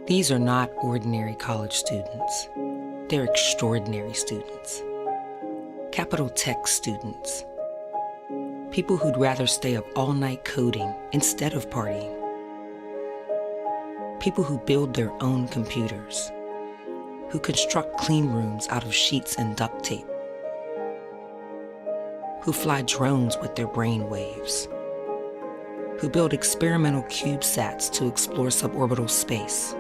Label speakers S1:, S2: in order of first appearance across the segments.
S1: These are not ordinary college students. They're extraordinary students. Capital Tech students. People who'd rather stay up all night coding instead of partying. People who build their own computers. Who construct clean rooms out of sheets and duct tape. Who fly drones with their brain waves. Who build experimental CubeSats to explore suborbital space.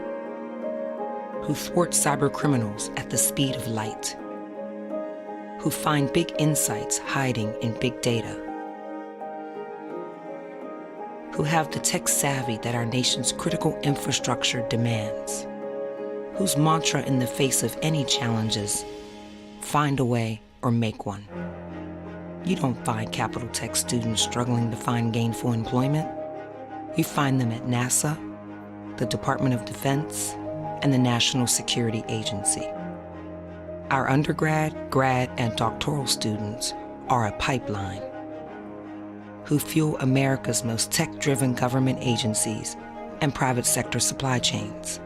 S1: Who thwart cyber criminals at the speed of light. Who find big insights hiding in big data. Who have the tech savvy that our nation's critical infrastructure demands. Whose mantra in the face of any challenges, find a way or make one. You don't find Capital Tech students struggling to find gainful employment. You find them at NASA, the Department of Defense, and the National Security Agency. Our undergrad, grad, and doctoral students are a pipeline who fuel America's most tech-driven government agencies and private sector supply chains.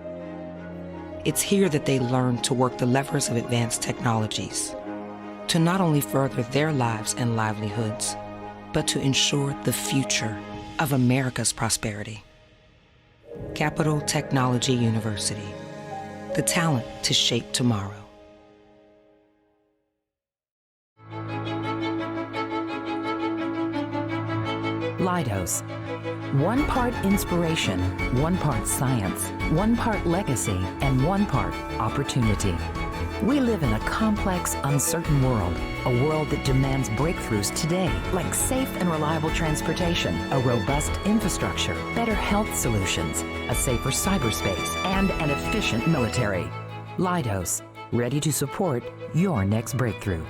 S1: It's here that they learn to work the levers of advanced technologies, to not only further their lives and livelihoods, but to ensure the future of America's prosperity. Capital Technology University, the talent to shape tomorrow.
S2: Leidos. One part inspiration, one part science, one part legacy, and one part opportunity. We live in a complex, uncertain world, a world that demands breakthroughs today, like safe and reliable transportation, a robust infrastructure, better health solutions, a safer cyberspace, and an efficient military. Leidos, ready to support your next breakthrough.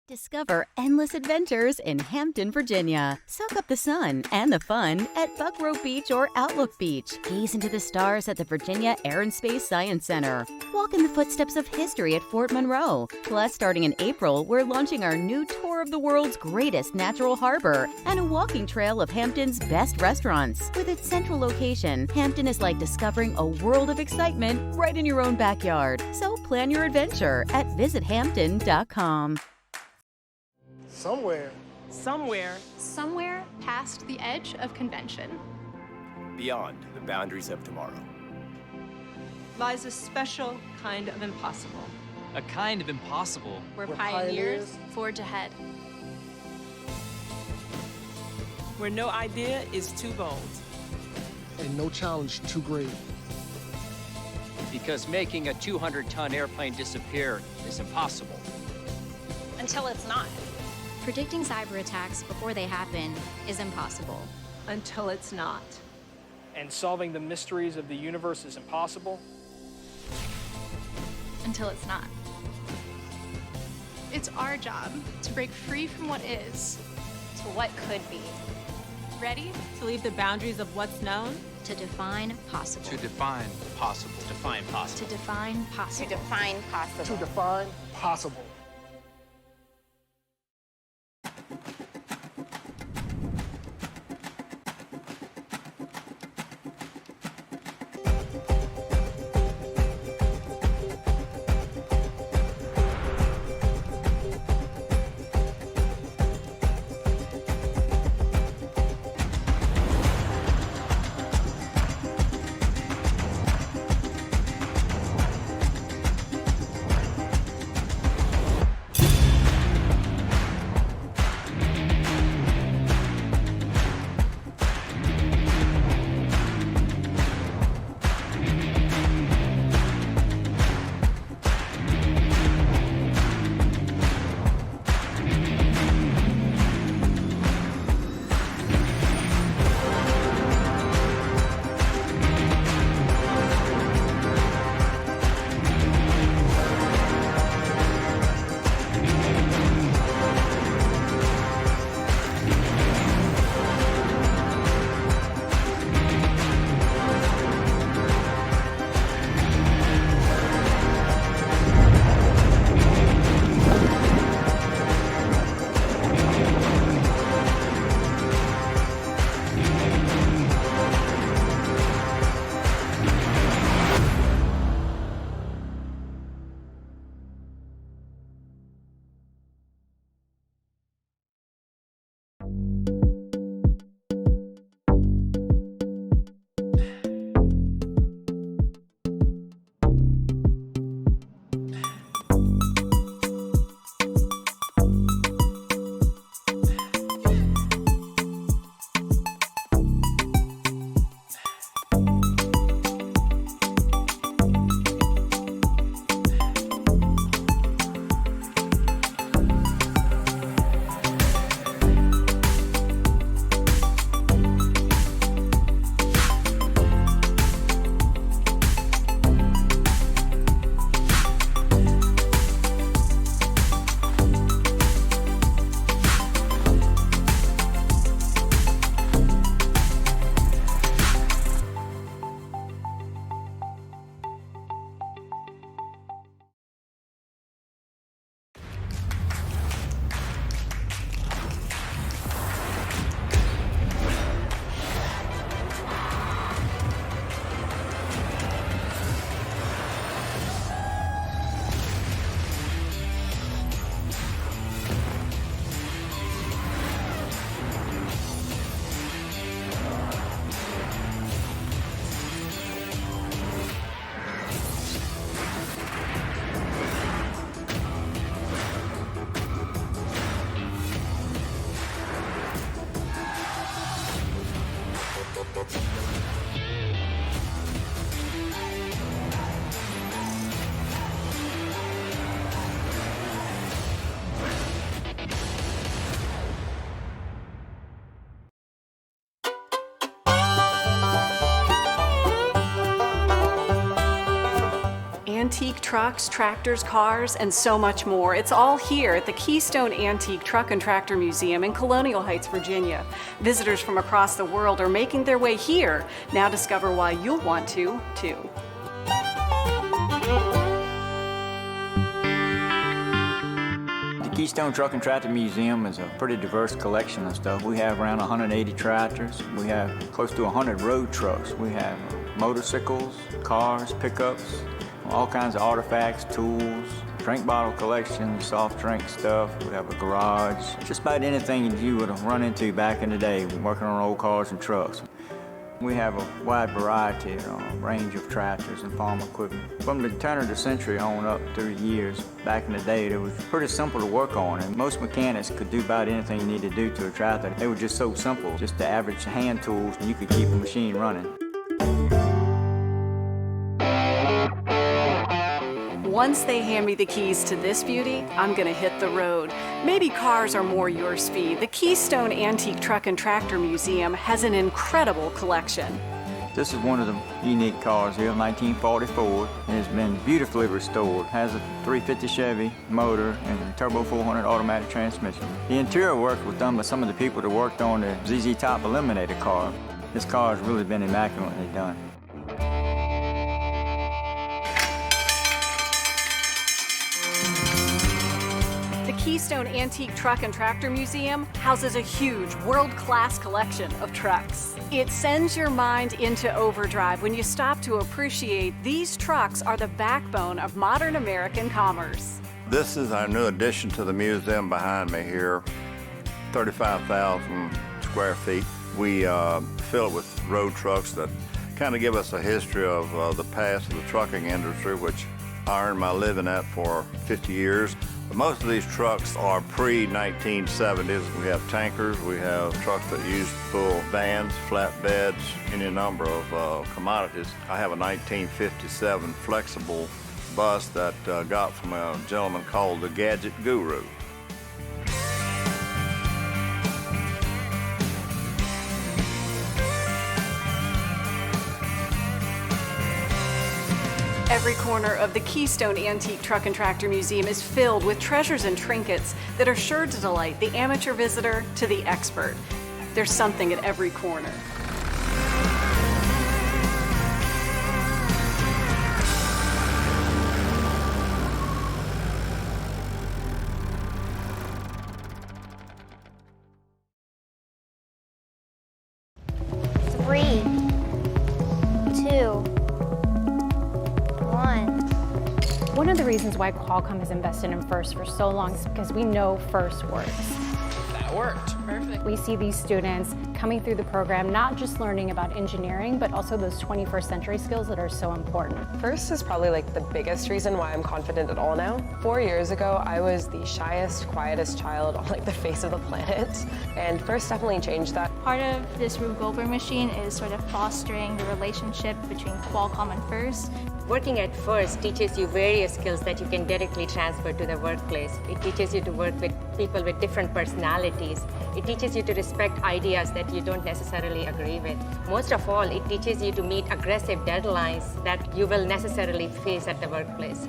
S3: Discover endless adventures in Hampton, Virginia. Soak up the sun and the fun at Buckrow Beach or Outlook Beach. Gaze into the stars at the Virginia Air and Space Science Center. Walk in the footsteps of history at Fort Monroe. Plus, starting in April, we're launching our new tour of the world's greatest natural harbor and a walking trail of Hampton's best restaurants. With its central location, Hampton is like discovering a world of excitement right in your own backyard. So plan your adventure at visithampton.com.
S4: Somewhere past the edge of convention.
S5: Beyond the boundaries of tomorrow
S6: lies a special kind of impossible.
S7: A kind of impossible.
S4: Where pioneers forge ahead.
S6: Where no idea is too bold.
S8: And no challenge too great.
S7: Because making a 200-ton airplane disappear is impossible.
S4: Until it's not. Predicting cyber attacks before they happen is impossible.
S6: Until it's not.
S9: And solving the mysteries of the universe is impossible.
S4: Until it's not. It's our job to break free from what is to what could be. Ready?
S6: To leave the boundaries of what's known.
S4: To define possible.
S7: To define possible.
S5: define possible.
S4: To define possible.
S10: To define possible.
S8: To define possible.
S10: trucks, tractors, cars, and so much more. It's all here at the Keystone Antique Truck and Tractor Museum in Colonial Heights, Virginia. Visitors from across the world are making their way here. Now discover why you'll want to, too.
S11: The Keystone Truck and Tractor Museum is a pretty diverse collection of stuff. We have around 180 tractors. We have close to 100 road trucks. We have motorcycles, cars, pickups, all kinds of artifacts, tools, drink bottle collections, soft drink stuff. We have a garage. Just about anything you would have run into back in the day working on old cars and trucks. We have a wide variety, range of tractors and farm equipment. From the turn of the century on up through the years, back in the day, it was pretty simple to work on, and most mechanics could do about anything you need to do to a tractor. They were just so simple, just the average hand tools, and you could keep a machine running.
S10: Once they hand me the keys to this beauty, I'm gonna hit the road. Maybe cars are more your speed. The Keystone Antique Truck and Tractor Museum has an incredible collection.
S11: This is one of the unique cars here, 1944. It has been beautifully restored. It has a 350 Chevy motor and a turbo 400 automatic transmission. The interior work was done by some of the people that worked on the ZZ Top Eliminator car. This car has really been immaculately done.
S10: The Keystone Antique Truck and Tractor Museum houses a huge, world-class collection of trucks. It sends your mind into overdrive when you stop to appreciate these trucks are the backbone of modern American commerce.
S12: This is our new addition to the museum behind me here, 35,000 square feet. We fill it with road trucks that kind of give us a history of the past of the trucking industry, which I earned my living at for 50 years. But most of these trucks are pre-1970s. We have tankers, we have trucks that use full vans, flatbeds, any number of commodities. I have a 1957 flexible bus that got from a gentleman called the Gadget Guru.
S10: Every corner of the Keystone Antique Truck and Tractor Museum is filled with treasures and trinkets that are sure to delight the amateur visitor to the expert. There's something at every corner.
S13: One of the reasons why Qualcomm has invested in FIRST for so long is because we know FIRST works.
S14: That worked. Perfect.
S13: We see these students coming through the program, not just learning about engineering, but also those 21st century skills that are so important.
S15: FIRST is probably like the biggest reason why I'm confident at all now. 4 years ago, I was the shyest, quietest child on like the face of the planet, and FIRST definitely changed that.
S16: Part of this Rube Goldberg machine is sort of fostering the relationship between Qualcomm and FIRST.
S17: Working at FIRST teaches you various skills that you can directly transfer to the workplace. It teaches you to work with people with different personalities. It teaches you to respect ideas that you don't necessarily agree with. Most of all, it teaches you to meet aggressive deadlines that you will necessarily face at the workplace.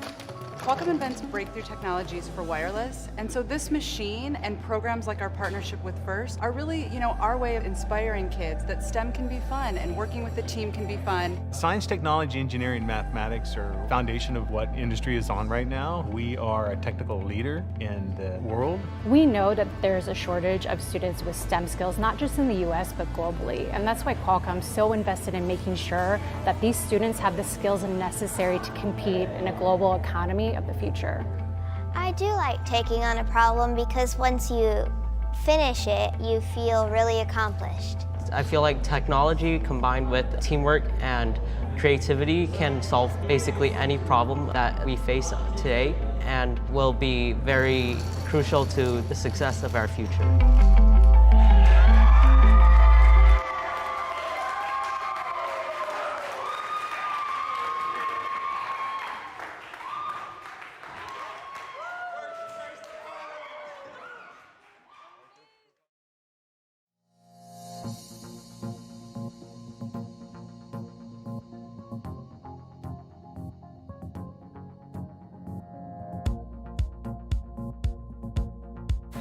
S18: Qualcomm invents breakthrough technologies for wireless, and so this machine and programs like our partnership with FIRST are really, our way of inspiring kids that STEM can be fun and working with the team can be fun.
S19: Science, technology, engineering, mathematics are the foundation of what industry is on right now. We are a technical leader in the world.
S13: We know that there's a shortage of students with STEM skills, not just in the US, but globally. And that's why Qualcomm's so invested in making sure that these students have the skills necessary to compete in a global economy of the future.
S20: I do like taking on a problem because once you finish it, you feel really accomplished.
S21: I feel like technology combined with teamwork and creativity can solve basically any problem that we face today and will be very crucial to the success of our future.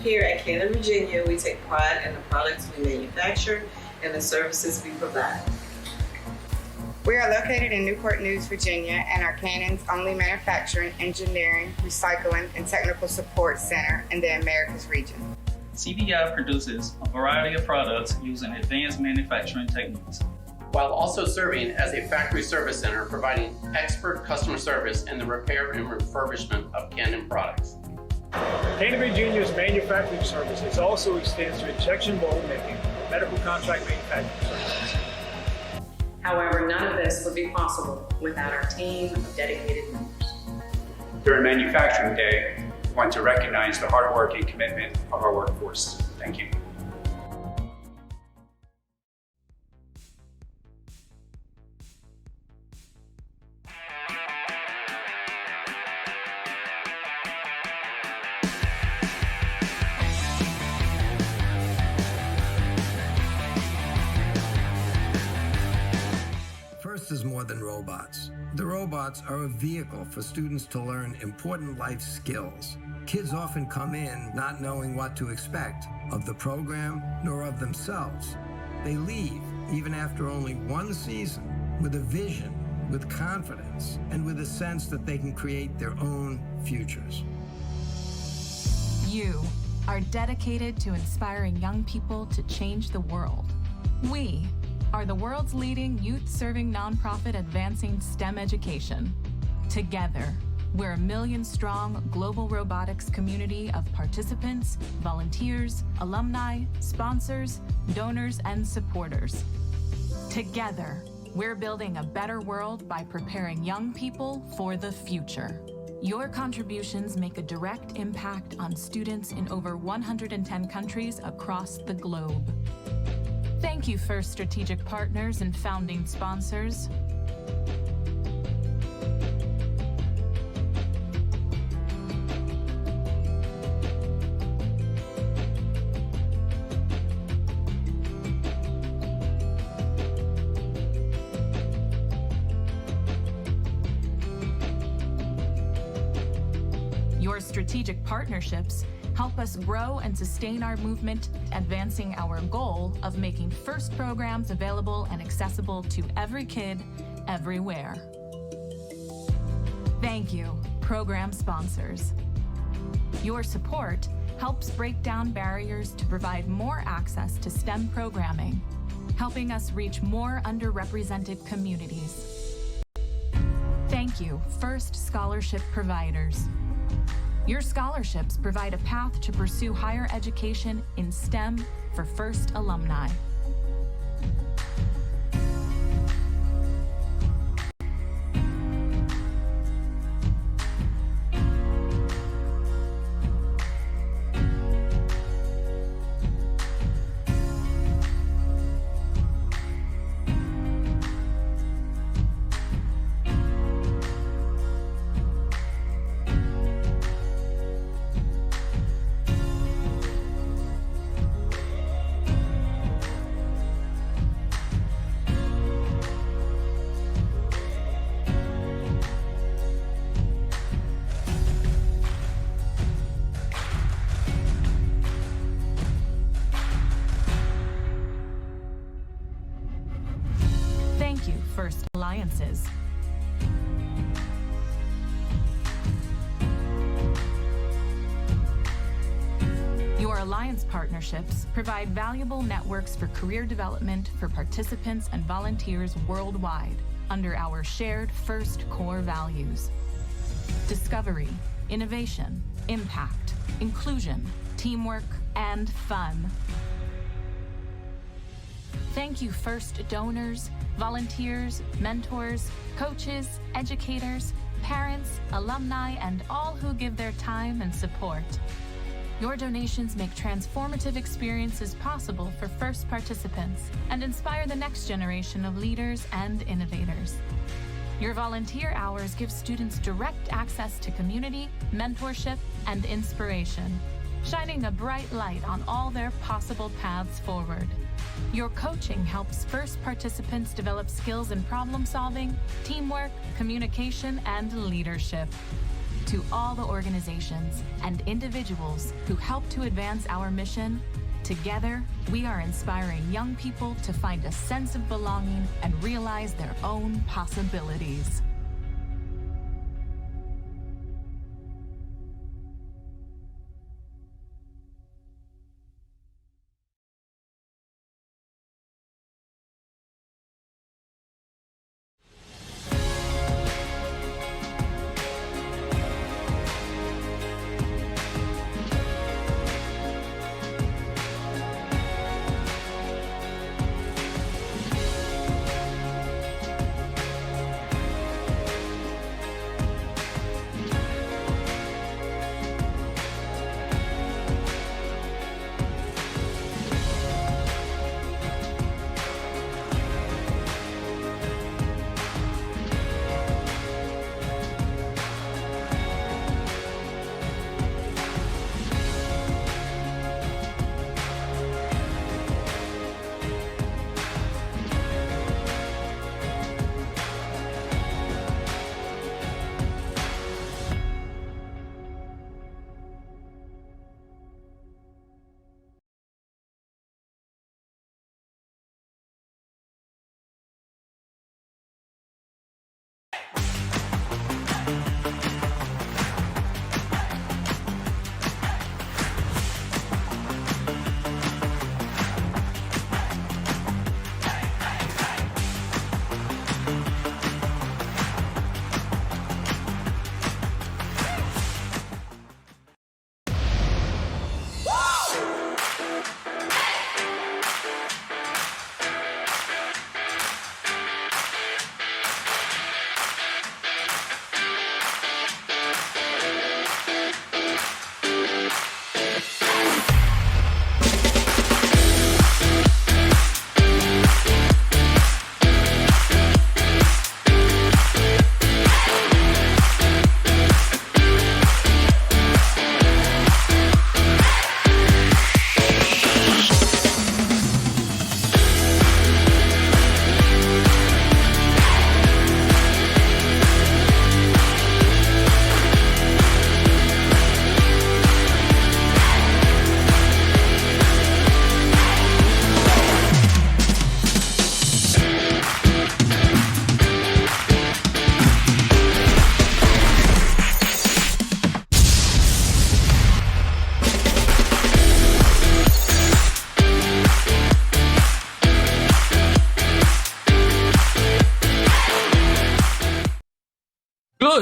S1: Here at Canton, Virginia, we take pride in the products we manufacture and the services we provide.
S22: We are located in Newport News, Virginia, and are Cannon's only manufacturing, engineering, recycling, and technical support center in the Americas region.
S23: CVI produces a variety of products using advanced manufacturing techniques,
S24: while also serving as a factory service center, providing expert customer service in the repair and refurbishment of Cannon products.
S9: Canton, Virginia's manufacturing services also extends to injection mold making, medical contract manufacturing services.
S25: However, none of this would be possible without our team of dedicated members.
S26: During Manufacturing Day, we want to recognize the hard work and commitment of our workforce. Thank you.
S27: FIRST is more than robots. The robots are a vehicle for students to learn important life skills. Kids often come in not knowing what to expect of the program nor of themselves. They leave, even after only one season, with a vision, with confidence, and with a sense that they can create their own futures.
S28: You are dedicated to inspiring young people to change the world. We are the world's leading youth-serving nonprofit advancing STEM education. Together, we're a million-strong global robotics community of participants, volunteers, alumni, sponsors, donors, and supporters. Together, we're building a better world by preparing young people for the future. Your contributions make a direct impact on students in over 110 countries across the globe. Thank you, FIRST strategic partners and founding sponsors. Your strategic partnerships help us grow and sustain our movement, advancing our goal of making FIRST programs available and accessible to every kid, everywhere. Thank you, program sponsors. Your support helps break down barriers to provide more access to STEM programming, helping us reach more underrepresented communities. Thank you, FIRST scholarship providers. Your scholarships provide a path to pursue higher education in STEM for FIRST alumni. Thank you, FIRST Alliances. Your alliance partnerships provide valuable networks for career development for participants and volunteers worldwide under our shared FIRST core values: discovery, innovation, impact, inclusion, teamwork, and fun. Thank you, FIRST donors, volunteers, mentors, coaches, educators, parents, alumni, and all who give their time and support. Your donations make transformative experiences possible for FIRST participants and inspire the next generation of leaders and innovators. Your volunteer hours give students direct access to community, mentorship, and inspiration, shining a bright light on all their possible paths forward. Your coaching helps FIRST participants develop skills in problem solving, teamwork, communication, and leadership. To all the organizations and individuals who help to advance our mission, together, we are inspiring young people to find a sense of belonging and realize their own possibilities.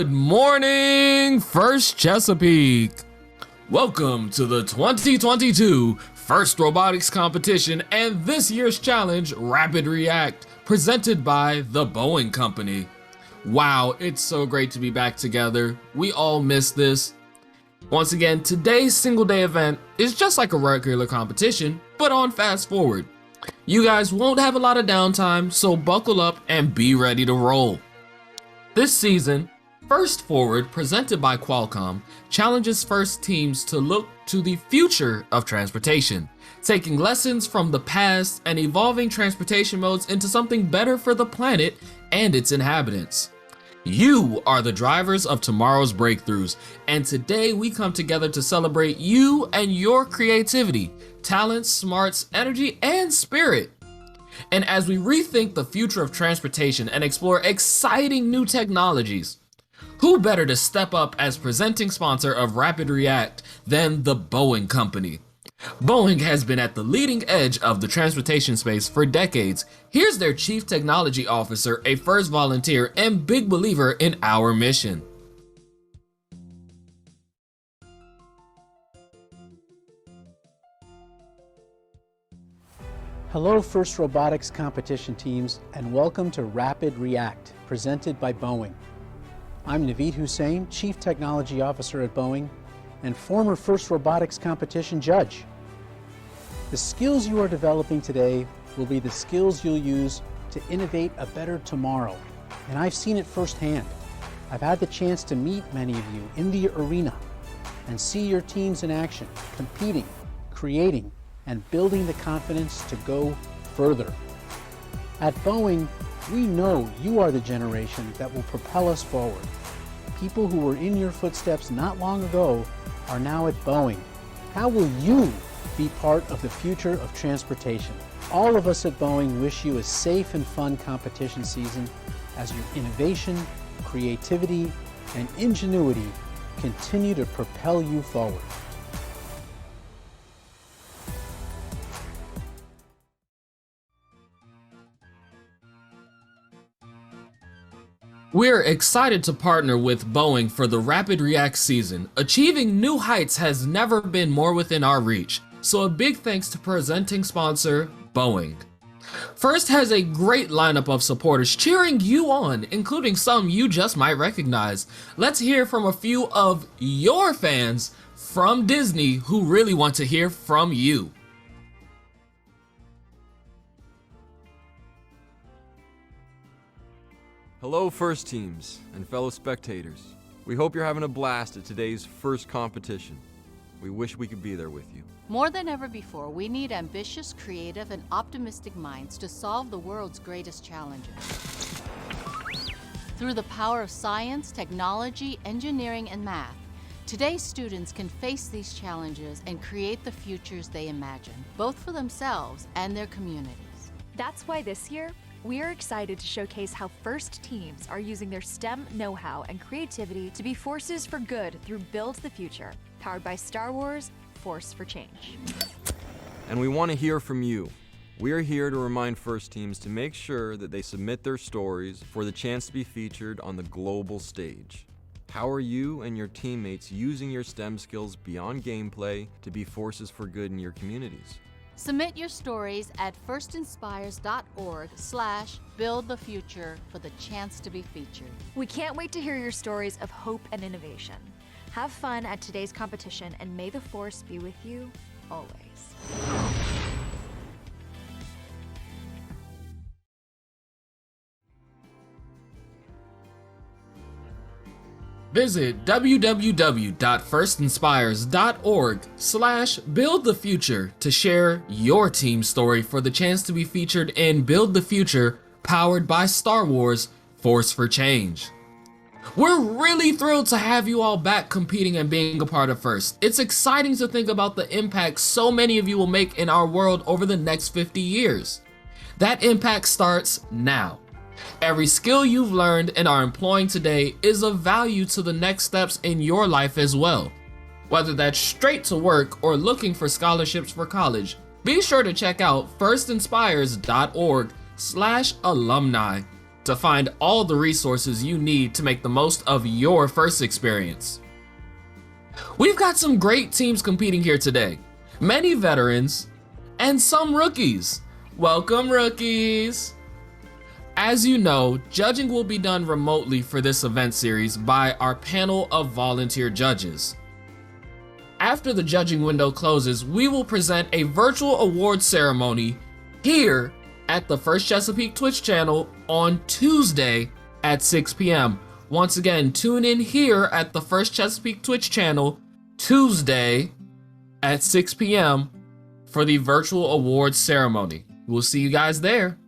S2: Good morning, First Chesapeake. Welcome to the 2022 First Robotics Competition and this year's challenge, Rapid React, presented by the Boeing Company. Wow, it's so great to be back together. We all miss this. Once again, today's single day event is just like a regular competition, but on fast forward. You guys won't have a lot of downtime, so buckle up and be ready to roll. This season, First Forward, presented by Qualcomm, challenges FIRST teams to look to the future of transportation, taking lessons from the past and evolving transportation modes into something better for the planet and its inhabitants. You are the drivers of tomorrow's breakthroughs, and today we come together to celebrate you and your creativity, talents, smarts, energy, and spirit. And as we rethink the future of transportation and explore exciting new technologies, who better to step up as presenting sponsor of Rapid React than the Boeing Company? Boeing has been at the leading edge of the transportation space for decades. Here's their Chief Technology Officer, a FIRST volunteer, and big believer in our mission.
S3: Hello, FIRST Robotics competition teams, and welcome to Rapid React, presented by Boeing. I'm Naveed Hussain, Chief Technology Officer at Boeing and former FIRST Robotics competition judge. The skills you are developing today will be the skills you'll use to innovate a better tomorrow, and I've seen it firsthand. I've had the chance to meet many of you in the arena and see your teams in action, competing, creating, and building the confidence to go further. At Boeing, we know you are the generation that will propel us forward. People who were in your footsteps not long ago are now at Boeing. How will you be part of the future of transportation? All of us at Boeing wish you a safe and fun competition season as your innovation, creativity, and ingenuity continue to propel you forward.
S2: We're excited to partner with Boeing for the Rapid React season. Achieving new heights has never been more within our reach, so a big thanks to presenting sponsor, Boeing. First has a great lineup of supporters cheering you on, including some you just might recognize. Let's hear from a few of your fans from Disney who really want to hear from you.
S4: Hello FIRST teams and fellow spectators. We hope you're having a blast at today's first competition. We wish we could be there with you.
S5: More than ever before, we need ambitious, creative, and optimistic minds to solve the world's greatest challenges. Through the power of science, technology, engineering, and math, today's students can face these challenges and create the futures they imagine, both for themselves and their communities.
S6: That's why this year, we are excited to showcase how FIRST teams are using their STEM know-how and creativity to be forces for good through Build the Future, powered by Star Wars, Force for Change.
S4: And we want to hear from you. We are here to remind FIRST teams to make sure that they submit their stories for the chance to be featured on the global stage. How are you and your teammates using your STEM skills beyond gameplay to be forces for good in your communities?
S5: Submit your stories at firstinspires.org/buildthefuture for the chance to be featured.
S6: We can't wait to hear your stories of hope and innovation. Have fun at today's competition, and may the Force be with you always.
S2: Visit www.firstinspires.org/buildthefuture to share your team story for the chance to be featured in Build the Future, powered by Star Wars, Force for Change. We're really thrilled to have you all back competing and being a part of FIRST. It's exciting to think about the impact so many of you will make in our world over the next 50 years. That impact starts now. Every skill you've learned and are employing today is of value to the next steps in your life as well. Whether that's straight to work or looking for scholarships for college, be sure to check out firstinspires.org/alumni to find all the resources you need to make the most of your FIRST experience. We've got some great teams competing here today, many veterans and some rookies. Welcome, rookies! As you know, judging will be done remotely for this event series by our panel of volunteer judges. After the judging window closes, we will present a virtual award ceremony here at the First Chesapeake Twitch channel on Tuesday at 6 p.m. Once again, tune in here at the First Chesapeake Twitch channel Tuesday at 6 p.m. for the virtual awards ceremony. We'll see you guys there.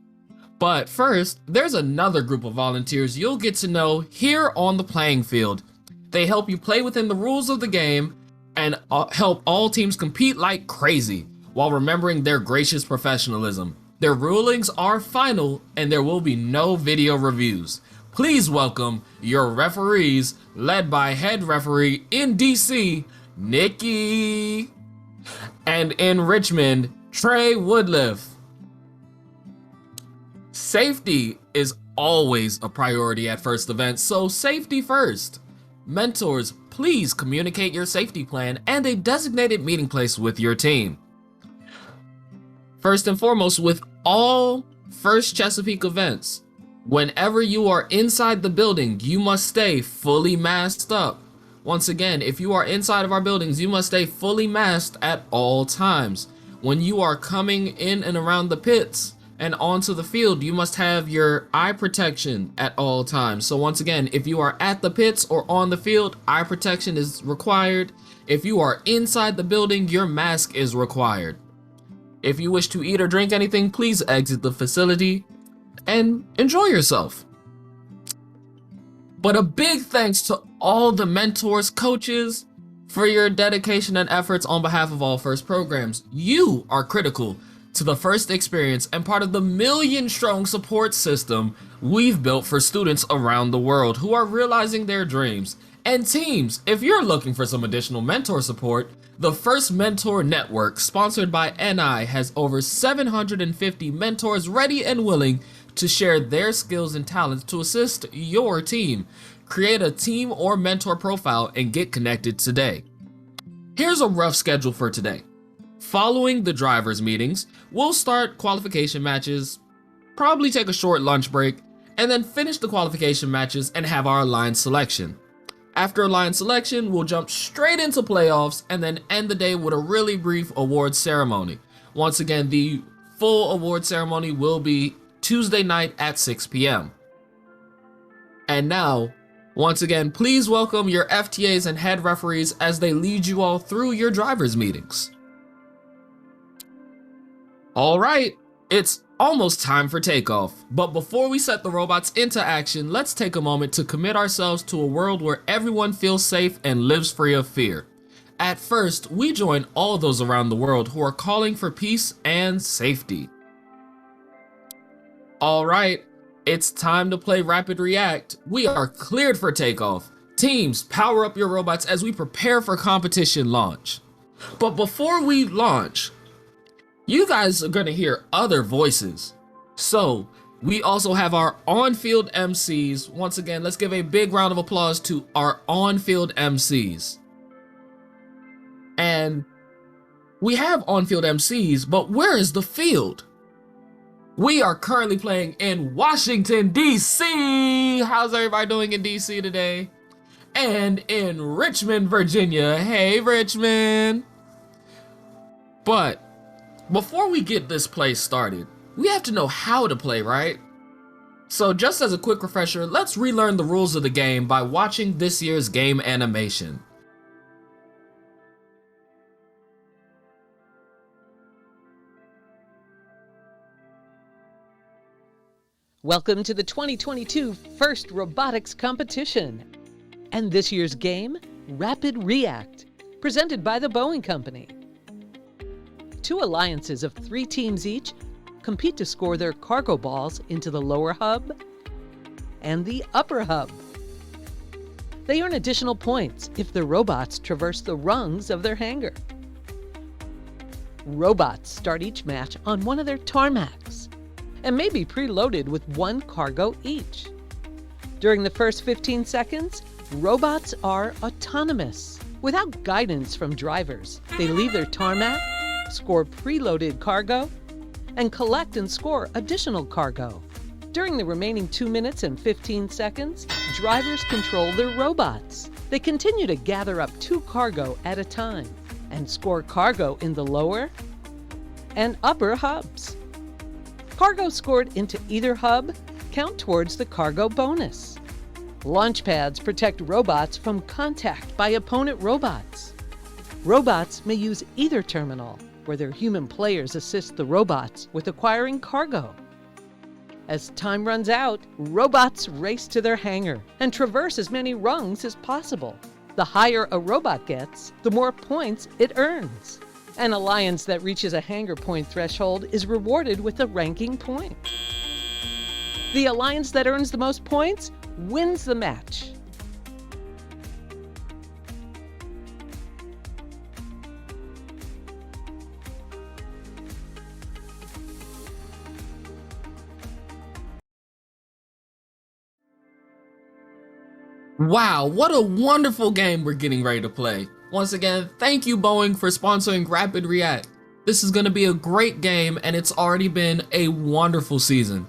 S2: But first, there's another group of volunteers you'll get to know here on the playing field. They help you play within the rules of the game and help all teams compete like crazy while remembering their gracious professionalism. Their rulings are final and there will be no video reviews. Please welcome your referees, led by head referee in DC, Nikki, and in Richmond, Trey Woodliff. Safety is always a priority at FIRST events, so safety first. Mentors, please communicate your safety plan and a designated meeting place with your team. First and foremost, with all First Chesapeake events, whenever you are inside the building, you must stay fully masked up. Once again, if you are inside of our buildings, you must stay fully masked at all times. When you are coming in and around the pits and onto the field, you must have your eye protection at all times. So once again, if you are at the pits or on the field, eye protection is required. If you are inside the building, your mask is required. If you wish to eat or drink anything, please exit the facility and enjoy yourself. But a big thanks to all the mentors, coaches, for your dedication and efforts on behalf of all FIRST programs. You are critical to the FIRST experience and part of the million-strong support system we've built for students around the world who are realizing their dreams. And teams, if you're looking for some additional mentor support, the FIRST Mentor Network, sponsored by NI, has over 750 mentors ready and willing to share their skills and talents to assist your team. Create a team or mentor profile and get connected today. Here's a rough schedule for today. Following the drivers' meetings, we'll start qualification matches, probably take a short lunch break, and then finish the qualification matches and have our line selection. After line selection, we'll jump straight into playoffs and then end the day with a really brief award ceremony. Once again, the full award ceremony will be Tuesday night at 6 p.m. And now, once again, please welcome your FTAs and head referees as they lead you all through your drivers' meetings. All right, it's almost time for takeoff. But before we set the robots into action, let's take a moment to commit ourselves to a world where everyone feels safe and lives free of fear. At FIRST, we join all those around the world who are calling for peace and safety. All right, it's time to play Rapid React. We are cleared for takeoff. Teams, power up your robots as we prepare for competition launch. But before we launch, you guys are going to hear other voices. So we also have our on-field MCs. Once again, let's give a big round of applause to our on-field MCs. And we have on-field MCs, but where is the field? We are currently playing in Washington, D.C. How's everybody doing in D.C. today? And in Richmond, Virginia. Hey, Richmond. But before we get this play started, we have to know how to play, right? So just as a quick refresher, let's relearn the rules of the game by watching this year's game animation.
S7: Welcome to the 2022 FIRST Robotics Competition. And this year's game, Rapid React, presented by the Boeing Company. Two alliances of 3 teams each compete to score their cargo balls into the lower hub and the upper hub. They earn additional points if the robots traverse the rungs of their hangar. Robots start each match on one of their tarmacs and may be preloaded with 1 cargo each. During the first 15 seconds, robots are autonomous. Without guidance from drivers, they leave their tarmac, score preloaded cargo, and collect and score additional cargo. During the remaining 2 minutes and 15 seconds, drivers control their robots. They continue to gather up 2 cargo at a time and score cargo in the lower and upper hubs. Cargo scored into either hub count towards the cargo bonus. Launch pads protect robots from contact by opponent robots. Robots may use either terminal, where their human players assist the robots with acquiring cargo. As time runs out, robots race to their hangar and traverse as many rungs as possible. The higher a robot gets, the more points it earns. An alliance that reaches a hangar point threshold is rewarded with a ranking point. The alliance that earns the most points wins the match.
S2: Wow, what a wonderful game we're getting ready to play. Once again, thank you Boeing for sponsoring Rapid React. This is going to be a great game and it's already been a wonderful season.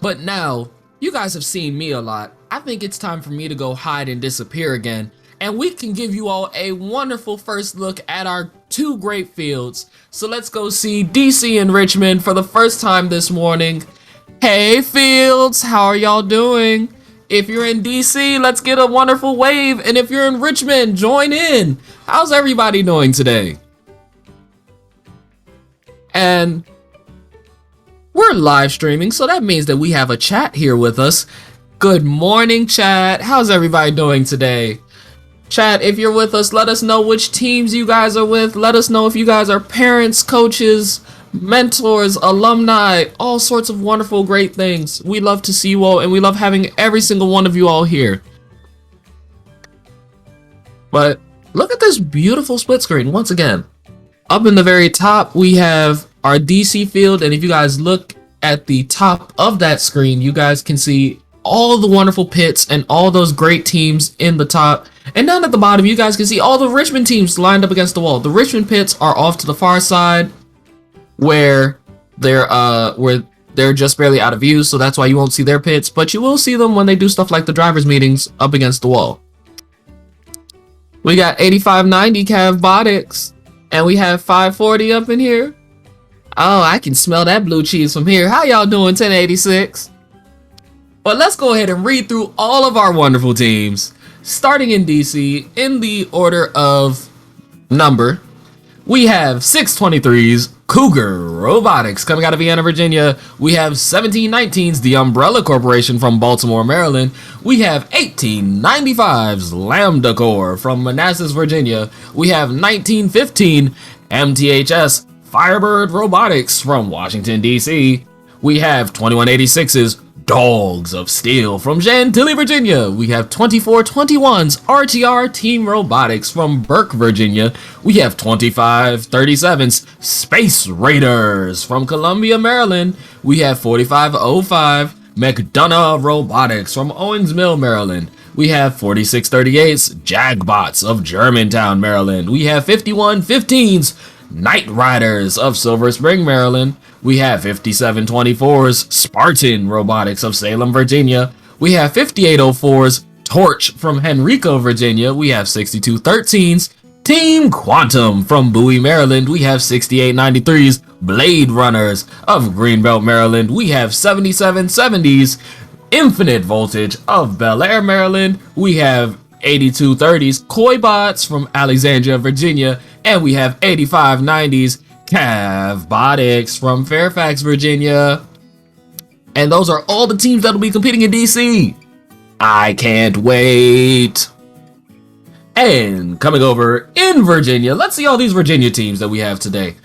S2: But now, you guys have seen me a lot. I think it's time for me to go hide and disappear again, and we can give you all a wonderful first look at our 2 great fields. So let's go see DC and Richmond for the first time this morning. Hey fields, how are y'all doing? If you're in DC, let's get a wonderful wave, and if you're in Richmond, join in. How's everybody doing today? And we're live streaming, so that means that we have a chat here with us. Good morning, chat. How's everybody doing today? Chat, if you're with us, let us know which teams you guys are with. Let us know if you guys are parents, coaches, mentors, alumni, all sorts of wonderful, great things. We love to see you all, and we love having every single one of you all here. But look at this beautiful split screen once again. Up in the very top, we have our DC field, and if you guys look at the top of that screen, you guys can see all the wonderful pits and all those great teams in the top. And down at the bottom, you guys can see all the Richmond teams lined up against the wall. The Richmond pits are off to the far side where they're just barely out of view, so that's why you won't see their pits, but you will see them when they do stuff like the drivers meetings up against the wall. We got 8590 Cavbotics, and we have 540 up in here. Oh, I can smell that blue cheese from here. How y'all doing, 1086? But let's go ahead and read through all of our wonderful teams. Starting in DC, in the order of number, we have 623's Cougar Robotics coming out of Vienna, Virginia. We have 1719's The Umbrella Corporation from Baltimore, Maryland. We have 1895's Lambda Corps from Manassas, Virginia. We have 1915 MTHS Firebird Robotics from Washington, D.C. We have 2186's Dogs of Steel from Chantilly, Virginia. We have 2421's RTR Team Robotics from Burke, Virginia. We have 2537's Space Raiders from Columbia, Maryland. We have 4505 McDonough Robotics from Owens Mill, Maryland. We have 4638's Jagbots of Germantown, Maryland. We have 5115's Night Riders of Silver Spring, Maryland. We have 5724's Spartan Robotics of Salem, Virginia. We have 5804's Torch from Henrico, Virginia. We have 6213's Team Quantum from Bowie, Maryland. We have 6893's Blade Runners of Greenbelt, Maryland. We have 7770's Infinite Voltage of Bel Air, Maryland. We have 8230's Coybots from Alexandria, Virginia. And we have 8590's Cavbotics from Fairfax, Virginia. And those are all the teams that will be competing in DC. I can't wait. And coming over in Virginia, let's see all these Virginia teams that we have today.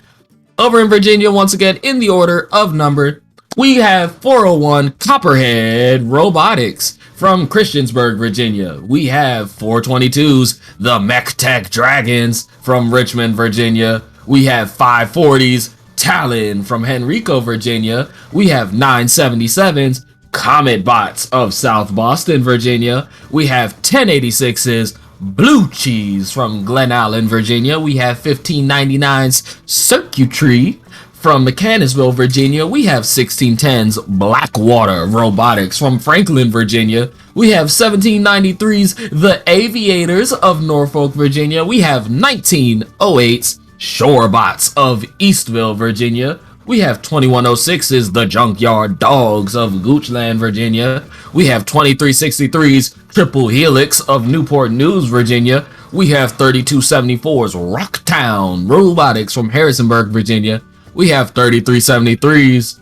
S2: Over in Virginia, once again, in the order of number, we have 401 Copperhead Robotics from Christiansburg, Virginia. We have 422's The Mech Tech Dragons from Richmond, Virginia. We have 540's Talon from Henrico, Virginia. We have 977's Comet Bots of South Boston, Virginia. We have 1086's Blue Cheese from Glen Allen, Virginia. We have 1599's Circuitry from Mechanicsville, Virginia. We have 1610's Blackwater Robotics from Franklin, Virginia. We have 1793's The Aviators of Norfolk, Virginia. We have 1908's Shorebots of Eastville, Virginia. We have 2106's The Junkyard Dogs of Goochland, Virginia. We have 2363's Triple Helix of Newport News, Virginia. We have 3274's Rocktown Robotics from Harrisonburg, Virginia. We have 3373's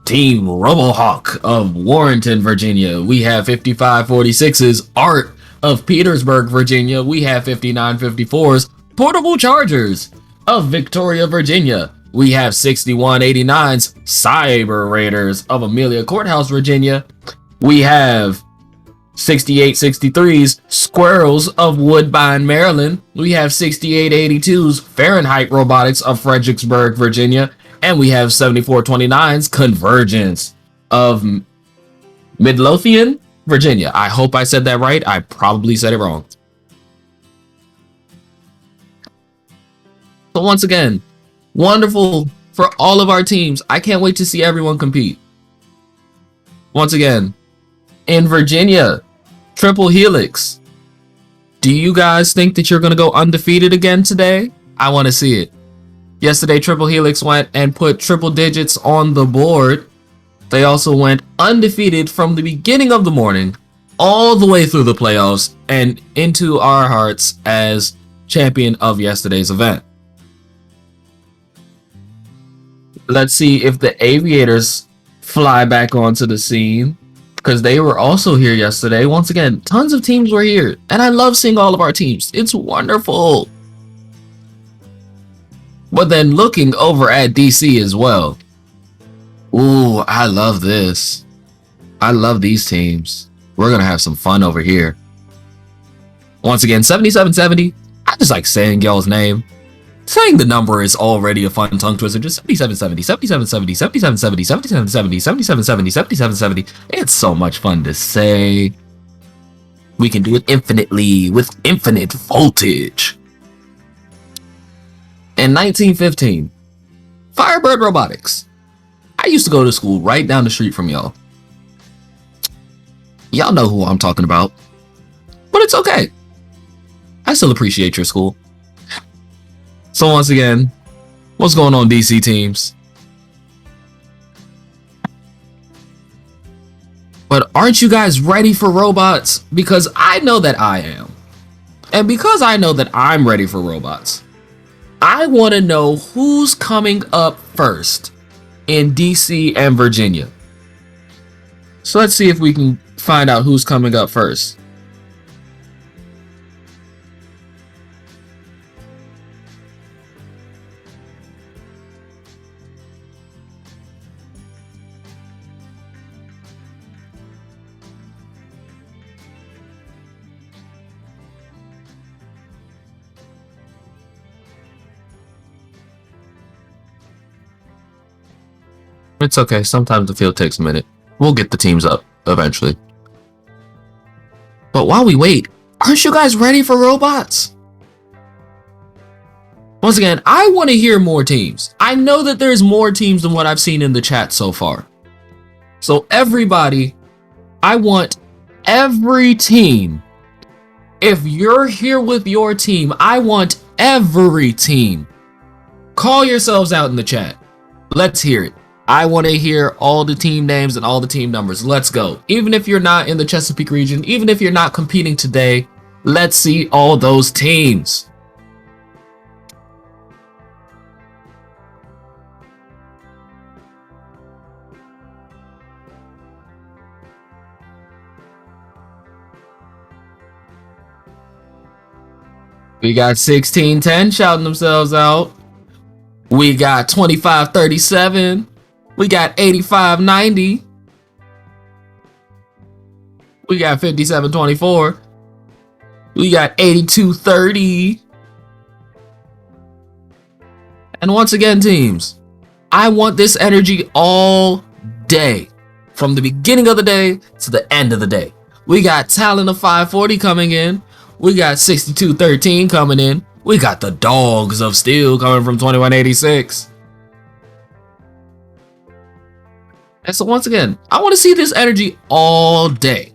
S2: Team Robohawk of Warrenton, Virginia. We have 5546's Art of Petersburg, Virginia. We have 5954's Portable Chargers of Victoria, Virginia. We have 6189's Cyber Raiders of Amelia Courthouse, Virginia. We have 6863's Squirrels of Woodbine, Maryland. We have 6882's Fahrenheit Robotics of Fredericksburg, Virginia. And we have 7429's Convergence of Midlothian, Virginia. I hope I said that right. I probably said it wrong. So once again, wonderful for all of our teams. I can't wait to see everyone compete. Once again, in Virginia, Triple Helix. Do you guys think that you're going to go undefeated again today? I want to see it. Yesterday, Triple Helix went and put triple digits on the board. They also went undefeated from the beginning of the morning all the way through the playoffs and into our hearts as champion of yesterday's event. Let's see if the Aviators fly back onto the scene. because they were also here yesterday. Once again, tons of teams were here, and I love seeing all of our teams. It's wonderful. But then looking over at DC as well. Ooh, I love this. I love these teams. We're gonna have some fun over here. Once again, 7770. I just like saying y'all's name. Saying the number is already a fun tongue twister. Just 7770, 7770, 7770, 7770, 7770, 7770. It's so much fun to say. We can do it infinitely with infinite voltage. In 1915, Firebird Robotics. I used to go to school right down the street from y'all. Y'all know who I'm talking about. But it's okay. I still appreciate your school. So once again, what's going on, DC teams? But aren't you guys ready for robots? Because I know that I am. And because I know that I'm ready for robots, I want to know who's coming up first in DC and Virginia. So let's see if we can find out who's coming up first. It's okay. Sometimes the field takes a minute. We'll get the teams up eventually. But while we wait, aren't you guys ready for robots? Once again, I want to hear more teams. I know that there's more teams than what I've seen in the chat so far. So everybody, I want every team. If you're here with your team, I want every team. Call yourselves out in the chat. Let's hear it. I want to hear all the team names and all the team numbers. Let's go. Even if you're not in the Chesapeake region, even if you're not competing today, let's see all those teams. We got 1610 shouting themselves out. We got 2537. We got 8590. We got 5724. We got 8230. And once again, teams, I want this energy all day. From the beginning of the day to the end of the day. We got Talent of 540 coming in. We got 6213 coming in. We got the Dogs of Steel coming from 2186. And so once again, I want to see this energy all day.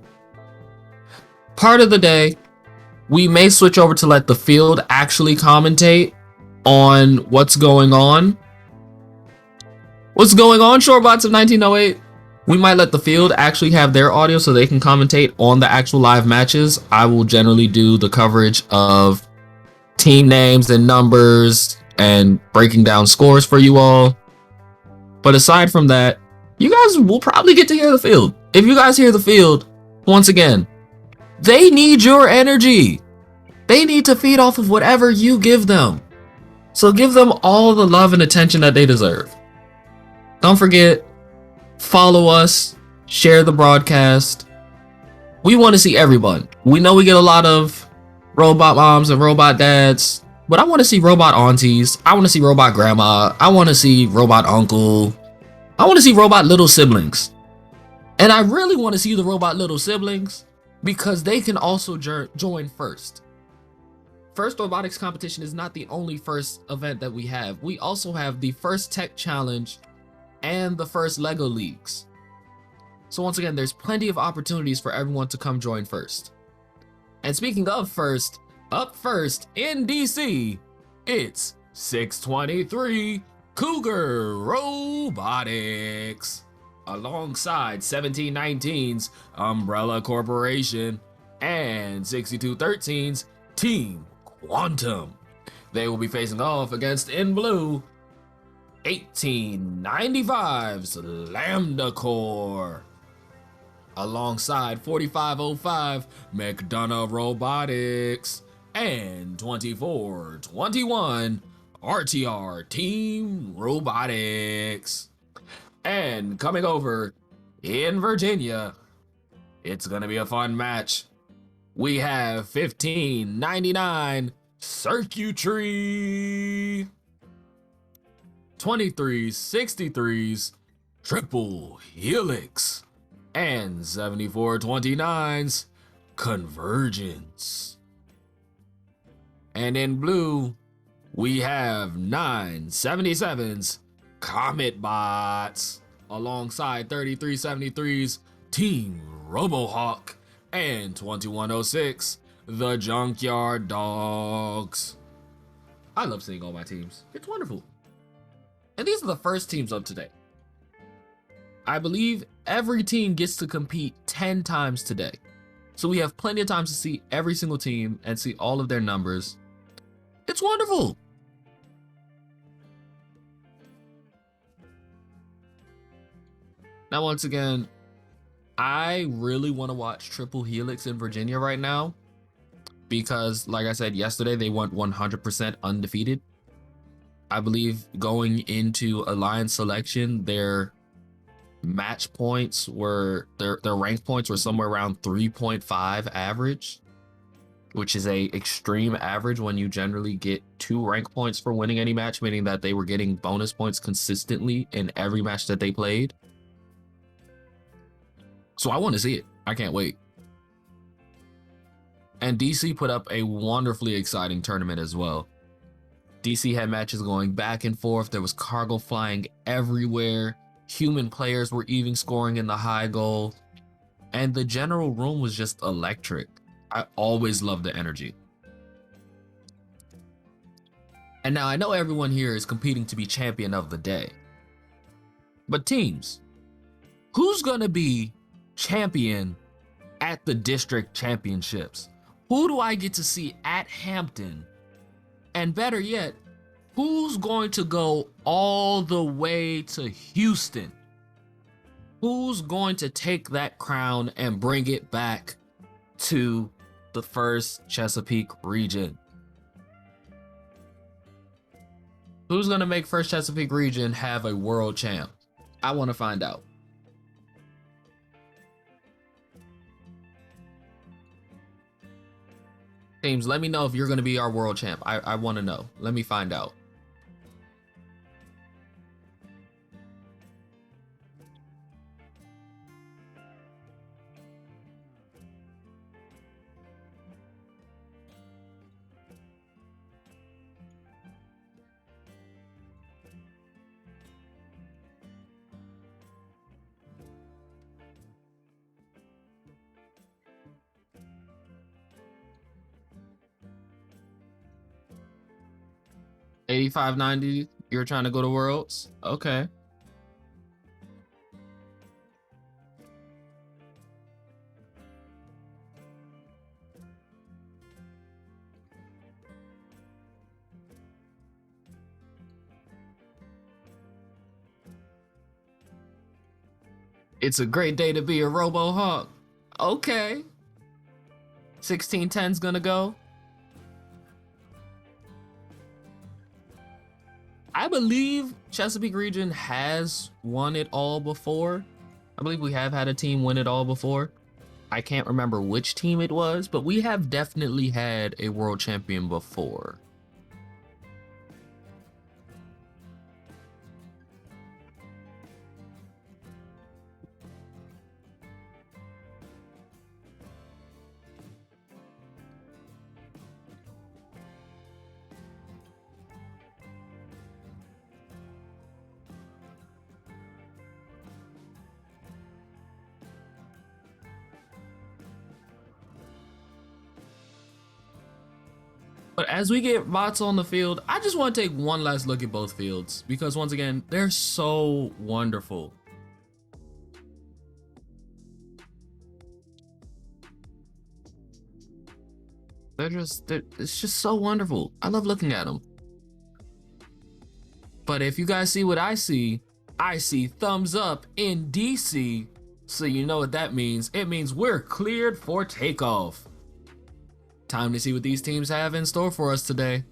S2: Part of the day, we may switch over to let the field actually commentate on what's going on. What's going on, Shortbots of 1908? We might let the field actually have their audio so they can commentate on the actual live matches. I will generally do the coverage of team names and numbers and breaking down scores for you all. But aside from that, you guys will probably get to hear the field. If you guys hear the field, once again, they need your energy. They need to feed off of whatever you give them. So give them all the love and attention that they deserve. Don't forget, follow us, share the broadcast. We want to see everyone. We know we get a lot of robot moms and robot dads, but I want to see robot aunties. I want to see robot grandma. I want to see robot uncle. I want to see robot little siblings. And I really want to see the robot little siblings because they can also join first. First Robotics Competition is not the only first event that we have. We also have the first Tech Challenge and the first LEGO Leagues. So once again, there's plenty of opportunities for everyone to come join first. And speaking of first, up first in DC, it's 623 Cougar Robotics, alongside 1719's Umbrella Corporation and 6213's Team Quantum. They will be facing off against, in blue, 1895's Lambda Core. alongside 4505 McDonough Robotics and 2421 RTR Team Robotics. And coming over in Virginia, it's gonna be a fun match. We have 1599 Circuitry, 2363's Triple Helix, and 7429's Convergence. And in blue, we have 977's Comet Bots, alongside 3373's Team Robohawk, and 2106 the Junkyard Dogs. I love seeing all my teams. It's wonderful. And these are the first teams up today. I believe every team gets to compete 10 times today. So we have plenty of time to see every single team and see all of their numbers. It's wonderful. Now, once again, I really want to watch Triple Helix in Virginia right now because, like I said yesterday, they went 100% undefeated. I believe going into Alliance selection, their match points were, their rank points were somewhere around 3.5 average, which is a extreme average when you generally get 2 rank points for winning any match, meaning that they were getting bonus points consistently in every match that they played. So I want to see it. I can't wait. And DC put up a wonderfully exciting tournament as well. DC had matches going back and forth. There was cargo flying everywhere. Human players were even scoring in the high goal. And the general room was just electric. I always love the energy. And now I know everyone here is competing to be champion of the day. But teams, who's gonna be champion at the district championships? Who do I get to see at Hampton? And better yet, who's going to go all the way to Houston? Who's going to take that crown and bring it back to the first Chesapeake region? Who's going to make first Chesapeake region have a world champ? I want to find out. Teams, let me know if you're going to be our world champ. I want to know. Let me find out. $85.90. You're trying to go to Worlds? Okay. It's a great day to be a RoboHawk. Okay. 1610's gonna go. I believe Chesapeake region has won it all before. I believe we have had a team win it all before. I can't remember which team it was, but we have definitely had a world champion before. But as we get bots on the field, I just want to take one last look at both fields because once again, they're so wonderful. It's just so wonderful. I love looking at them. But if you guys see what I see thumbs up in DC So you know what that means. It means we're cleared for takeoff. Time to see what these teams have in store for us today.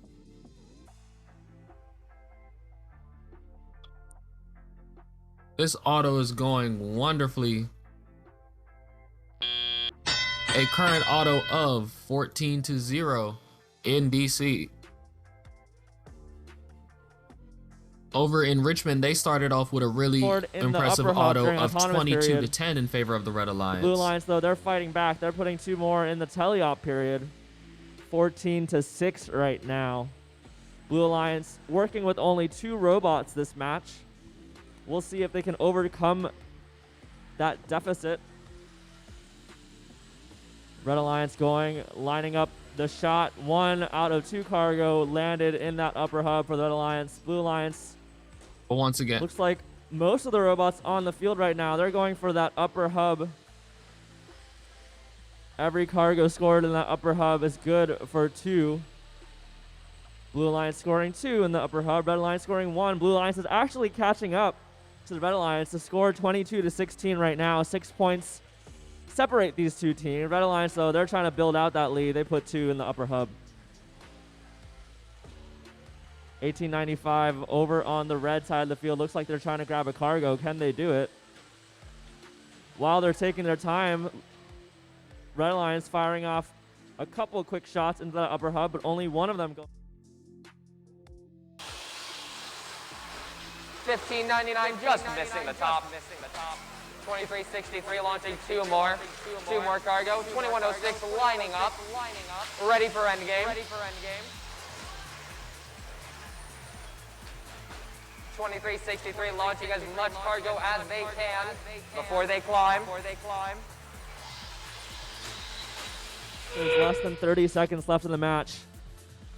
S2: This auto is going wonderfully. A current auto of 14-0 in DC. Over in Richmond, they started off with a really impressive auto of 22-10 in favor of the Red Alliance.
S8: Blue Alliance, though, they're fighting back. They're putting 2 more in the teleop period. 14-6 right now. Blue Alliance working with only 2 robots this match. We'll see if they can overcome that deficit. Red Alliance lining up the shot. 1 out of 2 cargo landed in that upper hub for the Red Alliance. Blue Alliance,
S2: but once again,
S8: looks like most of the robots on the field right now, they're going for that upper hub. Every cargo scored in that upper hub is good for 2. Blue Alliance scoring 2 in the upper hub. Red Alliance scoring 1. Blue Alliance is actually catching up to the Red Alliance to score 22-16 right now. 6 points separate these 2 teams. Red Alliance, though, they're trying to build out that lead. They put 2 in the upper hub. 1895 over on the red side of the field. Looks like they're trying to grab a cargo. Can they do it? While they're taking their time, Red Alliance firing off a couple of quick shots into the upper hub, but only one of them goes.
S10: 1599 just missing the top. 2363 launching 2 more. 2 more cargo. 2106 lining up. Ready for endgame. 2363 launching as much cargo as they can before they climb.
S8: There's less than 30 seconds left in the match.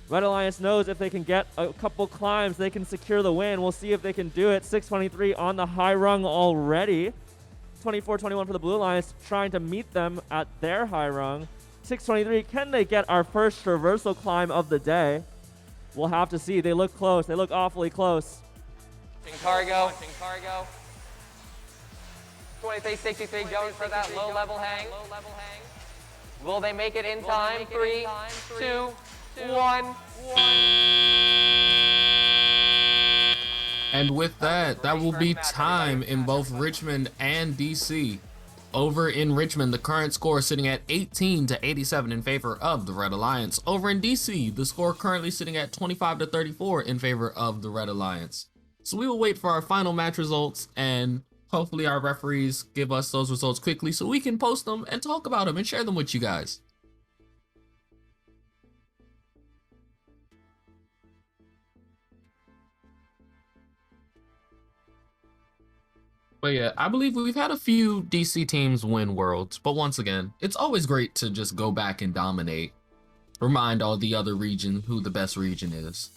S8: Red Alliance knows if they can get a couple climbs, they can secure the win. We'll see if they can do it. 623 on the high rung already. 24-21 for the Blue Alliance, trying to meet them at their high rung. 623, can they get our first traversal climb of the day? We'll have to see. They look close. They look awfully close.
S10: Cargo. 2363 going for that low level hang. Will they make it in time? 3, 2, 1.
S2: And with that, that will be time in both Richmond and DC. Over in Richmond, the current score is sitting at 18-87 in favor of the Red Alliance. Over in DC, the score currently sitting at 25-34 in favor of the Red Alliance. So we will wait for our final match results, and hopefully our referees give us those results quickly so we can post them and talk about them and share them with you guys. But yeah, I believe we've had a few DC teams win Worlds, but once again, it's always great to just go back and dominate. Remind all the other region who the best region is.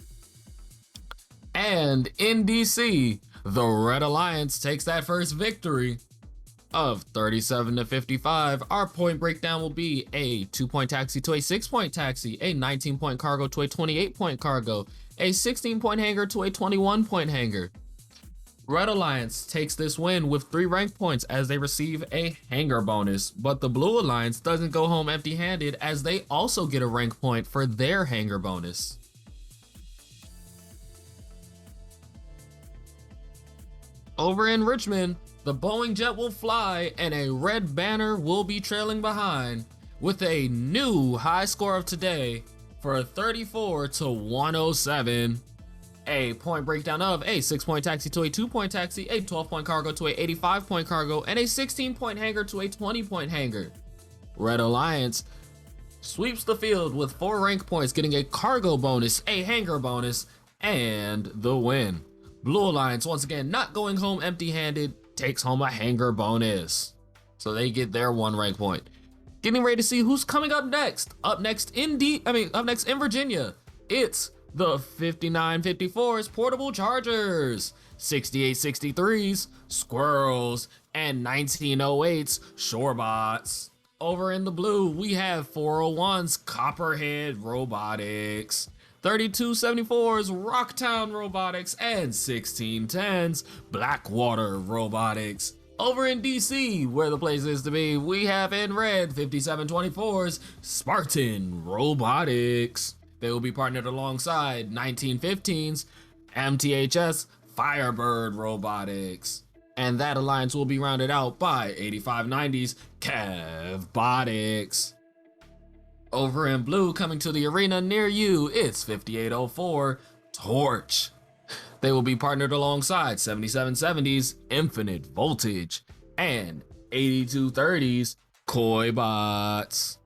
S2: And in DC, the Red Alliance takes that first victory of 37-55. Our point breakdown will be a 2-point taxi to a 6-point taxi, a 19-point cargo to a 28-point cargo, a 16-point hanger to a 21-point hanger. Red Alliance takes this win with 3 rank points as they receive a hanger bonus, but the Blue Alliance doesn't go home empty-handed as they also get a rank point for their hanger bonus. Over in Richmond, the Boeing jet will fly and a red banner will be trailing behind with a new high score of today for 34-107. A point breakdown of a 6-point taxi to a 2-point taxi, a 12-point cargo to a 85-point cargo, and a 16-point hanger to a 20-point hanger. Red Alliance sweeps the field with 4 rank points, getting a cargo bonus, a hanger bonus, and the win. Blue Alliance, once again, not going home empty-handed, takes home a hanger bonus. So they get their 1 rank point. Getting ready to see who's coming up next. Up next in Virginia, it's the 5954s Portable Chargers, 6863s Squirrels, and 1908s Shorebots. Over in the blue, we have 401s Copperhead Robotics, 3274s Rocktown Robotics, and 1610s Blackwater Robotics. Over in DC, where the place is to be, we have in red 5724's Spartan Robotics. They will be partnered alongside 1915's MTHS Firebird Robotics. And that alliance will be rounded out by 8590's Kevbotics. Over in blue, coming to the arena near you, it's 5804 Torch. They will be partnered alongside 7770's Infinite Voltage and 8230's Koibots.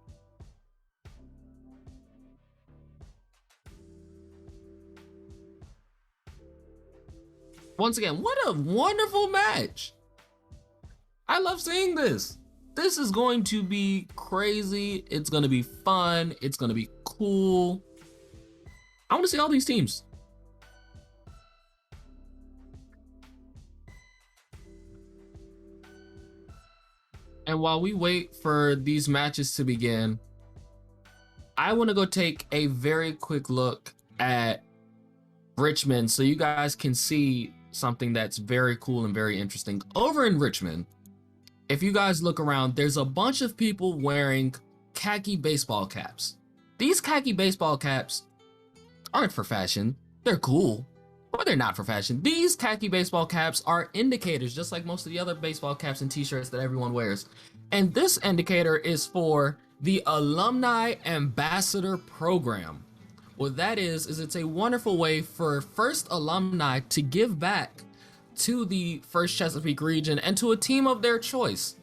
S2: Once again, what a wonderful match. I love seeing this. This is going to be crazy. It's going to be fun. It's going to be cool. I want to see all these teams. And while we wait for these matches to begin, I want to go take a very quick look at Richmond so you guys can see something that's very cool and very interesting. Over in Richmond, if you guys look around, there's a bunch of people wearing khaki baseball caps. These khaki baseball caps aren't for fashion. They're cool, but they're not for fashion. These khaki baseball caps are indicators, just like most of the other baseball caps and t-shirts that everyone wears. And this indicator is for the Alumni Ambassador Program. What that is it's a wonderful way for First alumni to give back to the First Chesapeake region and to a team of their choice.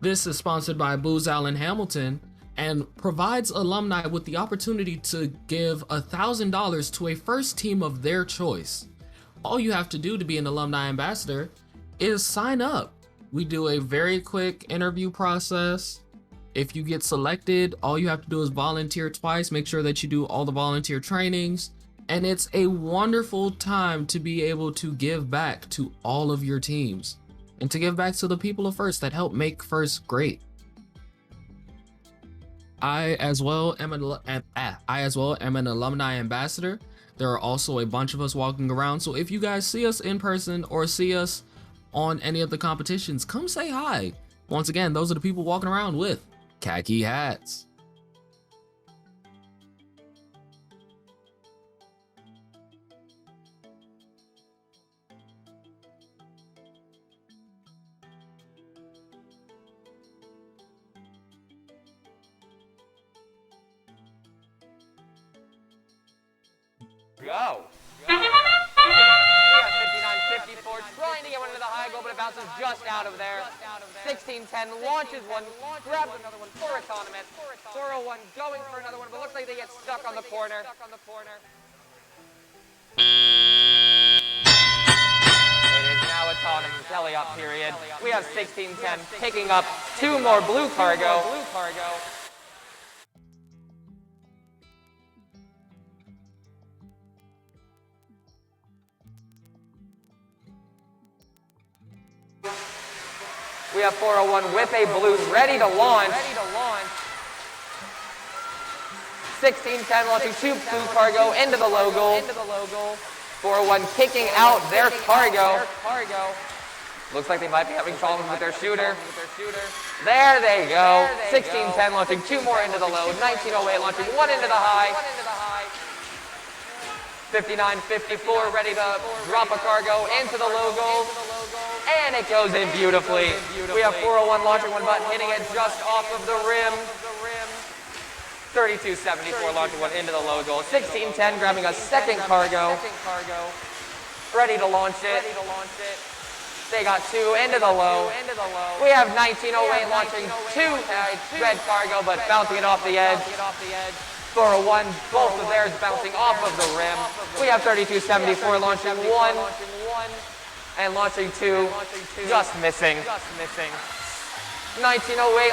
S2: This is sponsored by Booz Allen Hamilton and provides alumni with the opportunity to give $1,000 to a first team of their choice. All you have to do to be an alumni ambassador is sign up. We do a very quick interview process. If you get selected, all you have to do is volunteer twice, make sure that you do all the volunteer trainings, and it's a wonderful time to be able to give back to all of your teams and to give back to the people of First that help make First great. I as well am an alumni ambassador. There are also a bunch of us walking around, so if you guys see us in person or see us on any of the competitions, come say hi. Once again, those are the people walking around with khaki hats.
S10: Go. We have 59-54 trying to get one into the high goal, but it bounces just out of there. 16-10 launches one, grabs another one for autonomous. 401 going for another one, but looks like they get stuck on the corner. It is now autonomous belly-up period. We have 16-10 picking up two more blue cargo. We have 401 with a blue ready to launch. 16-10 launching two blue cargo into the logo. 401 kicking out their cargo. Looks like they might be having problems with their shooter. There they go. 16-10 launching two more into the low. 1908 launching one into the high. 59-54 ready to drop a cargo into the logo. And it goes in beautifully. We have 401 launching one, but hitting it just off of the rim. 32-74 launching one into the logo. 16-10 grabbing a second cargo. Ready to launch it. They got two into the low. We have 1908 launching two red cargo, but bouncing it off the edge. 401, both of theirs bouncing off of the rim. We have 32-74 launching one. And launching two, just missing. 1908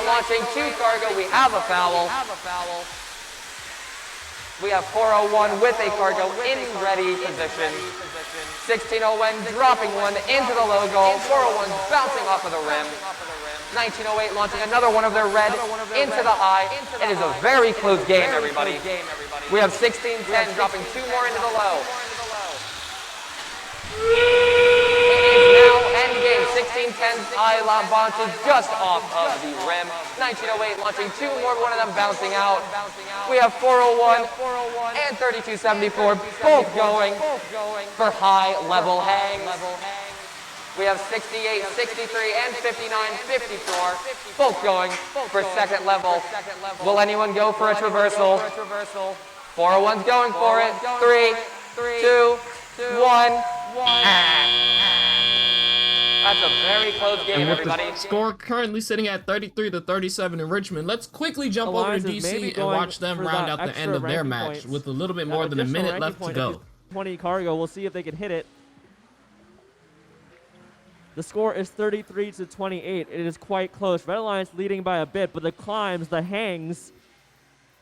S10: launching two cargo, we have a foul. We have 401 with a cargo in ready position. 1601 dropping one into the logo, 401 bouncing off of the rim. 1908 launching another one of their red into the high. It is a very close game, everybody. We have 16-10 dropping two more into the low. It is now endgame. 16-10 pylon bounces just off of the rim. 1908 launching 2 more, one of them bouncing out. We have 401 and 3274 both going for high level hangs. We have 68, 63, and 59, 54 both going for second level. Will anyone go for a traversal? 401's going for it. 3, 2, 1. That's a very close game,
S2: And with
S10: everybody.
S2: the score currently sitting at 33-37 in Richmond, let's quickly jump over to DC and watch them round out the end of their match with a little bit more than a minute left to go.
S8: 20 cargo. We'll see if they can hit it. The score is 33-28. It is quite close. Red Alliance leading by a bit, but the climbs, the hangs,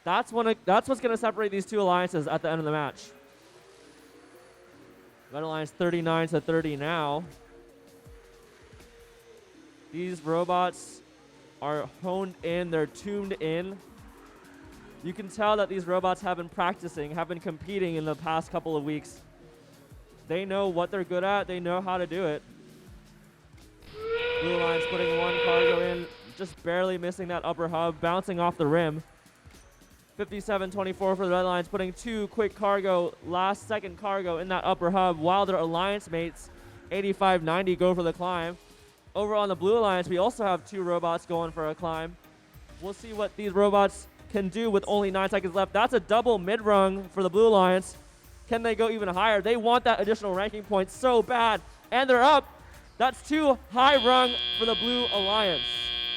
S8: that's what's going to separate these two alliances at the end of the match. Red Alliance 39-30 now. These robots are honed in, they're tuned in. You can tell that these robots have been practicing, have been competing in the past couple of weeks. They know what they're good at, they know how to do it. Blue Alliance putting 1 cargo in, just barely missing that upper hub, bouncing off the rim. 57-24 for the Red Alliance, putting 2 quick cargo, last second cargo in that upper hub, while their alliance mates, 85-90, go for the climb. Over on the Blue Alliance, we also have 2 robots going for a climb. We'll see what these robots can do with only 9 seconds left. That's a double mid-rung for the Blue Alliance. Can they go even higher? They want that additional ranking point so bad, and they're up. That's 2 high rung for the Blue Alliance.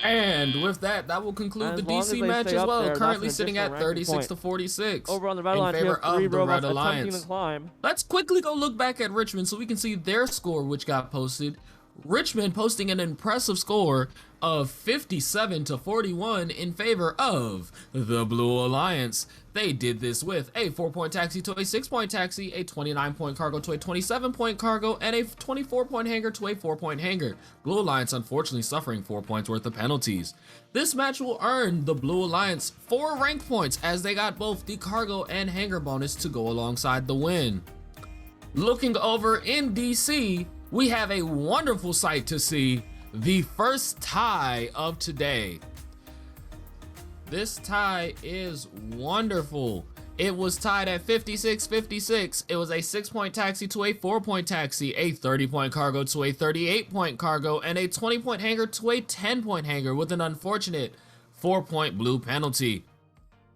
S2: And with that, that will conclude the DC match as well, currently sitting at 36-46
S8: over on the Red
S2: in
S8: Alliance,
S2: favor of the Red Alliance.
S8: The climb.
S2: Let's quickly go look back at Richmond so we can see their score, which got posted. Richmond posting an impressive score of 57-41 in favor of the Blue Alliance. They did this with a 4-point taxi to a 6-point taxi, a 29-point cargo to a 27-point cargo, and a 24-point hanger to a 4-point hanger. Blue Alliance unfortunately suffering 4 points worth of penalties. This match will earn the Blue Alliance 4 rank points as they got both the cargo and hanger bonus to go alongside the win. Looking over in DC, we have a wonderful sight to see, the first tie of today. This tie is wonderful. It was tied at 56-56. It was a 6-point taxi to a 4-point taxi, a 30-point cargo to a 38-point cargo, and a 20-point hanger to a 10-point hanger with an unfortunate 4-point blue penalty.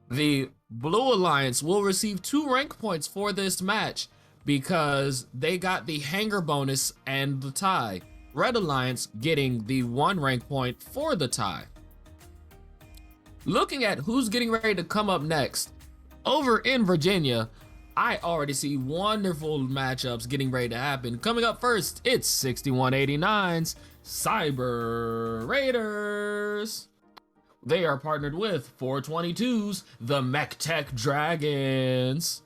S2: The Blue Alliance will receive 2 rank points for this match because they got the hanger bonus and the tie. Red Alliance getting the 1 rank point for the tie. Looking at who's getting ready to come up next, over in Virginia, I already see wonderful matchups getting ready to happen. Coming up first, it's 6189's Cyber Raiders. They are partnered with 422's the MechTech Dragons.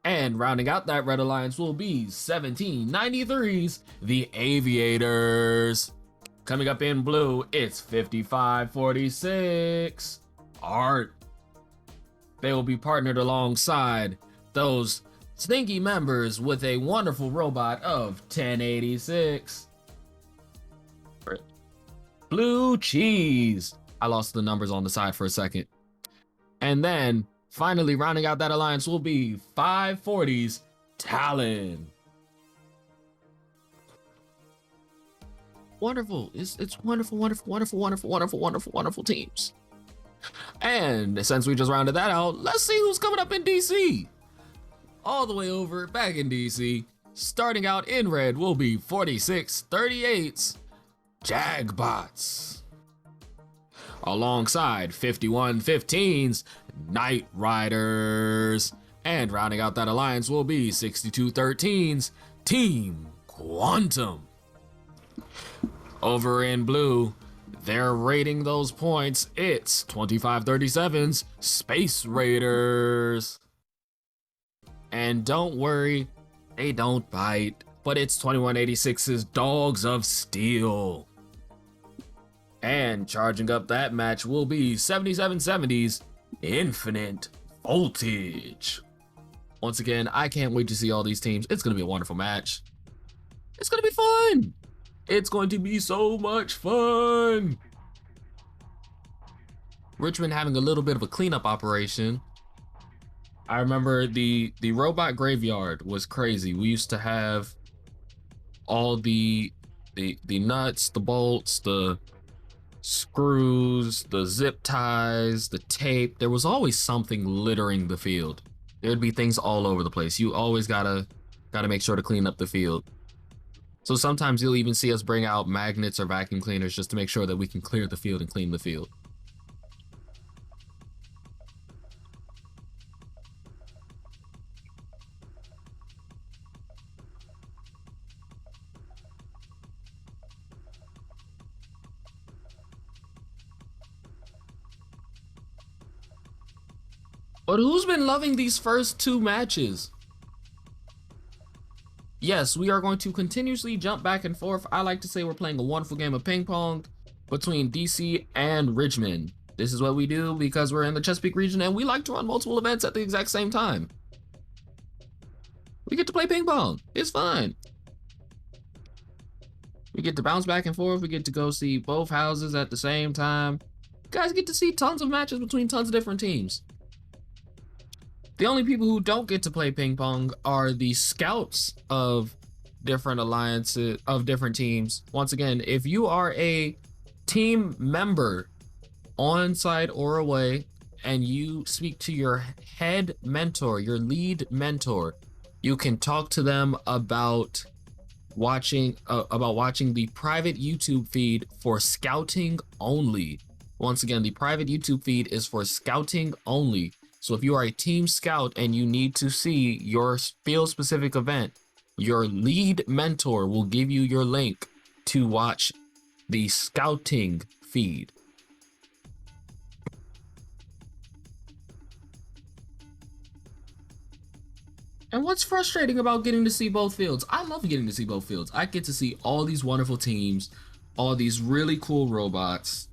S2: And rounding out that Red Alliance will be 1793's the Aviators. Coming up in blue, it's 5546 Art. They will be partnered alongside those stinky members with a wonderful robot of 1086. Blue Cheese. I lost the numbers on the side for a second. And then finally rounding out that alliance will be 540's Talon. Wonderful. It's wonderful teams. And since we just rounded that out, let's see who's coming up in DC. All the way over back in DC, starting out in red will be 4638's Jagbots. Alongside 5115's Night Riders. And rounding out that alliance will be 6213's Team Quantum. Over in blue, they're rating those points. It's 2537's Space Raiders. And don't worry, they don't bite, but it's 2186's Dogs of Steel. And charging up that match will be 7770's Infinite Voltage. Once again, I can't wait to see all these teams. It's going to be a wonderful match. It's going to be fun. It's going to be so much fun. Richmond having a little bit of a cleanup operation. I remember the robot graveyard was crazy. We used to have all the nuts, the bolts, the screws, the zip ties, the tape. There was always something littering the field. There'd be things all over the place. You always gotta make sure to clean up the field. So sometimes you'll even see us bring out magnets or vacuum cleaners just to make sure that we can clear the field and clean the field. But who's been loving these first two matches? Yes, we are going to continuously jump back and forth. I like to say we're playing a wonderful game of ping pong between DC and Richmond. This is what we do because we're in the Chesapeake region and we like to run multiple events at the exact same time. We get to play ping pong. It's fun. We get to bounce back and forth. We get to go see both houses at the same time. You guys get to see tons of matches between tons of different teams. The only people who don't get to play ping pong are the scouts of different alliances, of different teams. Once again, if you are a team member on site or away and you speak to your head mentor, your lead mentor, you can talk to them about watching the private YouTube feed for scouting only. Once again, the private YouTube feed is for scouting only. So if you are a team scout and you need to see your field specific event, your lead mentor will give you your link to watch the scouting feed. And what's frustrating about getting to see both fields? I love getting to see both fields. I get to see all these wonderful teams, all these really cool robots.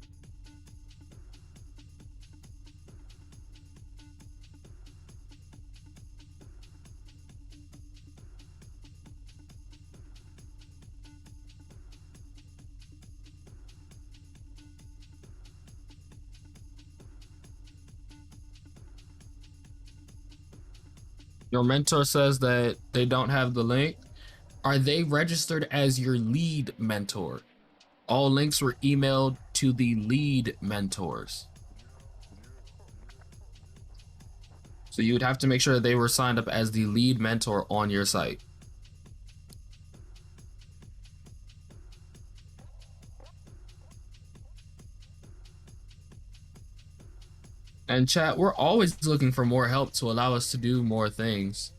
S2: Your mentor says that they don't have the link. Are they registered as your lead mentor? All links were emailed to the lead mentors. So you would have to make sure they were signed up as the lead mentor on your site. And chat, we're always looking for more help to allow us to do more things.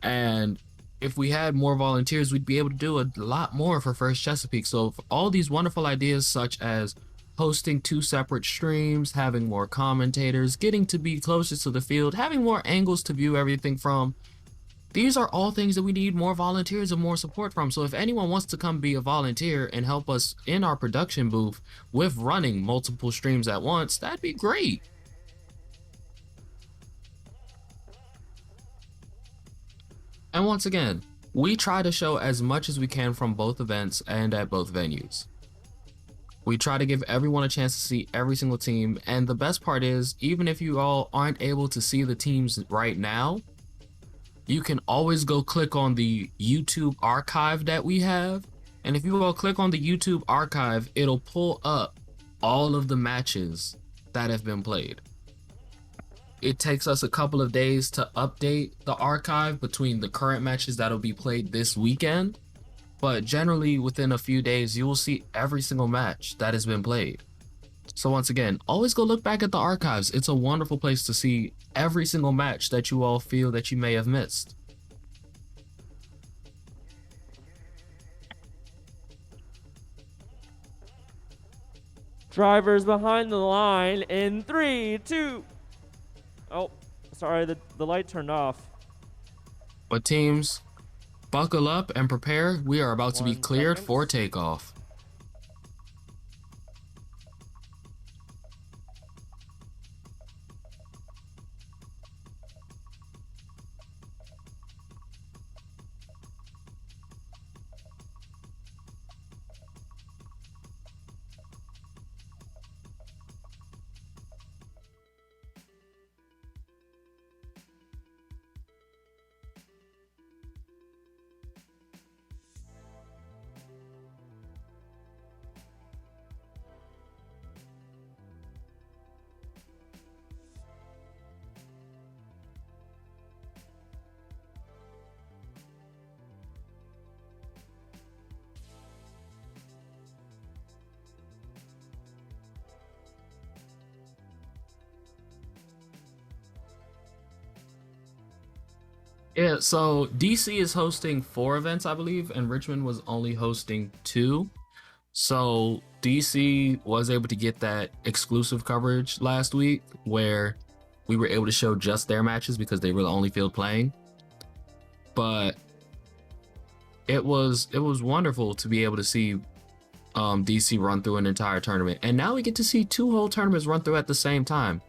S2: And if we had more volunteers, we'd be able to do a lot more for First Chesapeake. So for all these wonderful ideas, such as hosting 2 separate streams, having more commentators, getting to be closer to the field, having more angles to view everything from, these are all things that we need more volunteers and more support from. So if anyone wants to come be a volunteer and help us in our production booth with running multiple streams at once, that'd be great. And once again, we try to show as much as we can from both events and at both venues. We try to give everyone a chance to see every single team. And the best part is, even if you all aren't able to see the teams right now, you can always go click on the YouTube archive that we have. And if you all click on the YouTube archive, it'll pull up all of the matches that have been played. It takes us a couple of days to update the archive between the current matches that'll be played this weekend. But generally within a few days, you will see every single match that has been played. So once again, always go look back at the archives. It's a wonderful place to see every single match that you all feel that you may have missed.
S8: Drivers behind the line in 3, 2. Oh, sorry, the light turned off.
S2: But teams, buckle up and prepare. We are about to be cleared for takeoff. Yeah, so DC is hosting 4 events, I believe, and Richmond was only hosting 2. So DC was able to get that exclusive coverage last week where we were able to show just their matches because they were the only field playing. But it was wonderful to be able to see DC run through an entire tournament. And now we get to see 2 whole tournaments run through at the same time.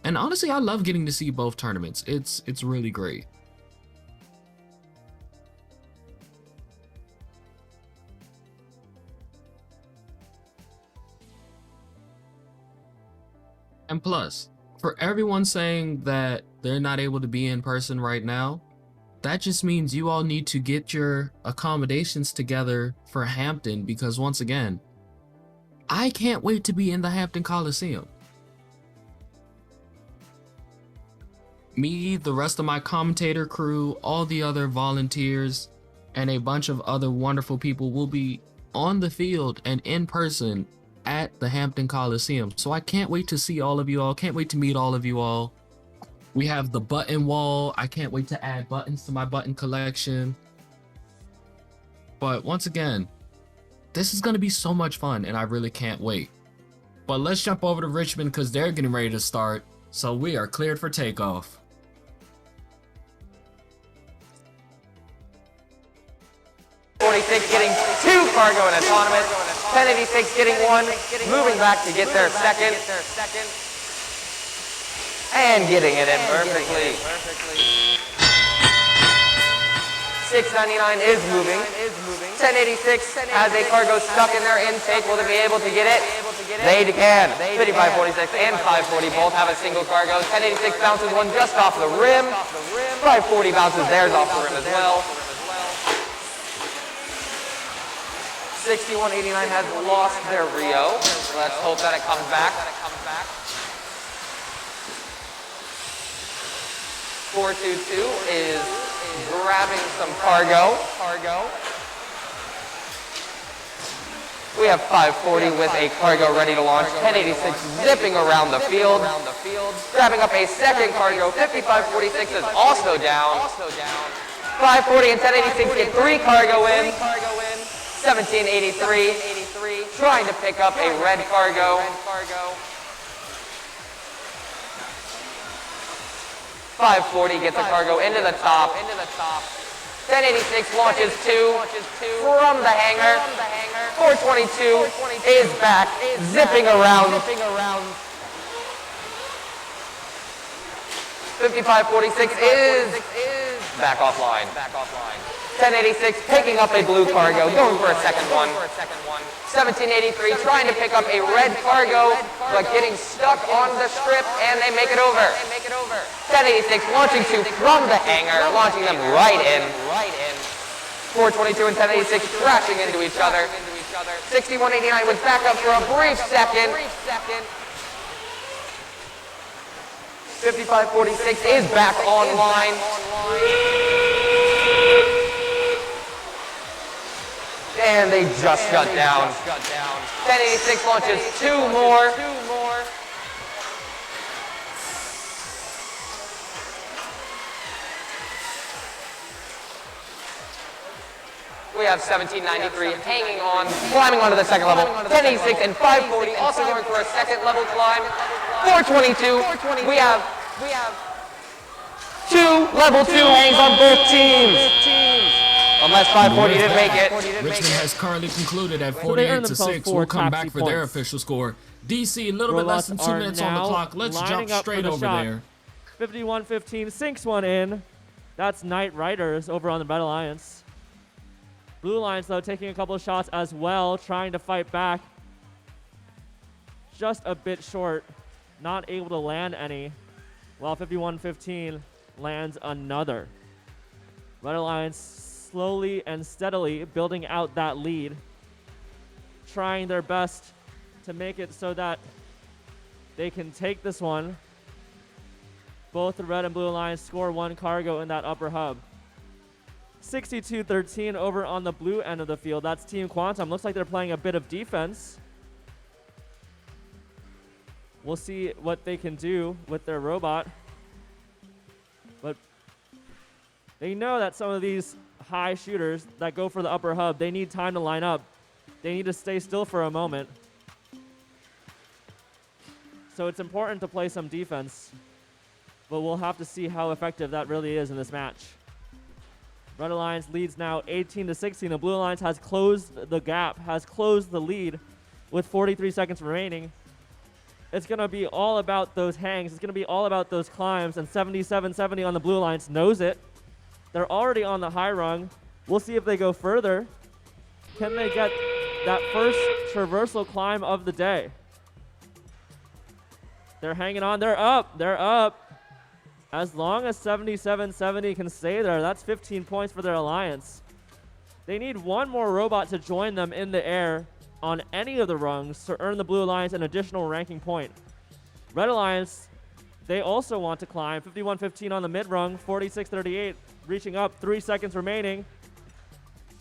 S2: And honestly, I love getting to see both tournaments. It's really great. And plus, for everyone saying that they're not able to be in person right now, that just means you all need to get your accommodations together for Hampton, because once again, I can't wait to be in the Hampton Coliseum. Me, the rest of my commentator crew, all the other volunteers, and a bunch of other wonderful people will be on the field and in person at the Hampton Coliseum. So I can't wait to see all of you all. Can't wait to meet all of you all. We have the button wall. I can't wait to add buttons to my button collection. But once again, this is going to be so much fun and I really can't wait. But let's jump over to Richmond because they're getting ready to start. So we are cleared for takeoff.
S10: Getting 2 cargo and autonomous. 1086 getting 1, moving back to get their second. And getting it in perfectly. 699 is moving. 1086 has a cargo stuck in their intake. Will they be able to get it? They can. 5546 and 540 both have a single cargo. 1086 bounces one just off the rim. 540 bounces theirs off the rim as well. 6189 has lost their Rio. Let's hope that it comes back. 422 is grabbing some cargo. We have 540 with a cargo ready to launch. 1086 zipping around the field. Grabbing up a second cargo. 5546 is also down. 540 and 1086 get 3 cargo in. 1783 trying to pick up a red cargo. 540 gets a cargo into the top. 1086 launches 2 from the hangar. 422 is back, zipping around. 5546 is back offline. 1086 picking up a blue cargo, going for a second one. 1783 trying to pick up a red cargo, but getting stuck on the strip, and they make it over. 1086 launching 2 from the hangar, launching them right in. 422 and 1086 crashing into each other. 6189 was back up for a brief second. 5546 is back online. And they just got down. 1086 launches 2 more. We have 1793 hanging on, climbing onto the second level. 1086 and 540 also going for a second level climb. 422. We have 2 level 2 hangs on both teams. Unless 540 didn't make it.
S2: Richmond has currently concluded at 48-6. We'll come back for their official score. DC, a little bit less than 2 minutes on the clock. Let's jump straight over there.
S8: 51-15 sinks one in. That's Knight Riders over on the Red Alliance. Blue Lions, though, taking a couple of shots as well, trying to fight back. Just a bit short, not able to land any, while 51-15 lands another. Red Alliance slowly and steadily building out that lead, trying their best to make it so that they can take this one. Both the Red and Blue Alliance score 1 cargo in that upper hub. 62-13 over on the blue end of the field. That's Team Quantum. Looks like they're playing a bit of defense. We'll see what they can do with their robot. But They know that some of these high shooters that go for the upper hub, they need time to line up. They need to stay still for a moment. So it's important to play some defense, but we'll have to see how effective that really is in this match. Red Alliance leads now 18-16. The Blue Alliance has closed the gap, has closed the lead with 43 seconds remaining. It's going to be all about those hangs. It's going to be all about those climbs, and 77-70 on the Blue Alliance knows it. They're already on the high rung. We'll see if they go further. Can they get that first traversal climb of the day? They're hanging on. They're up. They're up. As long as 77-70 can stay there, that's 15 points for their alliance. They need one more robot to join them in the air on any of the rungs to earn the Blue Alliance an additional ranking point. Red Alliance, they also want to climb. 51-15 on the mid rung, 46-38, reaching up, 3 seconds remaining.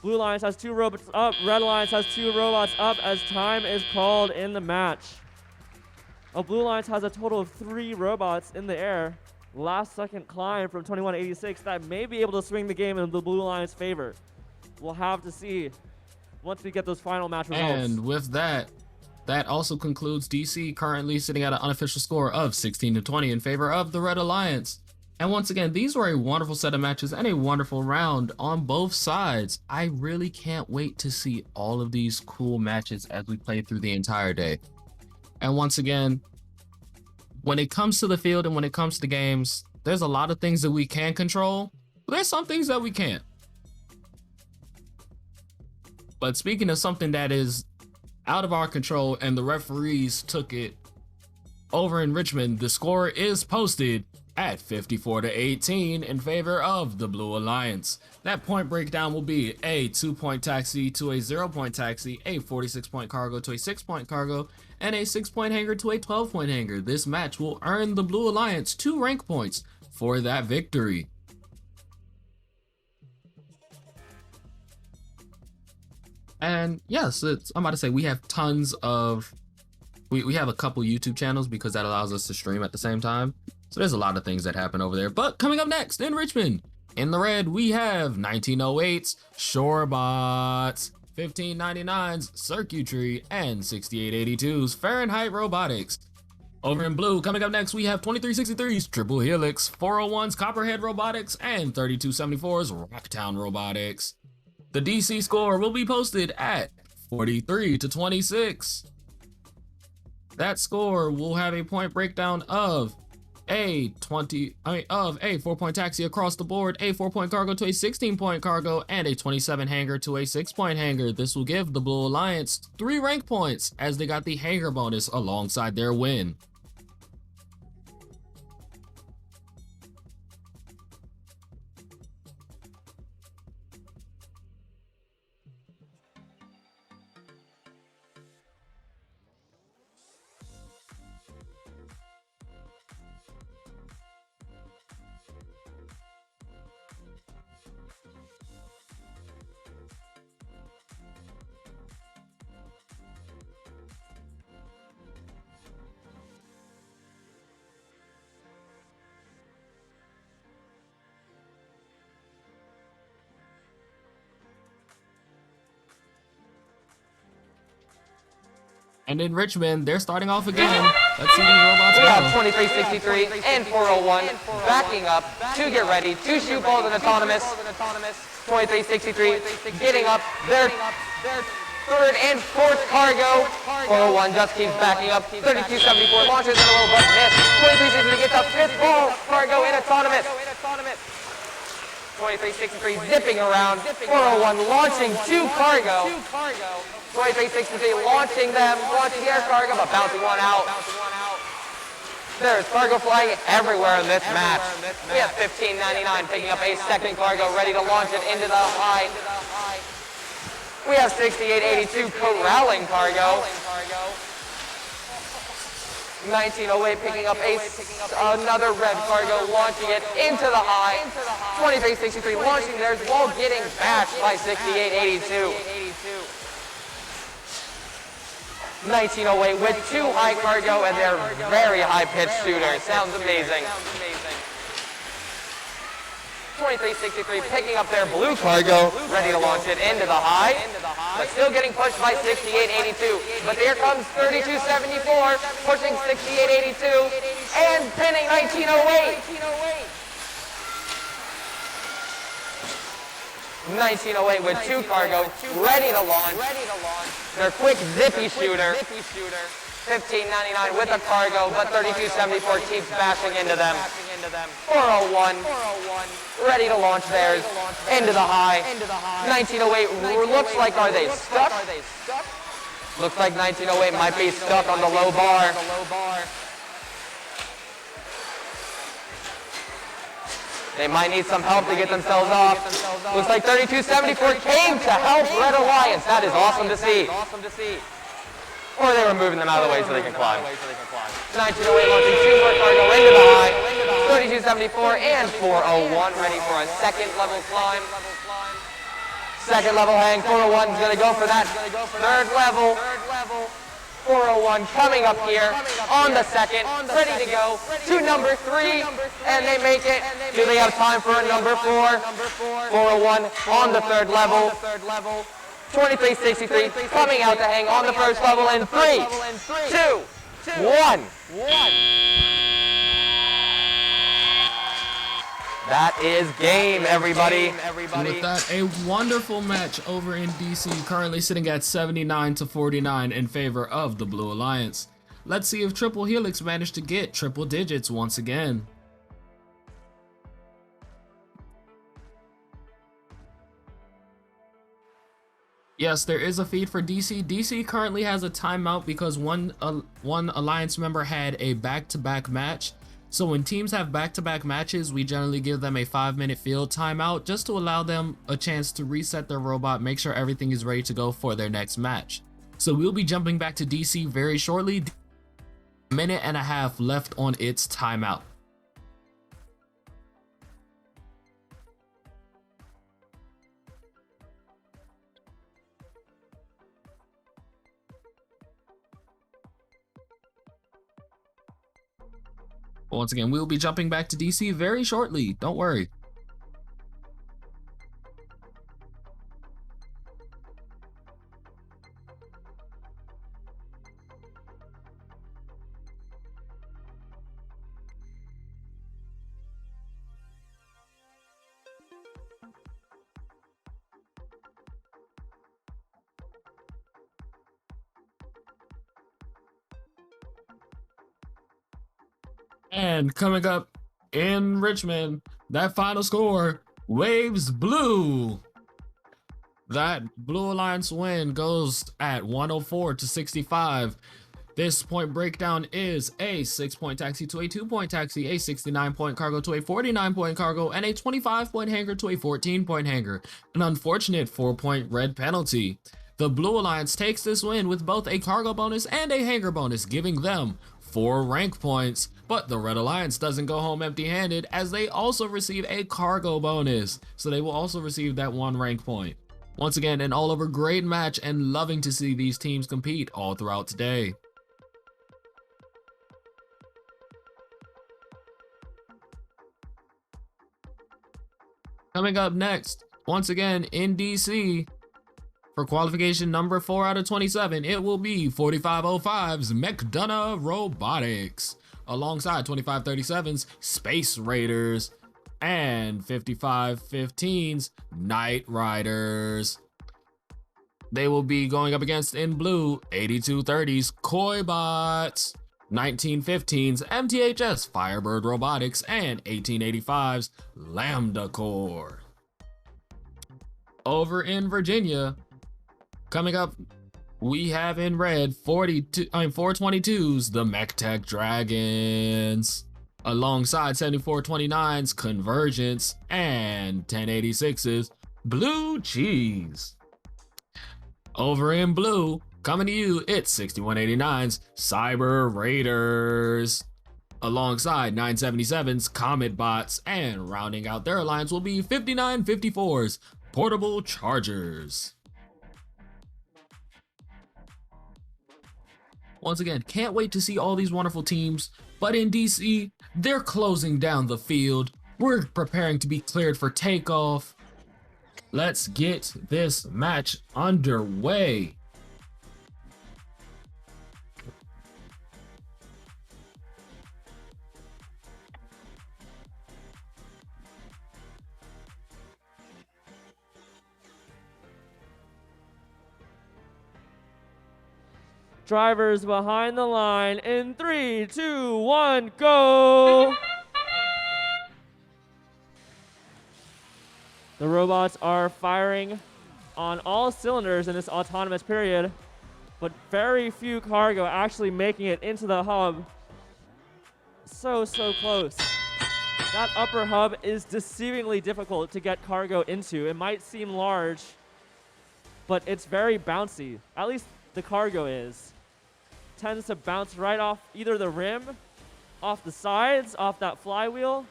S8: Blue Alliance has 2 robots up. Red Alliance has 2 robots up as time is called in the match. Blue Alliance has a total of 3 robots in the air. Last second climb from 21-86 that may be able to swing the game in the Blue Alliance favor. We'll have to see once we get those final match results.
S2: And with that, that also concludes DC currently sitting at an unofficial score of 16-20 in favor of the Red Alliance. And once again, these were a wonderful set of matches and a wonderful round on both sides. I really can't wait to see all of these cool matches as we play through the entire day. And once again, when it comes to the field and when it comes to the games, there's a lot of things that we can control, but there's some things that we can't. But speaking of something that is out of our control and the referees took it over in Richmond, the score is posted at 54-18 in favor of the Blue Alliance. That point breakdown will be a 2-point taxi to a 0-point taxi, a 46-point cargo to a 6-point cargo, and a 6-point hanger to a 12-point hanger. This match will earn the Blue Alliance 2 rank points for that victory. And yes, I'm about to say we have tons of, we have a couple YouTube channels because that allows us to stream at the same time. So there's a lot of things that happen over there. But coming up next in Richmond, in the red, we have 1908's Shorebots, 1599's Circuitry, and 6882's Fahrenheit Robotics. Over in blue, coming up next, we have 2363's Triple Helix, 401's Copperhead Robotics, and 3274's Rocktown Robotics. The DC score will be posted at 43-26. That score will have a point breakdown of a 4-point taxi across the board, a 4-point cargo to a 16-point cargo, and a 27 hanger to a 6-point hanger. This will give the Blue Alliance 3 rank points as they got the hanger bonus alongside their win. And in Richmond, they're starting off again. Let's see these robots go.
S10: We have 2363 and 401 backing up to get ready to shoot balls and autonomous. 2363 getting up their third and fourth cargo. 401 just keeps backing up. 3274 launches in a little but miss. 2363 gets up fifth ball cargo in autonomous. 2363 zipping around. 401 launching 2 cargo. 2363 launching their cargo, but bouncing one out. There's cargo flying everywhere in this match. We have 1599 picking up a second cargo, ready to launch it into the high. We have 6882 corralling cargo. 1908 picking up another red cargo, launching it into the high. 2363 launching theirs while getting bashed by 6882. 1908 with 2 high cargo and their very high pitched shooter. Sounds amazing. 2363 picking up their blue cargo, ready to launch it into the high, but still getting pushed by 6882. But here comes 3274, pushing 6882, and pinning 1908. 1908 with two cargo, ready to launch. Their quick zippy shooter. 1599 with a cargo, but 3274 keeps bashing into them. 401, ready to launch theirs into the high. 1908 looks like, are they stuck? Looks like 1908 might be stuck on the low bar. They might need some help to get themselves off. Looks like 3274 came to help Red Alliance. That is awesome to see. Or they were moving them out of the way so they can climb. 1908 launching two more cargo into the high. 3274 and 401 ready for a second level climb. Second level hang. 401 is going to go for that third level. 401 coming up here on the second, ready to go to number 3, and they make it. Do they have time for a number 4? 401 on the third level. 2363 coming out to hang on the first level in 3, 2, 1. That is game, everybody.
S2: And with that, a wonderful match over in DC, currently sitting at 79-49 in favor of the Blue Alliance. Let's see if Triple Helix managed to get triple digits once again. Yes, there is a feed for DC. DC currently has a timeout because one Alliance member had a back-to-back match. So when teams have back-to-back matches, we generally give them a 5-minute field timeout just to allow them a chance to reset their robot, make sure everything is ready to go for their next match. So we'll be jumping back to DC very shortly. A minute and a half left on its timeout. Once again, we'll be jumping back to DC very shortly. Don't worry. And coming up in Richmond, that final score, Waves Blue. That Blue Alliance win goes at 104-65. This point breakdown is a 6-point taxi to a 2-point taxi, a 69-point cargo to a 49-point cargo, and a 25-point hanger to a 14-point hanger. An unfortunate 4-point red penalty. The Blue Alliance takes this win with both a cargo bonus and a hanger bonus, giving them 4 rank points. But the Red Alliance doesn't go home empty-handed, as they also receive a cargo bonus, so they will also receive that 1 rank point. Once again, an all-over great match, and loving to see these teams compete all throughout today. Coming up next, once again in DC, for qualification number 4 out of 27, it will be 4505's McDonough Robotics, alongside 2537's Space Raiders and 5515's Night Riders. They will be going up against, in blue, 8230's Koi Bots, 1915's MTHS Firebird Robotics, and 1885's Lambda Core. Over in Virginia, coming up, we have in red 422's the MechTech Dragons, alongside 7429's Convergence and 1086's Blue Cheese. Over in blue, coming to you, it's 6189's Cyber Raiders, alongside 977's Comet Bots, and rounding out their alliance will be 5954's Portable Chargers. Once again, can't wait to see all these wonderful teams, but in DC, they're closing down the field We're preparing to be cleared for takeoff. Let's get this match underway.
S8: Drivers behind the line in 3, 2, 1, go! The robots are firing on all cylinders in this autonomous period, but very few cargo actually making it into the hub. So close. That upper hub is deceivingly difficult to get cargo into. It might seem large, but it's very bouncy. At least the cargo is. Tends to bounce right off either the rim, off the sides, off that flywheel,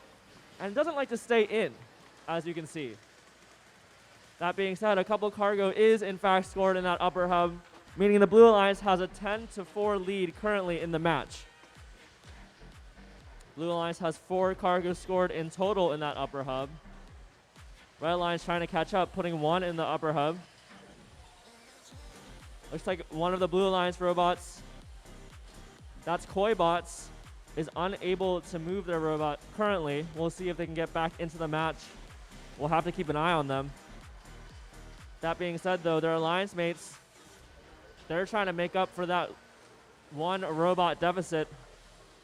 S8: and doesn't like to stay in, as you can see. That being said, a couple cargo is in fact scored in that upper hub, meaning the Blue Alliance has a 10-4 lead currently in the match. Blue Alliance has 4 cargo scored in total in that upper hub. Red Alliance trying to catch up, putting 1 in the upper hub. Looks like one of the Blue Alliance robots, that's Koi Bots, is unable to move their robot currently. We'll see if they can get back into the match. We'll have to keep an eye on them. That being said, though, their alliance mates, they're trying to make up for that 1 robot deficit,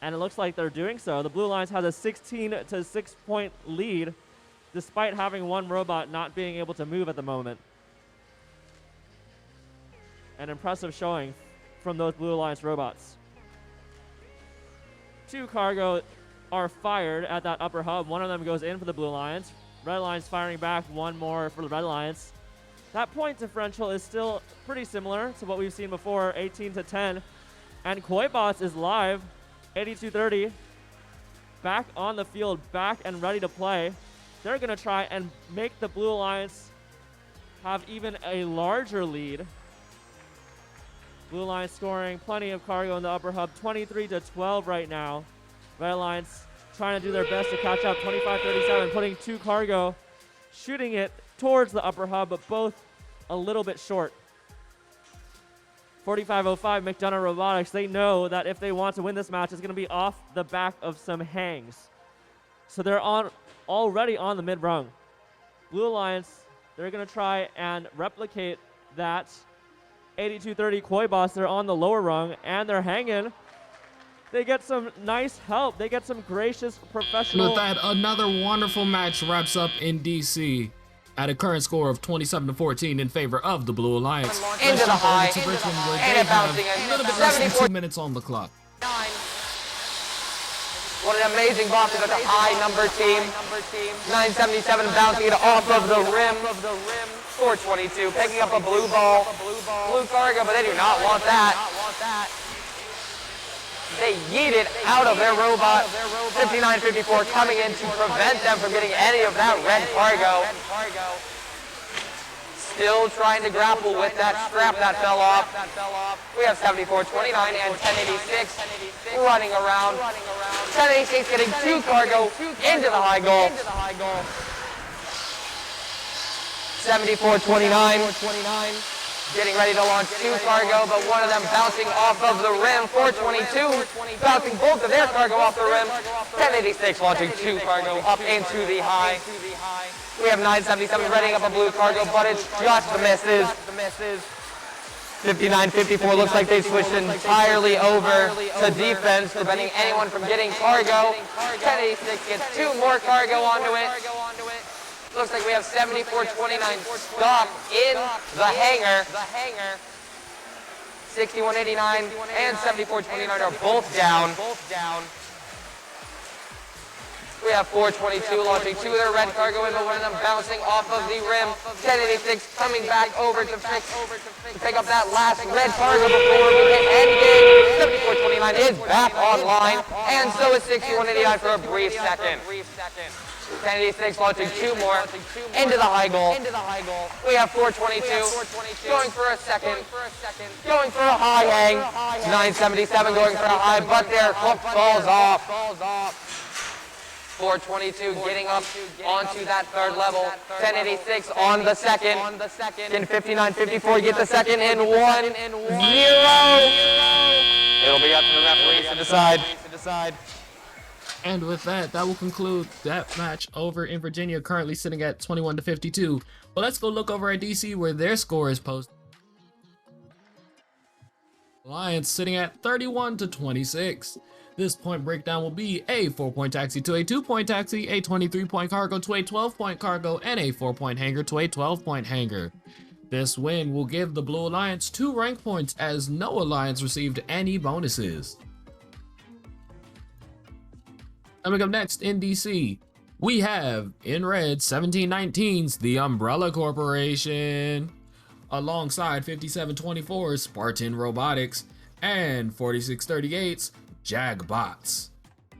S8: and it looks like they're doing so. The Blue Alliance has a 16-6 point lead, despite having 1 robot not being able to move at the moment. An impressive showing from those Blue Alliance robots. 2 cargo are fired at that upper hub. 1 of them goes in for the Blue Alliance. Red Alliance firing back 1 more for the Red Alliance. That point differential is still pretty similar to what we've seen before, 18-10. And Koi Bots is live, 82-30. Back on the field, back and ready to play. They're going to try and make the Blue Alliance have even a larger lead. Blue Alliance scoring plenty of cargo in the upper hub, 23-12 right now. Red Alliance trying to do their best to catch up, 25-37, putting 2 cargo, shooting it towards the upper hub, but both a little bit short. 45-05, McDonough Robotics, they know that if they want to win this match, it's going to be off the back of some hangs. So they're already on the mid-rung. Blue Alliance, they're going to try and replicate that 82-30 Koi Boss. They're on the lower rung, and they're hanging. They get some nice help. They get some gracious professional.
S2: With that, another wonderful match wraps up in DC at a current score of 27-14 in favor of the Blue Alliance.
S10: Into the high,
S2: to Richmond, where
S10: and
S2: they
S10: it
S2: have
S10: bouncing
S2: a little bit less than 2 minutes on the clock.
S10: What an amazing box with the high number team. 977 bouncing it off of the rim. 422 picking up a blue ball. Blue cargo, but they do not want that. They yeet it out of their robot. 59-54 coming in to prevent them from getting any of that red cargo. Still trying to grapple with that strap that fell off. We have 74-29 and 1086 running around. 1086 getting 2 cargo into the high goal. 74-29 getting ready to launch 2 cargo, but one of them bouncing off of the rim. 422 bouncing both of their cargo off the rim. 1086 launching 2 cargo up into the high. We have 977 readying up a blue cargo, but it's just the misses. 59-54 looks like they switched entirely over to defense, preventing anyone from getting cargo. 1086 gets 2 more cargo onto it. Looks like we have 74-29 stop in the hangar. 61-89 and 74-29 are both down. We have 422 launching 2 of their red cargo in, but one of them bouncing off of the rim. 1086 coming back over to pick up that last red cargo before we hit endgame. 74-29 is back online, and so is 61-89 for a brief second. 1086 launching 2 more into the high goal. We have 422 going for a second, going for a high hang. 977 going for a high, but their hook falls off. 422 getting up onto that third level. 1086 on the second. In 59.54 get the second in 1-0. It'll be up to the referees to decide.
S2: And with that, that will conclude that match over in Virginia, currently sitting at 21-52. But let's go look over at DC where their score is posted. Lions sitting at 31-26. This point breakdown will be a 4-point taxi to a 2-point taxi, a 23-point cargo to a 12-point cargo, and a 4-point hanger to a 12-point hanger. This win will give the Blue Alliance 2 rank points as no alliance received any bonuses. Coming up next in DC, we have in red 1719's The Umbrella Corporation, alongside 5724's Spartan Robotics and 4638's Jagbots.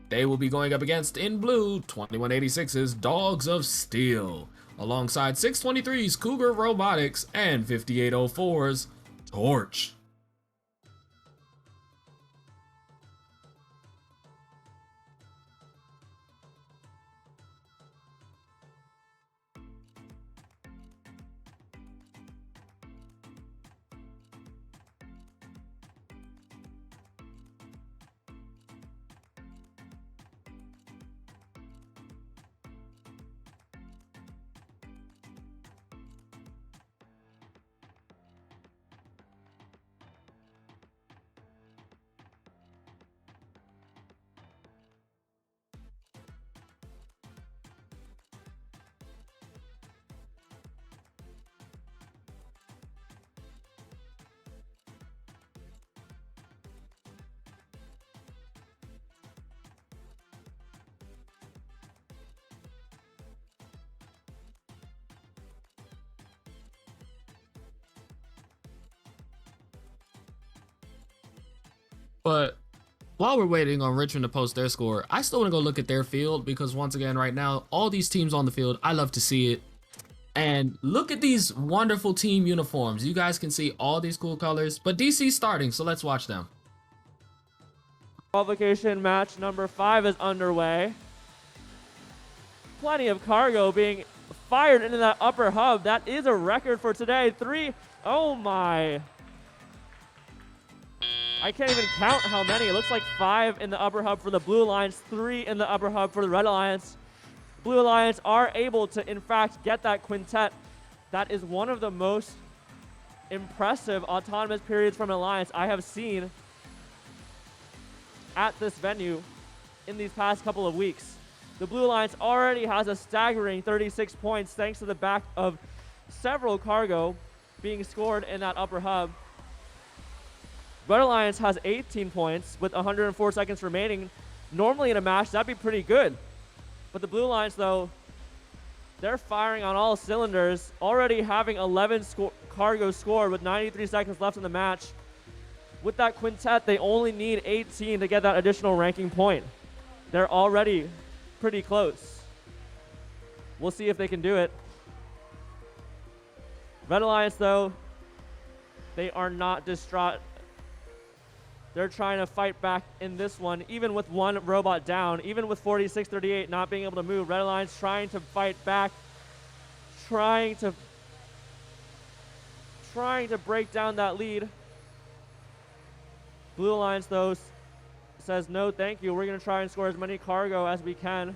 S2: They will be going up against in blue 2186's Dogs of Steel, alongside 623's Cougar Robotics and 5804's Torch. But while we're waiting on Richmond to post their score, I still want to go look at their field because once again, right now, all these teams on the field, I love to see it. And look at these wonderful team uniforms. You guys can see all these cool colors, but DC's starting, so let's watch them.
S8: Qualification match number 5 is underway. Plenty of cargo being fired into that upper hub. That is a record for today. 3, oh my. I can't even count how many. It looks like 5 in the upper hub for the Blue Alliance, 3 in the upper hub for the Red Alliance. Blue Alliance are able to, in fact, get that quintet. That is one of the most impressive autonomous periods from an Alliance I have seen at this venue in these past couple of weeks. The Blue Alliance already has a staggering 36 points thanks to the back of several cargo being scored in that upper hub. Red Alliance has 18 points with 104 seconds remaining. Normally in a match, that'd be pretty good. But the Blue Alliance, though, they're firing on all cylinders, already having 11 cargo scored with 93 seconds left in the match. With that quintet, they only need 18 to get that additional ranking point. They're already pretty close. We'll see if they can do it. Red Alliance, though, they are not distraught. They're trying to fight back in this one, even with one robot down, even with 4638 not being able to move. Red Alliance trying to fight back, trying to break down that lead. Blue Alliance, though, says no thank you. We're going to try and score as many cargo as we can.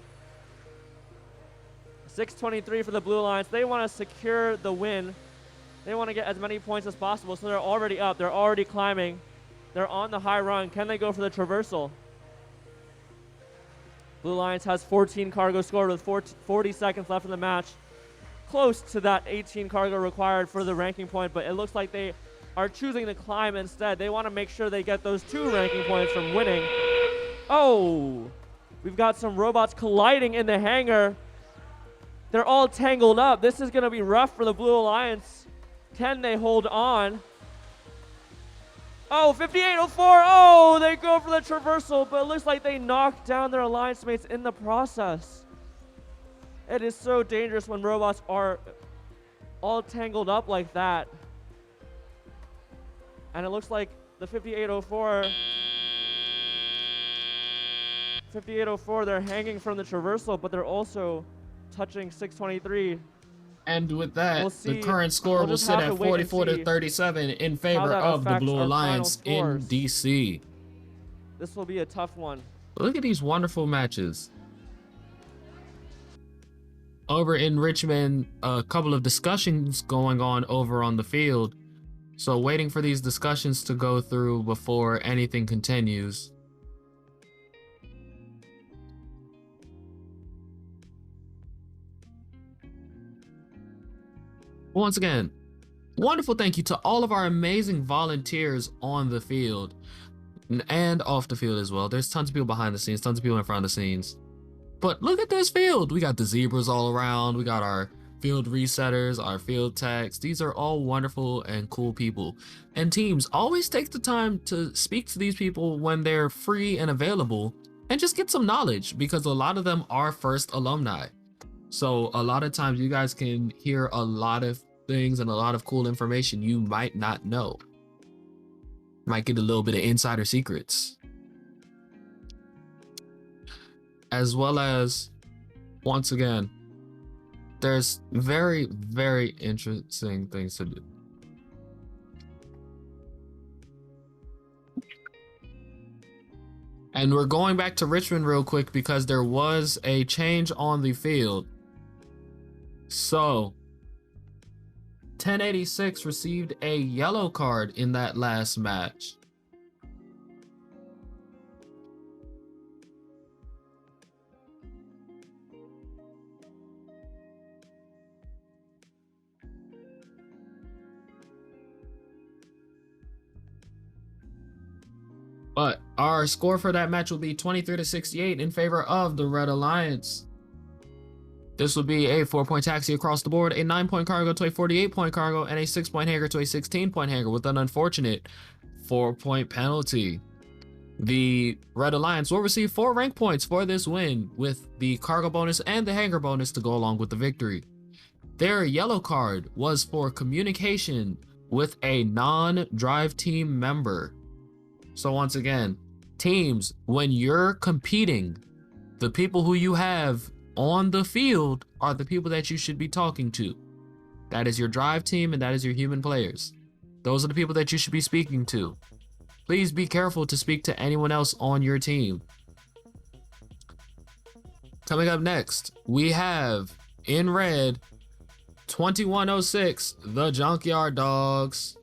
S8: 623 for the Blue Alliance. They want to secure the win. They want to get as many points as possible, so they're already up. They're already climbing. They're on the high run. Can they go for the traversal? Blue Alliance has 14 cargo scored with 40 seconds left in the match. Close to that 18 cargo required for the ranking point, but it looks like they are choosing to climb instead. They want to make sure they get those 2 ranking points from winning. Oh, we've got some robots colliding in the hangar. They're all tangled up. This is going to be rough for the Blue Alliance. Can they hold on? Oh, 5804. Oh, they go for the traversal, but it looks like they knocked down their alliance mates in the process. It is so dangerous when robots are all tangled up like that. And it looks like the 5804 58.04, they're hanging from the traversal, but they're also touching 623.
S2: And with that,
S8: We'll
S2: the
S8: see.
S2: current score
S8: We'll
S2: will
S8: just
S2: sit
S8: have to
S2: at
S8: wait and
S2: 44 to
S8: see
S2: 37 in
S8: how
S2: favor
S8: that
S2: of the
S8: affects
S2: Blue
S8: our final
S2: Alliance in
S8: scores.
S2: DC.
S8: This will be a tough one.
S2: Look at these wonderful matches. Over in Richmond, a couple of discussions going on over on the field. So waiting for these discussions to go through before anything continues. Once again, wonderful thank you to all of our amazing volunteers on the field and off the field as well. There's tons of people behind the scenes, tons of people in front of the scenes. But look at this field. We got the zebras all around. We got our field resetters, our field techs. These are all wonderful and cool people. And teams, always take the time to speak to these people when they're free and available and just get some knowledge, because a lot of them are first alumni. So a lot of times you guys can hear a lot of things and a lot of cool information you might not know. Might get a little bit of insider secrets. As well as, once again, there's very, very interesting things to do. And we're going back to Richmond real quick because there was a change on the field. So 1086 received a yellow card in that last match. But our score for that match will be 23 to 68 in favor of the Red Alliance. This will be a 4-point taxi across the board, a 9-point cargo to a 48-point cargo, and a 6-point hanger to a 16-point hanger with an unfortunate 4-point penalty. The Red Alliance will receive 4 rank points for this win, with the cargo bonus and the hanger bonus to go along with the victory. Their yellow card was for communication with a non-drive team member. So once again, teams, when you're competing, the people who you have on the field are the people that you should be talking to. That is your drive team and that is your human players. Those are the people that you should be speaking to. Please be careful to speak to anyone else on your team. Coming up next, we have in red 2106, the Junkyard Dogs,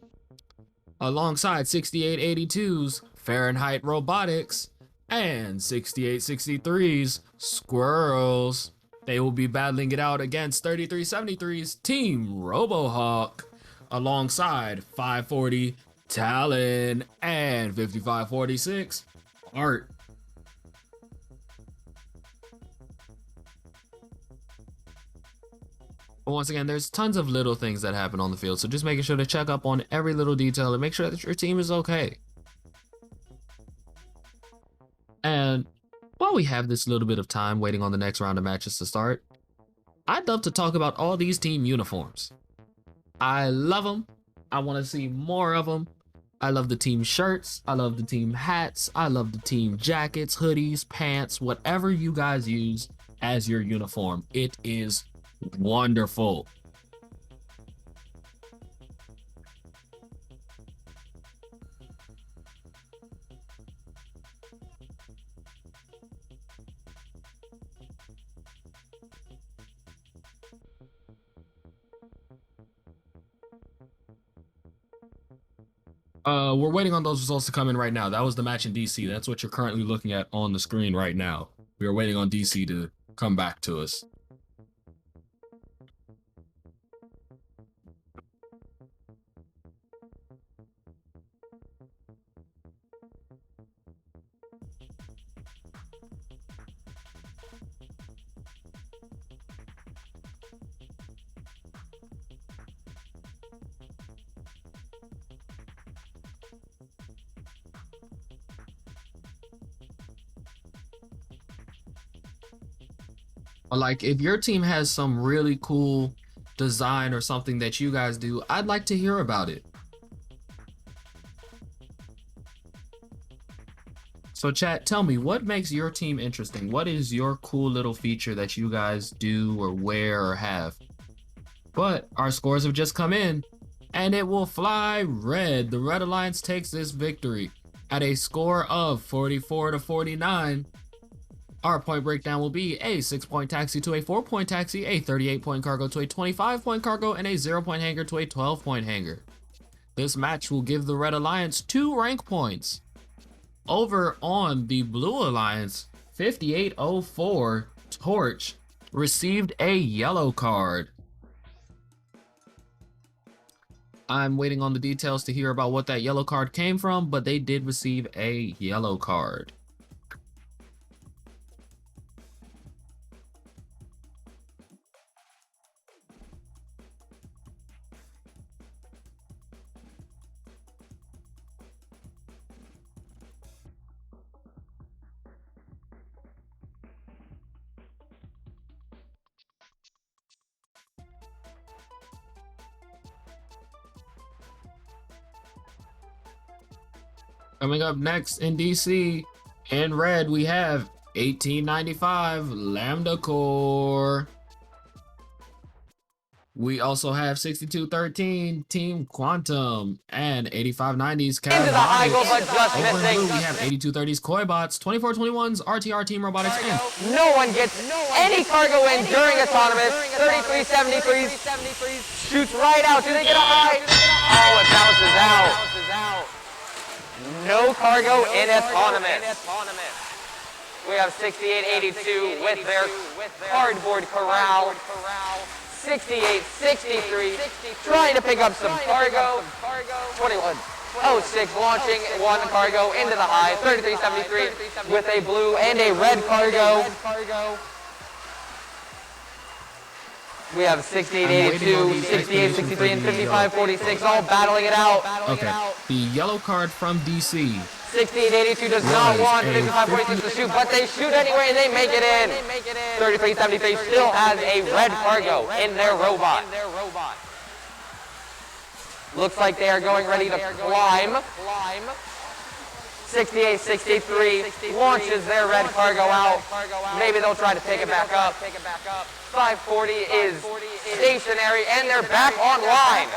S2: alongside 6882's Fahrenheit Robotics and 6863's Squirrels. They will be battling it out against 3373's Team Robohawk, alongside 540 Talon and 5546 Art. But once again, there's tons of little things that happen on the field, so just making sure to check up on every little detail and make sure that your team is okay. And while we have this little bit of time waiting on the next round of matches to start, I'd love to talk about all these team uniforms. I love them. I want to see more of them. I love the team shirts. I love the team hats. I love the team jackets, hoodies, pants, whatever you guys use as your uniform. It is wonderful. We're waiting on those results to come in right now. That was the match in DC. That's what you're currently looking at on the screen right now. We are waiting on DC to come back to us. Like, if your team has some really cool design or something that you guys do, I'd like to hear about it. So chat, tell me, what makes your team interesting? What is your cool little feature that you guys do or wear or have? But our scores have just come in, and it will fly red. The Red Alliance takes this victory at a score of 44-49. Our point breakdown will be a 6-point taxi to a 4-point taxi, a 38-point cargo to a 25-point cargo, and a 0-point hanger to a 12-point hanger. This match will give the Red Alliance 2 rank points. Over on the Blue Alliance, 5804 Torch received a yellow card. I'm waiting on the details to hear about what that yellow card came from, but they did receive a yellow card. Coming up next in DC, in red, we have 1895 Lambda Core. We also have 6213 Team Quantum and 8590's Cat
S10: Into the high goal, but just
S2: Over in
S10: missing.
S2: blue, we have 8230's Koibots, 2421's RTR Team Robotics, and
S10: No one gets any cargo in during autonomous. 3373 shoots right out. Do they get a high? Oh, it bounces out. No cargo in autonomous. We have 6882 with their cardboard corral. 6863 trying to pick up some cargo. 2106 launching one cargo into the high. 3373 with a blue and a red cargo. We have 6882, 6863, and 5546 all battling it out.
S2: okay, the yellow card from DC.
S10: 6882 does not want 5546 to shoot, but they shoot anyway and they make it in. 3373 still has a red cargo in their robot. Looks like they are going ready to climb. 6863 launches their red cargo out. Maybe they'll try to pick it back up. 540 is stationary and they're back online.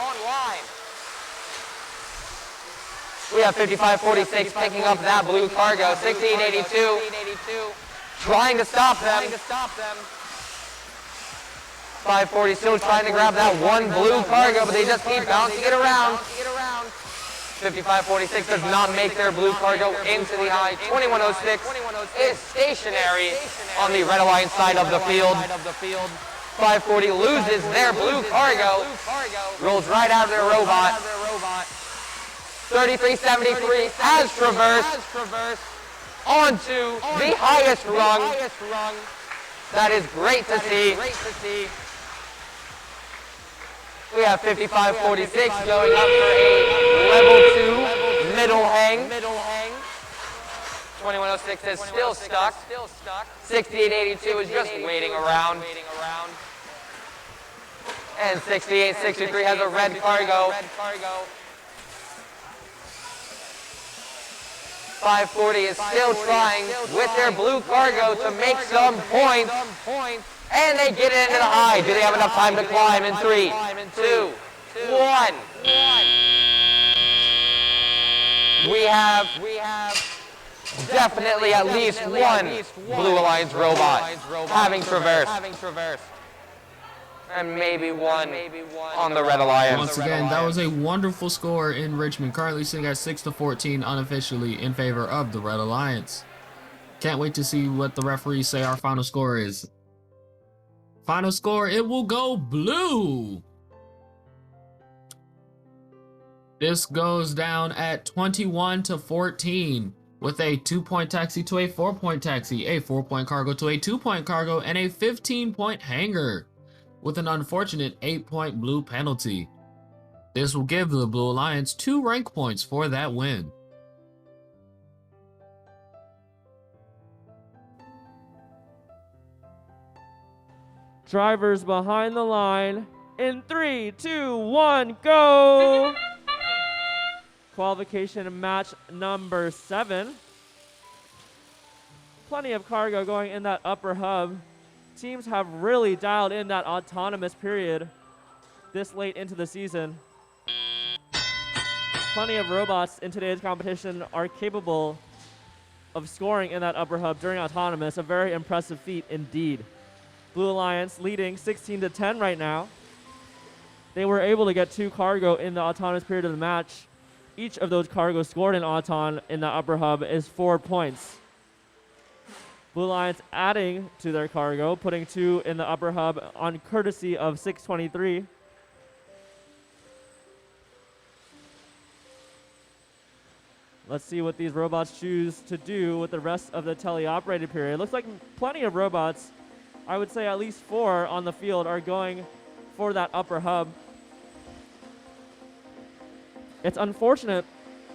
S10: We have 5546 picking up that blue cargo. 6882 trying to stop them. 540 still trying to grab that one blue cargo, but they just keep bouncing it around. 5546 does not make their blue cargo into the high. 2106 is stationary on the Red Alliance side of the field. 540 loses their blue cargo, rolls right out of their robot. 3373 has traversed onto the highest rung. That is great to see. We have 5546 going up for a level 2 middle hang. 2106 is still stuck. 6882 is just waiting around. And 6863 has a red cargo. 540 is still trying with their blue cargo to make some points. And they get it into the high. Do they have enough time to climb in 3, 2, 1? We have definitely at least one Blue Alliance robot having traversed. And maybe one on the Red Alliance.
S2: Once again, that was a wonderful score in Richmond, currently sitting at 6-14 unofficially in favor of the Red Alliance. Can't wait to see what the referees say our final score is. Final score, it will go blue. This goes down at 21-14 with a 2-point taxi to a 4-point taxi, a 4-point cargo to a 2-point cargo, and a 15-point hanger with an unfortunate 8-point blue penalty. This will give the Blue Alliance 2 rank points for that win.
S8: Drivers behind the line in 3, 2, 1, go! Qualification match number 7. Plenty of cargo going in that upper hub. Teams have really dialed in that autonomous period this late into the season. Plenty of robots in today's competition are capable of scoring in that upper hub during autonomous. A very impressive feat indeed. Blue Alliance leading 16-10 right now. They were able to get 2 cargo in the autonomous period of the match. Each of those cargo scored in Auton in the upper hub is 4 points. Blue Alliance adding to their cargo, putting 2 in the upper hub on courtesy of 623. Let's see what these robots choose to do with the rest of the teleoperated period. Looks like plenty of robots, I would say at least 4 on the field, are going for that upper hub. It's unfortunate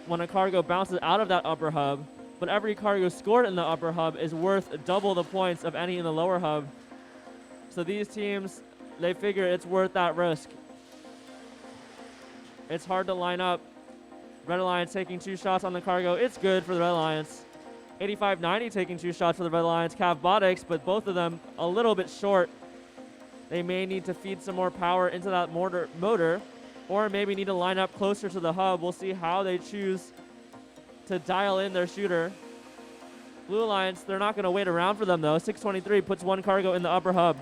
S8: when a cargo bounces out of that upper hub, but every cargo scored in the upper hub is worth double the points of any in the lower hub. So these teams, they figure it's worth that risk. It's hard to line up. Red Alliance taking 2 shots on the cargo. It's good for the Red Alliance. 85-90 taking 2 shots for the Red Alliance. Cavbotics, but both of them a little bit short. They may need to feed some more power into that motor, or maybe need to line up closer to the hub. We'll see how they choose to dial in their shooter. Blue Alliance, they're not going to wait around for them though. 623 puts 1 cargo in the upper hub.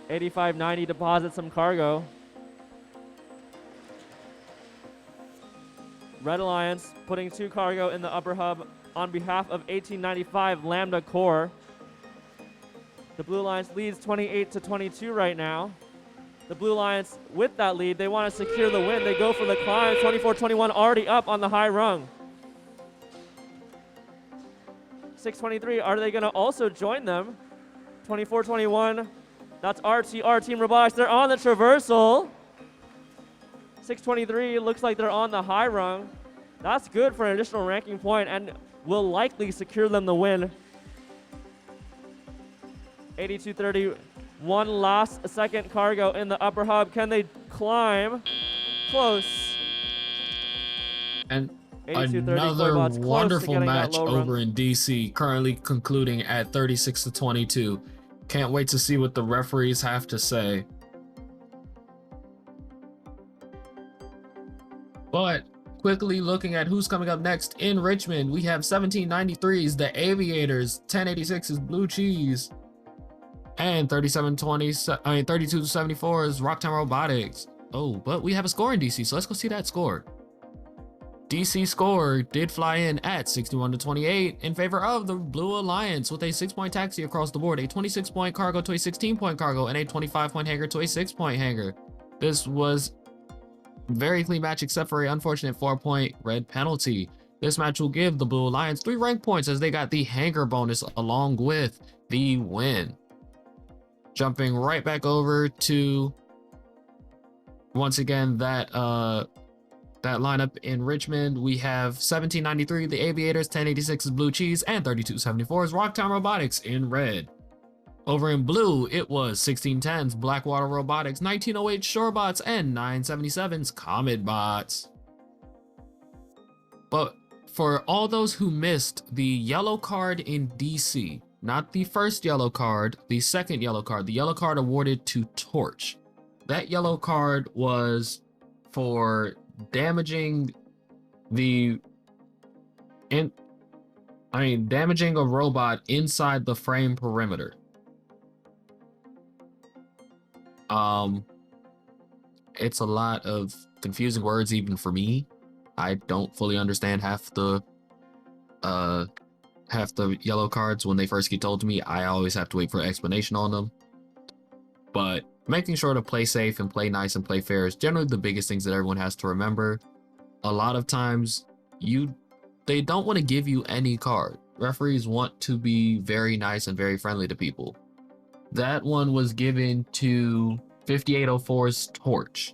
S8: 85-90 deposits some cargo. Red Alliance putting 2 cargo in the upper hub on behalf of 1895 Lambda Core. The Blue Alliance leads 28-22 right now. The Blue Alliance, with that lead, they want to secure the win. They go for the climb. 24-21 already up on the high rung. 623, are they going to also join them? 24-21, that's RTR Team Robotics. They're on the traversal. 623, looks like they're on the high rung. That's good for an additional ranking point and will likely secure them the win. 82-30, 1 last second cargo in the upper hub. Can they climb? Close.
S2: And
S8: 82-30,
S2: another
S8: close
S2: wonderful match
S8: low
S2: over
S8: run.
S2: in DC, currently concluding at 36-22. Can't wait to see what the referees have to say. But quickly looking at who's coming up next in Richmond, we have 1793's the Aviators, 1086's Blue Cheese, and 32-74's Rocktown Robotics. Oh, but we have a score in DC, so let's go see that score. DC score did fly in at 61-28 in favor of the Blue Alliance, with a 6-point taxi across the board, a 26-point cargo to a 16-point cargo, and a 25-point hanger to a 6-point hanger. This was very clean match except for an unfortunate 4-point red penalty. This match will give the Blue Alliance 3 rank points as they got the hanger bonus along with the win. Jumping right back over to, once again, that lineup in Richmond, we have 1793 the Aviators, 1086 is Blue Cheese, and 32-74 is Rocktown Robotics in red. Over in blue, it was 1610's Blackwater Robotics, 1908 Shorebots, and 977's Comet Bots. But for all those who missed the yellow card in DC, not the first yellow card, the second yellow card, the yellow card awarded to Torch. That yellow card was for damaging damaging a robot inside the frame perimeter. It's a lot of confusing words even for me. I don't fully understand half the yellow cards when they first get told to me. I always have to wait for an explanation on them. But making sure to play safe and play nice and play fair is generally the biggest things that everyone has to remember. A lot of times they don't want to give you any card. Referees want to be very nice and very friendly to people. That one was given to 5804's Torch.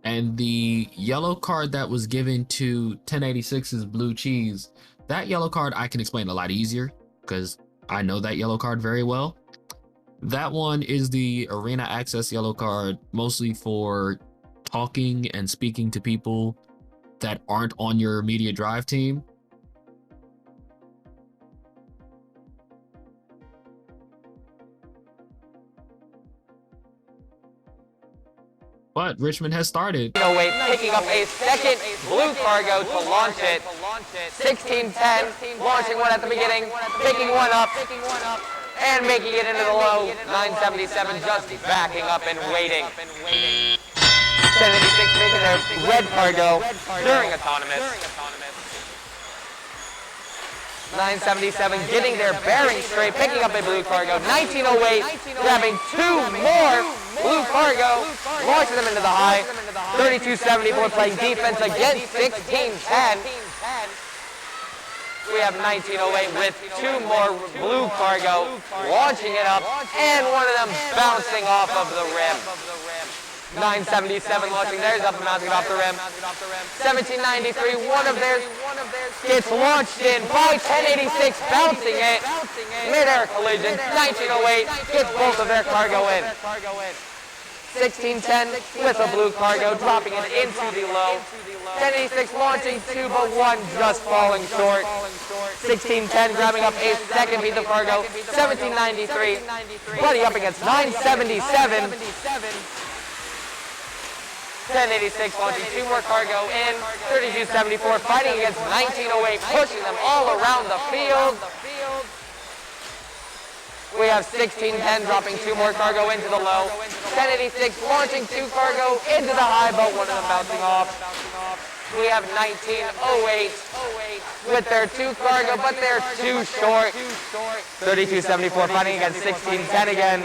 S2: And the yellow card that was given to 1086's Blue Cheese, that yellow card I can explain a lot easier because I know that yellow card very well. That one is the arena access yellow card, mostly for talking and speaking to people that aren't on your immediate drive team. But Richmond has started.
S10: Picking up a second blue cargo to launch it. 16-10, launching one at the beginning, picking one up, and making it into the low. 977 just backing up and waiting. 1086 making their red cargo during autonomous. 977 getting their bearings straight, picking up a blue cargo. 1908 grabbing two more blue cargo, launching them into the high. 3274 playing defense against 1610. We have 1908 with two more blue cargo, launching it up, and one of them bouncing off of the rim. 977 launching theirs up and bouncing it off the rim. 1793, one of theirs gets launched in by 1086, bouncing it. Mid-air collision. 1908 gets both of their cargo in. 1610 with a blue cargo, dropping it into the low. 1086 launching two, but one just falling short. 1610 grabbing up a second piece of cargo. 1793 buddy up against 977. 1086 launching two more cargo in. 3274 fighting against 1908, pushing them all around the field. We have 1610 dropping two more cargo into the low. 1086 launching two cargo into the high, but one of them bouncing off. We have 1908 with their two cargo, but they're too short. 3274 fighting against 1610 again.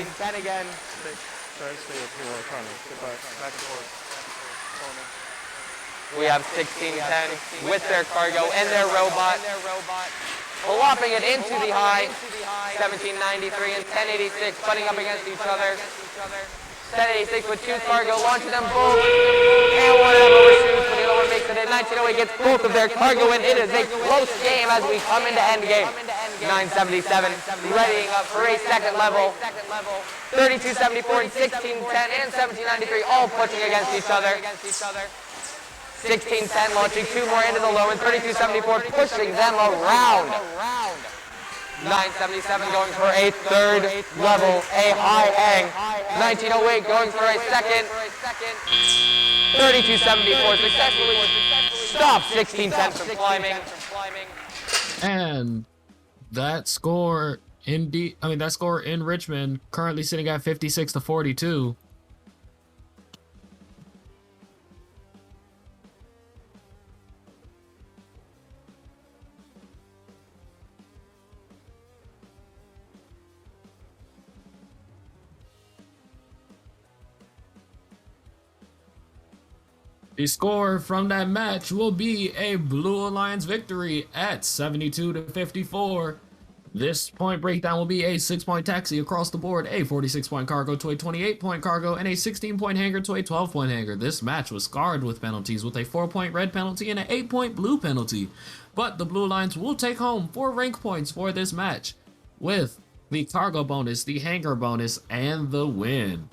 S10: We have 1610 with their cargo and their robot, flopping it into the high. 1793 and 1086 butting up against each other. 1086 with two cargo, launching them both, and one of them overshoots, but the other one makes it in. 1908 gets both of their cargo in. It is a close game as we come into endgame. 977 readying up for a second level. 3274 and 1610 and 1793 all pushing against each other. 1610 launching two more into the low, and 3274 pushing them around. 977 going for a third level, a high hang. 1908 going for a second. 3274 successfully stops 1610 from climbing.
S2: And that score that score in Richmond currently sitting at 56-42. The score from that match will be a Blue Alliance victory at 72-54. This point breakdown will be a 6-point taxi across the board, a 46-point cargo to a 28-point cargo, and a 16-point hanger to a 12-point hanger. This match was scarred with penalties, with a 4-point red penalty and an 8-point blue penalty. But the Blue Alliance will take home 4 rank points for this match, with the cargo bonus, the hanger bonus, and the win.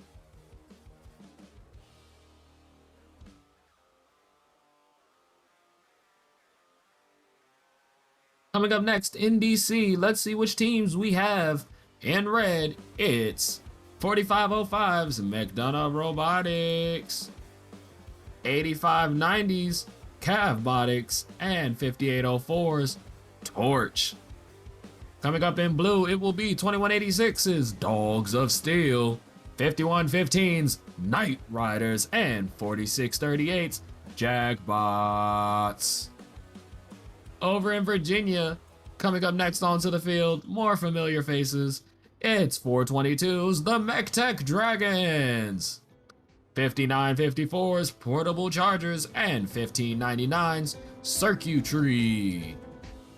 S2: Coming up next in DC, let's see which teams we have. In red, it's 4505's McDonough Robotics, 8590's Cavbotics, and 5804's Torch. Coming up in blue, it will be 2186's Dogs of Steel, 5115's Night Riders, and 4638's Jackbots. Over in Virginia, coming up next onto the field, more familiar faces. It's 422's the MechTech Dragons, 5954's Portable Chargers, and 1599's Circuitry.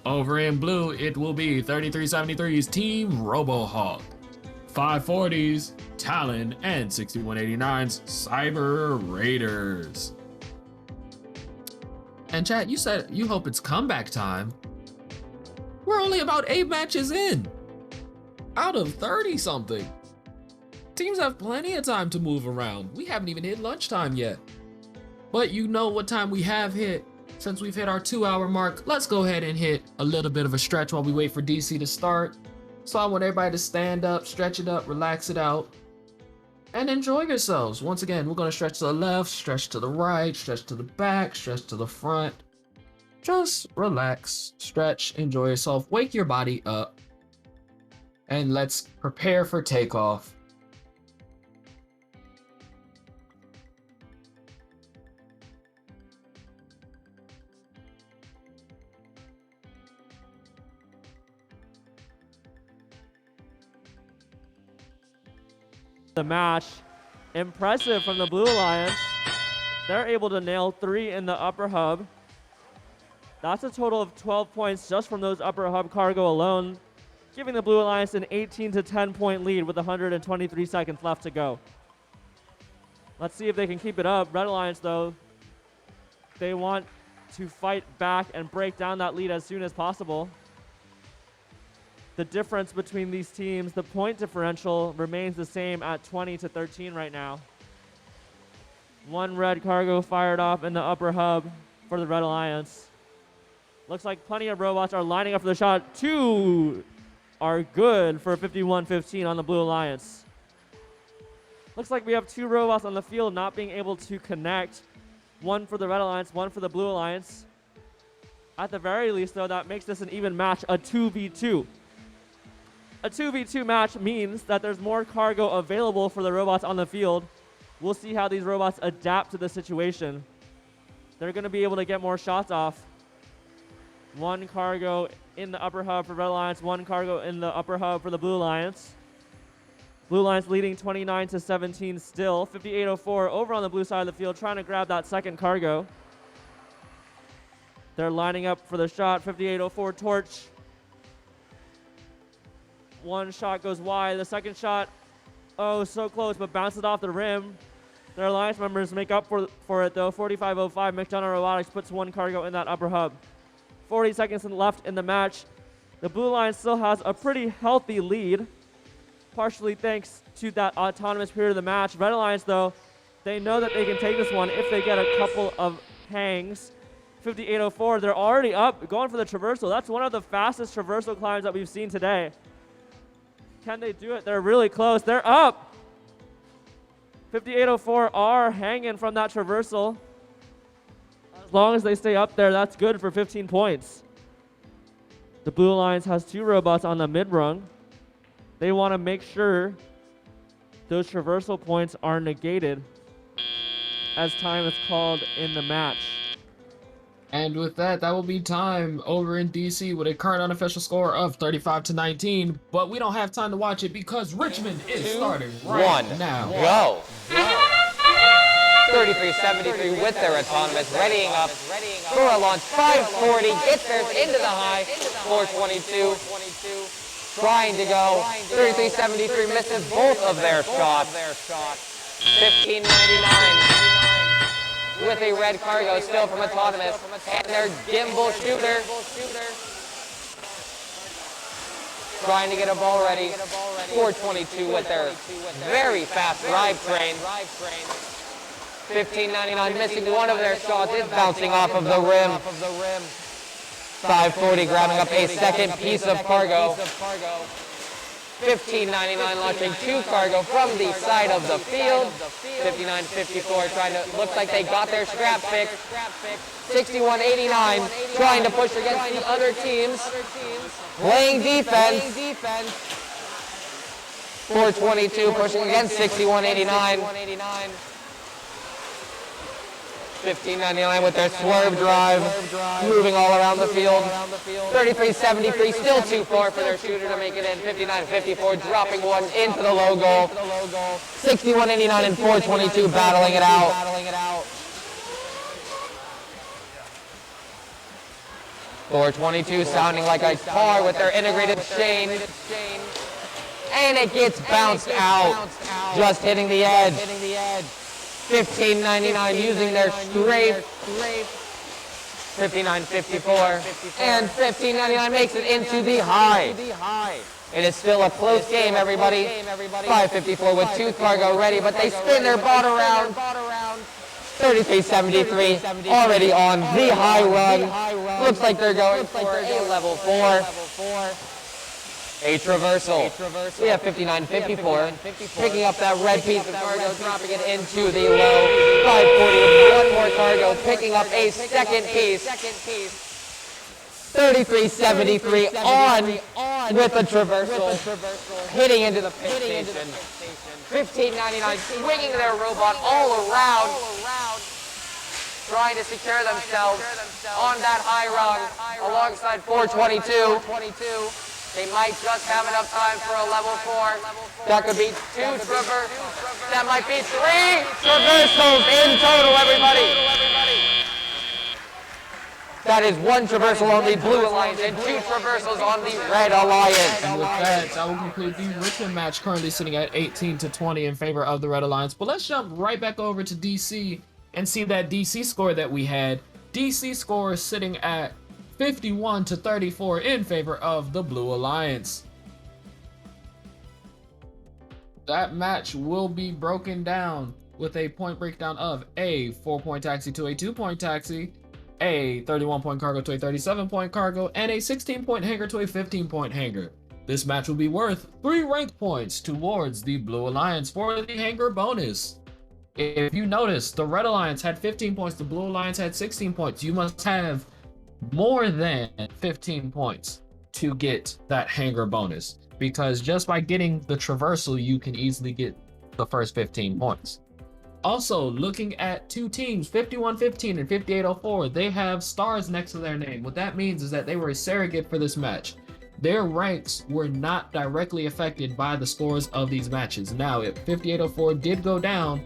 S2: Over in blue, it will be 3373's Team RoboHawk, 540's Talon, and 6189's Cyber Raiders. And chat, you said you hope it's comeback time. We're only about 8 matches in, out of 30 something. Teams have plenty of time to move around. We haven't even hit lunchtime yet. But you know what time we have hit. since we've hit our 2-hour mark, let's go ahead and hit a little bit of a stretch while we wait for DC to start. So I want everybody to stand up, stretch it up, relax it out, and enjoy yourselves. Once again, we're gonna stretch to the left, stretch to the right, stretch to the back, stretch to the front. Just relax, stretch, enjoy yourself, wake your body up, and let's prepare for takeoff.
S8: The match. Impressive from the Blue Alliance. They're able to nail 3 in the upper hub. That's a total of 12 points just from those upper hub cargo alone, giving the Blue Alliance an 18 to 10 point lead with 123 seconds left to go. Let's see if they can keep it up. Red Alliance, though, they want to fight back and break down that lead as soon as possible. The difference between these teams, the point differential remains the same at 20 to 13 right now. 1 red cargo fired off in the upper hub for the Red Alliance. Looks like plenty of robots are lining up for the shot. 2 are good for 51-15 on the Blue Alliance. Looks like we have 2 robots on the field not being able to connect. 1 for the Red Alliance, 1 for the Blue Alliance. At the very least, though, that makes this an even match, a 2v2. A 2v2 match means that there's more cargo available for the robots on the field. We'll see how these robots adapt to the situation. They're going to be able to get more shots off. 1 cargo in the upper hub for Red Alliance, 1 cargo in the upper hub for the Blue Alliance. Blue Alliance leading 29 to 17 still. 5804 over on the blue side of the field trying to grab that second cargo. They're lining up for the shot. 5804 torch. 1 shot goes wide. The second shot, oh, so close, but bounces off the rim. Their Alliance members make up for it, though. 4505, McDonough Robotics puts 1 cargo in that upper hub. 40 seconds left in the match. The Blue Alliance still has a pretty healthy lead, partially thanks to that autonomous period of the match. Red Alliance, though, they know that they can take this one if they get a couple of hangs. 5804, they're already up, going for the traversal. That's one of the fastest traversal climbs that we've seen today. Can they do it? They're really close. They're up. 5804 are hanging from that traversal. As long as they stay up there, that's good for 15 points. The Blue Alliance has 2 robots on the mid-rung. They want to make sure those traversal points are negated as time is called in the match.
S2: And with that, that will be time over in DC with a current unofficial score of 35 to 19. But we don't have time to watch it because Richmond is starting right now.
S10: Go. 3373 with their autonomous, readying up for a launch. 540 gets theirs into the high. 422 trying to go. 3373 misses both of their shots. 1599 with a red cargo still from autonomous, and their gimbal shooter trying to get a ball ready. 422 with their very fast drive train. 1599 missing one of their shots, is bouncing off of the rim. 540 grabbing up a second piece of cargo. 1599 launching 2 cargo from the side of the field. 5954 trying to, looks like they got their scrap fix. 6189 trying to push against the other teams. Playing defense. 422 pushing against 6189. 1599 with their swerve drive, moving all around the field. 3373 still too far for their shooter to make it in. 5954 dropping one into the low goal. 6189 and 422 battling it out. 422 sounding like a car with their integrated chain. And it gets bounced out, just hitting the edge. 1599 using their strafe. 5954 and 1599 makes it into the high. It is still a close game, everybody. 554 with 2 cargo ready, but they spin their bot around. 3373 already on the high run. Looks like they're going for a level 4. A traversal. We have 5954 picking up that red piece of cargo, dropping it into the low. 540 with one more cargo, picking up a second piece. 3373 on with the traversal, hitting into the pit station. 1599 swinging their robot all around, trying to secure themselves on that high rung alongside 422. They might just have enough time for a level 4. That could be 2 traversals. That might be 3 traversals in total, everybody. That is 1 traversal on the Blue Alliance and 2 traversals on the Red Alliance.
S2: And with that, that will conclude the Richmond match, currently sitting at 18-20 in favor of the Red Alliance. But let's jump right back over to DC and see that DC score that we had. DC score is sitting at 51-34 in favor of the Blue Alliance. That match will be broken down with a point breakdown of a 4-point taxi to a 2-point taxi, a 31-point cargo to a 37-point cargo, and a 16-point hanger to a 15-point hanger. This match will be worth 3 rank points towards the Blue Alliance for the hanger bonus. If you notice, the Red Alliance had 15 points, the Blue Alliance had 16 points. You must have more than 15 points to get that hanger bonus, because just by getting the traversal, you can easily get the first 15 points. Also, looking at 2 teams, 5115 and 5804, they have stars next to their name. What that means is that they were a surrogate for this match. Their ranks were not directly affected by the scores of these matches. Now, if 5804 did go down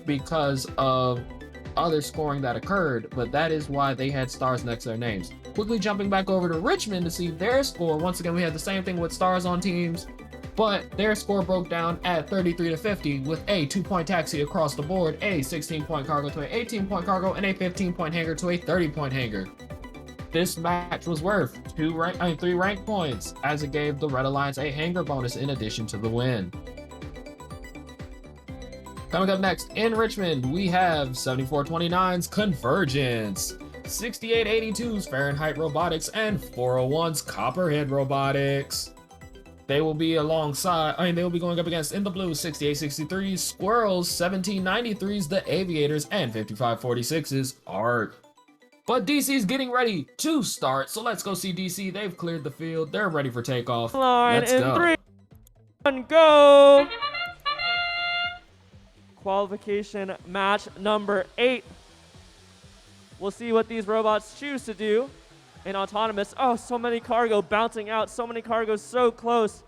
S2: because of other scoring that occurred, but that is why they had stars next to their names. Quickly jumping back over to Richmond to see their score. Once again, we had the same thing with stars on teams, but their score broke down at 33-50 with a 2-point taxi across the board, a 16-point cargo to an 18-point cargo, and a 15-point hanger to a 30-point hanger. This match was worth 3 rank points, as it gave the Red Alliance a hanger bonus in addition to the win. Coming up next in Richmond, we have 7429's Convergence, 6882's Fahrenheit Robotics, and 401's Copperhead Robotics. They will be they will be going up against in the blue 6863's Squirrels, 1793's The Aviators, and 5546's Arc. But DC's getting ready to start, so let's go see DC. They've cleared the field. They're ready for takeoff.
S8: Line
S2: let's
S8: in
S2: go.
S8: 3, 1, go! Qualification match number 8. We'll see what these robots choose to do in autonomous. Oh, so many cargo bouncing out. So many cargos so close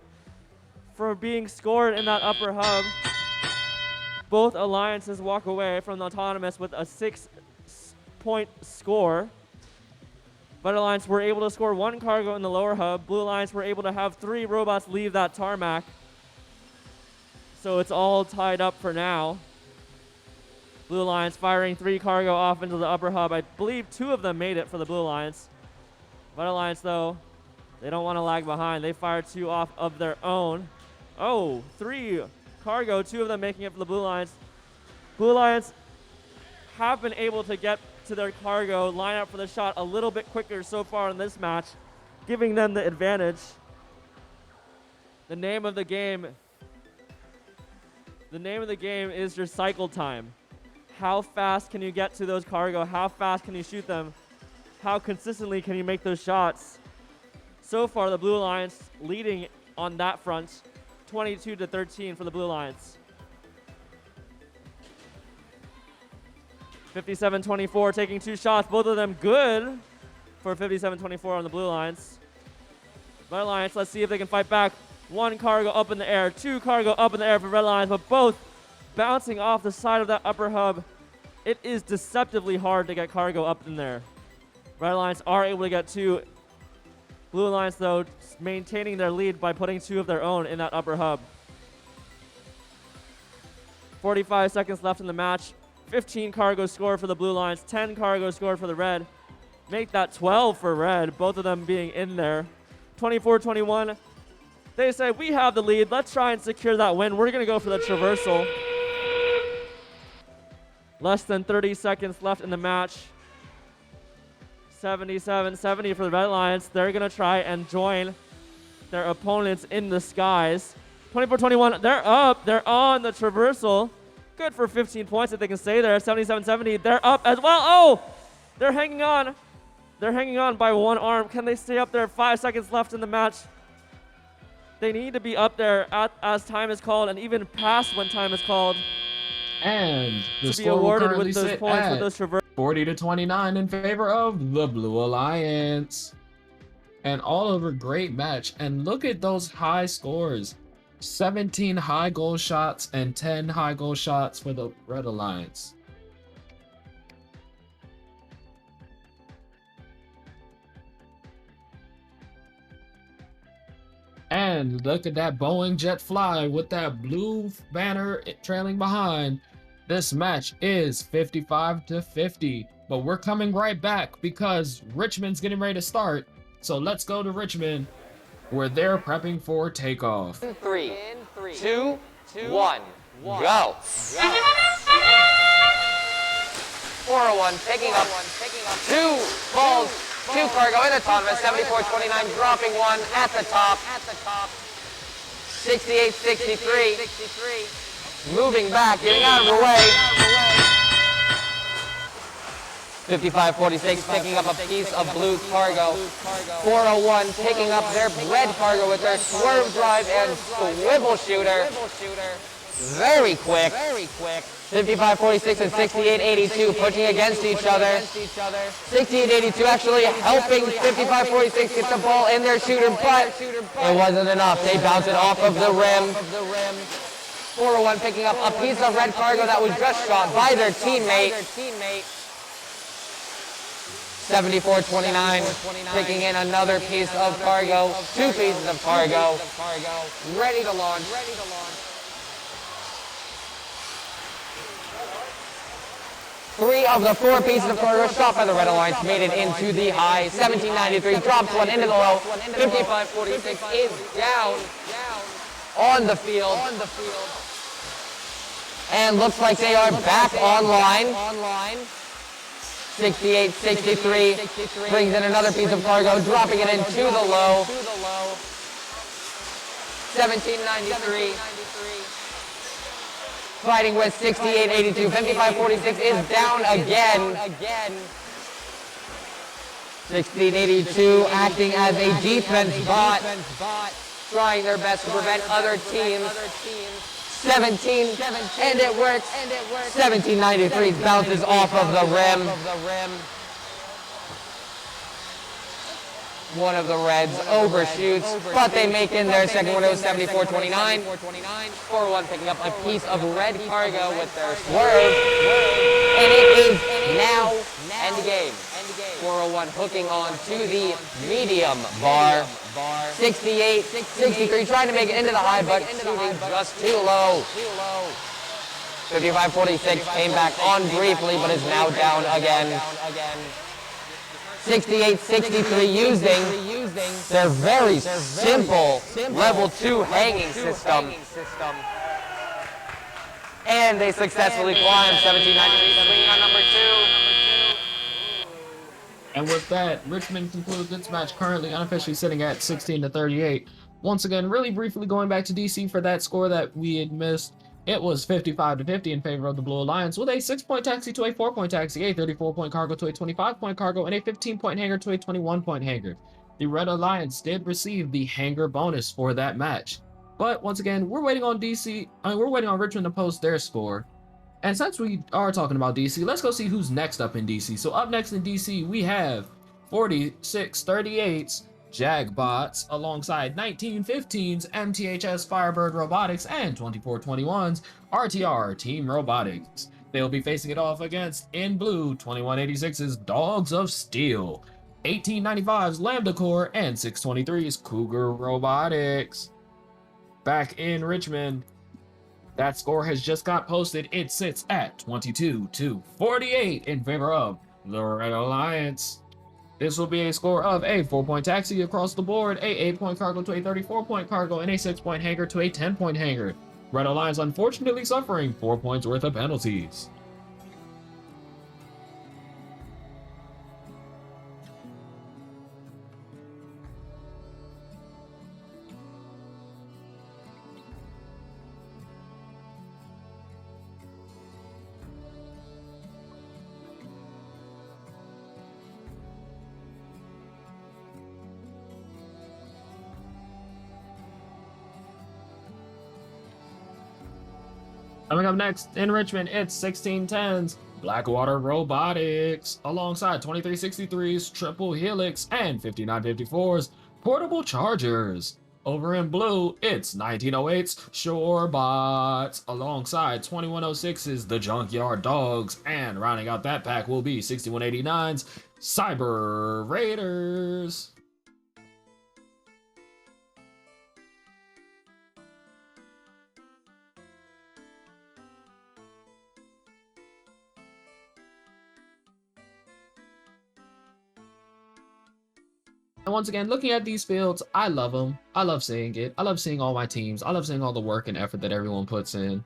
S8: for being scored in that upper hub. Both alliances walk away from the autonomous with a 6-point score. Red Alliance were able to score 1 cargo in the lower hub. Blue Alliance were able to have 3 robots leave that tarmac. So it's all tied up for now. Blue Alliance firing 3 cargo off into the upper hub. I believe 2 of them made it for the Blue Alliance. Red Alliance, though, they don't want to lag behind. They fire 2 off of their own. Oh, 3 cargo, 2 of them making it for the Blue Alliance. Blue Alliance have been able to get to their cargo, line up for the shot a little bit quicker so far in this match, giving them the advantage. The name of the game is your cycle time. How fast can you get to those cargo? How fast can you shoot them? How consistently can you make those shots? So far, the Blue Alliance leading on that front, 22-13 for the Blue Alliance. 57-24 taking 2 shots, both of them good for 57-24 on the Blue Alliance. Red Alliance, let's see if they can fight back. 1 cargo up in the air, 2 cargo up in the air for Red Alliance, but both bouncing off the side of that upper hub. It is deceptively hard to get cargo up in there. Red Alliance are able to get 2. Blue Alliance, though, maintaining their lead by putting 2 of their own in that upper hub. 45 seconds left in the match. 15 cargo scored for the Blue Alliance, 10 cargo scored for the Red. Make that 12 for Red, both of them being in there. 24-21. They say, we have the lead. Let's try and secure that win. We're going to go for the traversal. Less than 30 seconds left in the match. 77-70 for the Red Alliance. They're going to try and join their opponents in the skies. 24-21, they're up. They're on the traversal. Good for 15 points if they can stay there. 77-70, they're up as well. Oh, they're hanging on. They're hanging on by one arm. Can they stay up there? 5 seconds left in the match. They need to be up there as time is called and even past when time is called.
S2: And the
S8: to be
S2: score will
S8: awarded
S2: currently
S8: with those
S2: sit
S8: points with
S2: at
S8: those traversals.
S2: 40-29 in favor of the Blue Alliance. An all over great match. And look at those high scores. 17 high goal shots and 10 high goal shots for the Red Alliance. And look at that Boeing jet fly with that blue banner trailing behind. This match is 55-50, but we're coming right back because Richmond's getting ready to start. So let's go to Richmond, where they're prepping for takeoff.
S10: 3, 2, 1, go. 401 picking up 2 balls, 2 cargo in autonomous, 74-29 dropping 1 at the top. 68-63 moving back, getting out of the way. 55-46 picking up a piece of blue cargo. 401 picking up their red cargo with their swerve drive and swivel shooter. Very quick. 55-46 and 68-82 pushing against each other. 68-82 actually helping 55-46 get the ball in their shooter, but it wasn't enough. They bounced it off of the rim. 401 picking up a piece of red cargo that was just shot by their teammate. 74-29 picking in another piece of cargo. 2 pieces of cargo. Ready to launch. 3 of the 4 pieces of cargo shot by the Red Alliance made it into the high. 17-93 drops 1 into the low. 55-46 is down on the field. And looks like they are back online. 68-63 brings in another piece of cargo, dropping it into the low. 17-93. Fighting with 68-82. 55-46 is down again. 16-82 acting as a defense bot, trying their best to prevent other teams. 17, and it works. 17-93 bounces off of the rim. One of the Reds overshoots, but they make in their second one. It was 74-29. 401 picking up a piece of red cargo with their swerve. And it is now end game. 401 hooking on to the medium bar. 68-63 trying to make it into the high, but shooting just too low. 55-46 came back on briefly, but is now down again. 68-63 using their very simple level 2 hanging system. And they successfully climb 17-93, swinging on number 2.
S2: And with that, Richmond concludes its match, currently unofficially sitting at 16-38. Once again, really briefly going back to DC for that score that we had missed. It was 55-50 in favor of the Blue Alliance, with a 6-point taxi to a 4-point taxi, a 34-point cargo to a 25-point cargo, and a 15-point hanger to a 21-point hanger. The Red Alliance did receive the hanger bonus for that match. But once again, we're waiting on Richmond to post their score. And since we are talking about DC, let's go see who's next up in DC. So up next in DC, we have 4638's Jagbots alongside 1915's MTHS Firebird Robotics and 2421's RTR Team Robotics. They'll be facing it off against, in blue, 2186's Dogs of Steel, 1895's Lambda Core, and 623's Cougar Robotics. Back in Richmond, that score has just got posted. It sits at 22-48 in favor of the Red Alliance. This will be a score of a 4-point taxi across the board, a 8-point cargo to a 34-point cargo, and a 6-point hanger to a 10-point hanger. Red Alliance unfortunately suffering 4 points worth of penalties. Coming up next in Richmond, it's 1610's Blackwater Robotics, alongside 2363's Triple Helix and 5954's Portable Chargers. Over in blue, it's 1908's Shorebots, alongside 2106's The Junkyard Dogs, and rounding out that pack will be 6189's Cyber Raiders. And once again, looking at these fields, I love them. I love seeing it. I love seeing all my teams. I love seeing all the work and effort that everyone puts in.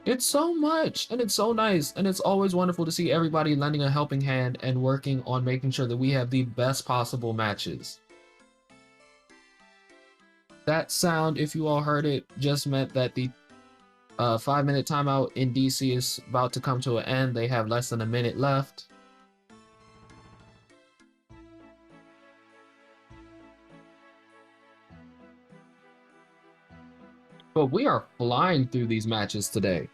S2: It's so much, and it's so nice, and it's always wonderful to see everybody lending a helping hand and working on making sure that we have the best possible matches. That sound, if you all heard it, just meant that the 5-minute timeout in DC is about to come to an end. They have less than a minute left. But we are flying through these matches today.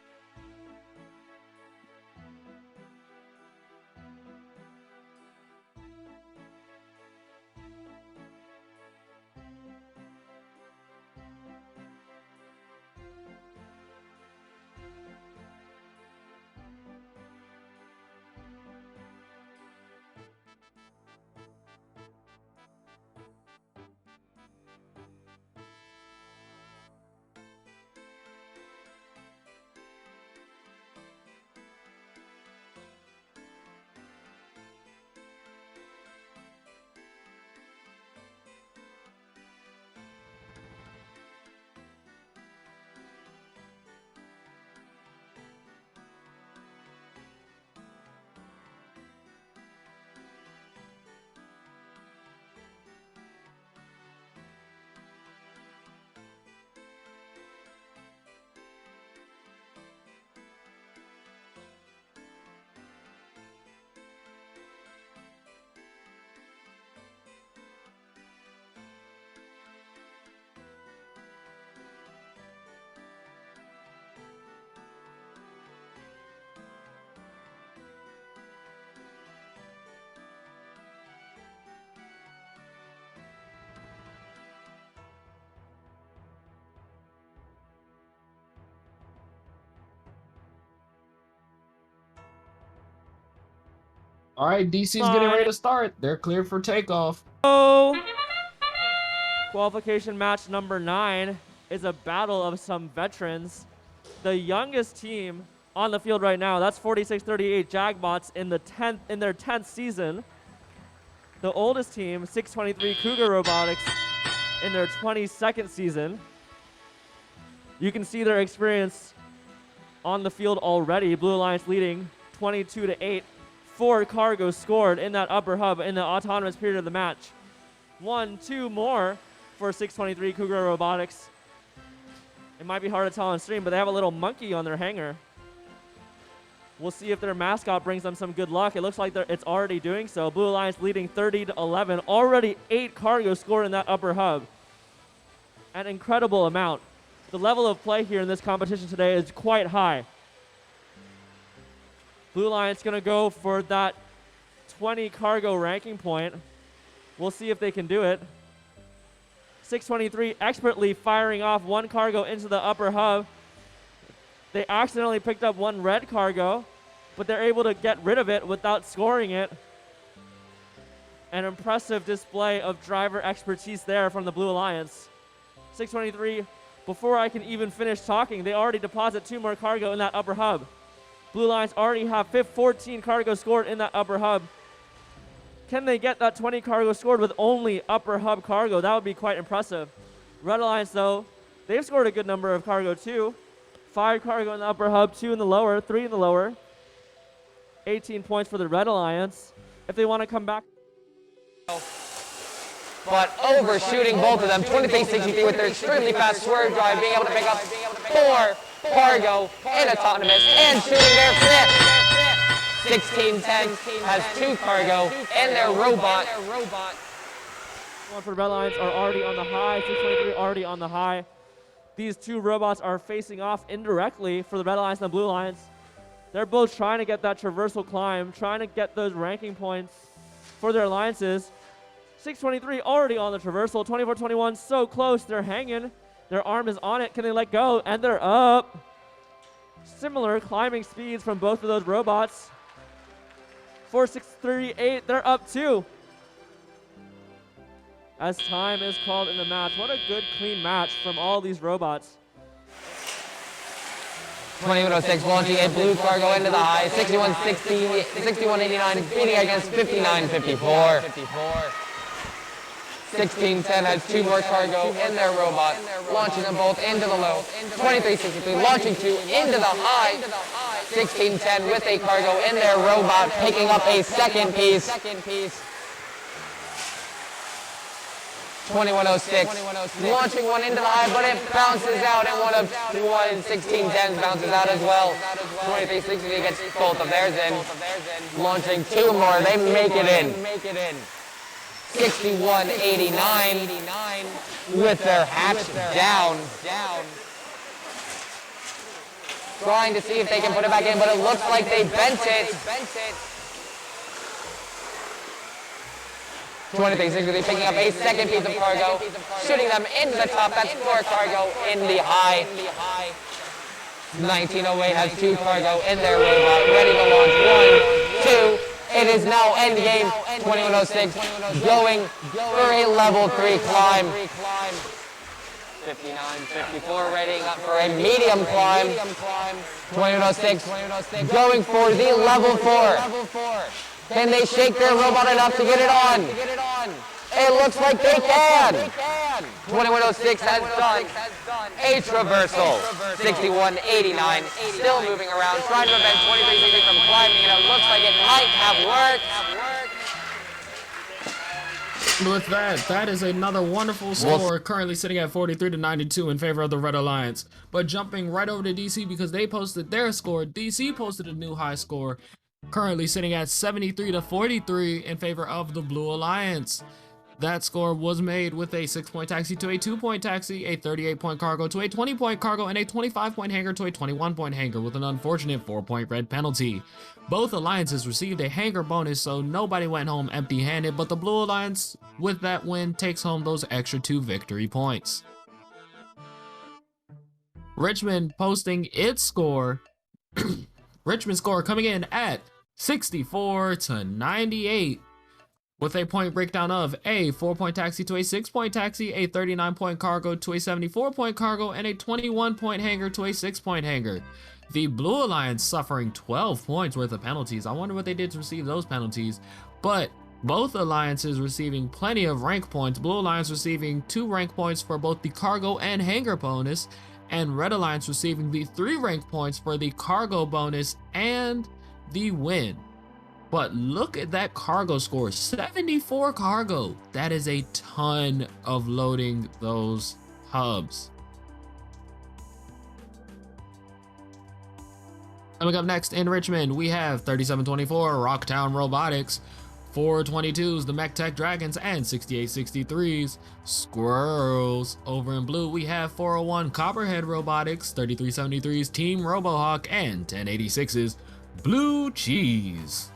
S2: All right, DC's getting ready to start. They're cleared for takeoff.
S8: Oh! Qualification match number 9 is a battle of some veterans. The youngest team on the field right now, that's 4638 Jagbots in their 10th season. The oldest team, 623 Cougar Robotics, in their 22nd season. You can see their experience on the field already. Blue Alliance leading 22-8. 4 cargo scored in that upper hub in the autonomous period of the match. 1-2 more for 623 Cougar Robotics. It might be hard to tell on stream, but they have a little monkey on their hanger. We'll see if their mascot brings them some good luck. It looks like it's already doing so. Blue Alliance leading 30-11. Already 8 cargo scored in that upper hub. An incredible amount. The level of play here in this competition today is quite high. Blue Alliance gonna go for that 20 cargo ranking point. We'll see if they can do it. 623 expertly firing off 1 cargo into the upper hub. They accidentally picked up 1 red cargo, but they're able to get rid of it without scoring it. An impressive display of driver expertise there from the Blue Alliance. 623, before I can even finish talking, they already deposit 2 more cargo in that upper hub. Blue Alliance already have 14 cargo scored in that upper hub. Can they get that 20 cargo scored with only upper hub cargo? That would be quite impressive. Red Alliance, though, they've scored a good number of cargo too. 5 cargo in the upper hub, 2 in the lower, 3 in the lower. 18 points for the Red Alliance. If they want to come back.
S10: But overshooting both of them, 2363 with their extremely fast swerve drive, being able to pick up 4 cargo and autonomous, and shooting their 5th. 1610 has 2 cargo and their robot.
S8: One for the Red Alliance are already on the high. 623 already on the high. these two robots are facing off indirectly for the Red Alliance and the Blue Alliance. They're both trying to get that traversal climb, trying to get those ranking points for their alliances. 623 already on the traversal. 2421 so close. They're hanging. Their arm is on it. Can they let go? And they're up. Similar climbing speeds from both of those robots. 4638, they're up too. As time is called in the match. What a good, clean match from all these robots.
S10: 2106 launching a blue cargo into the high. 6160, 6189 beating against 5954. 1610 has two more cargo in their robot, launching them both into the low. 2363 launching two into the high. 1610 with a cargo in their robot, picking up a second piece. 2106 launching one into the high, but it bounces out, and one of 1610s bounces out as well. 2360 gets both of theirs in, launching two more. They make it in. 6189 with their hatch down. Trying to see if they can put it back in, but it looks like they bent it. 2360 picking up a second piece of cargo, shooting them into the top. That's four cargo in the high. 1908 has two cargo in their robot, ready to launch. 1, 2. It is now endgame. 2106 going for a level 3 climb. 5954 rating up for a medium climb. 2106 going for the level 4. Can they shake their robot enough to get it on? It looks like they can. 2106 has done a traversal. 6189 still moving around, trying to prevent 2360 from climbing, and it looks like it might have worked.
S2: With that is another wonderful score, currently sitting at 43-92 in favor of the Red Alliance. But jumping right over to DC because they posted their score, DC posted a new high score, currently sitting at 73-43 in favor of the Blue Alliance. That score was made with a 6-point taxi to a 2-point taxi, a 38-point cargo to a 20-point cargo, and a 25-point hanger to a 21-point hanger with an unfortunate 4-point red penalty. Both alliances received a hanger bonus, so nobody went home empty-handed, but the Blue Alliance, with that win, takes home those extra 2 victory points. Richmond posting its score. Richmond's score coming in at 64-98. With a point breakdown of a 4-point taxi to a 6-point taxi, a 39-point cargo to a 74-point cargo, and a 21-point hanger to a 6-point hanger. The Blue Alliance suffering 12 points worth of penalties. I wonder what they did to receive those penalties. But both alliances receiving plenty of rank points. Blue Alliance receiving 2 rank points for both the cargo and hanger bonus, and Red Alliance receiving the 3 rank points for the cargo bonus and the win. But look at that cargo score, 74 cargo. That is a ton of loading those hubs. Coming up next in Richmond, we have 3724 Rocktown Robotics, 422s the Mech Tech Dragons, and 6863s Squirrels. Over in blue, we have 401 Copperhead Robotics, 3373s Team Robohawk, and 1086s Blue Cheese.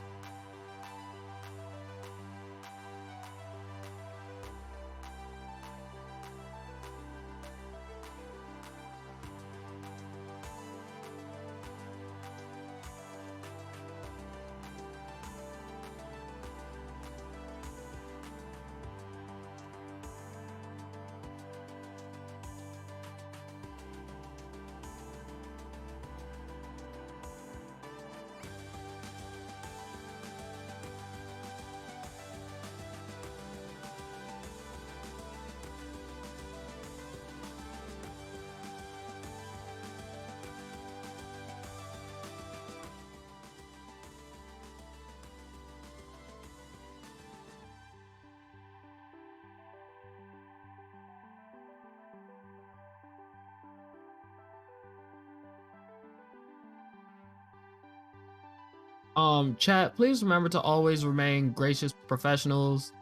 S2: Chat, please remember to always remain gracious professionals.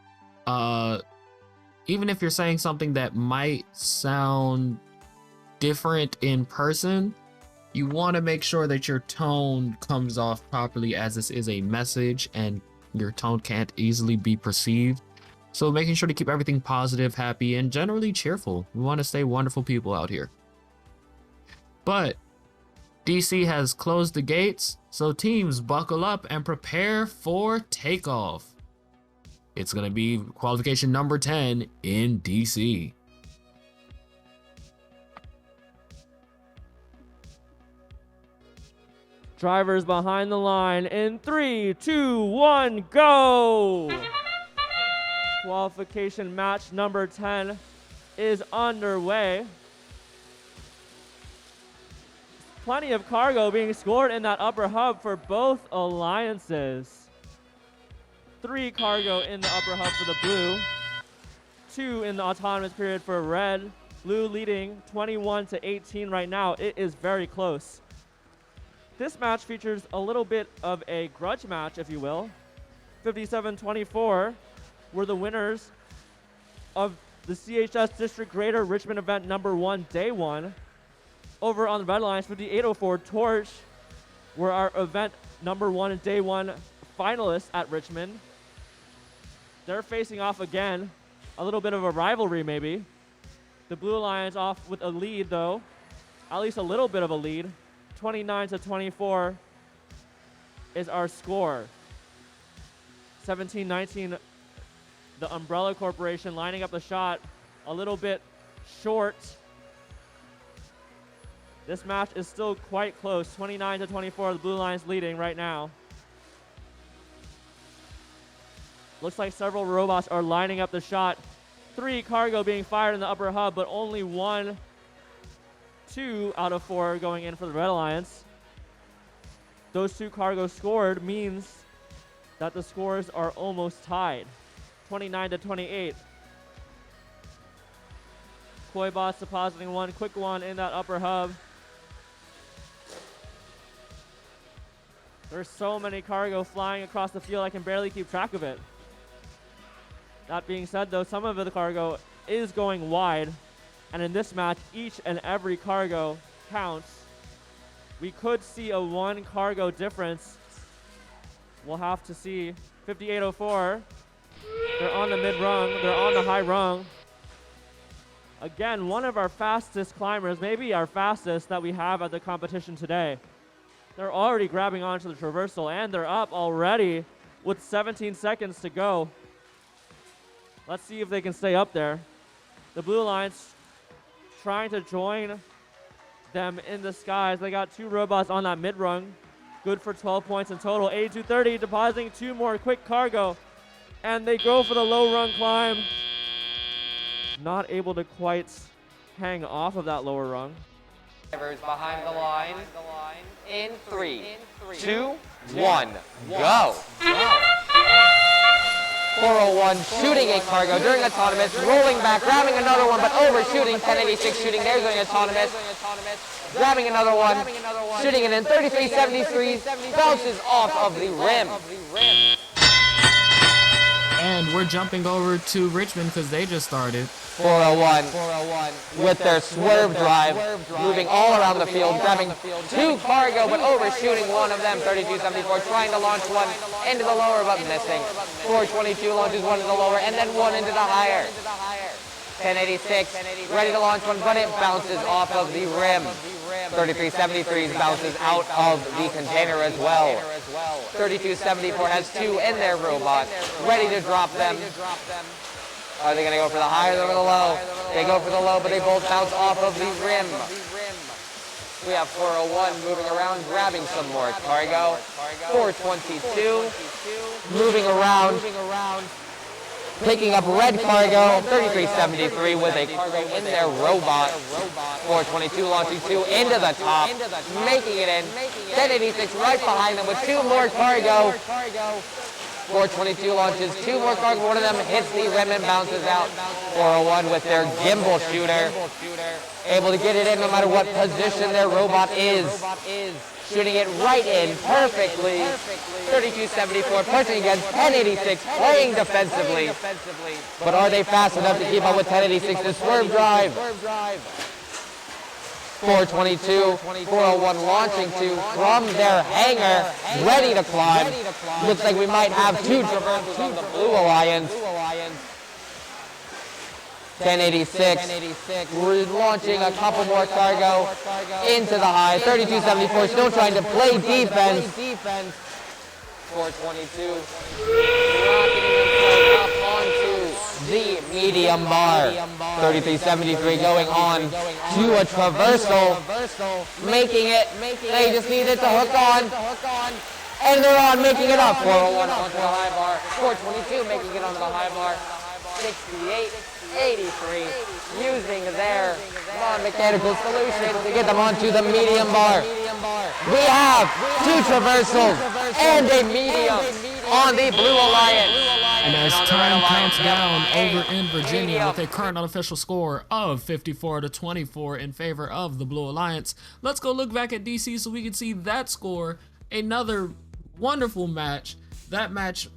S2: Even if you're saying something that might sound different in person, you want to make sure that your tone comes off properly, as this is a message and your tone can't easily be perceived. So making sure to keep everything positive, happy, and generally cheerful. We want to stay wonderful people out here. But DC has closed the gates, so teams buckle up and prepare for takeoff. It's going to be qualification number 10 in DC.
S8: Drivers behind the line in 3, 2, 1, go! Qualification match number 10 is underway. Plenty of cargo being scored in that upper hub for both alliances. 3 cargo in the upper hub for the blue, 2 in the autonomous period for red. Blue leading 21-18 right now. It is very close. This match features a little bit of a grudge match, if you will. 57-24 were the winners of the CHS District Greater Richmond event number 1, day 1. Over on the red lines, 5804 Torch were our event number 1 and day 1 finalists at Richmond. They're facing off again. A little bit of a rivalry, maybe. The Blue Alliance off with a lead, though. At least a little bit of a lead. 29-24 is our score. 17-19, the Umbrella Corporation lining up the shot a little bit short. This match is still quite close. 29-24, the Blue Lions leading right now. Looks like several robots are lining up the shot. 3 cargo being fired in the upper hub, but only 2 out of 4 going in for the Red Alliance. Those 2 cargo scored means that the scores are almost tied. 29-28. Koi Boss depositing 1 quick one in that upper hub. There's so many cargo flying across the field, I can barely keep track of it. That being said, though, some of the cargo is going wide, and in this match, each and every cargo counts. We could see a 1 cargo difference. We'll have to see. 5804, they're on the mid-rung, they're on the high rung. Again, one of our fastest climbers, maybe our fastest that we have at the competition today. They're already grabbing onto the traversal, and they're up already with 17 seconds to go. Let's see if they can stay up there. The Blue Alliance trying to join them in the skies. They got 2 robots on that mid-rung. Good for 12 points in total. 8230 depositing 2 more quick cargo. And they go for the low rung climb. Not able to quite hang off of that lower rung.
S10: Drivers behind the line in 3, 2, 1, go. 401 shooting a cargo during autonomous, rolling back, grabbing another one, but overshooting. 1086 shooting there during autonomous, grabbing another one, shooting it in. 3373 bounces off of the rim.
S2: And we're jumping over to Richmond because they just started.
S10: 401 with their swerve drive, moving all around the field, grabbing 2 cargo, but overshooting one of them. 3274 trying to launch one into the lower, but missing. 422 launches one into the lower, and then one into the higher. 1086 ready to launch one, but it bounces off of the rim. 3373 bounces out of the container as well. 3274 has 2 in their robot, ready to drop them. Are they going to go for the high or the low? They go for the low, but they both bounce off of the rim. We have 401 moving around, grabbing some more cargo. 422 moving around, picking up red cargo. 3373 with a cargo in their robot. 422 launching 2 into the top, making it in. 1086 right behind them with 2 more cargo. 422 launches 2 more cargo. One of them hits the rim and bounces out. 401 with their gimbal shooter, able to get it in no matter what position their robot is. Shooting it right in perfectly. 3274 pushing against 1086, playing defensively. But are they fast enough to keep up with 1086's swerve drive? 422, 401 launching to from their hangar, ready to climb. Looks like we might have two traversals on the Blue Alliance. 1086, we're launching a couple more cargo into the high. 3274, still trying to play defense. 422, rocketing himself up onto the medium bar. 3373 going on to a traversal, making it. They just needed to hook on. And they're on, making it up. 401 onto the high bar. 422 making it onto the high bar. 68, 83, using their non-mechanical solution to get them onto the medium bar. We have two traversals and a medium on the Blue Alliance.
S2: And as time counts down over in Virginia with a current unofficial score of 54-24 in favor of the Blue Alliance, let's go look back at DC so we can see that score. Another wonderful match. That match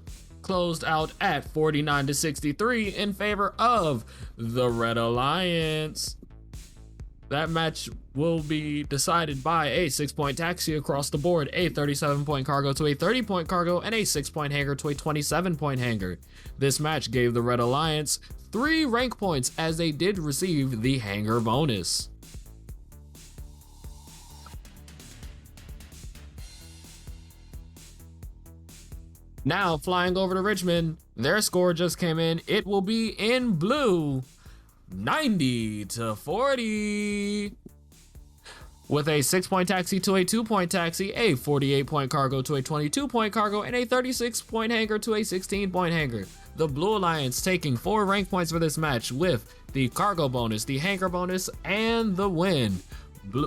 S2: closed out at 49-63 in favor of the Red Alliance. That match will be decided by a 6-point taxi across the board, a 37-point cargo to a 30-point cargo, and a 6-point hanger to a 27-point hanger. This match gave the Red Alliance 3 rank points as they did receive the hanger bonus. Now flying over to Richmond, their score just came in. It will be in blue, 90-40. With a 6-point taxi to a 2-point taxi, a 48-point cargo to a 22-point cargo, and a 36-point hanger to a 16-point hanger. The Blue Alliance taking 4 rank points for this match with the cargo bonus, the hanger bonus, and the win.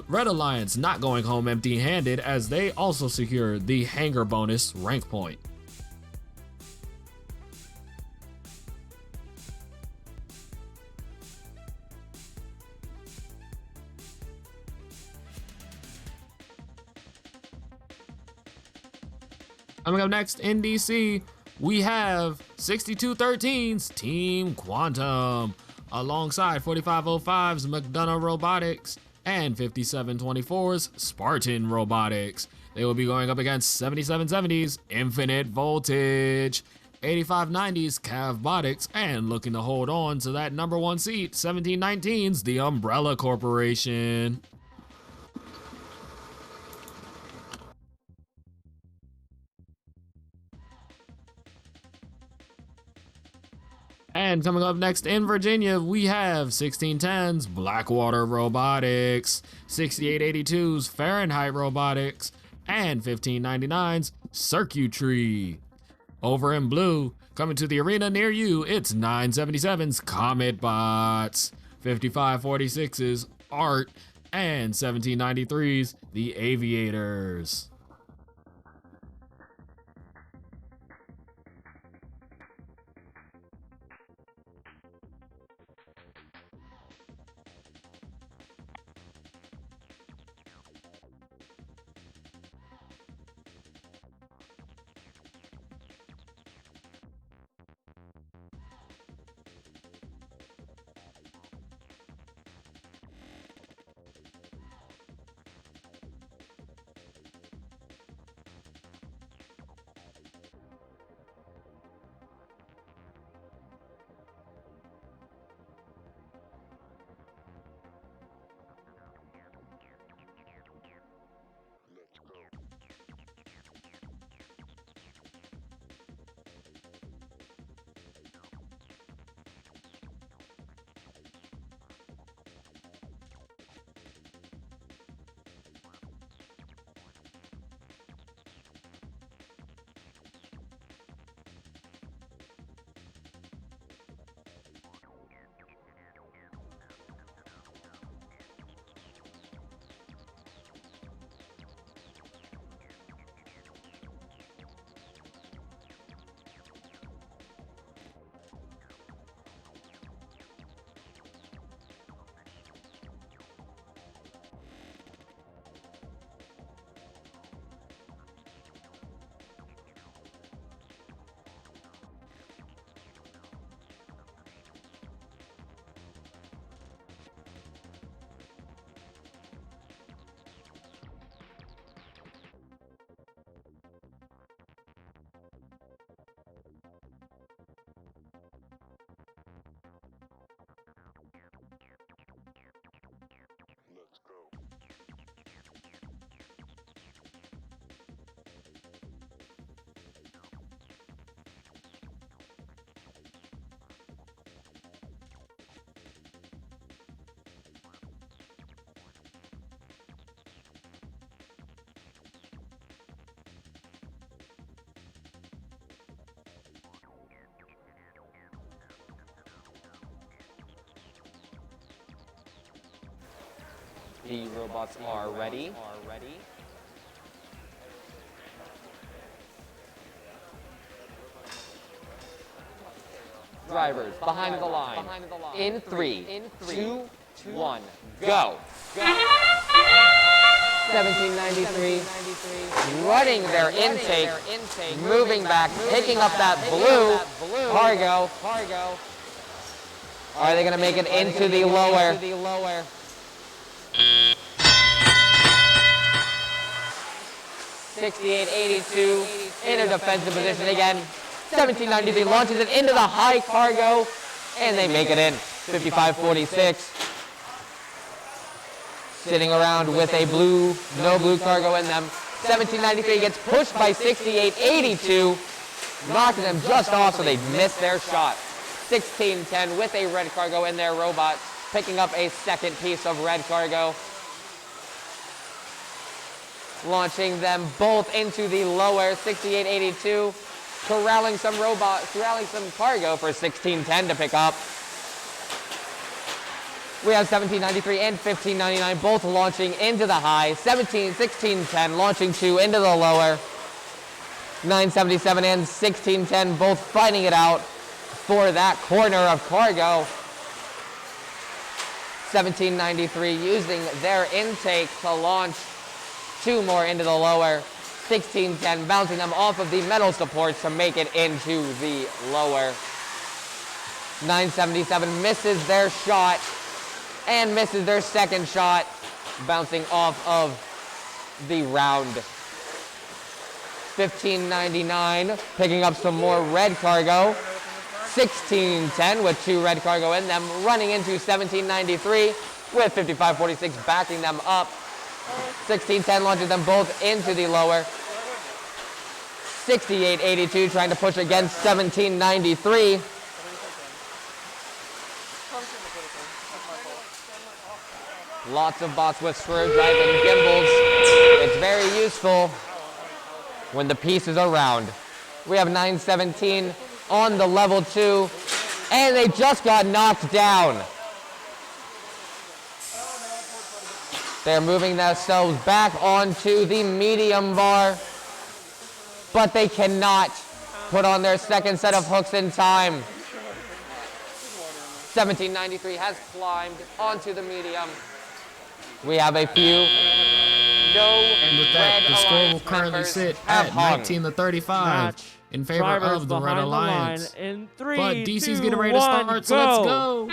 S2: Red Alliance not going home empty-handed as they also secured the hanger bonus rank point. Coming up next in DC, we have 6213's Team Quantum, alongside 4505's McDonough Robotics and 5724's Spartan Robotics. They will be going up against 7770's Infinite Voltage, 8590's Cavbotics, and looking to hold on to that number 1 seat, 1719's The Umbrella Corporation. And coming up next in Virginia, we have 1610's Blackwater Robotics, 6882's Fahrenheit Robotics, and 1599's Circuitry. Over in blue, coming to the arena near you, it's 977's Comet Bots, 5546's Art, and 1793's The Aviators.
S10: The robots are ready. Drivers behind the line. In 3, 2, 1, go. 1793, running their intake, moving back, picking up that blue cargo. Are they going to make it into the lower? 6882 in a defensive position again. 1793 launches it into the high cargo, and they make it in. 5546. Sitting around with a no blue cargo in them. 1793 gets pushed by 6882, knocking them just off so they missed their shot. 1610 with a red cargo in their robot, picking up a second piece of red cargo. Launching them both into the lower. 6882 corralling some cargo for 1610 to pick up. We have 1793 and 1599 both launching into the high. 1610 launching 2 into the lower. 977 and 1610 both fighting it out for that corner of cargo. 1793 using their intake to launch 2 more into the lower. 1610 bouncing them off of the metal supports to make it into the lower. 977 misses their shot and misses their second shot, bouncing off of the round. 1599 picking up some more red cargo. 1610 with 2 red cargo in them, running into 1793 with 5546 backing them up. 1610 launches them both into the lower. 6882 trying to push against 1793. Lots of bots with screwdriver gimbals. It's very useful when the pieces are round. We have 917 on the level 2, and they just got knocked down. They're moving themselves back onto the medium bar, but they cannot put on their second set of hooks in time. 1793 has climbed onto the medium. We have a few.
S2: And with that, the score will currently sit at 19-35 in favor of the Red Alliance.
S8: In 3,
S2: but DC's
S8: 2,
S2: getting ready to
S8: 1,
S2: start, so let's go.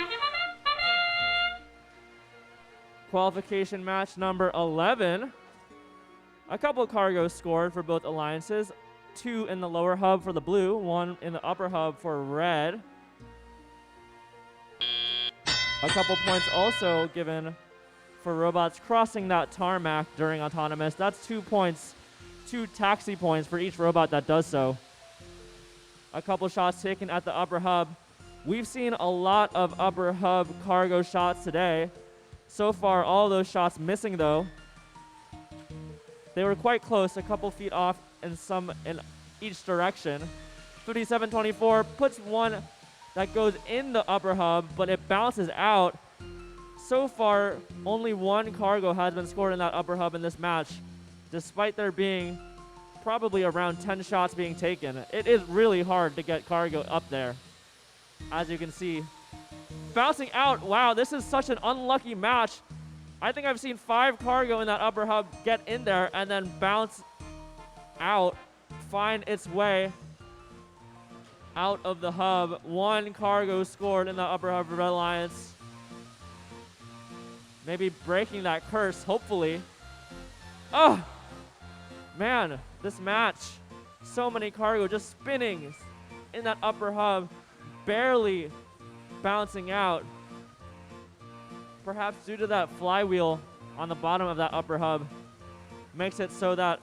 S8: Qualification match number 11. A couple cargoes scored for both alliances. 2 in the lower hub for the blue, 1 in the upper hub for red. A couple points also given for robots crossing that tarmac during autonomous. That's 2 points, 2 taxi points for each robot that does so. A couple shots taken at the upper hub. We've seen a lot of upper hub cargo shots today. So far, all those shots missing though. They were quite close, a couple feet off in each direction. 5724 puts one that goes in the upper hub, but it bounces out. So far, only 1 cargo has been scored in that upper hub in this match, despite there being probably around 10 shots being taken. It is really hard to get cargo up there, as you can see. Bouncing out, wow, this is such an unlucky match. I think I've seen 5 cargo in that upper hub get in there and then bounce out, find its way out of the hub. 1 cargo scored in the upper hub for Red Alliance. Maybe breaking that curse, hopefully. Oh, man, this match. So many cargo just spinning in that upper hub, barely bouncing out. Perhaps due to that flywheel on the bottom of that upper hub, makes it so that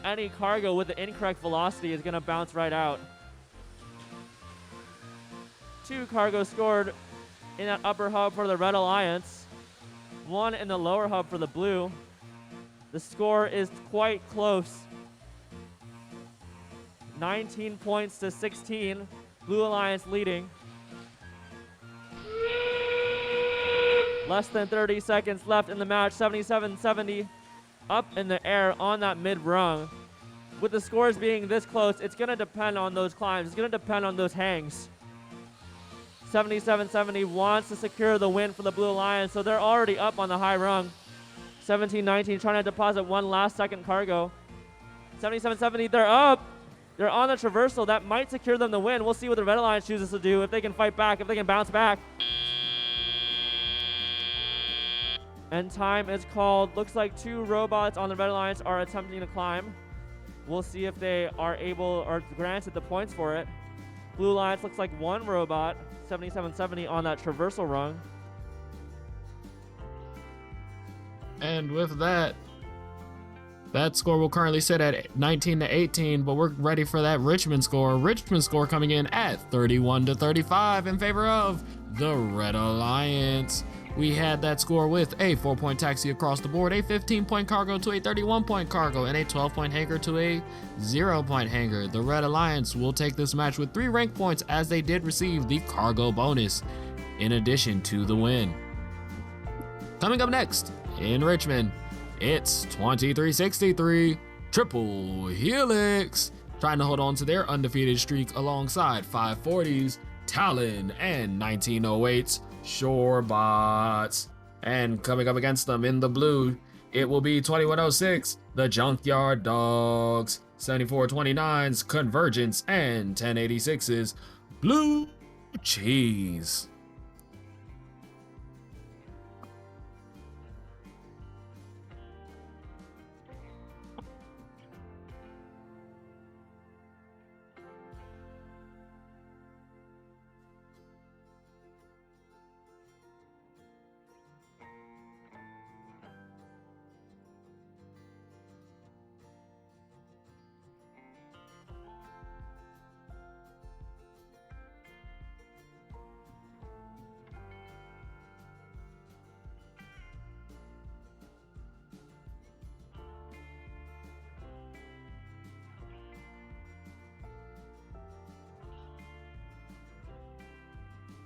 S8: any cargo with the incorrect velocity is going to bounce right out. 2 cargo scored in that upper hub for the Red Alliance, 1 in the lower hub for the blue. The score is quite close. 19 points to 16. Blue Alliance leading. Less than 30 seconds left in the match. 77-70 up in the air on that mid rung. With the scores being this close, it's going to depend on those climbs. It's going to depend on those hangs. 77-70 wants to secure the win for the Blue Lions, so they're already up on the high rung. 17-19 trying to deposit one last second cargo. 77-70, they're up. They're on the traversal. That might secure them the win. We'll see what the Red Alliance chooses to do, if they can fight back, if they can bounce back. And time is called. Looks like 2 robots on the Red Alliance are attempting to climb. We'll see if they are able or granted the points for it. Blue Alliance looks like 1 robot, 77-70 on that traversal rung.
S2: And with that score will currently sit at 19-18, but we're ready for that Richmond score. Richmond score coming in at 31-35 in favor of the Red Alliance. We had that score with a 4-point taxi across the board, a 15-point cargo to a 31-point cargo, and a 12-point hanger to a 0-point hanger. The Red Alliance will take this match with 3 rank points, as they did receive the cargo bonus in addition to the win. Coming up next in Richmond, it's 23-63 Triple Helix, trying to hold on to their undefeated streak alongside 540s, Talon, and 1908's Shorebots. And coming up against them in the blue, it will be 2106, the Junkyard Dogs, 7429's Convergence, and 1086's Blue Cheese.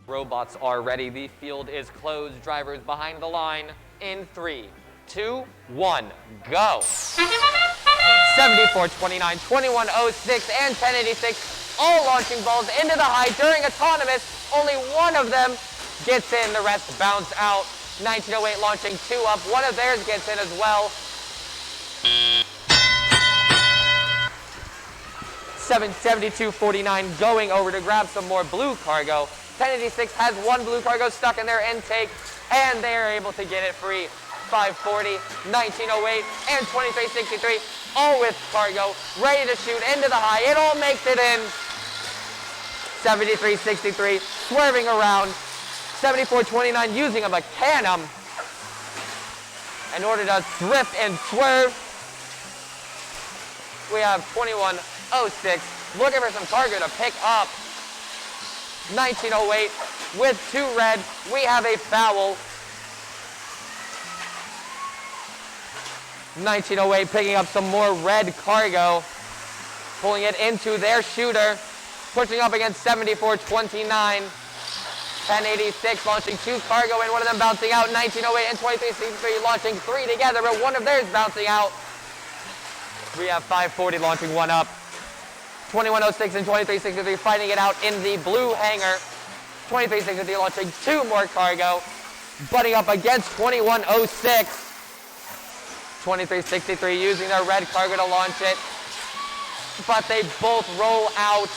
S10: Robots are ready. The field is closed. Drivers behind the line in 3, 2, 1, go. 74, 29, 21, 06, and 1086, all launching balls into the high during autonomous. Only one of them gets in, the rest bounce out. 1908 launching 2 up. One of theirs gets in as well. 772.49 going over to grab some more blue cargo. 1086 has 1 blue cargo stuck in their intake, and they are able to get it free. 540, 1908, and 2363, all with cargo, ready to shoot into the high. It all makes it in. 7363, swerving around. 7429 using a Mecanum in order to drift and swerve. We have 2106 looking for some cargo to pick up. 1908 with 2 red. We have a foul. 1908 picking up some more red cargo, pulling it into their shooter, pushing up against 7429. 1086 launching 2 cargo and one of them bouncing out. 1908 and 2363 launching 3 together, but one of theirs bouncing out. We have 540 launching 1 up. 2106 and 2363 fighting it out in the blue hangar. 2363 launching 2 more cargo, butting up against 2106. 2363 using their red cargo to launch it, but they both roll out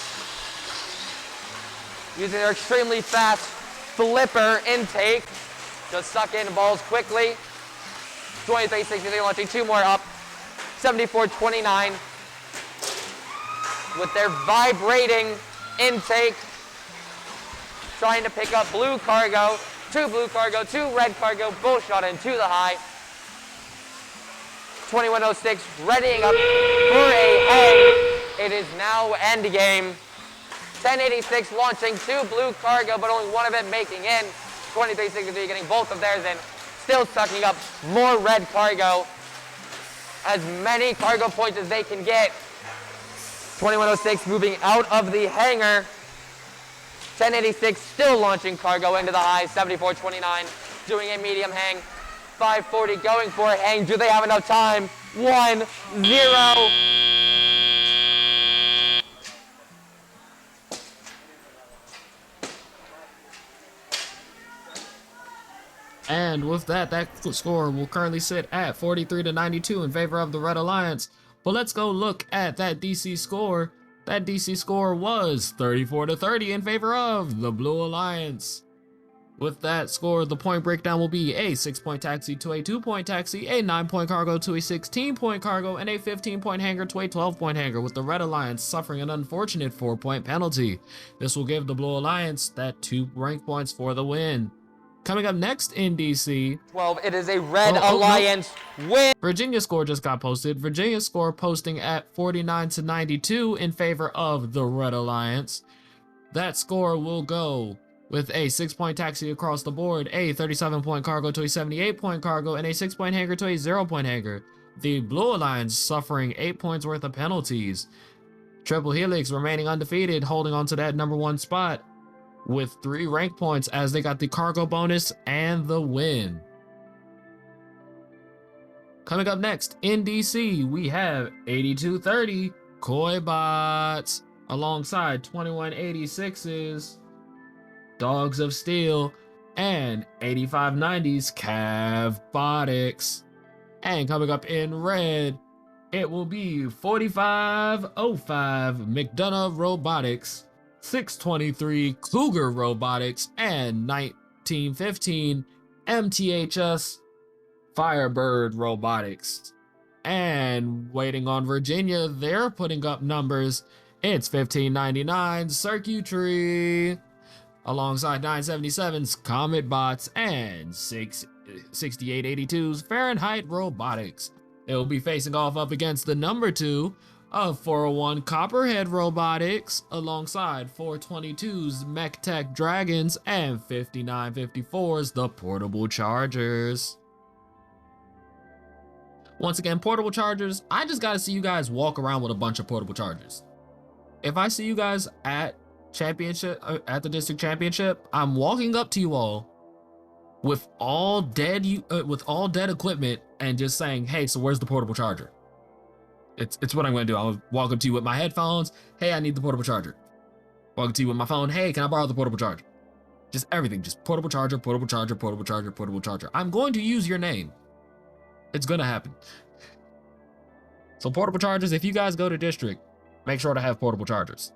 S10: using their extremely fast flipper intake to suck in balls quickly. 2363 launching 2 more up. 7429 with their vibrating intake, trying to pick up blue cargo. 2 blue cargo, 2 red cargo, both shot into the high. 2106 readying up for a hang. It is now end game. 1086 launching 2 blue cargo, but only one of it making in. 2363 getting both of theirs in, still sucking up more red cargo. As many cargo points as they can get. 2106 moving out of the hangar. 1086 still launching cargo into the high. 7429 doing a medium hang. 540 going for a hang. Do they have enough time? 1-0.
S2: And with that, that score will currently sit at 43-92 in favor of the Red Alliance. But let's go look at that DC score. That DC score was 34-30 in favor of the Blue Alliance. With that score, the point breakdown will be a 6-point taxi to a 2-point taxi, a 9-point cargo to a 16-point cargo, and a 15-point hanger to a 12-point hanger, with the Red Alliance suffering an unfortunate 4-point penalty. This will give the Blue Alliance that 2 rank points for the win. Coming up next in DC,
S10: 12. It is a Red Alliance win.
S2: Virginia's score just got posted. Virginia's score posting at 49-92 in favor of the Red Alliance. That score will go with a 6-point taxi across the board, a 37-point cargo to a 78-point cargo, and a 6-point hanger to a 0-point hanger. The Blue Alliance suffering 8 points worth of penalties. Triple Helix remaining undefeated, holding on to that number 1 spot with 3 rank points as they got the cargo bonus and the win. Coming up next in DC, we have 8230 Koi Bots alongside 2186's Dogs of Steel and 8590's Cavbotics. And coming up in red, it will be 4505 McDonough Robotics, 623 Cougar Robotics, and 1915 MTHS Firebird Robotics. And waiting on Virginia, they're putting up numbers. It's 1599 Circuitry alongside 977's Comet Bots and 6882's Fahrenheit Robotics. It will be facing off up against the number 2 of 401 Copperhead Robotics alongside 422's MechTech Dragons and 5954's The Portable Chargers. Once again, portable chargers, I just gotta see you guys walk around with a bunch of portable chargers. If I see you guys at the district championship, I'm walking up to you all with all dead equipment and just saying, hey, so where's the portable charger? It's what I'm gonna do. I'll walk up to you with my headphones. Hey, I need the portable charger. Walk up to you with my phone. Hey, can I borrow the portable charger? Just everything, just portable charger, portable charger, portable charger, portable charger. I'm going to use your name. It's gonna happen. So portable chargers, if you guys go to district, make sure to have portable chargers.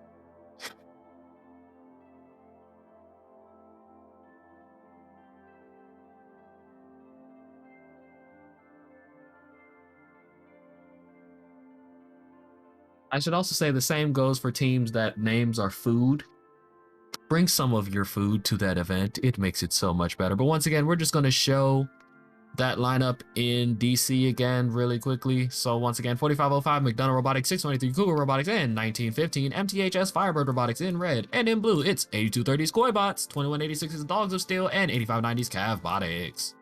S2: I should also say the same goes for teams that names are food. Bring some of your food to that event. It makes it so much better. But once again, we're just going to show that lineup in DC again really quickly. So once again, 4505 McDonough Robotics, 623 Cougar Robotics, and 1915 MTHS Firebird Robotics in red. And in blue, it's 8230's Koi Bots, 2186's Dogs of Steel, and 8590's Cavbotics.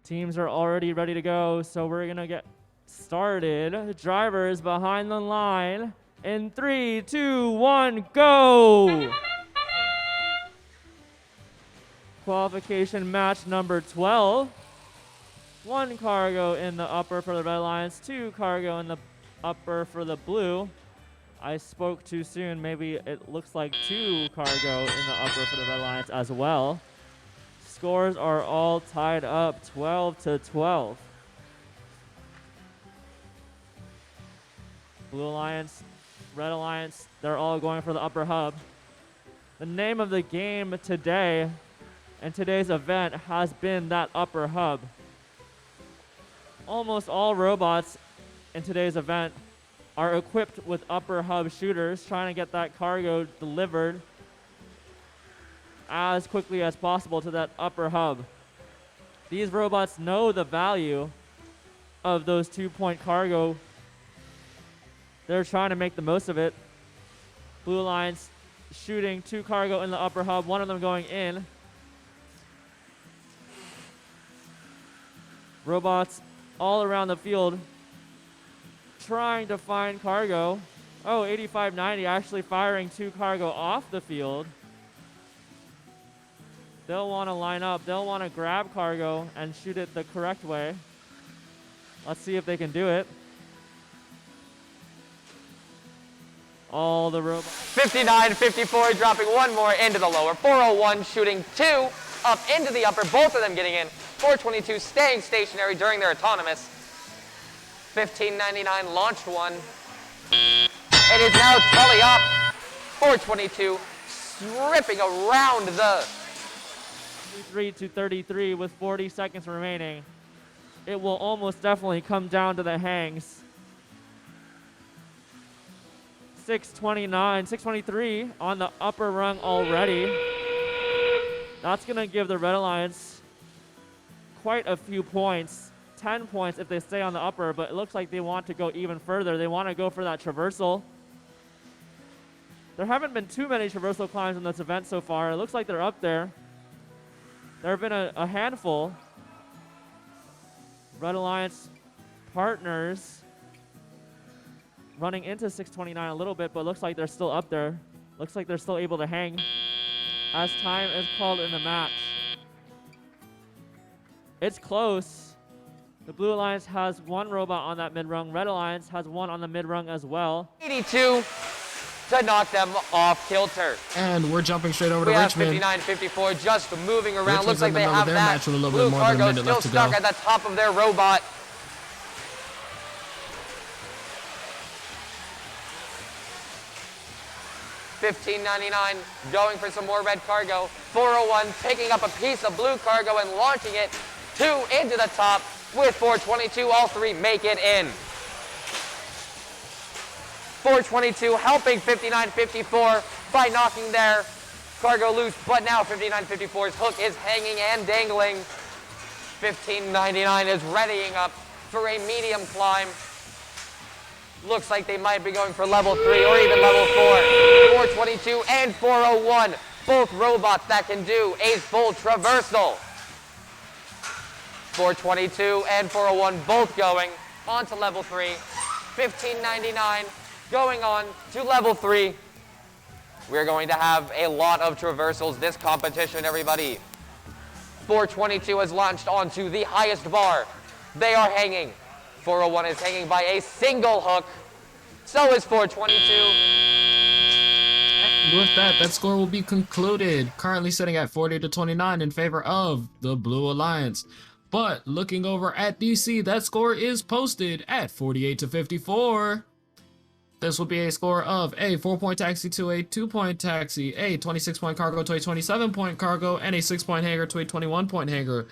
S8: Teams are already ready to go, so we're gonna get started. Drivers behind the line in 3, 2, 1, go! Qualification match number 12. 1 cargo in the upper for the Red Alliance, 2 cargo in the upper for the blue. I spoke too soon, maybe it looks like 2 cargo in the upper for the Red Alliance as well. Scores are all tied up 12-12. Blue Alliance, Red Alliance, they're all going for the upper hub. The name of the game today in today's event has been that upper hub. Almost all robots in today's event are equipped with upper hub shooters, trying to get that cargo delivered as quickly as possible to that upper hub. These robots know the value of those 2-point cargo. They're trying to make the most of it. Blue Alliance shooting 2 cargo in the upper hub, one of them going in. Robots all around the field trying to find cargo. Oh, 8590 actually firing 2 cargo off the field. They'll want to line up. They'll want to grab cargo and shoot it the correct way. Let's see if they can do it. All the robots.
S10: 59-54, dropping one more into the lower. 401 shooting 2 up into the upper, both of them getting in. 422 staying stationary during their autonomous. 1599 launched one. It is now telly up. 422 stripping around the
S8: 3-33 with 40 seconds remaining. It will almost definitely come down to the hangs. 623 on the upper rung already. That's going to give the Red Alliance quite a few points. 10 points if they stay on the upper, but it looks like they want to go even further. They want to go for that traversal. There haven't been too many traversal climbs in this event so far. It looks like they're up there. There have been a handful. Red Alliance partners running into 629 a little bit, but looks like they're still up there. Looks like they're still able to hang as time is called in the match. It's close. The Blue Alliance has 1 robot on that mid-rung. Red Alliance has 1 on the mid-rung as well.
S10: 82 to knock them off kilter.
S2: And we're jumping straight over to
S10: we
S2: Richmond.
S10: have 59-54 just moving around.
S2: Richmond's
S10: Looks like
S2: in the
S10: they
S2: middle of
S10: have
S2: their
S10: that
S2: match with a little
S10: blue
S2: bit more than a
S10: cargo
S2: minute
S10: still
S2: left to
S10: stuck
S2: go.
S10: at the top of their robot. $15.99 going for some more red cargo. 401 picking up a piece of blue cargo and launching it 2 into the top with 422. All 3 make it in. 422 helping 59-54 by knocking their cargo loose, but now 59-54's hook is hanging and dangling. 1599 is readying up for a medium climb. Looks like they might be going for level 3 or even level 4. 422 and 401, both robots that can do a full traversal. 422 and 401 both going on to level 3. 1599 going on to level 3. We're going to have a lot of traversals this competition, everybody. 422 has launched onto the highest bar. They are hanging. 401 is hanging by a single hook. So is 422.
S2: And with that, that score will be concluded. Currently sitting at 40-29 in favor of the Blue Alliance. But looking over at DC, that score is posted at 48-54. This will be a score of a 4-point taxi to a 2-point taxi, a 26-point cargo to a 27-point cargo, and a 6-point hanger to a 21-point hanger,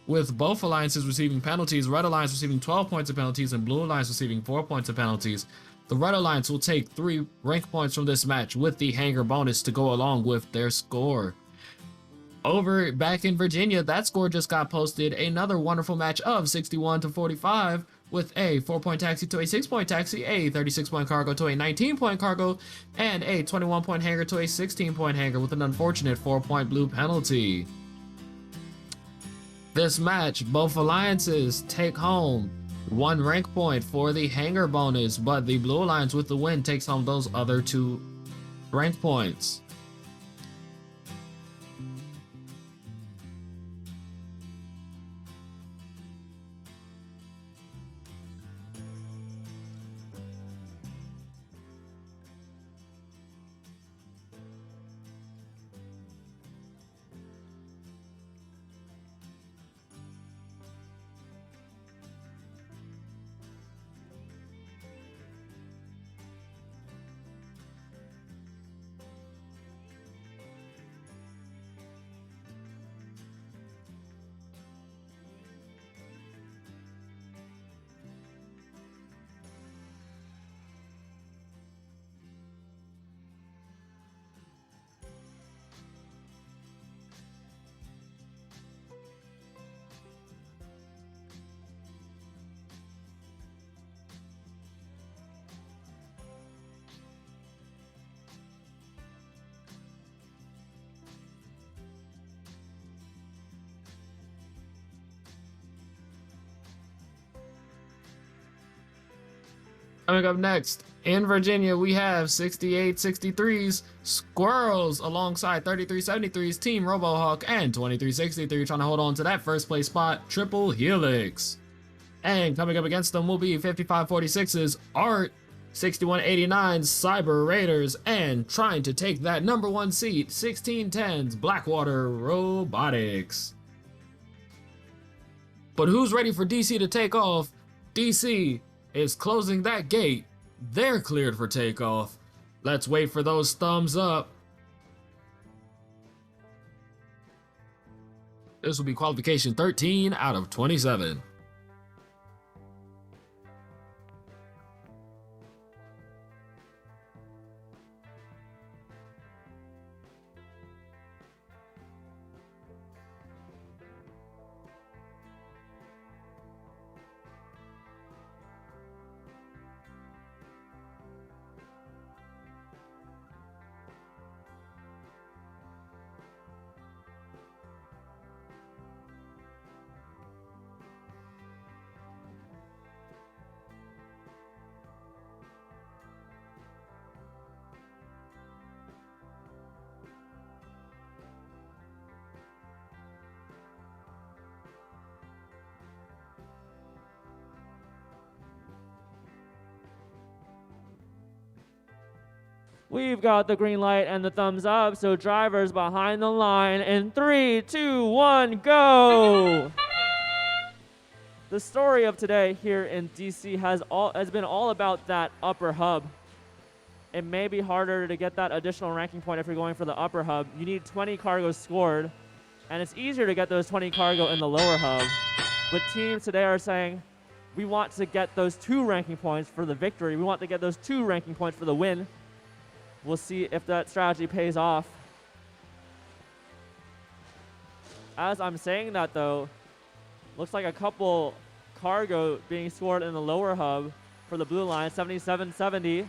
S2: with both alliances receiving penalties. Red Alliance receiving 12 points of penalties and Blue Alliance receiving 4 points of penalties. The Red Alliance will take 3 rank points from this match with the hanger bonus to go along with their score. Over back in Virginia, that score just got posted. Another wonderful match of 61-45 with a 4-point taxi to a 6-point taxi, a 36-point cargo to a 19-point cargo, and a 21-point hanger to a 16-point hanger with an unfortunate 4-point blue penalty. This match, both alliances take home 1 rank point for the hanger bonus, but the Blue Alliance with the win takes home those other 2 rank points. Coming up next, in Virginia, we have 6863's Squirrels alongside 3373's Team RoboHawk and 2363 trying to hold on to that first place spot, Triple Helix. And coming up against them will be 5546's Art, 6189's Cyber Raiders, and trying to take that number 1 seat, 1610's Blackwater Robotics. But who's ready for DC to take off? DC is closing that gate. They're cleared for takeoff. Let's wait for those thumbs up. This will be qualification 13 out of 27.
S8: We've got the green light and the thumbs up, so drivers behind the line in 3, 2, 1, go! The story of today here in DC has been all about that upper hub. It may be harder to get that additional ranking point if you're going for the upper hub. You need 20 cargo scored, and it's easier to get those 20 cargo in the lower hub. But teams today are saying, we want to get those 2 ranking points for the victory. We want to get those 2 ranking points for the win. We'll see if that strategy pays off. As I'm saying that though, looks like a couple cargo being scored in the lower hub for the blue line, 7770,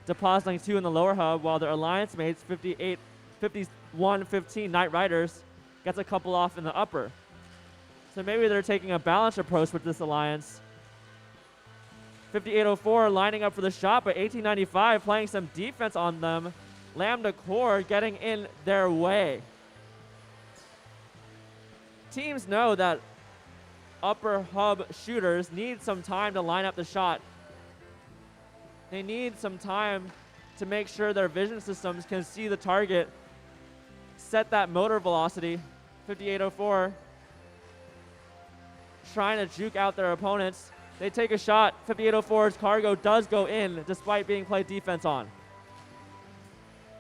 S8: depositing 2 in the lower hub, while their alliance mates, 5115 Knight Riders, gets a couple off in the upper. So maybe they're taking a balanced approach with this alliance. 5804 lining up for the shot, but 1895 playing some defense on them. Lambda Core getting in their way. Teams know that upper hub shooters need some time to line up the shot. They need some time to make sure their vision systems can see the target, set that motor velocity. 5804 trying to juke out their opponents. They take a shot. 5804's cargo does go in despite being played defense on.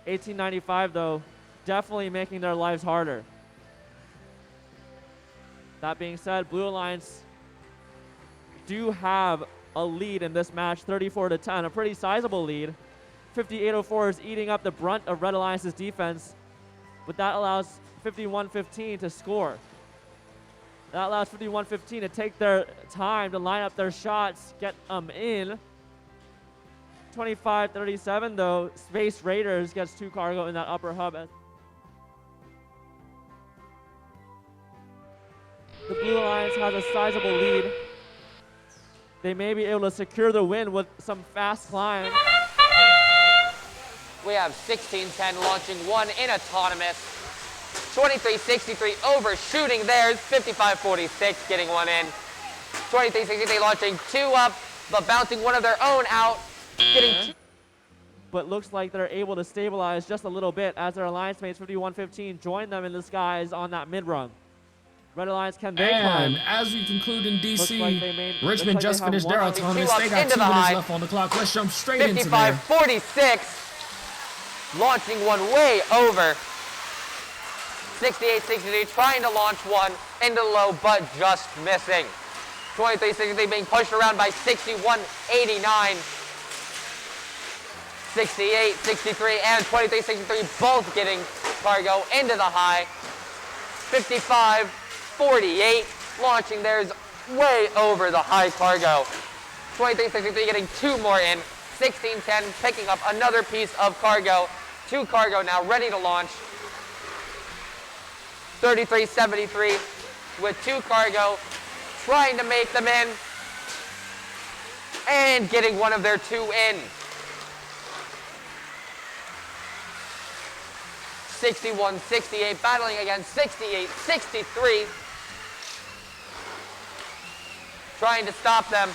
S8: 1895 though, definitely making their lives harder. That being said, Blue Alliance do have a lead in this match, 34-10, a pretty sizable lead. 5804 is eating up the brunt of Red Alliance's defense, but that allows 5115 to score. That allows 5115 to take their time to line up their shots, get them in. 25-37 though, Space Raiders gets 2 cargo in that upper hub. The Blue Alliance has a sizable lead. They may be able to secure the win with some fast climb.
S10: We have 1610 launching 1 in autonomous. 2363 overshooting theirs. 5546 getting 1 in. 2363 launching 2 up, but bouncing one of their own out. Getting
S8: but looks like they're able to stabilize just a little bit as their alliance mates 5115 join them in the skies on that mid run. Red Alliance, can they climb?
S2: And as we conclude in DC,
S8: like
S2: Richmond just finished their autonomous. They got 2 minutes left on the clock. Let's jump straight into there.
S10: 5546 launching 1 way over. 6863 trying to launch 1 into the low, but just missing. 2363 being pushed around by 6189. 6863 and 2363 both getting cargo into the high. 5548 launching theirs way over the high cargo. 2363 getting 2 more in. 1610 picking up another piece of cargo. 2 cargo now ready to launch. 3373 with 2 cargo trying to make them in. and getting one of their two in. 61-68, battling against 68-63. Trying to stop them.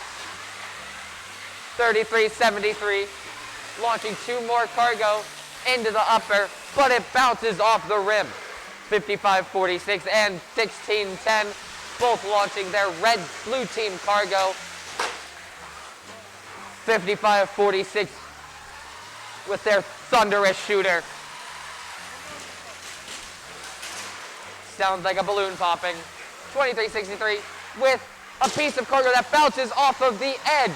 S10: 33-73, launching two more cargo into the upper, but it bounces off the rim. 55-46 and 16-10, both launching their red-blue team cargo. 55-46 with their thunderous shooter. Sounds like a balloon popping. 23-63 with a piece of cargo that bounces off of the edge.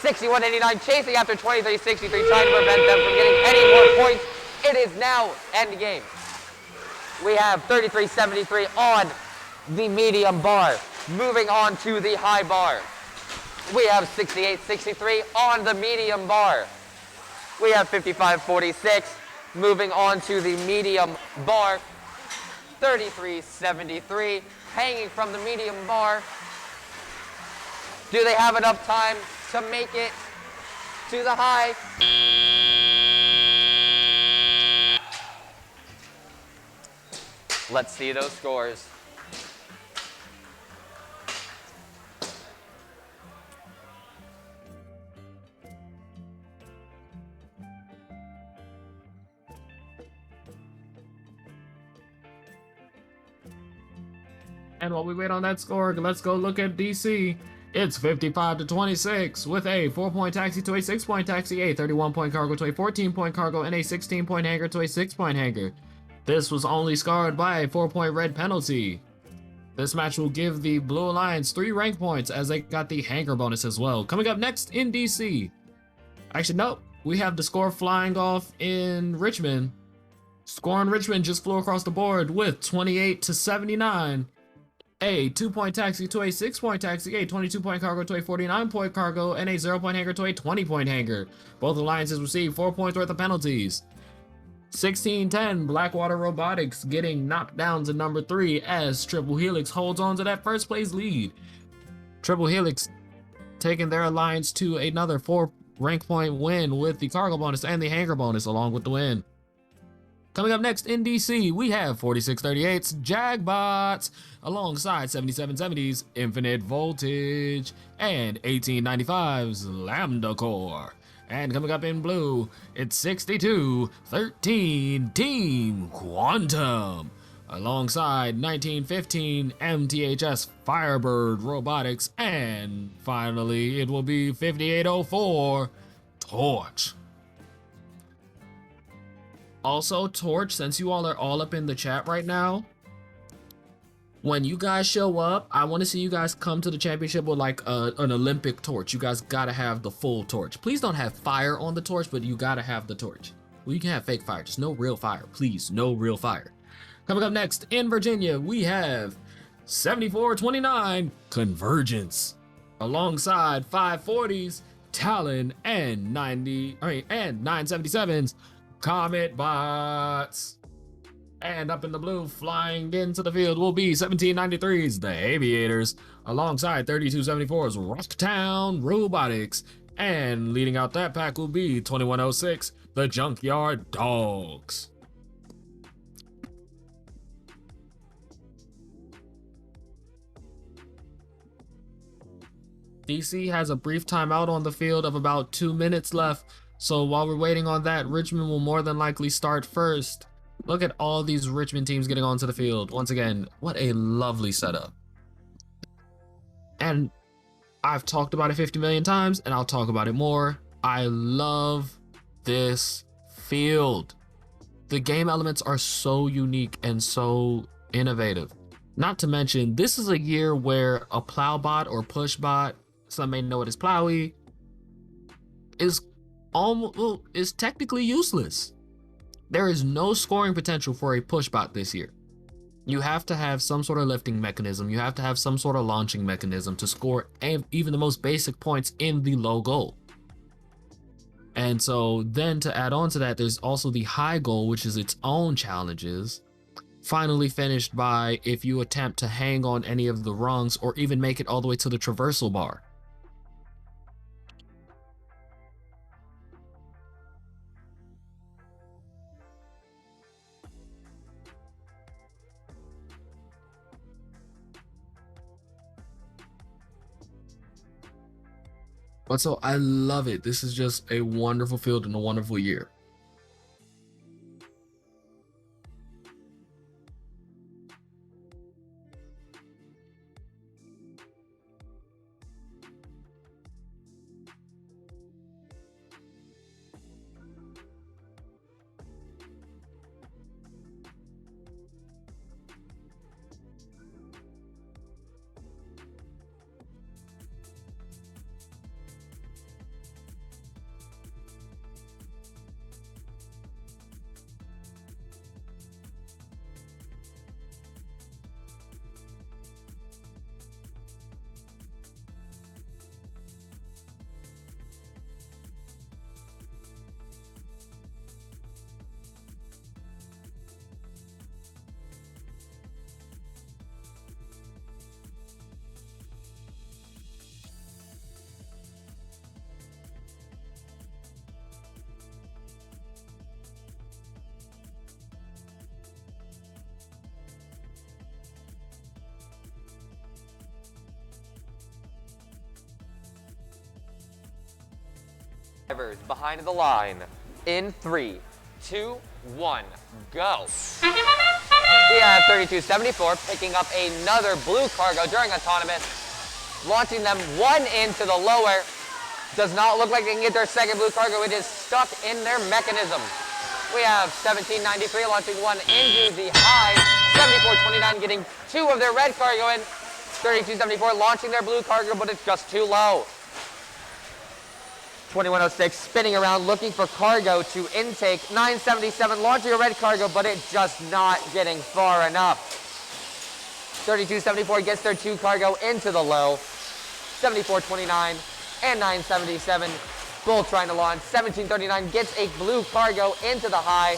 S10: 61-89 chasing after 23-63, trying to prevent them from getting any more points. It is now end game. We have 33-73 on the medium bar, moving on to the high bar. We have 68-63 on the medium bar. We have 55-46 moving on to the medium bar. 33-73 hanging from the medium bar. Do they have enough time to make it to the high? Let's see those scores.
S2: And while we wait on that score, let's go look at DC. It's 55-26 with a 4-point taxi to a 6-point taxi, a 31-point cargo to a 14-point cargo, and a 16-point hanger to a 6-point hanger. This was only scarred by a 4-point red penalty. This match will give the Blue Alliance 3 rank points as they got the hanger bonus as well. Coming up next in DC. Actually, nope. We have the score flying off in Richmond. Score in Richmond just flew across the board with 28-79. A 2-point taxi to a 6-point taxi, a 22-point cargo to a 49-point cargo, and a 0-point hanger to a 20-point hanger. Both alliances received 4 points worth of penalties. 16-10, Blackwater Robotics getting knocked down to number 3 as Triple Helix holds on to that first place lead. Triple Helix taking their alliance to another 4 rank point win with the cargo bonus and the hanger bonus along with the win. Coming up next in DC, we have 4638's Jagbots alongside 7770's Infinite Voltage and 1895's Lambda Core. And coming up in blue, it's 6213 Team Quantum alongside 1915 MTHS Firebird Robotics, and finally it will be 5804 Torch. Also, Torch, since you all are all up in the chat right now, when you guys show up, I want to see you guys come to the championship with like an Olympic torch. You guys gotta have the full torch. Please don't have fire on the torch, but you gotta have the torch. Well, you can have fake fire, just no real fire. Please, no real fire. Coming up next in Virginia, we have 7429 Convergence alongside 540's Talon and 977's Comet Bots. And up in the blue, flying into the field will be 1793's The Aviators, alongside 3274's Rocktown Robotics. And leading out that pack will be 2106, The Junkyard Dogs. DC has a brief timeout on the field of about 2 minutes left. So while we're waiting on that, Richmond will more than likely start first. Look at all these Richmond teams getting onto the field. Once again, what a lovely setup. And I've talked about it 50 million times, and I'll talk about it more. I love this field. The game elements are so unique and so innovative. Not to mention, this is a year where a plow bot or push bot, some may know it as plowy, is technically useless. There is no scoring potential for a push bot this year. You have to have some sort of lifting mechanism. You have to have some sort of launching mechanism to score even the most basic points in the low goal. And so then to add on to that, there's also the high goal, which is its own challenges, finally finished by if you attempt to hang on any of the rungs or even make it all the way to the traversal bar. But so I love it. This is just a wonderful field and a wonderful year.
S10: Drivers behind the line in 3, 2, 1, go. We have 3274 picking up another blue cargo during autonomous, launching them one into the lower. Does not look like they can get their second blue cargo. It is stuck in their mechanism. We have 1793 launching one into the high, 7429 getting two of their red cargo in, 3274 launching their blue cargo, but it's just too low. 2106 spinning around looking for cargo to intake. 977 launching a red cargo, but it's just not getting far enough. 3274 gets their two cargo into the low. 7429 and 977 both trying to launch. 1739 gets a blue cargo into the high.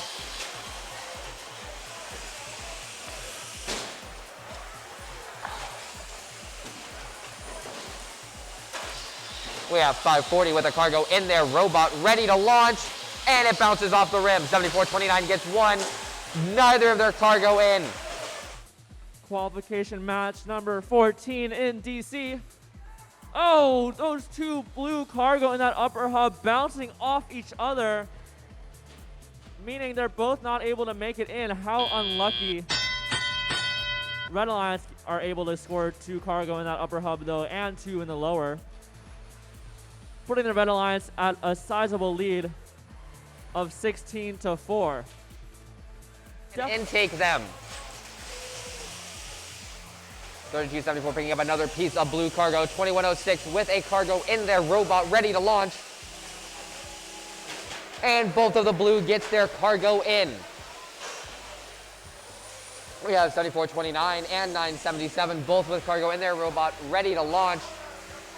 S10: We have 540 with a cargo in there, robot ready to launch, and it bounces off the rim. 7429 gets one, neither of their cargo in.
S8: Qualification match number 14 in DC. Oh, those two blue cargo in that upper hub bouncing off each other, meaning they're both not able to make it in. How unlucky. Red Alliance are able to score two cargo in that upper hub though, and two in the lower, putting the Red Alliance at a sizable lead of 16-4.
S10: Intake them. 3274 picking up another piece of blue cargo. 2106 with a cargo in their robot ready to launch. And both of the blue gets their cargo in. We have 7429 and 977 both with cargo in their robot ready to launch.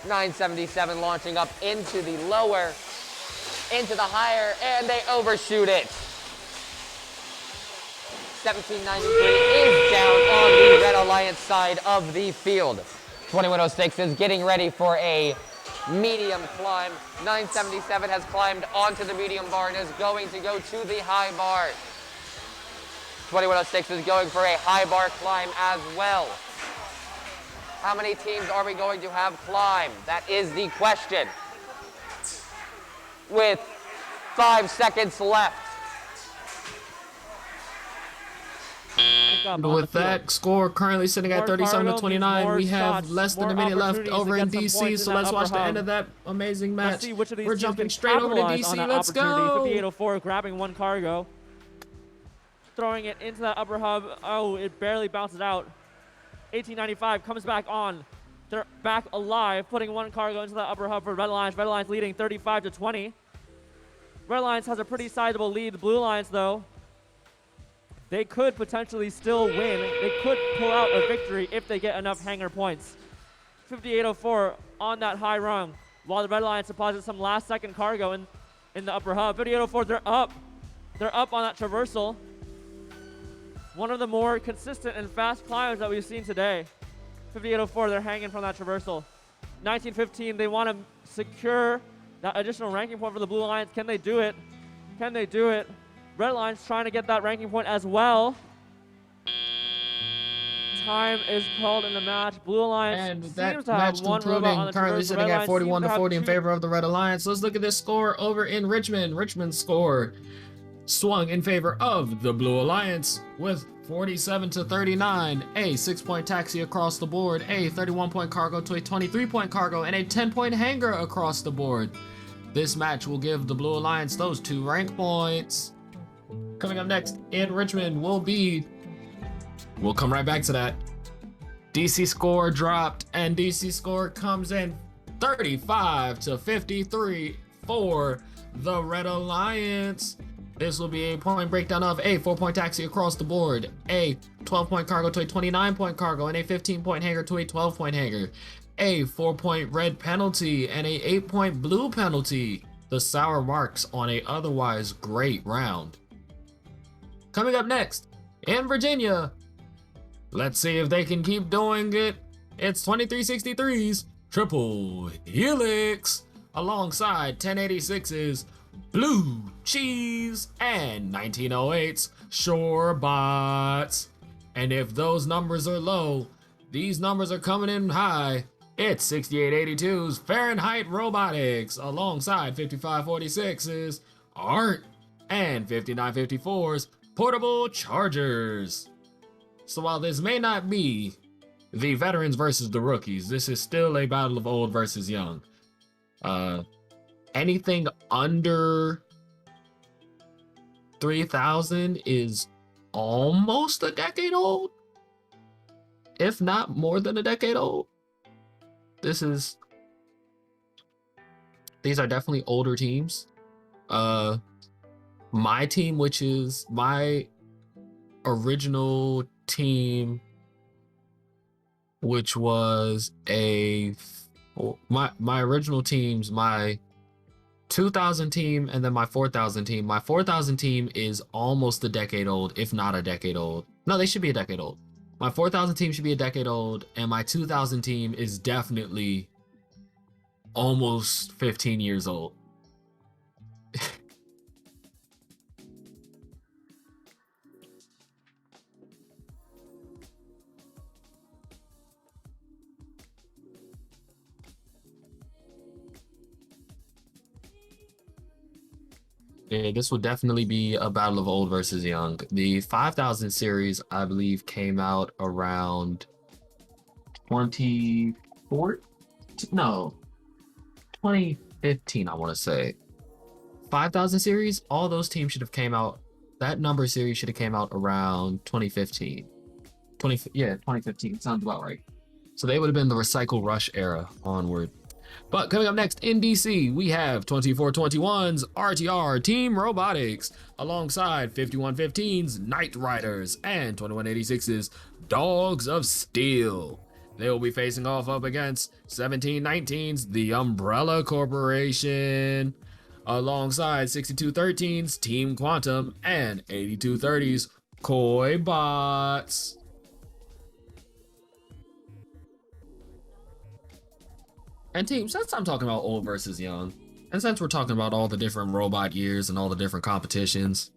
S10: 977 launching up into the lower, into the higher, and they overshoot it. 1793 is down on the Red Alliance side of the field. 2106 is getting ready for a medium climb. 977 has climbed onto the medium bar and is going to go to the high bar. 2106 is going for a high bar climb as well. How many teams are we going to have climb? That is the question. With 5 seconds left.
S2: With that score currently sitting at 37-29, we have less than a minute left over in DC, so let's watch the end of that amazing match. We're jumping straight over to DC, let's go!
S8: 5804 grabbing one cargo, throwing it into that upper hub. Oh, it barely bounces out. 1895 comes back on. They're back alive, putting one cargo into the upper hub for Red Alliance. Red Alliance leading 35-20. Red Alliance has a pretty sizable lead. The Blue Alliance, though, they could potentially still win. They could pull out a victory if they get enough hanger points. 5804 on that high rung, while the Red Alliance deposits some last-second cargo in the upper hub. 5804, they're up. They're up on that traversal. One of the more consistent and fast climbs that we've seen today. 5804, they're hanging from that traversal. 1915, they want to secure that additional ranking point for the Blue Alliance. Can they do it? Can they do it? Red Alliance trying to get that ranking point as well. time is called in the match. Blue Alliance
S2: And
S8: seems
S2: that
S8: to have
S2: match
S8: one robot on
S2: concluding,
S8: the
S2: currently
S8: traverse. The
S2: sitting
S8: Red
S2: at
S8: Alliance seems
S2: 41 to
S8: have
S2: 40 in
S8: two-
S2: favor of the Red Alliance. Let's look at this score over in Richmond. Richmond's score swung in favor of the Blue Alliance with 47 to 39, a 6-point taxi across the board, a 31-point cargo to a 23-point cargo, and a 10-point hanger across the board. This match will give the Blue Alliance those 2 rank points. Coming up next in Richmond will be, we'll come right back to that. DC score dropped, and DC score comes in 35 to 53 for the Red Alliance. This will be a point breakdown of a 4-point taxi across the board, a 12-point cargo to a 29-point cargo, and a 15-point hanger to a 12-point hanger, a 4-point red penalty, and a 8-point blue penalty. The sour marks on a otherwise great round. Coming up next, in Virginia, let's see if they can keep doing it. It's 2363's Triple Helix alongside 1086's Blue Cheese and 1908's Shorebots. And if those numbers are low, these numbers are coming in high. It's 6882's Fahrenheit Robotics alongside 5546's Art and 5954's Portable Chargers. So while this may not be the veterans versus the rookies, this is still a battle of old versus young. Anything under 3,000 is almost a decade old, if not more than a decade old. These are definitely older teams. My team, which is my original team, which was my original teams, my 2000 team and then my 4000 team. My 4000 team is almost a decade old, if not a decade old. No, they should be a decade old. My 4000 team should be a decade old, and my 2000 team is definitely almost 15 years old. Yeah, this will definitely be a battle of old versus young. The 5000 series, I believe, came out around 2015, I want to say. 5000 series, all those teams should have came out, that number series should have came out around 2015. 2015, sounds about right. So they would have been the Recycle Rush era onward. But coming up next in DC, we have 2421's RTR Team Robotics alongside 5115's Knight Riders and 2186's Dogs of Steel. They will be facing off up against 1719's The Umbrella Corporation alongside 6213's Team Quantum and 8230's Koi Bots. And team, since I'm talking about old versus young, and since we're talking about all the different robot years and all the different competitions,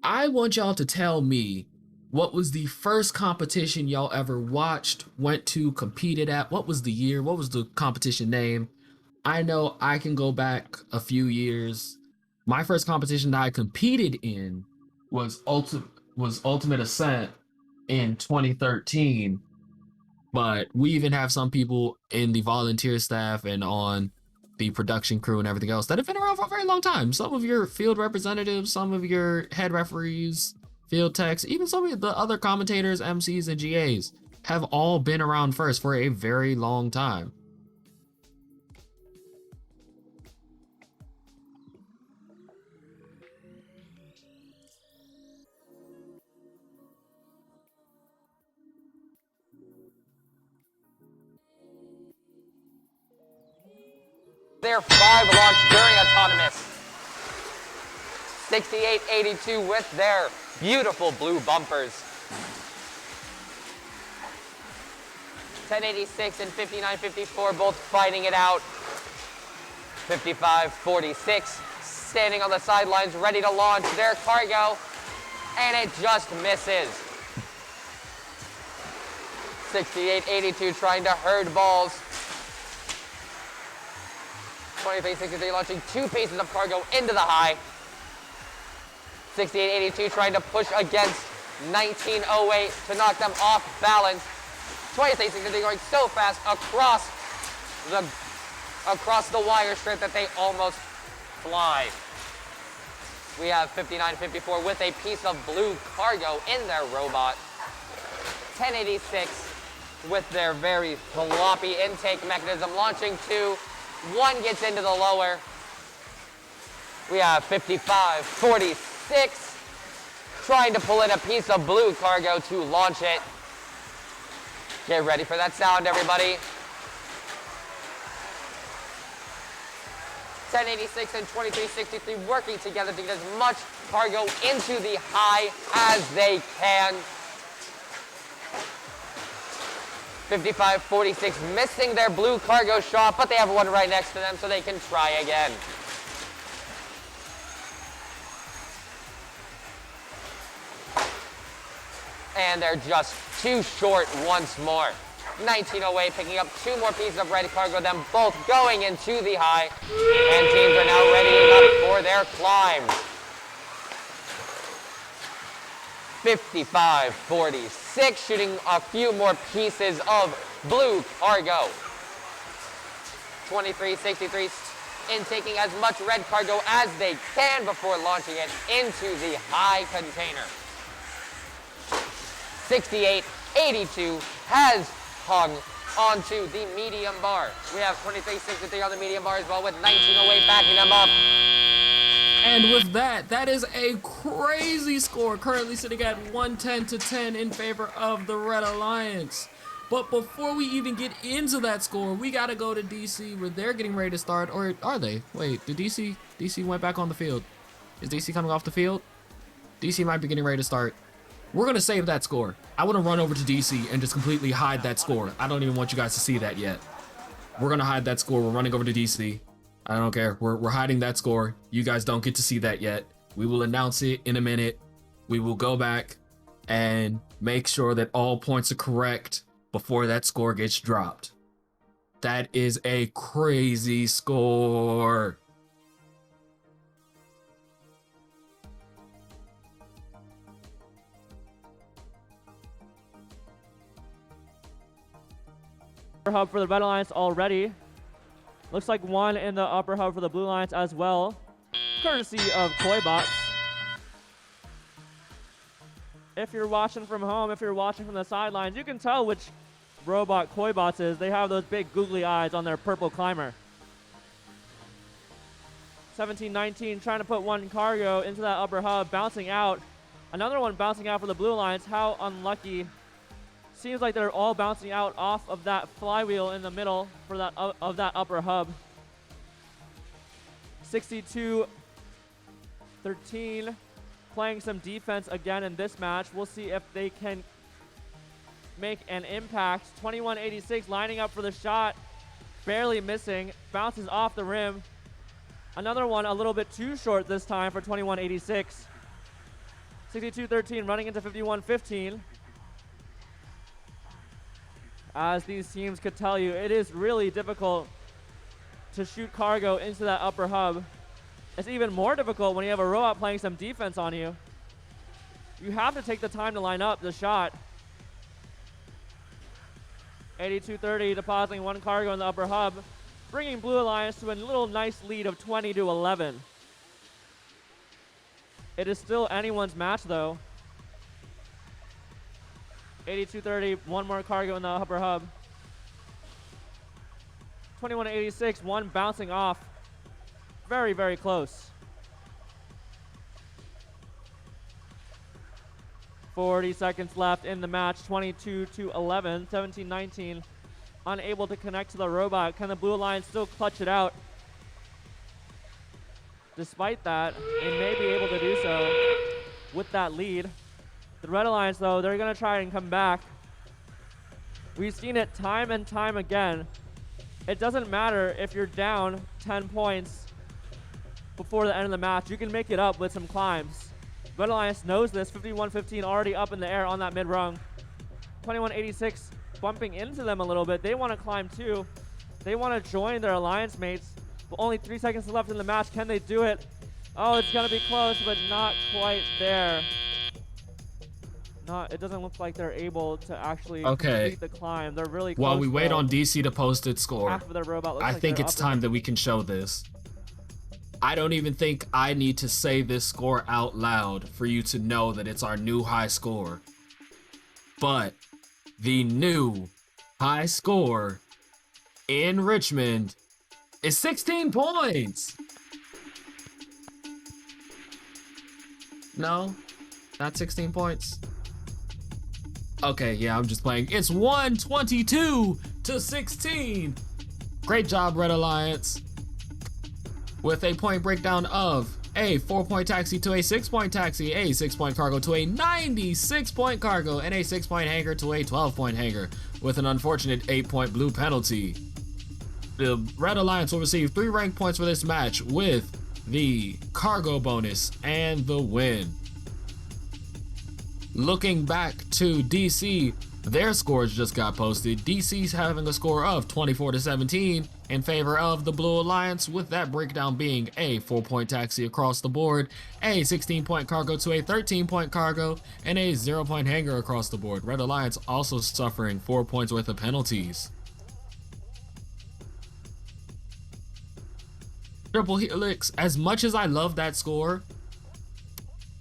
S2: I want y'all to tell me what was the first competition y'all ever watched, went to, competed at. What was the year? What was the competition name? I know I can go back a few years. My first competition that I competed in was Ultimate Ascent in 2013. But we even have some people in the volunteer staff and on the production crew and everything else that have been around for a very long time. Some of your field representatives, some of your head referees, field techs, even some of the other commentators, MCs, and GAs have all been around first for a very long time.
S10: Their 5 launched during autonomous. 6882 with their beautiful blue bumpers. 1086 and 5954 both fighting it out. 5546 standing on the sidelines ready to launch their cargo, and it just misses. 68-82 trying to herd balls. 23-63 launching 2 pieces of cargo into the high. 68-82 trying to push against 1908 to knock them off balance. 23-63 going so fast across the wire strip that they almost fly. We have 59-54 with a piece of blue cargo in their robot. 1086 with their very floppy intake mechanism launching 2. 1 gets into the lower. We have 55-46 trying to pull in a piece of blue cargo to launch it. Get ready for that sound, everybody. 1086 and 2363 working together to get as much cargo into the high as they can. 55-46 missing their blue cargo shot, but they have one right next to them so they can try again. And they're just too short once more. 1908 picking up 2 more pieces of red cargo, them both going into the high. And teams are now readying up for their climbs. 55-46, shooting a few more pieces of blue cargo. 23-63 intaking as much red cargo as they can before launching it into the high container. 68-82 has hung onto the medium bar. We have 23-63 on the medium bar as well with 1908 backing them up.
S2: And with that, that is a crazy score, currently sitting at 110-10 in favor of the Red Alliance. But before we even get into that score, we gotta go to DC where they're getting ready to start, or are they? Wait, did DC went back on the field. Is DC coming off the field? DC might be getting ready to start. We're gonna save that score. I wanna run over to DC and just completely hide that score. I don't even want you guys to see that yet. We're gonna hide that score. We're running over to DC. I don't care. We're hiding that score. You guys don't get to see that yet. We will announce it in a minute. We will go back and make sure that all points are correct before that score gets dropped. That is a crazy score.
S8: Hub for the Red Alliance already. Looks like 1 in the upper hub for the Blue Alliance as well, courtesy of Toybots. If you're watching from home, if you're watching from the sidelines, you can tell which robot Toybots is. They have those big googly eyes on their purple climber. 17-19 trying to put 1 cargo into that upper hub, bouncing out. Another one bouncing out for the Blue Alliance. How unlucky. Seems like they're all bouncing out off of that flywheel in the middle for that of that upper hub. 62-13, playing some defense again in this match. We'll see if they can make an impact. 21-86 lining up for the shot, barely missing, bounces off the rim. Another one a little bit too short this time for 21-86. 62-13 running into 51-15. As these teams could tell you, it is really difficult to shoot cargo into that upper hub. It's even more difficult when you have a robot playing some defense on you. You have to take the time to line up the shot. 82-30 depositing 1 cargo in the upper hub, bringing Blue Alliance to a little nice lead of 20-11. It is still anyone's match though. 82-30, 1 more cargo in the upper hub. 21-86, 1 bouncing off. Very, very close. 40 seconds left in the match, 22-11, 17-19. Unable to connect to the robot. Can the Blue Alliance still clutch it out? Despite that, they may be able to do so with that lead. The Red Alliance, though, they're going to try and come back. We've seen it time and time again. It doesn't matter if you're down 10 points before the end of the match. You can make it up with some climbs. Red Alliance knows this. 51-15 already up in the air on that mid-rung. 21-86 bumping into them a little bit. They want to climb too. They want to join their alliance mates. But only 3 seconds left in the match. Can they do it? Oh, it's going to be close, but not quite there. It doesn't look like they're able to actually complete the climb. They're really close.
S2: While we wait on DC to post its score,
S8: Half of their robot looks
S2: I
S8: like
S2: think
S8: they're
S2: it's
S8: up
S2: time that we can show this. I don't even think I need to say this score out loud for you to know that it's our new high score. But the new high score in Richmond is 16 points. No, not 16 points. Okay, yeah, I'm just playing. It's 122 to 16. Great job, Red Alliance. With a point breakdown of a 4-point taxi to a 6-point taxi, a 6-point cargo to a 96-point cargo, and a 6-point hanger to a 12-point hanger, with an unfortunate 8-point blue penalty. The Red Alliance will receive 3 rank points for this match with the cargo bonus and the win. Looking back to DC, their scores just got posted. DC's having a score of 24 to 17 in favor of the Blue Alliance, with that breakdown being a 4-point taxi across the board, a 16-point cargo to a 13-point cargo, and a 0-point hanger across the board. Red Alliance also suffering 4 points worth of penalties. Triple Helix, as much as I love that score,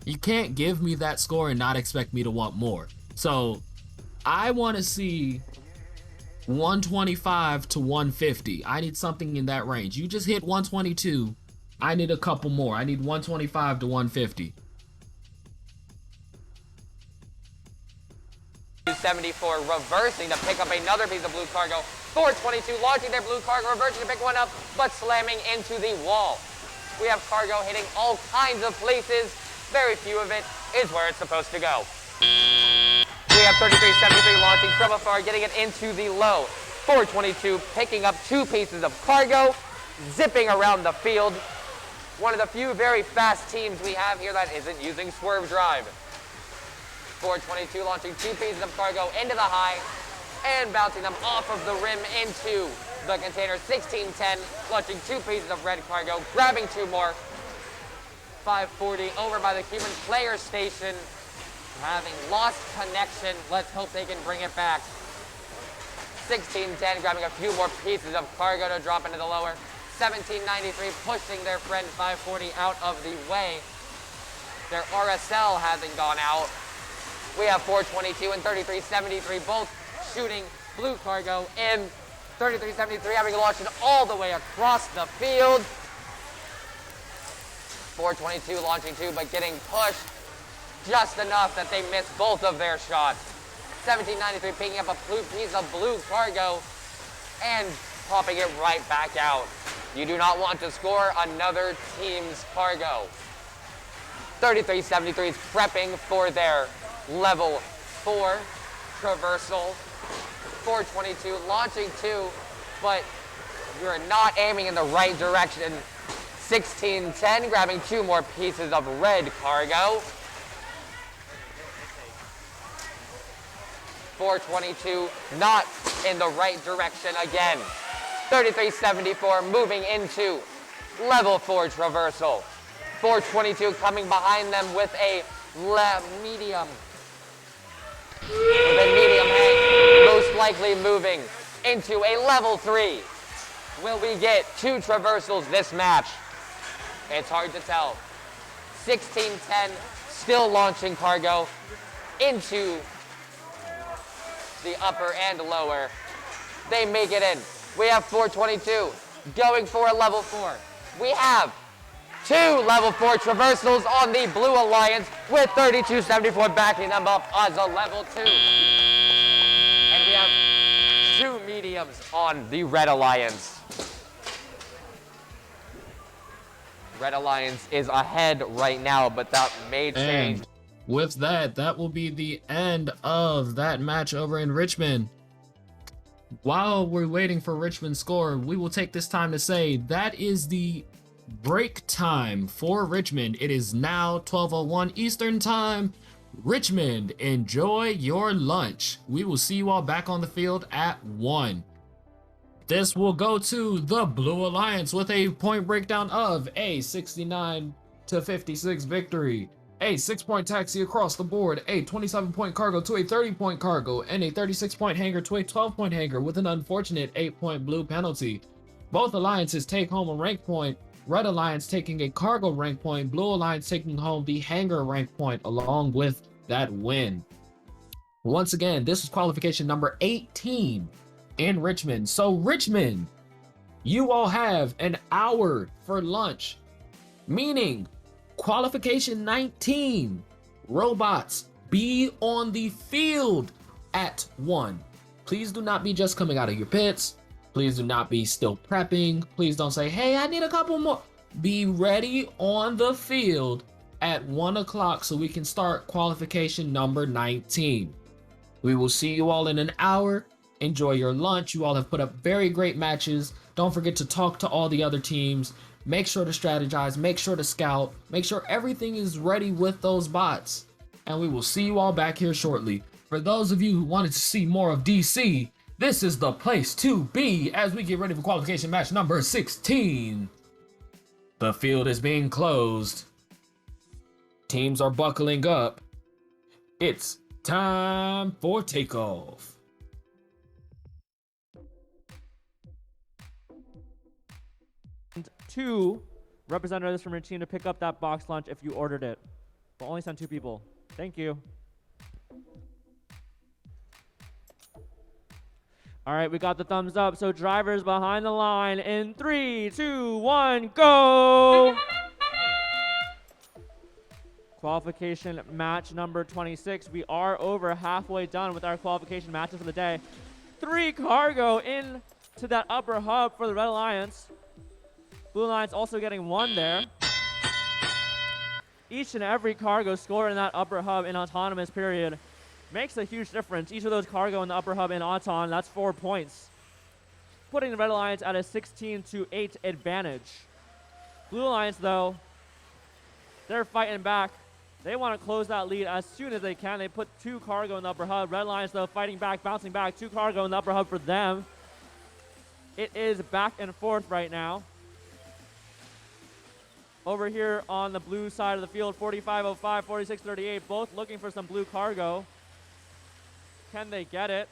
S2: you can't give me that score and not expect me to want more. So I want to see 125 to 150. I need something in that range. You just hit 122. I need a couple more. I need 125 to 150.
S10: 74 reversing to pick up another piece of blue cargo. 422 launching their blue cargo, reversing to pick one up, but slamming into the wall. We have cargo hitting all kinds of places. Very few of it is where it's supposed to go. We have 3373 launching from afar, getting it into the low. 422 picking up 2 pieces of cargo, zipping around the field. One of the few very fast teams we have here that isn't using swerve drive. 422 launching 2 pieces of cargo into the high and bouncing them off of the rim into the container. 1610 launching 2 pieces of red cargo, grabbing 2 more. 540 over by the Cuban player station, having lost connection. Let's hope they can bring it back. 1610 grabbing a few more pieces of cargo to drop into the lower. 1793 pushing their friend 540 out of the way. Their RSL hasn't gone out. We have 422 and 3373 both shooting blue cargo in. 3373 having launched it all the way across the field. 422 launching 2, but getting pushed just enough that they missed both of their shots. 1793 picking up a piece of blue cargo and popping it right back out. You do not want to score another team's cargo. 3373 is prepping for their level 4 traversal. 422 launching 2, but you're not aiming in the right direction. 1610 grabbing 2 more pieces of red cargo. 422 not in the right direction again. 3374 moving into level 4 traversal. 422 coming behind them with a medium. With a medium hang, most likely moving into a level 3. Will we get 2 traversals this match? It's hard to tell. 1610 still launching cargo into the upper and lower. They make it in. We have 422 going for a level 4. We have 2 level 4 traversals on the Blue Alliance with 3274 backing them up as a level 2. And we have 2 mediums on the Red Alliance. Red Alliance is ahead right now, but that may change.
S2: And with that, that will be the end of that match over in Richmond. While we're waiting for Richmond's score, we will take this time to say that is the break time for Richmond. It is now 12:01 Eastern Time. Richmond, enjoy your lunch. We will see you all back on the field at 1. This will go to the Blue Alliance with a point breakdown of a 69-56 victory, a 6-point taxi across the board, a 27-point cargo to a 30-point cargo, and a 36-point hanger to a 12-point hanger with an unfortunate 8-point blue penalty. Both alliances take home a rank point, Red Alliance taking a cargo rank point, Blue Alliance taking home the hanger rank point along with that win. Once again, this is qualification number 18 in Richmond. So Richmond, you all have an hour for lunch, meaning qualification 19, robots, be on the field at 1. Please do not be just coming out of your pits. Please do not be still prepping. Please don't say, hey, I need a couple more. Be ready on the field at 1 o'clock so we can start qualification number 19. We will see you all in an hour. Enjoy your lunch. You all have put up very great matches. Don't forget to talk to all the other teams. Make sure to strategize. Make sure to scout. Make sure everything is ready with those bots. And we will see you all back here shortly. For those of you who wanted to see more of DC, this is the place to be as we get ready for qualification match number 16. The field is being closed. Teams are buckling up. It's time for takeoff.
S8: And 2 representatives from your team to pick up that box lunch if you ordered it. We'll only send 2 people. Thank you. All right, we got the thumbs up. So drivers behind the line in 3, 2, 1, go! Qualification match number 26. We are over halfway done with our qualification matches for the day. 3 cargo into that upper hub for the Red Alliance. Blue Alliance also getting 1 there. Each and every cargo score in that upper hub in autonomous period makes a huge difference. Each of those cargo in the upper hub in Auton, that's 4 points. Putting the Red Alliance at a 16-8 advantage. Blue Alliance, though, they're fighting back. They want to close that lead as soon as they can. They put 2 cargo in the upper hub. Red Alliance, though, fighting back, bouncing back. 2 cargo in the upper hub for them. It is back and forth right now. Over here on the blue side of the field, 4505, 4638, both looking for some blue cargo. Can they get it?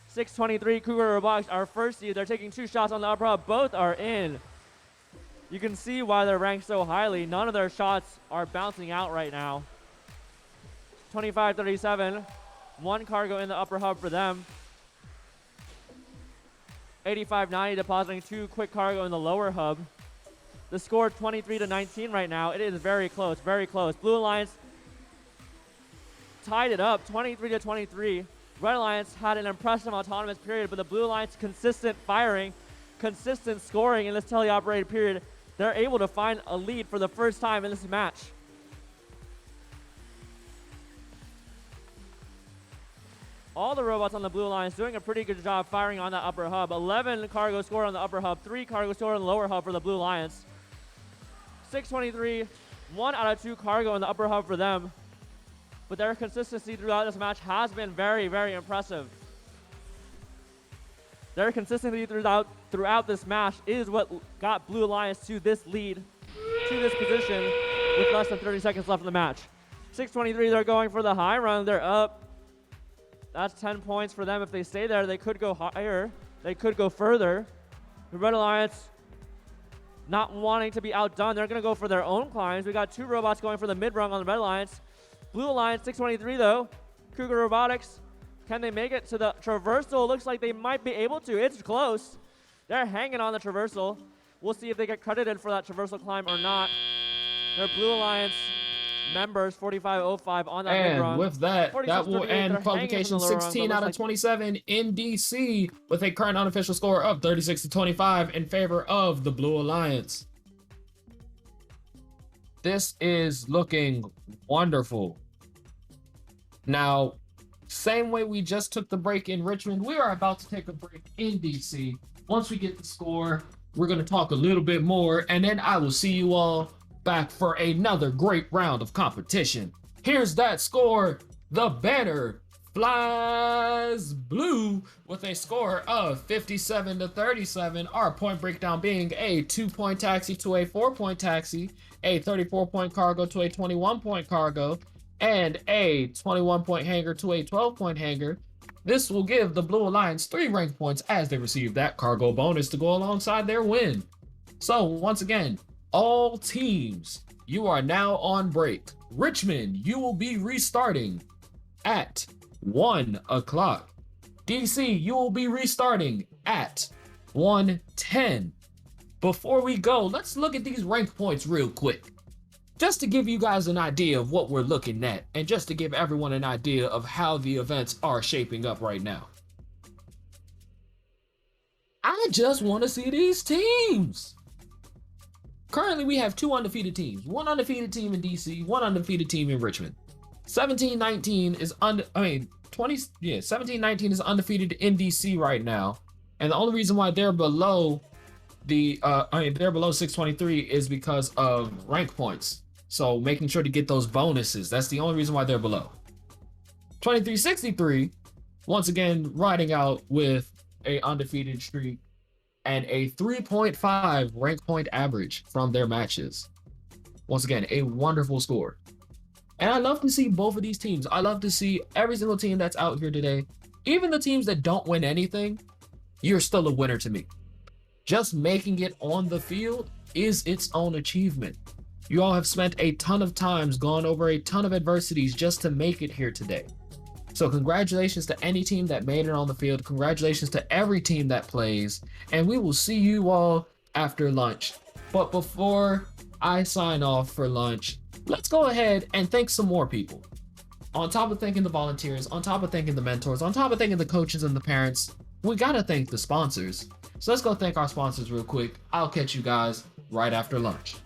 S8: 623, Cougar Robotics, our first seed. They're taking 2 shots on the upper hub. Both are in. You can see why they're ranked so highly. None of their shots are bouncing out right now. 2537, 1 cargo in the upper hub for them. 8590 depositing 2 quick cargo in the lower hub. The score 23-19 right now. It is very close, very close. Blue Alliance tied it up, 23-23. Red Alliance had an impressive autonomous period, but the Blue Alliance consistent firing, consistent scoring in this teleoperated period. They're able to find a lead for the first time in this match. All the robots on the Blue Alliance doing a pretty good job firing on that upper hub. 11 cargo scored on the upper hub, 3 cargo scored on the lower hub for the Blue Alliance. 623, 1 out of 2 cargo in the upper hub for them. But their consistency throughout this match has been very, very impressive. Their consistency throughout this match is what got Blue Alliance to this lead, to this position, with less than 30 seconds left in the match. 623, they're going for the high run. They're up. That's 10 points for them. If they stay there, they could go higher. They could go further. The Red Alliance not wanting to be outdone. They're going to go for their own climbs. We got 2 robots going for the mid-rung on the Red Alliance. Blue Alliance, 623 though. Cougar Robotics, can they make it to the traversal? Looks like they might be able to. It's close. They're hanging on the traversal. We'll see if they get credited for that traversal climb or not. They're Blue Alliance members, 4505 on that mid-run.
S2: And with that, that will end qualification 16 out of 27 in DC with a current unofficial score of 36-25 in favor of the Blue Alliance. This is looking wonderful. Now, same way we just took the break in Richmond, we are about to take a break in DC. Once we get the score, we're going to talk a little bit more, and then I will see you all back for another great round of competition. Here's that score. The banner flies blue with a score of 57-37. Our point breakdown being a 2-point taxi to a 4-point taxi, a 34-point cargo to a 21-point cargo, and a 21-point hanger to a 12-point hanger. This will give the Blue Alliance 3 rank points as they receive that cargo bonus to go alongside their win. So once again, all teams, you are now on break. Richmond, you will be restarting at 1 o'clock. DC, you will be restarting at 1:10. Before we go, let's look at these rank points real quick. Just to give you guys an idea of what we're looking at, and just to give everyone an idea of how the events are shaping up right now. I just want to see these teams. Currently, we have 2 undefeated teams. 1 undefeated team in DC, 1 undefeated team in Richmond. 17-19 is 17-19 is undefeated in DC right now. And the only reason why they're below they're below 623 is because of rank points. So making sure to get those bonuses. That's the only reason why they're below. 23-63, once again, riding out with a undefeated streak and a 3.5 rank point average from their matches. Once again, a wonderful score. And I love to see both of these teams. I love to see every single team that's out here today. Even the teams that don't win anything, you're still a winner to me. Just making it on the field is its own achievement. You all have spent a ton of times, gone over a ton of adversities just to make it here today. So congratulations to any team that made it on the field. Congratulations to every team that plays. And we will see you all after lunch. But before I sign off for lunch, let's go ahead and thank some more people. On top of thanking the volunteers, on top of thanking the mentors, on top of thanking the coaches and the parents, we gotta thank the sponsors. So let's go thank our sponsors real quick. I'll catch you guys right after lunch.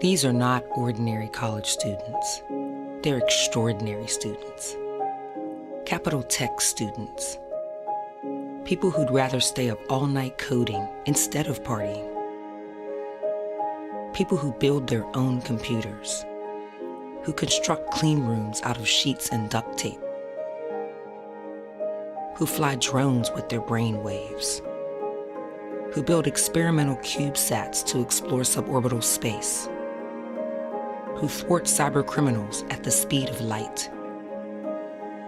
S11: These are not ordinary college students. They're extraordinary students. Capital Tech students. People who'd rather stay up all night coding instead of partying. People who build their own computers. Who construct clean rooms out of sheets and duct tape. Who fly drones with their brain waves. Who build experimental CubeSats to explore suborbital space. Who thwart cyber criminals at the speed of light.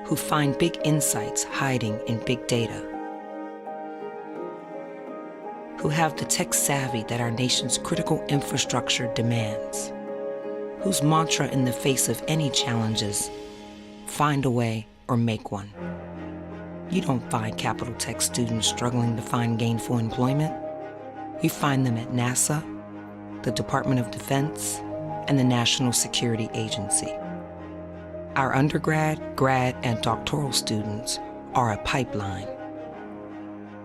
S11: Who find big insights hiding in big data. Who have the tech savvy that our nation's critical infrastructure demands. Whose mantra in the face of any challenges, find a way or make one. You don't find Capital Tech students struggling to find gainful employment. You find them at NASA, the Department of Defense, and the National Security Agency. Our undergrad, grad, and doctoral students are a pipeline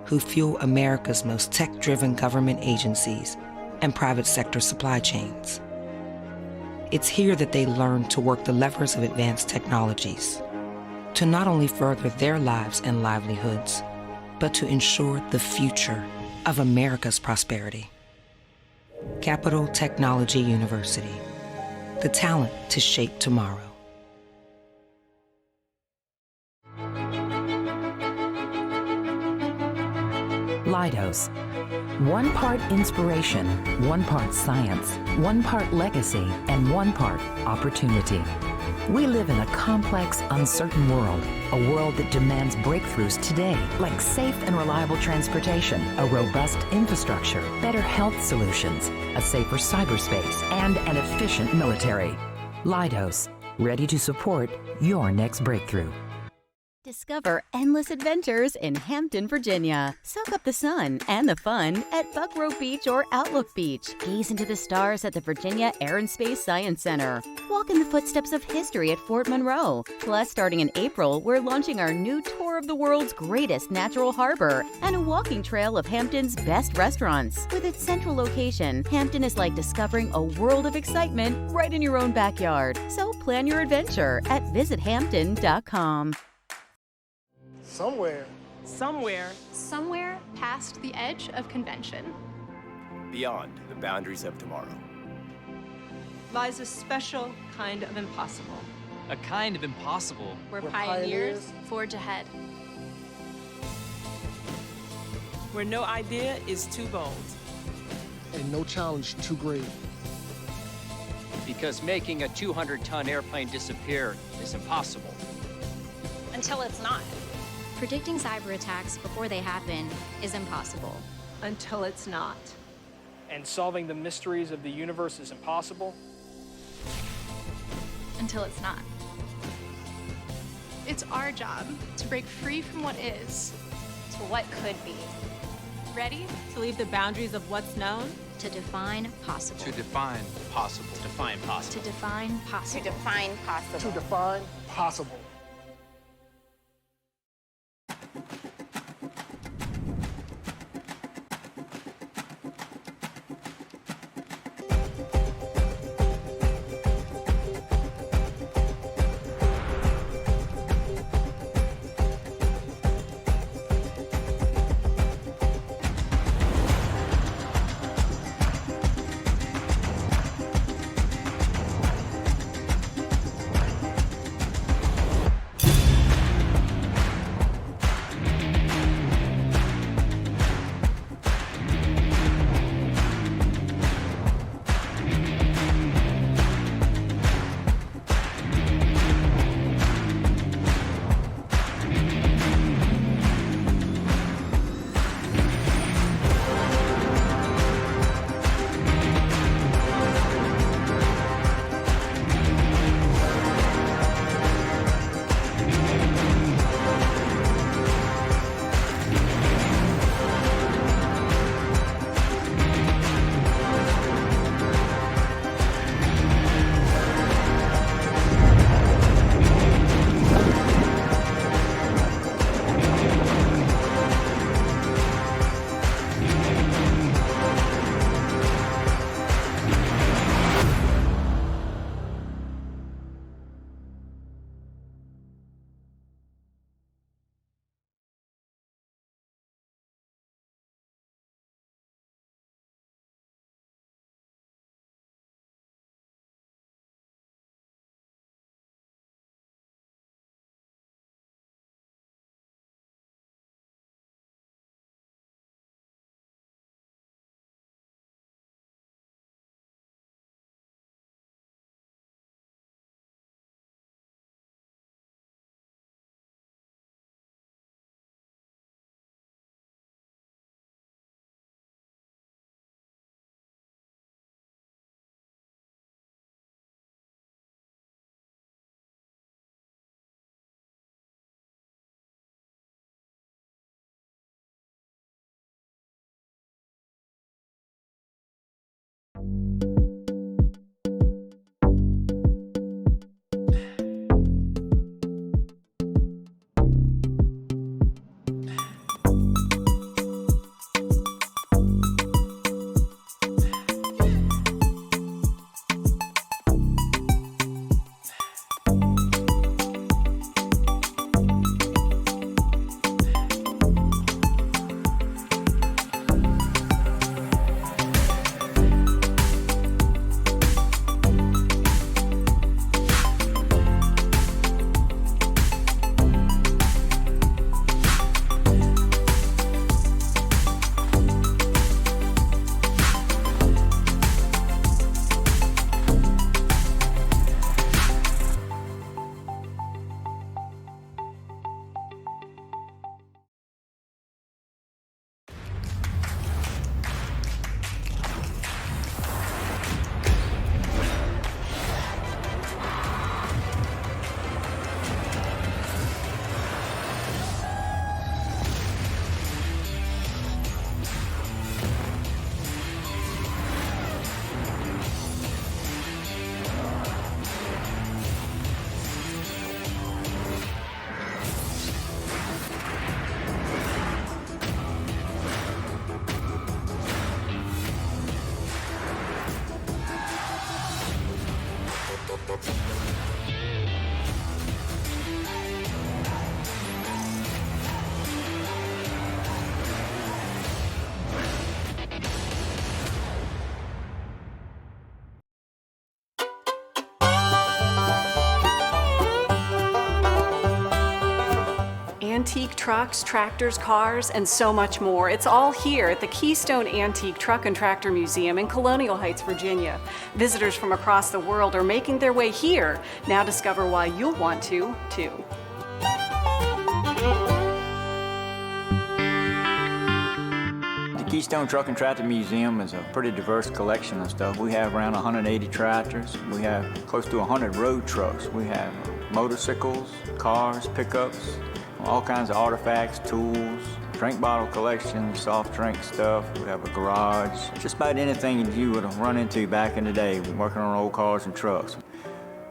S11: who fuel America's most tech-driven government agencies and private sector supply chains. It's here that they learn to work the levers of advanced technologies, to not only further their lives and livelihoods, but to ensure the future of America's prosperity. Capital Technology University, the talent to shape tomorrow.
S12: Leidos. 1 part inspiration, 1 part science, 1 part legacy, and 1 part opportunity. We live in a complex, uncertain world, a world that demands breakthroughs today, like safe and reliable transportation, a robust infrastructure, better health solutions, a safer cyberspace, and an efficient military. Leidos, ready to support your next breakthrough.
S14: Discover endless adventures in Hampton, Virginia. Soak up the sun and the fun at Buckrow Beach or Outlook Beach. Gaze into the stars at the Virginia Air and Space Science Center. Walk in the footsteps of history at Fort Monroe. Plus, starting in April, we're launching our new tour of the world's greatest natural harbor and a walking trail of Hampton's best restaurants. With its central location, Hampton is like discovering a world of excitement right in your own backyard. So plan your adventure at visithampton.com.
S15: Somewhere past the edge of convention.
S16: Beyond the boundaries of tomorrow
S17: lies a special kind of impossible.
S18: A kind of impossible.
S15: Where pioneers forge ahead.
S17: Where no idea is too bold.
S19: And no challenge too great.
S18: Because making a 200-ton airplane disappear is impossible.
S15: Until it's not.
S29: Predicting cyber attacks before they happen is impossible.
S17: Until it's not.
S9: And solving the mysteries of the universe is impossible.
S15: Until it's not. It's our job to break free from what is to what could be. Ready?
S17: To leave the boundaries of what's known.
S29: To define possible.
S18: To define possible. Define possible.
S29: To define possible.
S22: To define possible.
S19: To define possible.
S1: Antique trucks, tractors, cars, and so much more. It's all here at the Keystone Antique Truck and Tractor Museum in Colonial Heights, Virginia. Visitors from across the world are making their way here. Now discover why you'll want to, too.
S13: The Keystone Truck and Tractor Museum is a pretty diverse collection of stuff. We have around 180 tractors. We have close to 100 road trucks. We have motorcycles, cars, pickups, all kinds of artifacts, tools, drink bottle collections, soft drink stuff. We have a garage. Just about anything you would have run into back in the day working on old cars and trucks.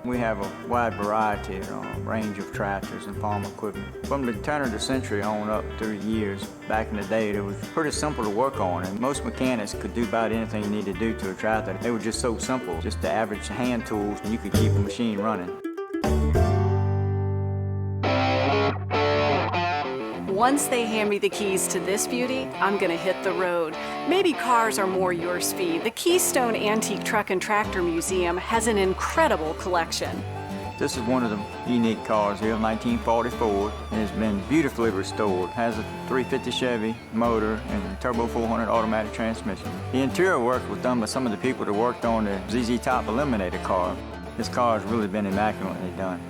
S13: We have a wide variety, range of tractors and farm equipment. From the turn of the century on up through the years, back in the day, it was pretty simple to work on, and most mechanics could do about anything you need to do to a tractor. They were just so simple, just the average hand tools, and you could keep the machine running.
S1: Once they hand me the keys to this beauty, I'm gonna hit the road. Maybe cars are more your speed. The Keystone Antique Truck and Tractor Museum has an incredible collection.
S13: This is one of the unique cars here, 1944, and it's been beautifully restored. It has a 350 Chevy motor and a turbo 400 automatic transmission. The interior work was done by some of the people that worked on the ZZ Top Eliminator car. This car has really been immaculately done.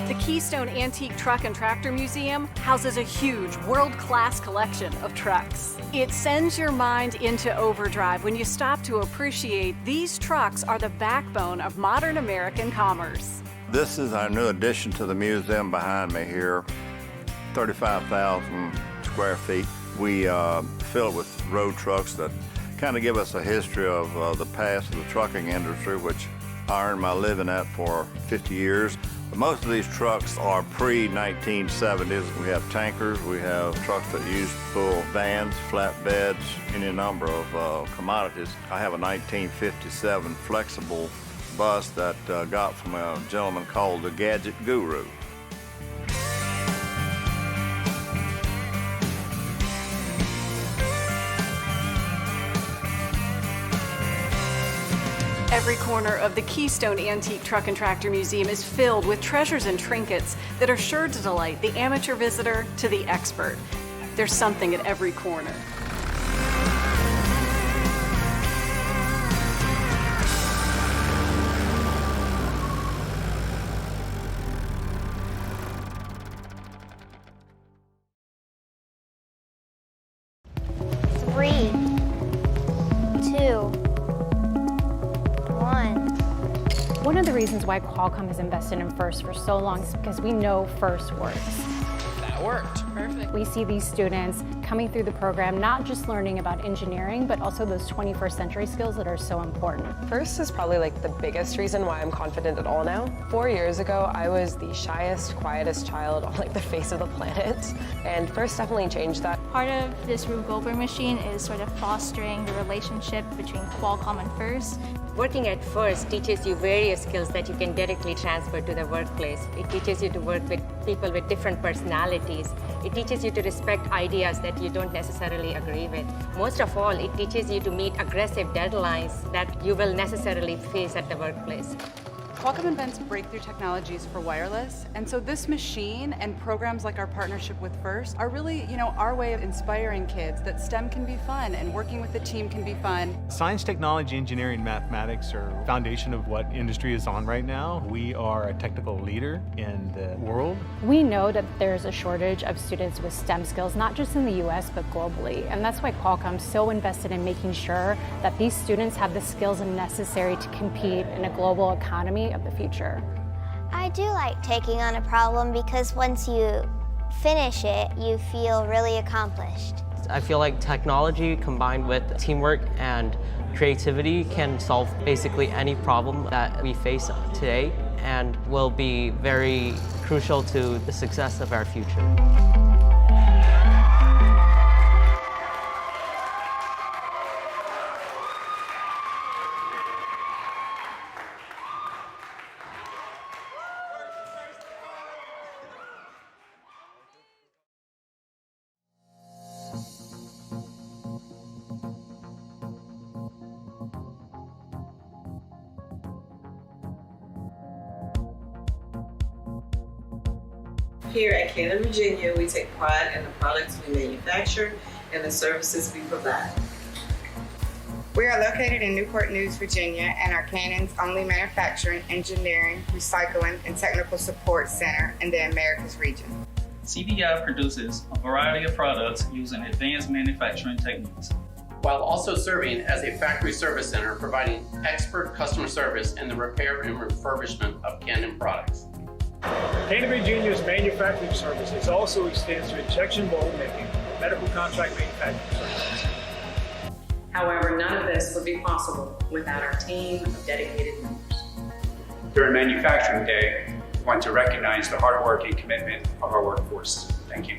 S1: The Keystone Antique Truck and Tractor Museum houses a huge, world-class collection of trucks. It sends your mind into overdrive when you stop to appreciate these trucks are the backbone of modern American commerce.
S20: This is our new addition to the museum behind me here, 35,000 square feet. We fill it with road trucks that kind of give us a history of the past of the trucking industry, which I earned my living at for 50 years. Most of these trucks are pre-1970s. We have tankers, we have trucks that use full vans, flatbeds, any number of commodities. I have a 1957 flexible bus that got from a gentleman called the Gadget Guru.
S1: Every corner of the Keystone Antique Truck and Tractor Museum is filled with treasures and trinkets that are sure to delight the amateur visitor to the expert. There's something at every corner.
S21: One of the reasons why Qualcomm has invested in FIRST for so long is because we know FIRST works.
S23: That worked. Perfect.
S21: We see these students coming through the program, not just learning about engineering, but also those 21st century skills that are so important.
S24: FIRST is probably like the biggest reason why I'm confident at all now. 4 years ago, I was the shyest, quietest child on like the face of the planet, and FIRST definitely changed that.
S15: Part of this Rube Goldberg machine is sort of fostering the relationship between Qualcomm and FIRST.
S25: Working at FIRST teaches you various skills that you can directly transfer to the workplace. It teaches you to work with people with different personalities. It teaches you to respect ideas that you don't necessarily agree with. Most of all, it teaches you to meet aggressive deadlines that you will necessarily face at the workplace.
S26: Qualcomm invents breakthrough technologies for wireless, and so this machine and programs like our partnership with FIRST are really, our way of inspiring kids that STEM can be fun and working with the team can be fun.
S27: Science, technology, engineering, mathematics are foundation of what industry is on right now. We are a technical leader in the world.
S21: We know that there's a shortage of students with STEM skills, not just in the US, but globally. And that's why Qualcomm's so invested in making sure that these students have the skills necessary to compete in a global economy of the future.
S30: I do like taking on a problem because once you finish it, you feel really accomplished.
S10: I feel like technology combined with teamwork and creativity can solve basically any problem that we face today and will be very crucial to the success of our future.
S2: Here at Canton, Virginia, we take pride in the products we manufacture and the services we provide.
S22: We are located in Newport News, Virginia, and are Cannon's only manufacturing, engineering, recycling, and technical support center in the Americas region.
S3: CVI produces a variety of products using advanced manufacturing techniques,
S4: while also serving as a factory service center providing expert customer service in the repair and refurbishment of Cannon products.
S9: Canton, Virginia's manufacturing services also extends to injection mold making, medical contract manufacturing services.
S2: However, none of this would be possible without our team of dedicated members.
S5: During Manufacturing Day, we want to recognize the hard work and commitment of our workforce. Thank you.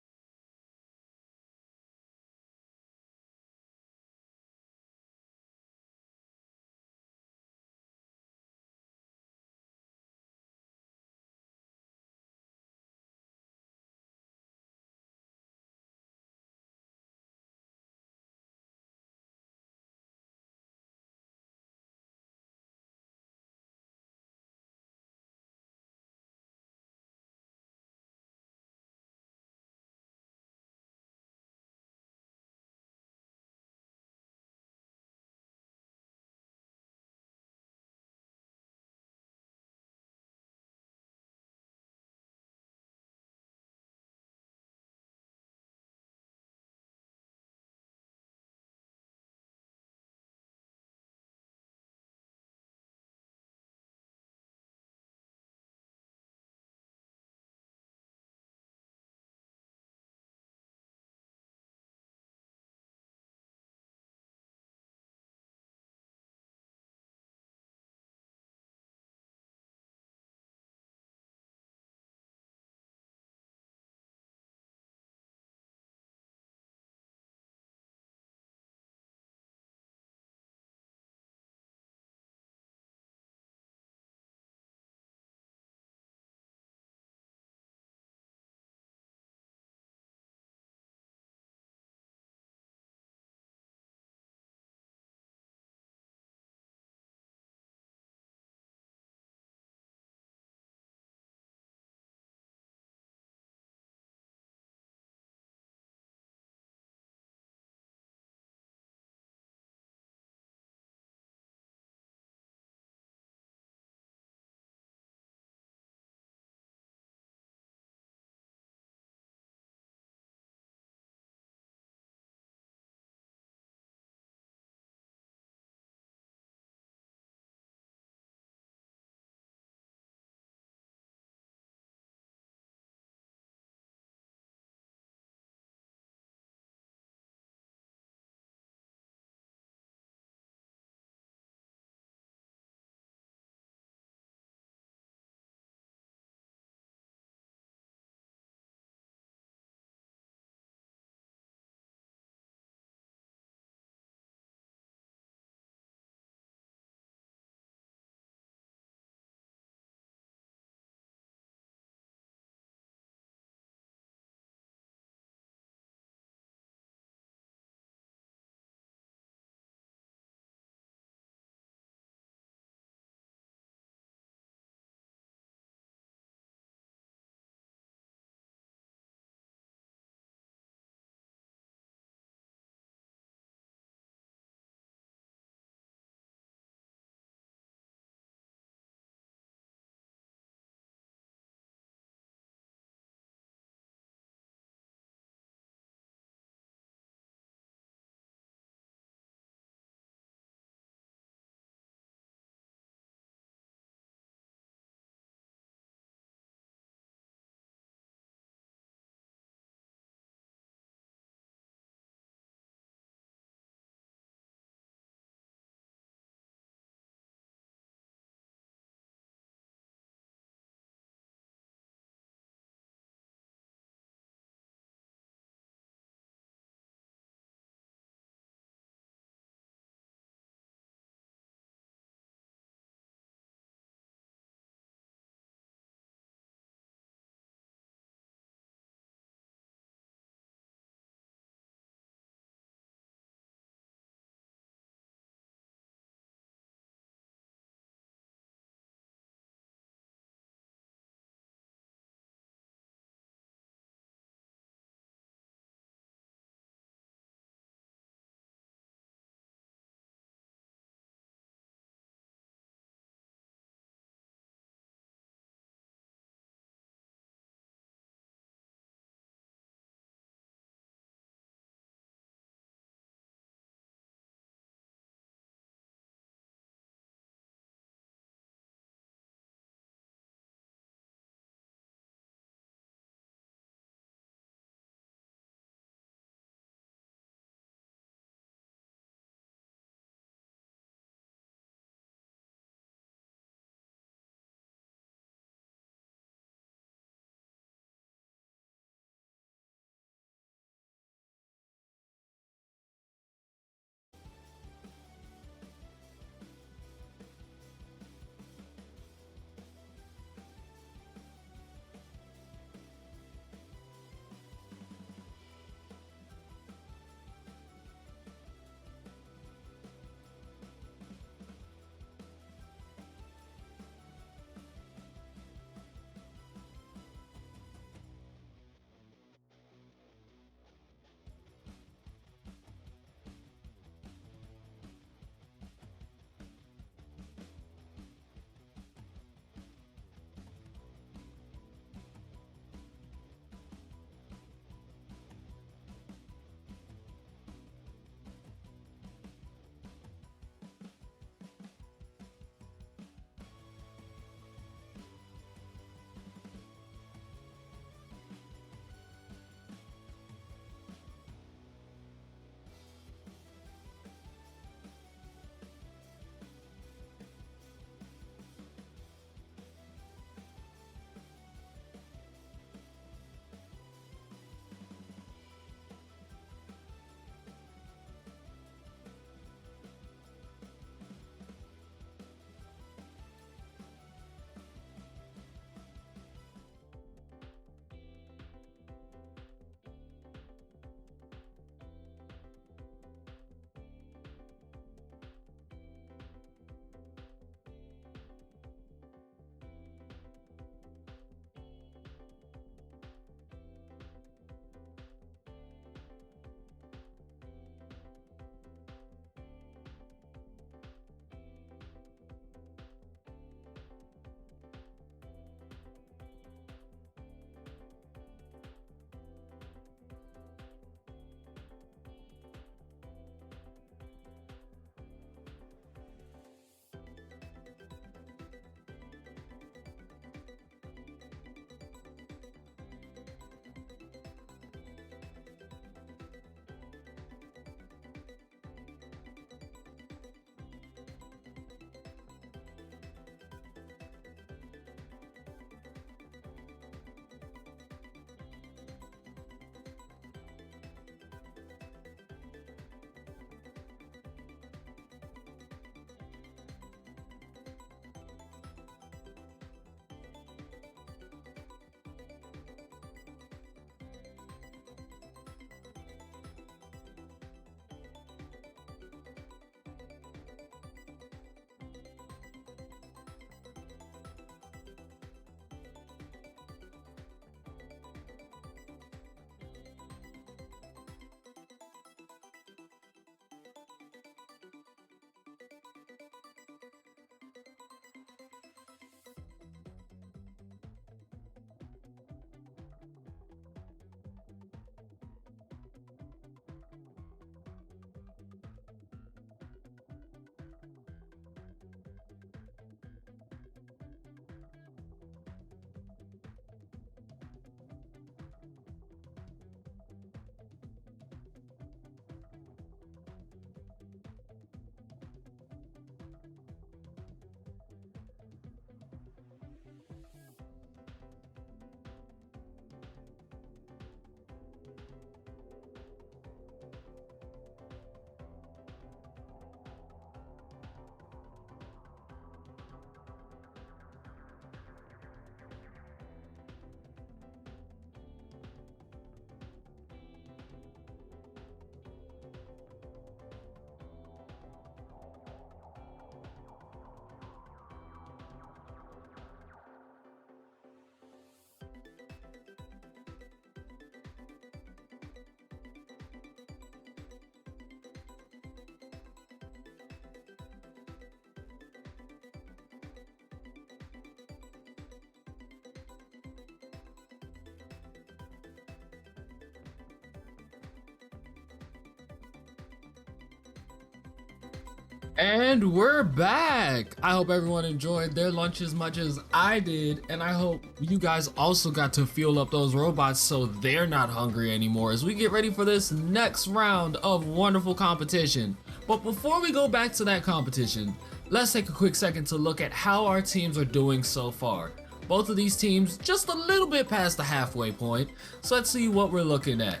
S6: And we're back. I hope everyone enjoyed their lunch as much as I did, and I hope you guys also got to fuel up those robots so they're not hungry anymore as we get ready for this next round of wonderful competition. But before we go back to that competition, let's take a quick second to look at how our teams are doing so far. Both of these teams just a little bit past the halfway point, so let's see what we're looking at.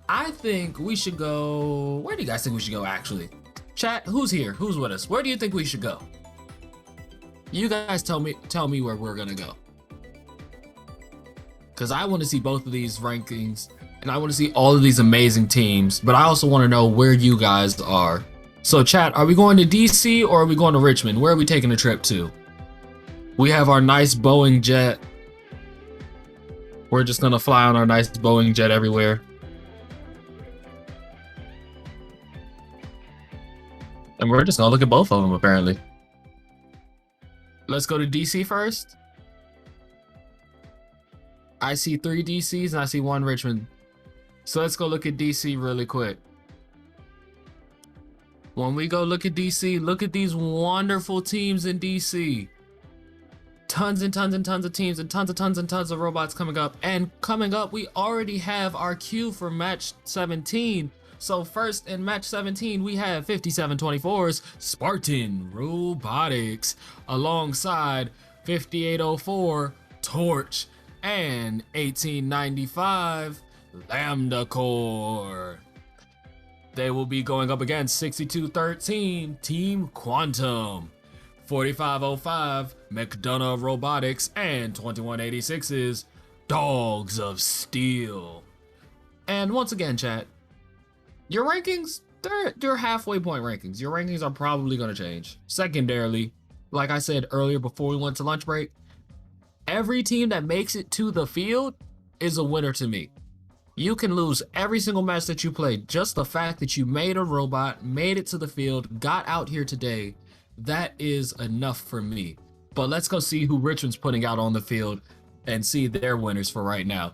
S6: I think we should go... Where do you guys think we should go, actually? Chat, who's here? Who's with us? Where do you think we should go? You guys tell me where we're gonna go. Because I want to see both of these rankings, and I want to see all of these amazing teams, but I also want to know where you guys are. So chat, are we going to DC or are we going to Richmond? Where are we taking a trip to? We have our nice Boeing jet. We're just gonna fly on our nice Boeing jet everywhere. And we're just gonna look at both of them, apparently. Let's go to DC first. I see 3 DCs and I see 1 Richmond. So let's go look at DC really quick. When we go look at DC, look at these wonderful teams in DC. Tons and tons and tons of teams and tons of robots coming up. And coming up, we already have our queue for match 17. So first in match 17, we have 5724's Spartan Robotics alongside 5804 Torch and 1895 Lambda Core. They will be going up against 6213 Team Quantum, 4505 McDonough Robotics, and 2186's Dogs of Steel. And once again, chat, your rankings, they're halfway point rankings. Your rankings are probably going to change. Secondarily, like I said earlier before we went to lunch break, every team that makes it to the field is a winner to me. You can lose every single match that you played. Just the fact that you made a robot, made it to the field, got out here today, that is enough for me. But let's go see who Richmond's putting out on the field and see their winners for right now.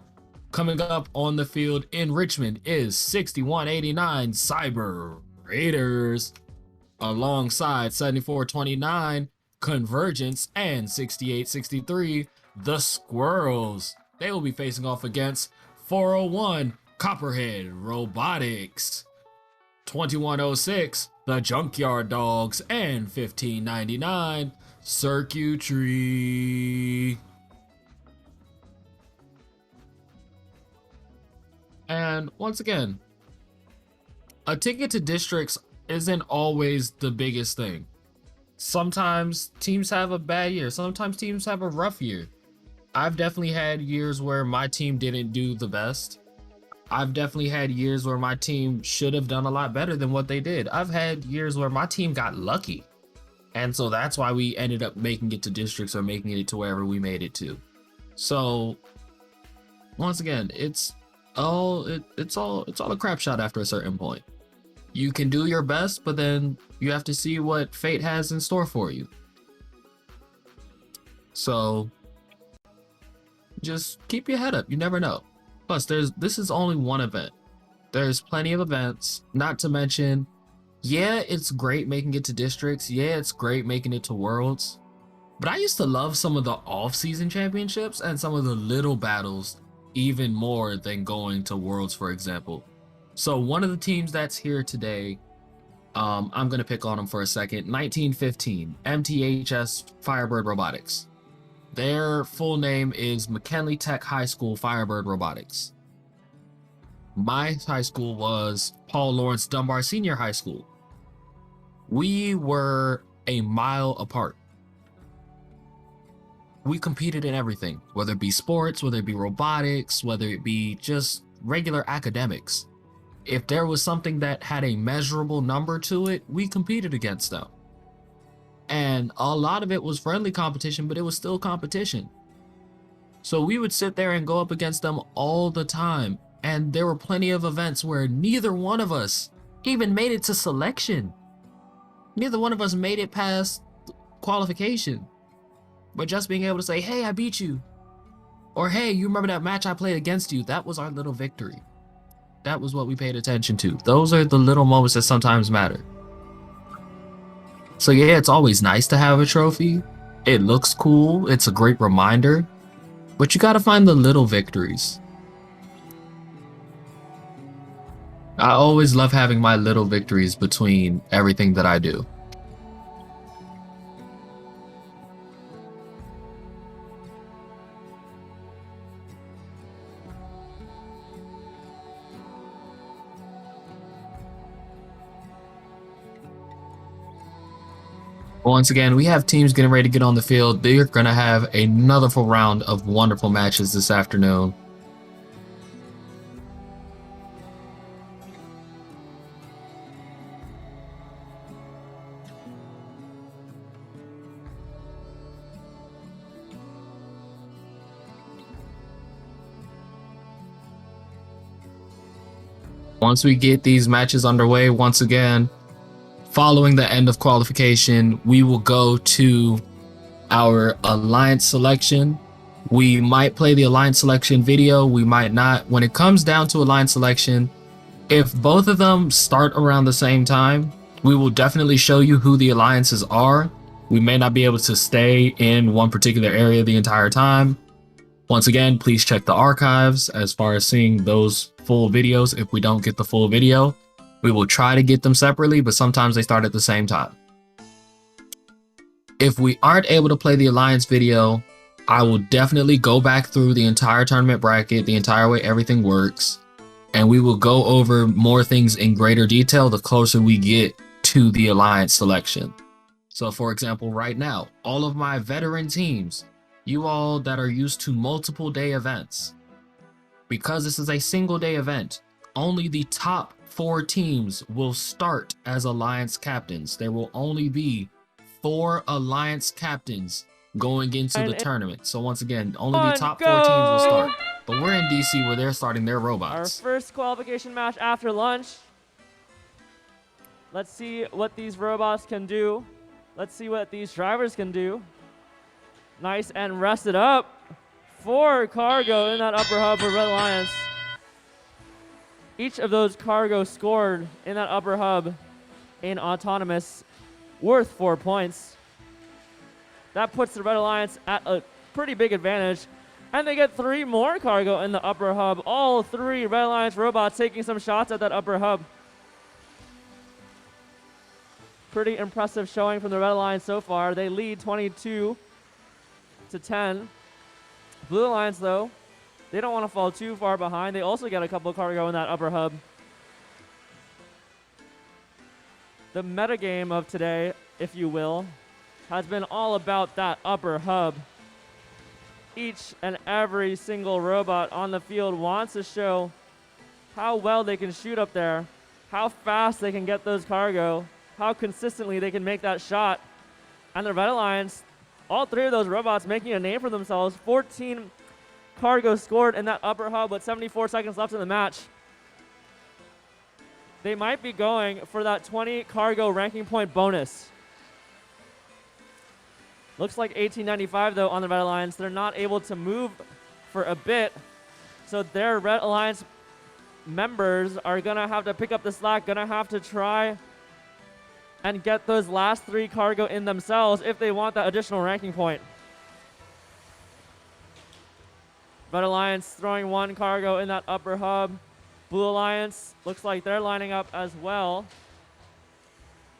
S6: Coming up on the field in Richmond is 6189 Cyber Raiders alongside 7429 Convergence and 6863 The Squirrels. They will be facing off against 401 Copperhead Robotics, 2106 The Junkyard Dogs, and 1599 Circuitry. And once again, a ticket to districts isn't always the biggest thing. Sometimes teams have a bad year. Sometimes teams have a rough year. I've definitely had years where my team didn't do the best. I've definitely had years where my team should have done a lot better than what they did. I've had years where my team got lucky. And so that's why we ended up making it to districts or making it to wherever we made it to. So once again, it's all a crap shot after a certain point. You can do your best, but then you have to see what fate has in store for you. So just keep your head up. You never know. Plus, this is only one event. There's plenty of events, not to mention, yeah, it's great making it to districts. Yeah, it's great making it to worlds. But I used to love some of the off-season championships and some of the little battles even more than going to worlds, for example. So one of the teams that's here today, I'm gonna pick on them for a second. 1915 MTHS Firebird Robotics. Their full name is McKinley Tech High School Firebird Robotics. My high school was Paul Lawrence Dunbar Senior High School. We were a mile apart. We competed in everything, whether it be sports, whether it be robotics, whether it be just regular academics. If there was something that had a measurable number to it, we competed against them. And a lot of it was friendly competition, but it was still competition. So we would sit there and go up against them all the time. And there were plenty of events where neither one of us even made it to selection. Neither one of us made it past qualification. But just being able to say, hey, I beat you. Or, hey, you remember that match I played against you? That was our little victory. That was what we paid attention to. Those are the little moments that sometimes matter. So yeah, it's always nice to have a trophy. It looks cool, it's a great reminder, but you gotta find the little victories. I always love having my little victories between everything that I do. Once again, we have teams getting ready to get on the field. They're going to have another full round of wonderful matches this afternoon. Once we get these matches underway, once again, following the end of qualification, we will go to our alliance selection. We might play the alliance selection video, we might not. When it comes down to alliance selection, if both of them start around the same time, we will definitely show you who the alliances are. We may not be able to stay in one particular area the entire time. Once again, please check the archives as far as seeing those full videos. If we don't get the full video, we will try to get them separately, but sometimes they start at the same time. If we aren't able to play the alliance video, I will definitely go back through the entire tournament bracket, the entire way everything works, and we will go over more things in greater detail the closer we get to the alliance selection. So for example, right now, all of my veteran teams, you all that are used to multiple day events, because this is a single day event, only the top 4 teams will start as alliance captains. There will only be 4 alliance captains going into the tournament. So once again, only the top 4 teams will start. But we're in DC where they're starting their robots.
S7: Our first qualification match after lunch. Let's see what these robots can do. Let's see what these drivers can do. Nice and rested up. 4 cargo in that upper hub for Red Alliance. Each of those cargo scored in that upper hub in autonomous, worth 4 points. That puts the Red Alliance at a pretty big advantage. And they get 3 more cargo in the upper hub. All 3 Red Alliance robots taking some shots at that upper hub. Pretty impressive showing from the Red Alliance so far. They lead 22-10. Blue Alliance, though, they don't want to fall too far behind. They also get a couple of cargo in that upper hub. The metagame of today, if you will, has been all about that upper hub. Each and every single robot on the field wants to show how well they can shoot up there, how fast they can get those cargo, how consistently they can make that shot. And the Red Alliance, all 3 of those robots making a name for themselves. 14 cargo scored in that upper hub with 74 seconds left in the match. They might be going for that 20 cargo ranking point bonus. Looks like 1895 though on the Red Alliance. They're not able to move for a bit. So their Red Alliance members are gonna have to pick up the slack, gonna have to try and get those last 3 cargo in themselves if they want that additional ranking point. Red Alliance throwing 1 cargo in that upper hub. Blue Alliance looks like they're lining up as well.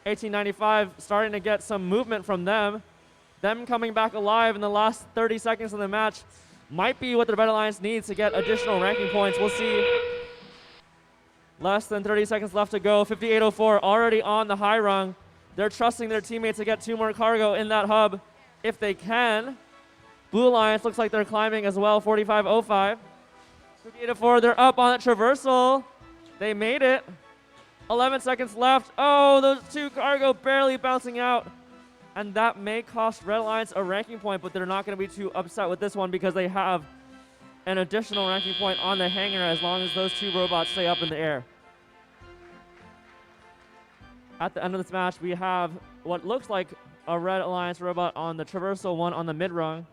S7: 1895 starting to get some movement from them. Them coming back alive in the last 30 seconds of the match might be what the Red Alliance needs to get additional ranking points. We'll see. Less than 30 seconds left to go. 5804 already on the high rung. They're trusting their teammates to get 2 more cargo in that hub if they can. Blue Alliance looks like they're climbing as well. 4505. 5804, they're up on that traversal. They made it. 11 seconds left. Oh, those 2 cargo barely bouncing out. And that may cost Red Alliance a ranking point, but they're not going to be too upset with this one because they have an additional ranking point on the hangar as long as those 2 robots stay up in the air. At the end of this match, we have what looks like a Red Alliance robot on the traversal, 1 on the mid-rung.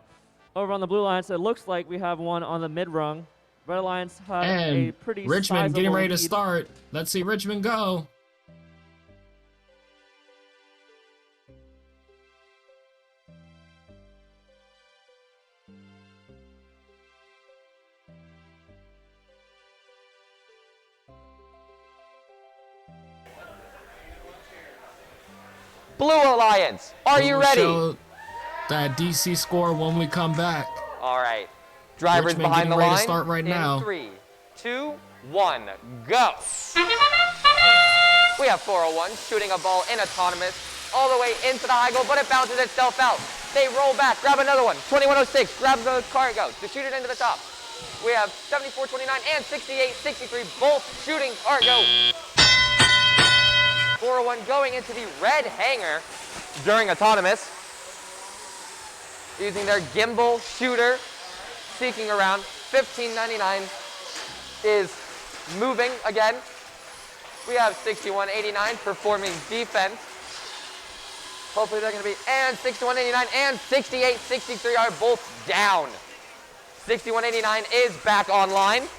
S7: Over on the Blue Alliance, it looks like we have 1 on the mid-rung. Red Alliance had a pretty
S6: Richmond getting ready to
S7: lead.
S6: start. Let's see Richmond go.
S10: Blue Alliance, are you ready?
S6: Show that DC score when we come back.
S10: All right. Drivers
S6: Richmond
S10: behind the
S6: getting ready
S10: line.
S6: to start right now.
S10: 3, 2, 1, go. We have 401 shooting a ball in autonomous all the way into the high goal, but it bounces itself out. They roll back, grab another one. 2106 grabs the cargo to shoot it into the top. We have 7429 and 6863 both shooting cargo. 401 going into the red hangar during autonomous, using their gimbal shooter, seeking around. 1599 is moving again. We have 6189 performing defense. Hopefully they're going to be, and 6189 and 6863 are both down. 6189 is back online.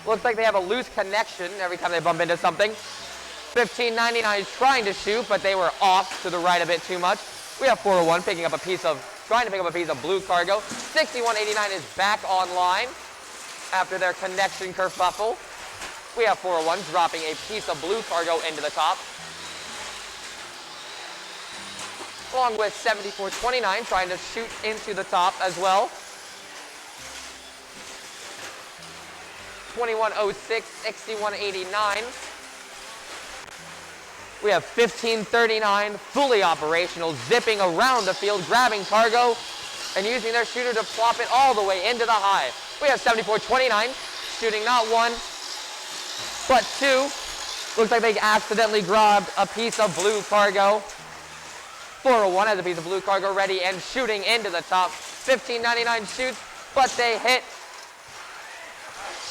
S10: Looks like they have a loose connection every time they bump into something. 1599 is trying to shoot, but they were off to the right a bit too much. We have 401 trying to pick up a piece of blue cargo. 6189 is back online after their connection kerfuffle. We have 401 dropping a piece of blue cargo into the top, along with 7429 trying to shoot into the top as well. 2106, 6189. We have 1539 fully operational, zipping around the field, grabbing cargo, and using their shooter to plop it all the way into the high. We have 7429 shooting not one, but two. Looks like they accidentally grabbed a piece of blue cargo. 401 has a piece of blue cargo ready and shooting into the top. 1599 shoots, but they hit.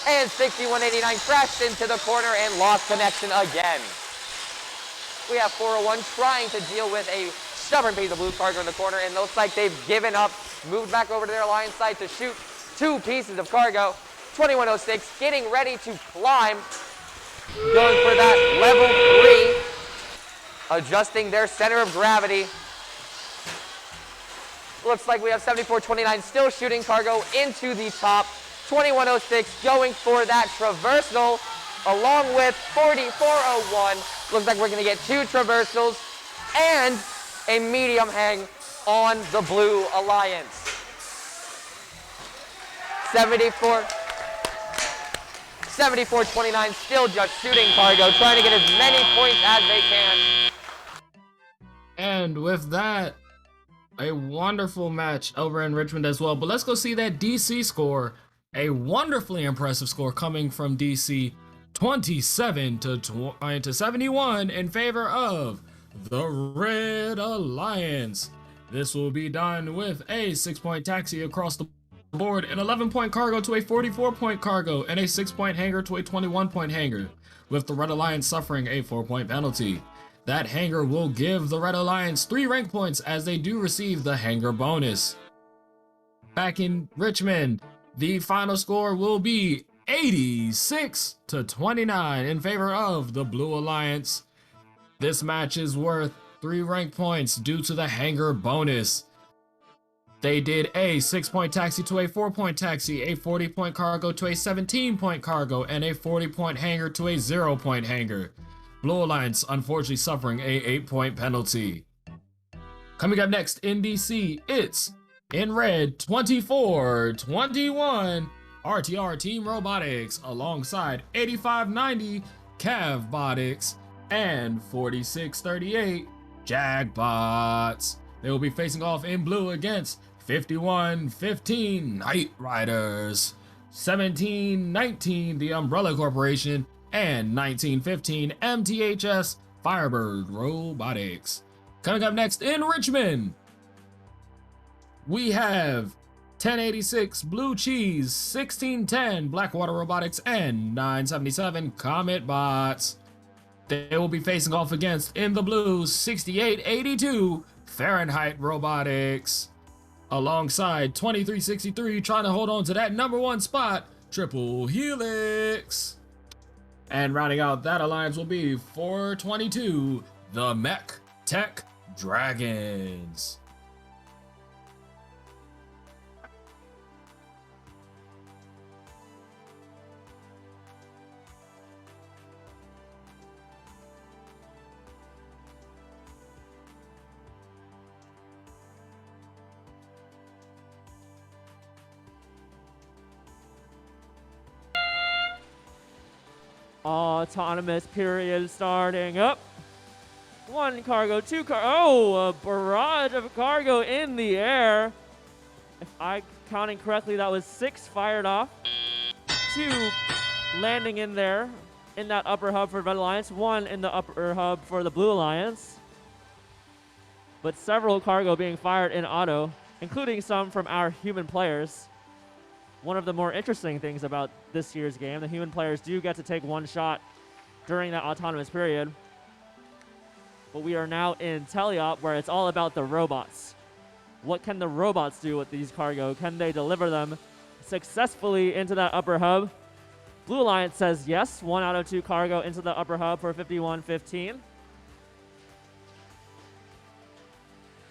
S10: And 6189 crashed into the corner and lost connection again. We have 401 trying to deal with a stubborn piece of blue cargo in the corner, and looks like they've given up, moved back over to their line site to shoot two pieces of cargo. 2106 getting ready to climb, going for that level 3, adjusting their center of gravity. Looks like we have 7429 still shooting cargo into the top. 2106 going for that traversal along with 4401. Looks like we're going to get two traversals and a medium hang on the Blue Alliance. 7429 still just shooting cargo, trying to get as many points as they can.
S6: And with that, a wonderful match over in Richmond as well. But let's go see that DC score. A wonderfully impressive score coming from DC, 27 to 71 in favor of the Red Alliance. This will be done with a 6-point taxi across the board, an 11-point cargo to a 44-point cargo, and a 6-point hanger to a 21-point hanger, with the Red Alliance suffering a 4-point penalty. That hanger will give the Red Alliance 3 rank points as they do receive the hanger bonus. Back in Richmond, the final score will be 86 to 29 in favor of the Blue Alliance. This match is worth 3 rank points due to the hanger bonus. They did a 6-point taxi to a 4-point taxi, a 40-point cargo to a 17-point cargo, and a 40-point hanger to a 0-point hanger. Blue Alliance unfortunately suffering a 8-point penalty. Coming up next in DC, it's in red, 24-21, RTR Team Robotics alongside 8590 Cavbotics and 4638 Jagbots. They will be facing off in blue against 5115 Knight Riders, 1719 the Umbrella Corporation, and 1915 MTHS Firebird Robotics. Coming up next in Richmond, we have 1086 Blue Cheese, 1610 Blackwater Robotics, and 977 Comet Bots. They will be facing off against, in the blue, 6882 Fahrenheit Robotics, alongside 2363 trying to hold on to that #1 spot, Triple Helix. And rounding out that alliance will be 422 the Mech Tech Dragons.
S7: Autonomous period starting up. 1 cargo, 2 cargo. Oh, a barrage of cargo in the air. If I'm counting correctly, that was 6 fired off. 2 landing in there in that upper hub for Red Alliance. 1 in the upper hub for the Blue Alliance. But several cargo being fired in auto, including some from our human players. One of the more interesting things about this year's game, the human players do get to take 1 shot during that autonomous period. But we are now in teleop where it's all about the robots. What can the robots do with these cargo? Can they deliver them successfully into that upper hub? Blue Alliance says yes. 1 out of 2 cargo into the upper hub for 51-15.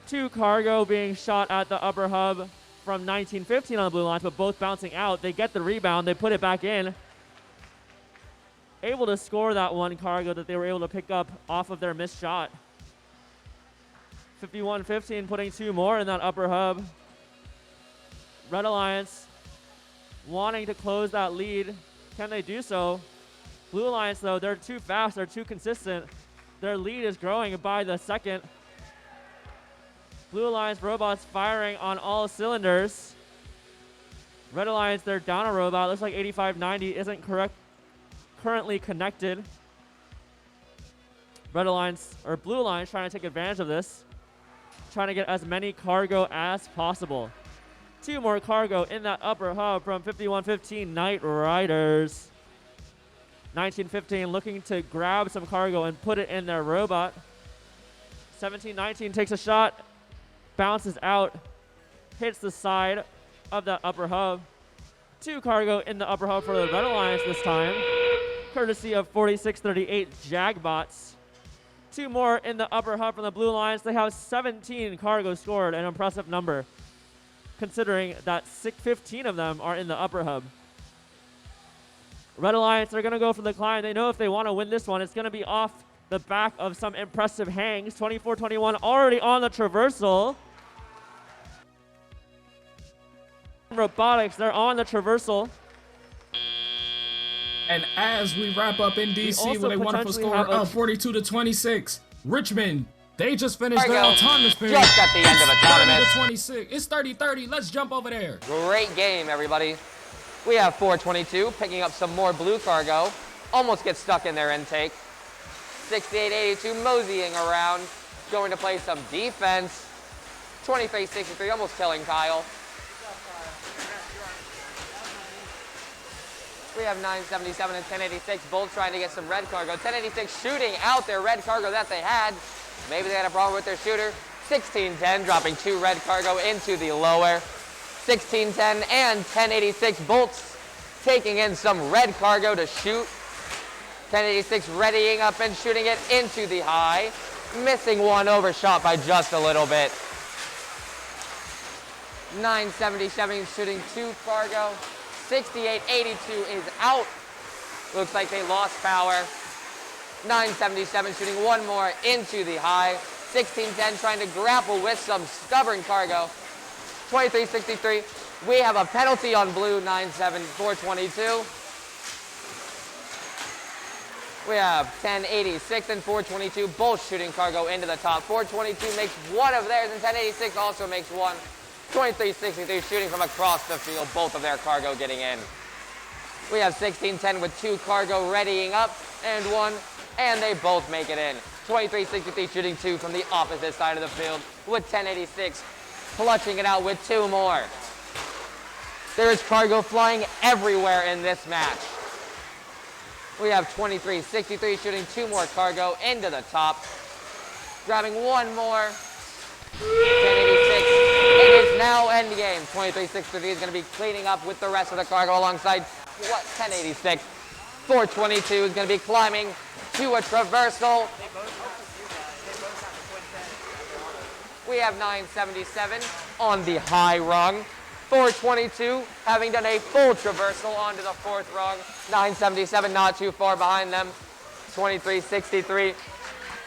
S7: 2 cargo being shot at the upper hub from 1915 on the Blue Alliance, but both bouncing out. They get the rebound. They put it back in. Able to score that 1 cargo that they were able to pick up off of their missed shot. 51-15, putting 2 more in that upper hub. Red Alliance wanting to close that lead. Can they do so? Blue Alliance, though, they're too fast. They're too consistent. Their lead is growing by the second. Blue Alliance robots firing on all cylinders. Red Alliance, they're down a robot. Looks like 8590 isn't currently connected. Red Alliance, or Blue Alliance, trying to take advantage of this. Trying to get as many cargo as possible. 2 more cargo in that upper hub from 5115 Knight Riders. 1915 looking to grab some cargo and put it in their robot. 1719 takes a shot, bounces out, hits the side of that upper hub. 2 cargo in the upper hub for the Red Alliance this time, courtesy of 4638 Jagbots. 2 more in the upper hub from the Blue Alliance. They have 17 cargo scored, an impressive number, considering that 15 of them are in the upper hub. Red Alliance, they're going to go for the climb. They know if they want to win this one, it's going to be off the back of some impressive hangs. 24-21 already on the traversal. Robotics, they're on the traversal.
S6: And as we wrap up in DC with a wonderful score of 42-26, Richmond, they just finished their autonomous period.
S10: Just at the end of autonomous.
S6: 30-26. It's 30-30. Let's jump over there.
S10: Great game, everybody. We have 422 picking up some more blue cargo. Almost gets stuck in their intake. 6882 moseying around, going to play some defense. 23-63, almost killing Kyle. We have 977 and 1086 both trying to get some red cargo. 1086 shooting out their red cargo that they had. Maybe they had a problem with their shooter. 1610 dropping 2 red cargo into the lower. 1610 and 1086 bolts taking in some red cargo to shoot. 1086 readying up and shooting it into the high. Missing 1, overshot by just a little bit. 977 shooting 2 cargo. 6882 is out. Looks like they lost power. 977 shooting 1 more into the high. 1610 trying to grapple with some stubborn cargo. 2363, we have a penalty on blue. 97422. We have 1086 and 422 both shooting cargo into the top. 422 makes 1 of theirs and 1086 also makes 1. 2363 shooting from across the field, both of their cargo getting in. We have 1610 with 2 cargo readying up and 1, and they both make it in. 2363 shooting 2 from the opposite side of the field with 1086 clutching it out with 2 more. There is cargo flying everywhere in this match. We have 2363 shooting 2 more cargo into the top, grabbing 1 more. 1086. It is now endgame. 2363 is going to be cleaning up with the rest of the cargo alongside 1086. 422 is going to be climbing to a traversal. We have 977 on the high rung. 422 having done a full traversal onto the 4th rung. 977 not too far behind them. 2363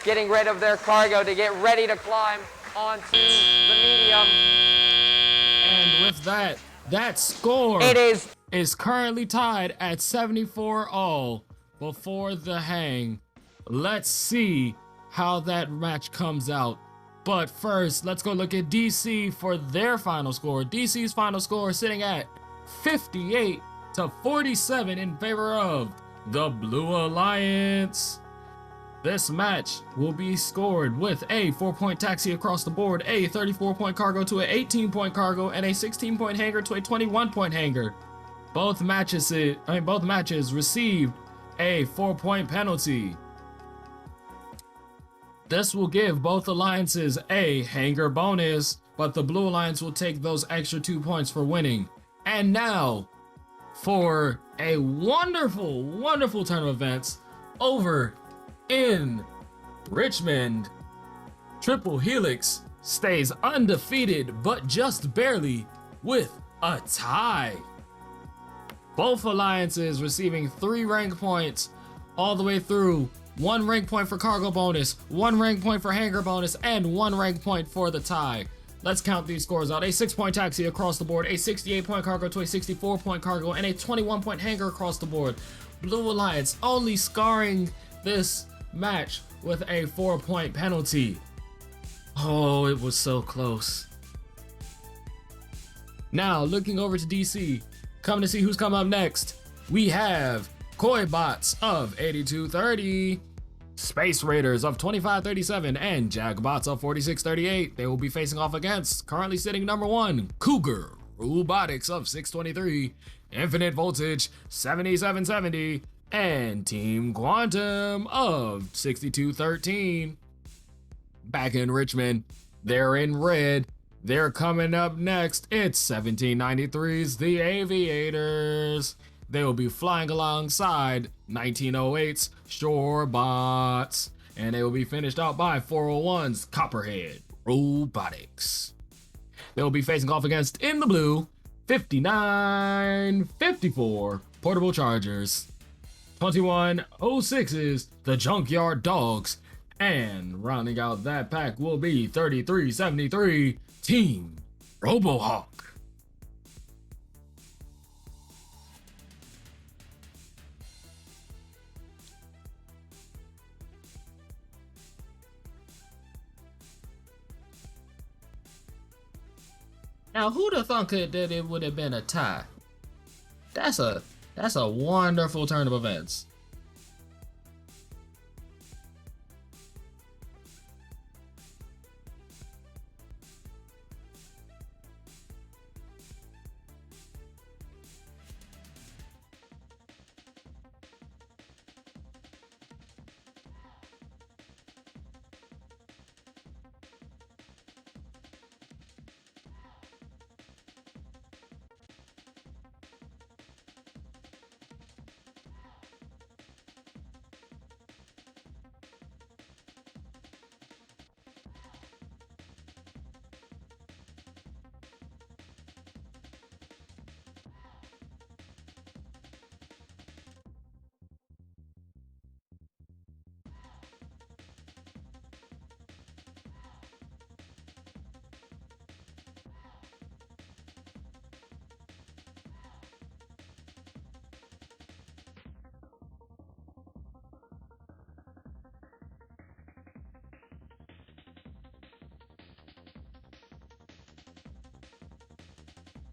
S10: getting rid of their cargo to get ready to climb onto the medium.
S6: And with that score is currently tied at 74 all. before the hang. Let's see how that match comes out. But first, let's go look at DC for their final score. DC's final score sitting at 58-47 in favor of the Blue Alliance. This match will be scored with a 4-point taxi across the board, a 34-point cargo to an 18-point cargo, and a 16-point hanger to a 21-point hanger. Both matches received a 4-point penalty. This will give both alliances a hanger bonus, but the Blue Alliance will take those extra 2 points for winning. And now, for a wonderful, wonderful turn of events over in Richmond, Triple Helix stays undefeated, but just barely, with a tie. Both alliances receiving 3 rank points all the way through. 1 rank point for cargo bonus, 1 rank point for hanger bonus, and 1 rank point for the tie. Let's count these scores out. A 6-point taxi across the board, a 68-point cargo to a 64-point cargo, and a 21-point hanger across the board. Blue Alliance only scarring this match with a 4-point penalty. Oh, it was so close. Now, looking over to DC, coming to see who's come up next. We have Koi Bots of 8230, Space Raiders of 2537, and Jagbots of 4638. They will be facing off against, currently sitting number 1, Cougar Robotics of 623, Infinite Voltage 7770, and Team Quantum of 6213. Back in Richmond, they're in red. They're coming up next. It's 1793's The Aviators. They will be flying alongside 1908's Shorebots, and they will be finished out by 401's Copperhead Robotics. They will be facing off against, in the blue, 5954 Portable Chargers, 2106's The Junkyard Dogs, and rounding out that pack will be 3373 Team Robohawk. Now, who'd have thunk that it would have been a tie? That's a wonderful turn of events.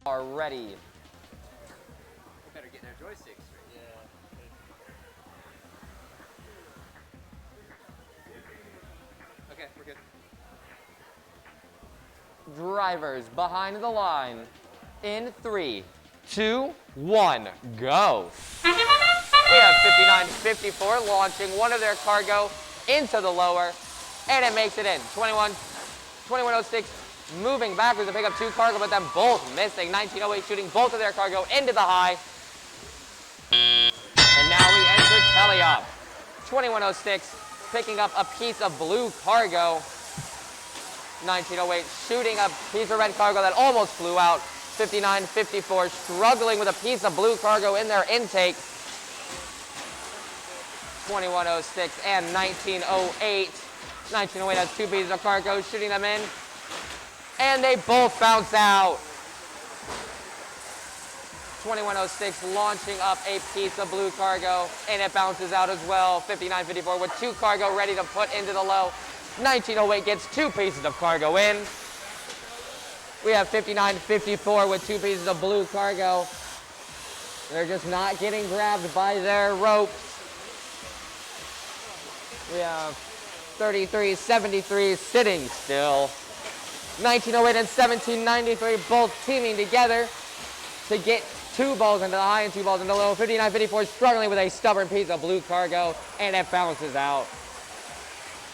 S10: Are ready.
S8: We better get their joysticks straight. Yeah. Okay, we're good.
S10: Drivers behind the line. In 3, 2, 1, go. We have 5954 launching one of their cargo into the lower, and it makes it in. 2106 moving backwards to pick up 2 cargo, but then both missing. 1908 shooting both of their cargo into the high. And now we enter teleop. 2106 picking up a piece of blue cargo. 1908 shooting a piece of red cargo that almost flew out. 5954 struggling with a piece of blue cargo in their intake. 2106 and 1908. 1908 has 2 pieces of cargo, shooting them in. And they both bounce out. 2106 launching up a piece of blue cargo, and it bounces out as well. 5954 with 2 cargo ready to put into the low. 1908 gets 2 pieces of cargo in. We have 5954 with 2 pieces of blue cargo. They're just not getting grabbed by their ropes. We have 3373 sitting still. 1908 and 1793 both teaming together to get 2 balls into the high and 2 balls into the low. 5954 struggling with a stubborn piece of blue cargo, and it bounces out.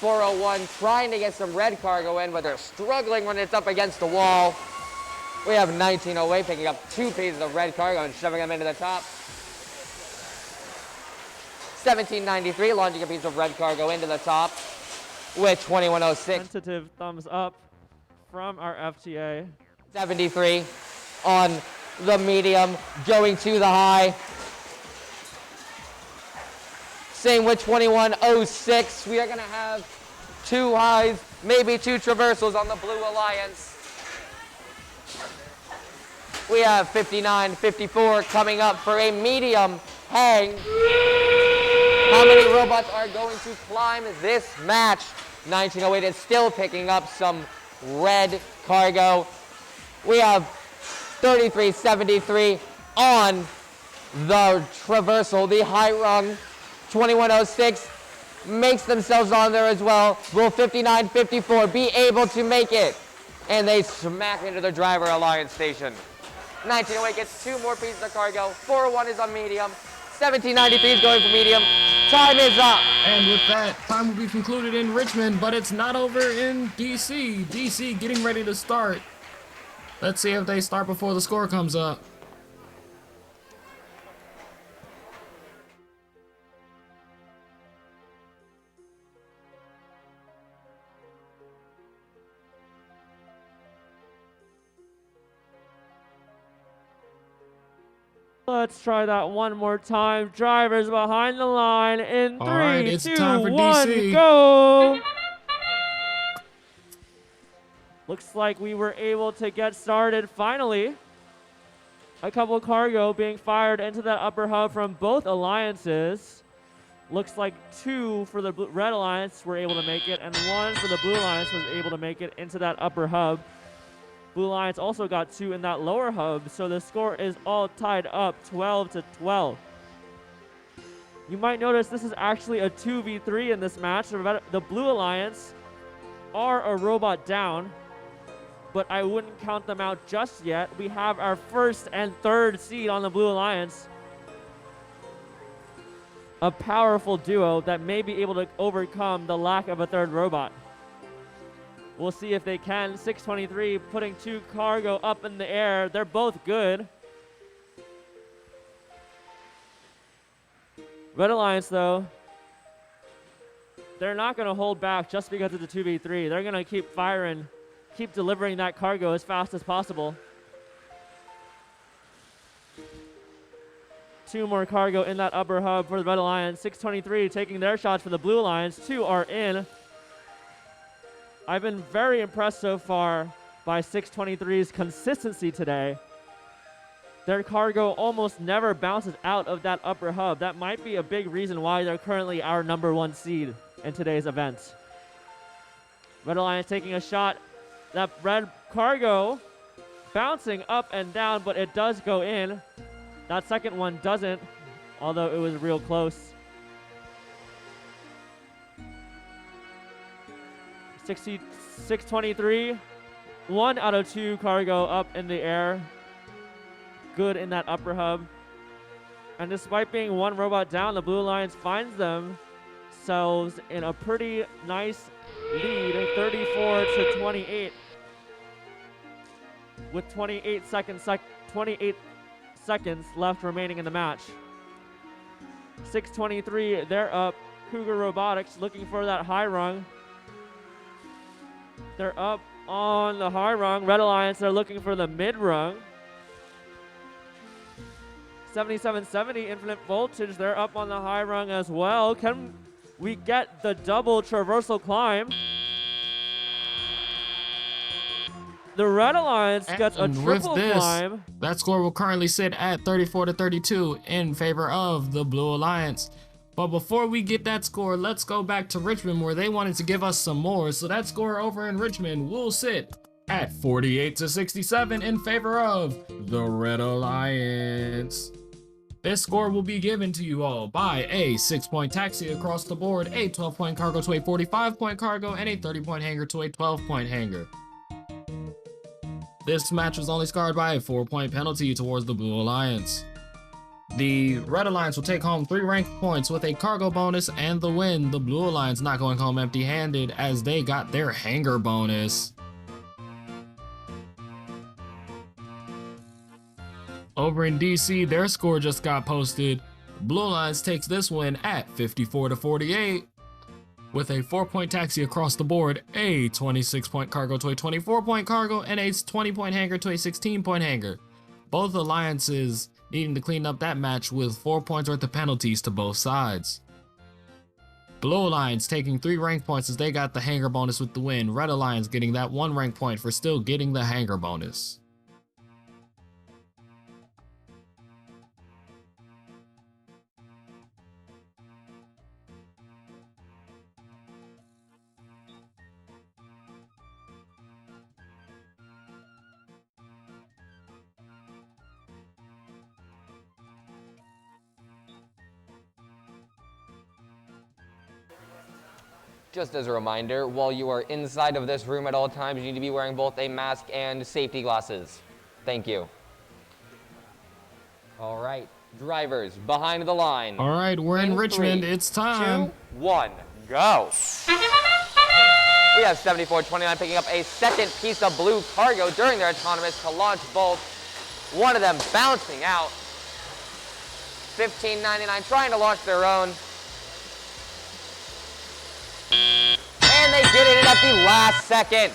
S10: 401 trying to get some red cargo in, but they're struggling when it's up against the wall. We have 1908 picking up 2 pieces of red cargo and shoving them into the top. 1793 launching a piece of red cargo into the top with 2106.
S7: Tentative thumbs up from our FTA.
S10: 73 on the medium, going to the high. Same with 2106. We are going to have 2 highs, maybe 2 traversals on the Blue Alliance. We have 5954 coming up for a medium hang. How many robots are going to climb this match? 1908 is still picking up some red cargo. We have 3373 on the traversal, the high rung. 2106 makes themselves on there as well. Will 5954 be able to make it? And they smack into the driver alliance station. 1908 gets 2 more pieces of cargo. 401 is on medium. 1793 is going for medium. Time is up.
S6: And with that, time will be concluded in Richmond, but it's not over in DC. DC getting ready to start. Let's see if they start before the score comes up.
S7: Let's try that one more time. Drivers behind the line in 3,
S6: right, it's
S7: 2,
S6: time for
S7: 1,
S6: DC.
S7: go! Looks like we were able to get started finally. A couple of cargo being fired into that upper hub from both alliances. Looks like 2 for the Red Alliance were able to make it, and 1 for the Blue Alliance was able to make it into that upper hub. Blue Alliance also got 2 in that lower hub, so the score is all tied up 12-12. You might notice this is actually a 2v3 in this match. The Blue Alliance are a robot down, but I wouldn't count them out just yet. We have our 1st and 3rd seed on the Blue Alliance. A powerful duo that may be able to overcome the lack of a 3rd robot. We'll see if they can. 623 putting 2 cargo up in the air. They're both good. Red Alliance, though, they're not going to hold back just because it's a 2v3. They're going to keep firing, keep delivering that cargo as fast as possible. 2 more cargo in that upper hub for the Red Alliance. 623 taking their shots for the Blue Alliance. 2 are in. I've been very impressed so far by 623's consistency today. Their cargo almost never bounces out of that upper hub. That might be a big reason why they're currently our #1 seed in today's event. Red Alliance taking a shot. That red cargo bouncing up and down, but it does go in. That second one doesn't, although it was real close. 623, 1 out of 2 cargo up in the air. Good in that upper hub. And despite being 1 robot down, the Blue Alliance finds themselves in a pretty nice lead, 34-28, with 28 seconds left remaining in the match. 623, they're up. Cougar Robotics looking for that high rung. They're up on the high rung. Red Alliance, they're looking for the mid rung. 7770 Infinite Voltage, they're up on the high rung as well. Can we get the double traversal climb? The Red Alliance gets a
S6: And with
S7: triple
S6: this,
S7: climb.
S6: that score will currently sit at 34-32 in favor of the Blue Alliance. But before we get that score, let's go back to Richmond where they wanted to give us some more. So that score over in Richmond will sit at 48-67 in favor of the Red Alliance. This score will be given to you all by a 6-point taxi across the board, a 12-point cargo to a 45-point cargo, and a 30-point hanger to a 12-point hanger. This match was only scarred by a 4-point penalty towards the Blue Alliance. The Red Alliance will take home 3 rank points with a cargo bonus and the win. The Blue Alliance not going home empty-handed as they got their hanger bonus. Over in DC, their score just got posted. Blue Alliance takes this win at 54-48 with a 4-point taxi across the board, a 26-point cargo to a 24-point cargo, and a 20-point hanger to a 16-point hanger. Both alliances needing to clean up that match with 4 points worth of penalties to both sides. Blue Alliance taking 3 rank points as they got the hanger bonus with the win. Red Alliance getting that 1 rank point for still getting the hanger bonus.
S10: Just as a reminder, while you are inside of this room at all times, you need to be wearing both a mask and safety glasses. Thank you. All right, drivers behind the line.
S6: All right, we're in Richmond.
S10: 3,
S6: It's time.
S10: 2, 1, go. We have 7429 picking up a second piece of blue cargo during their autonomous to launch both. One of them bouncing out. 1599 trying to launch their own. And they get it in at the last second.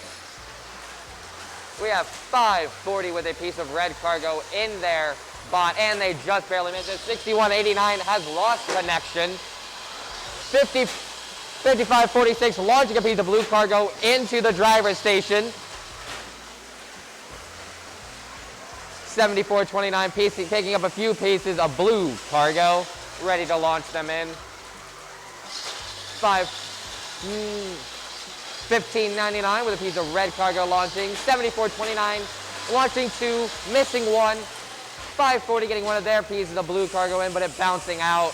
S10: We have 540 with a piece of red cargo in their bot, and they just barely missed it. 6189 has lost connection. 5546 launching a piece of blue cargo into the driver's station. 7429 picking up a few pieces of blue cargo, ready to launch them in. 1599 with a piece of red cargo launching. 7429 launching 2, missing 1. 540 getting one of their pieces of blue cargo in, but it bouncing out.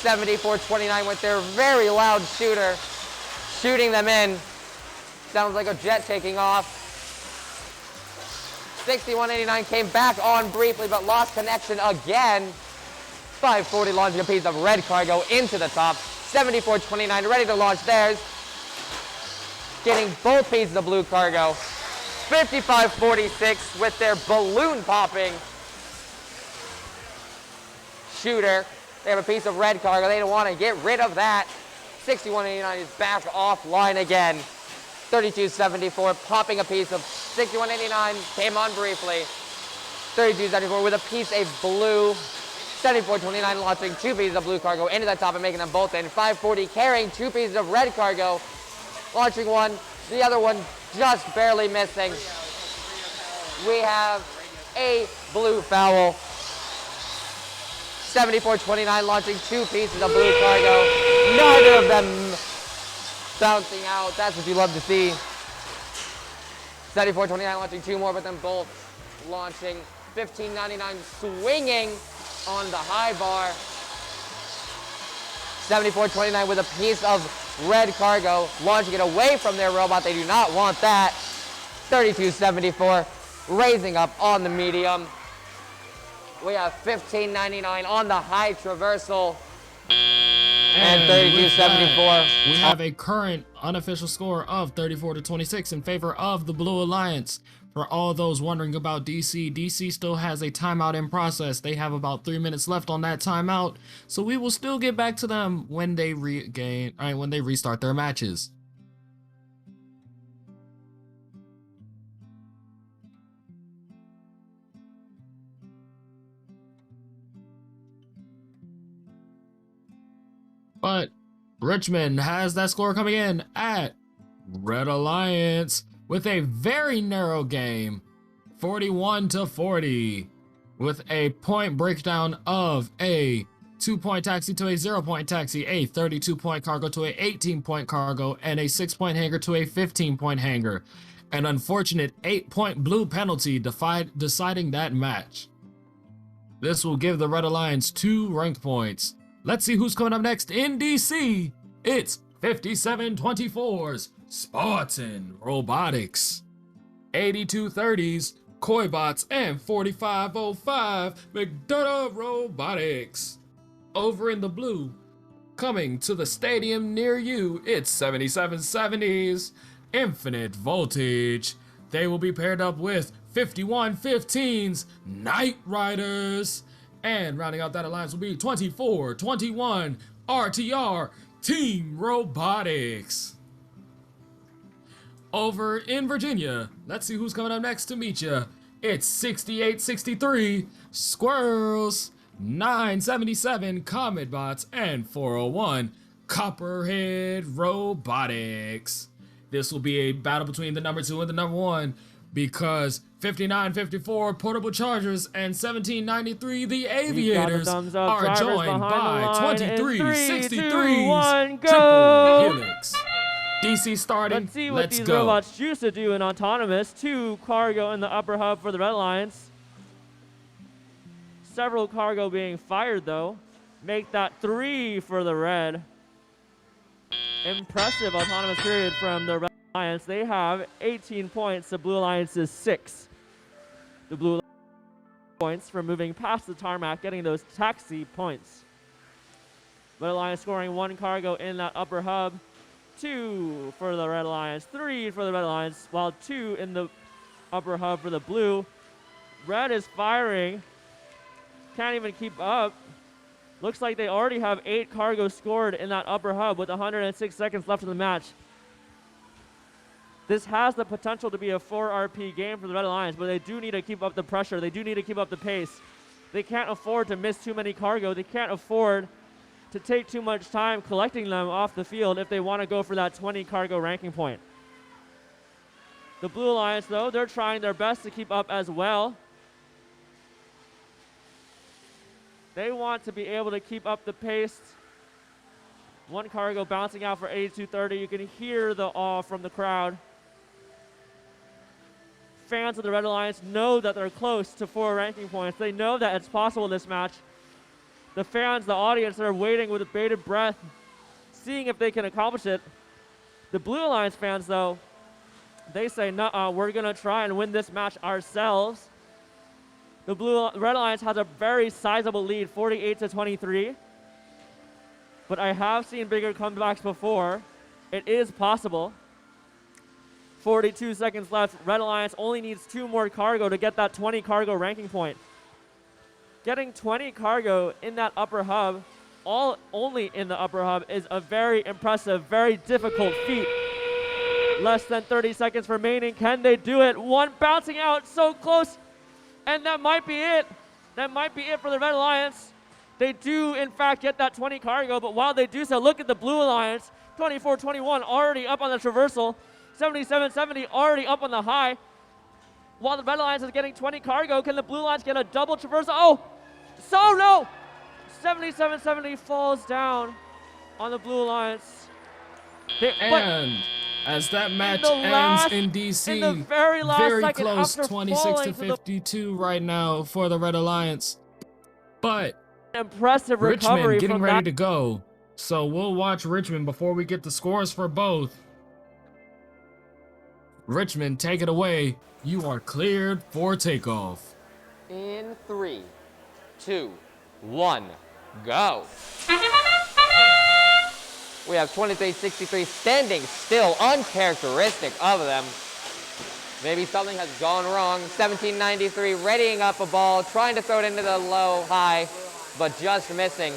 S10: 7429 with their very loud shooter, shooting them in. Sounds like a jet taking off. 6189 came back on briefly, but lost connection again. 540 launching a piece of red cargo into the top. 7429 ready to launch theirs. Getting both pieces of blue cargo. 5546 with their balloon popping shooter. They have a piece of red cargo. They don't want to get rid of that. 6189 is back offline again. 3274 popping a piece of 6189 came on briefly. 3274 with a piece of blue. 7429 launching 2 pieces of blue cargo into the top and making them both in. 540 carrying 2 pieces of red cargo, launching 1, the other one just barely missing. We have a blue foul. 7429 launching 2 pieces of blue cargo. Neither of them bouncing out. That's what you love to see. 7429 launching 2 more, but then both launching. 1599 swinging on the high bar. 7429 with a piece of red cargo, launching it away from their robot. They do not want that. 3274 raising up on the medium. We have 1599 on the high traversal. And 3274.
S6: We have a current unofficial score of 34-26 in favor of the Blue Alliance. For all those wondering about DC, DC still has a timeout in process. They have about 3 minutes left on that timeout, so we will still get back to them when they restart their matches. But Richmond has that score coming in at Red Alliance with a very narrow game, 41-40, with a point breakdown of a 2-point taxi to a 0-point taxi, a 32-point cargo to a 18-point cargo, and a 6-point hanger to a 15-point hanger. An unfortunate 8-point blue penalty deciding that match. This will give the Red Alliance 2 rank points. Let's see who's coming up next in DC. It's 57-24's Spartan Robotics, 82-30's Koibots, and 4505 McDonough Robotics. Over in the blue, coming to the stadium near you, it's 77-70's Infinite Voltage. They will be paired up with 51-15's Night Riders. And rounding out that alliance will be 24-21 RTR Team Robotics. Over in Virginia, let's see who's coming up next to meet you. It's 68-63 Squirrels, 977 Comet Bots, and 401 Copperhead Robotics. This will be a battle between the number 2 and the number 1 because 59-54 Portable Chargers and 1793 the Aviators are joined by 23-63's Triple Helix. DC starting.
S7: Let's see what these robots choose to do in autonomous. 2 cargo in the upper hub for the Red Alliance. Several cargo being fired though. Make that 3 for the Red. Impressive autonomous period from the Red Alliance. They have 18 points. The Blue Alliance is 6. The Blue Alliance points for moving past the tarmac, getting those taxi points. Red Alliance scoring 1 cargo in that upper hub. 2 for the Red Alliance, 3 for the Red Alliance, while 2 in the upper hub for the Blue. Red is firing. Can't even keep up. Looks like they already have 8 cargo scored in that upper hub with 106 seconds left in the match. This has the potential to be a 4 RP game for the Red Alliance, but they do need to keep up the pressure. They do need to keep up the pace. They can't afford to miss too many cargo. They can't afford to take too much time collecting them off the field if they want to go for that 20 cargo ranking point. The Blue Alliance, though, they're trying their best to keep up as well. They want to be able to keep up the pace. 1 cargo bouncing out for 82-30. You can hear the awe from the crowd. Fans of the Red Alliance know that they're close to 4 ranking points. They know that it's possible this match. The fans, the audience are waiting with bated breath, seeing if they can accomplish it. The Blue Alliance fans, though, they say, nuh-uh, we're going to try and win this match ourselves. The Red Alliance has a very sizable lead, 48-23. But I have seen bigger comebacks before. It is possible. 42 seconds left. Red Alliance only needs 2 more cargo to get that 20 cargo ranking point. Getting 20 cargo in that upper hub, only in the upper hub, is a very impressive, very difficult feat. Less than 30 seconds remaining. Can they do it? 1 bouncing out, so close. And that might be it. That might be it for the Red Alliance. They do, in fact, get that 20 cargo, but while they do so, look at the Blue Alliance. 24-21 already up on the traversal. 77-70 already up on the high. While the Red Alliance is getting 20 cargo, can the Blue Alliance get a double traversal? Oh, so no! 77-70 falls down on the Blue Alliance.
S6: As that match ends in DC, very close, 26-52 right now for the Red Alliance. But
S7: impressive recovery
S6: Richmond getting ready to go. So we'll watch Richmond before we get the scores for both. Richmond, take it away. You are cleared for takeoff.
S10: In 3, 2, 1, go. We have 23-63 standing still, uncharacteristic of them. Maybe something has gone wrong. 1793 readying up a ball, trying to throw it into the low, high, but just missing.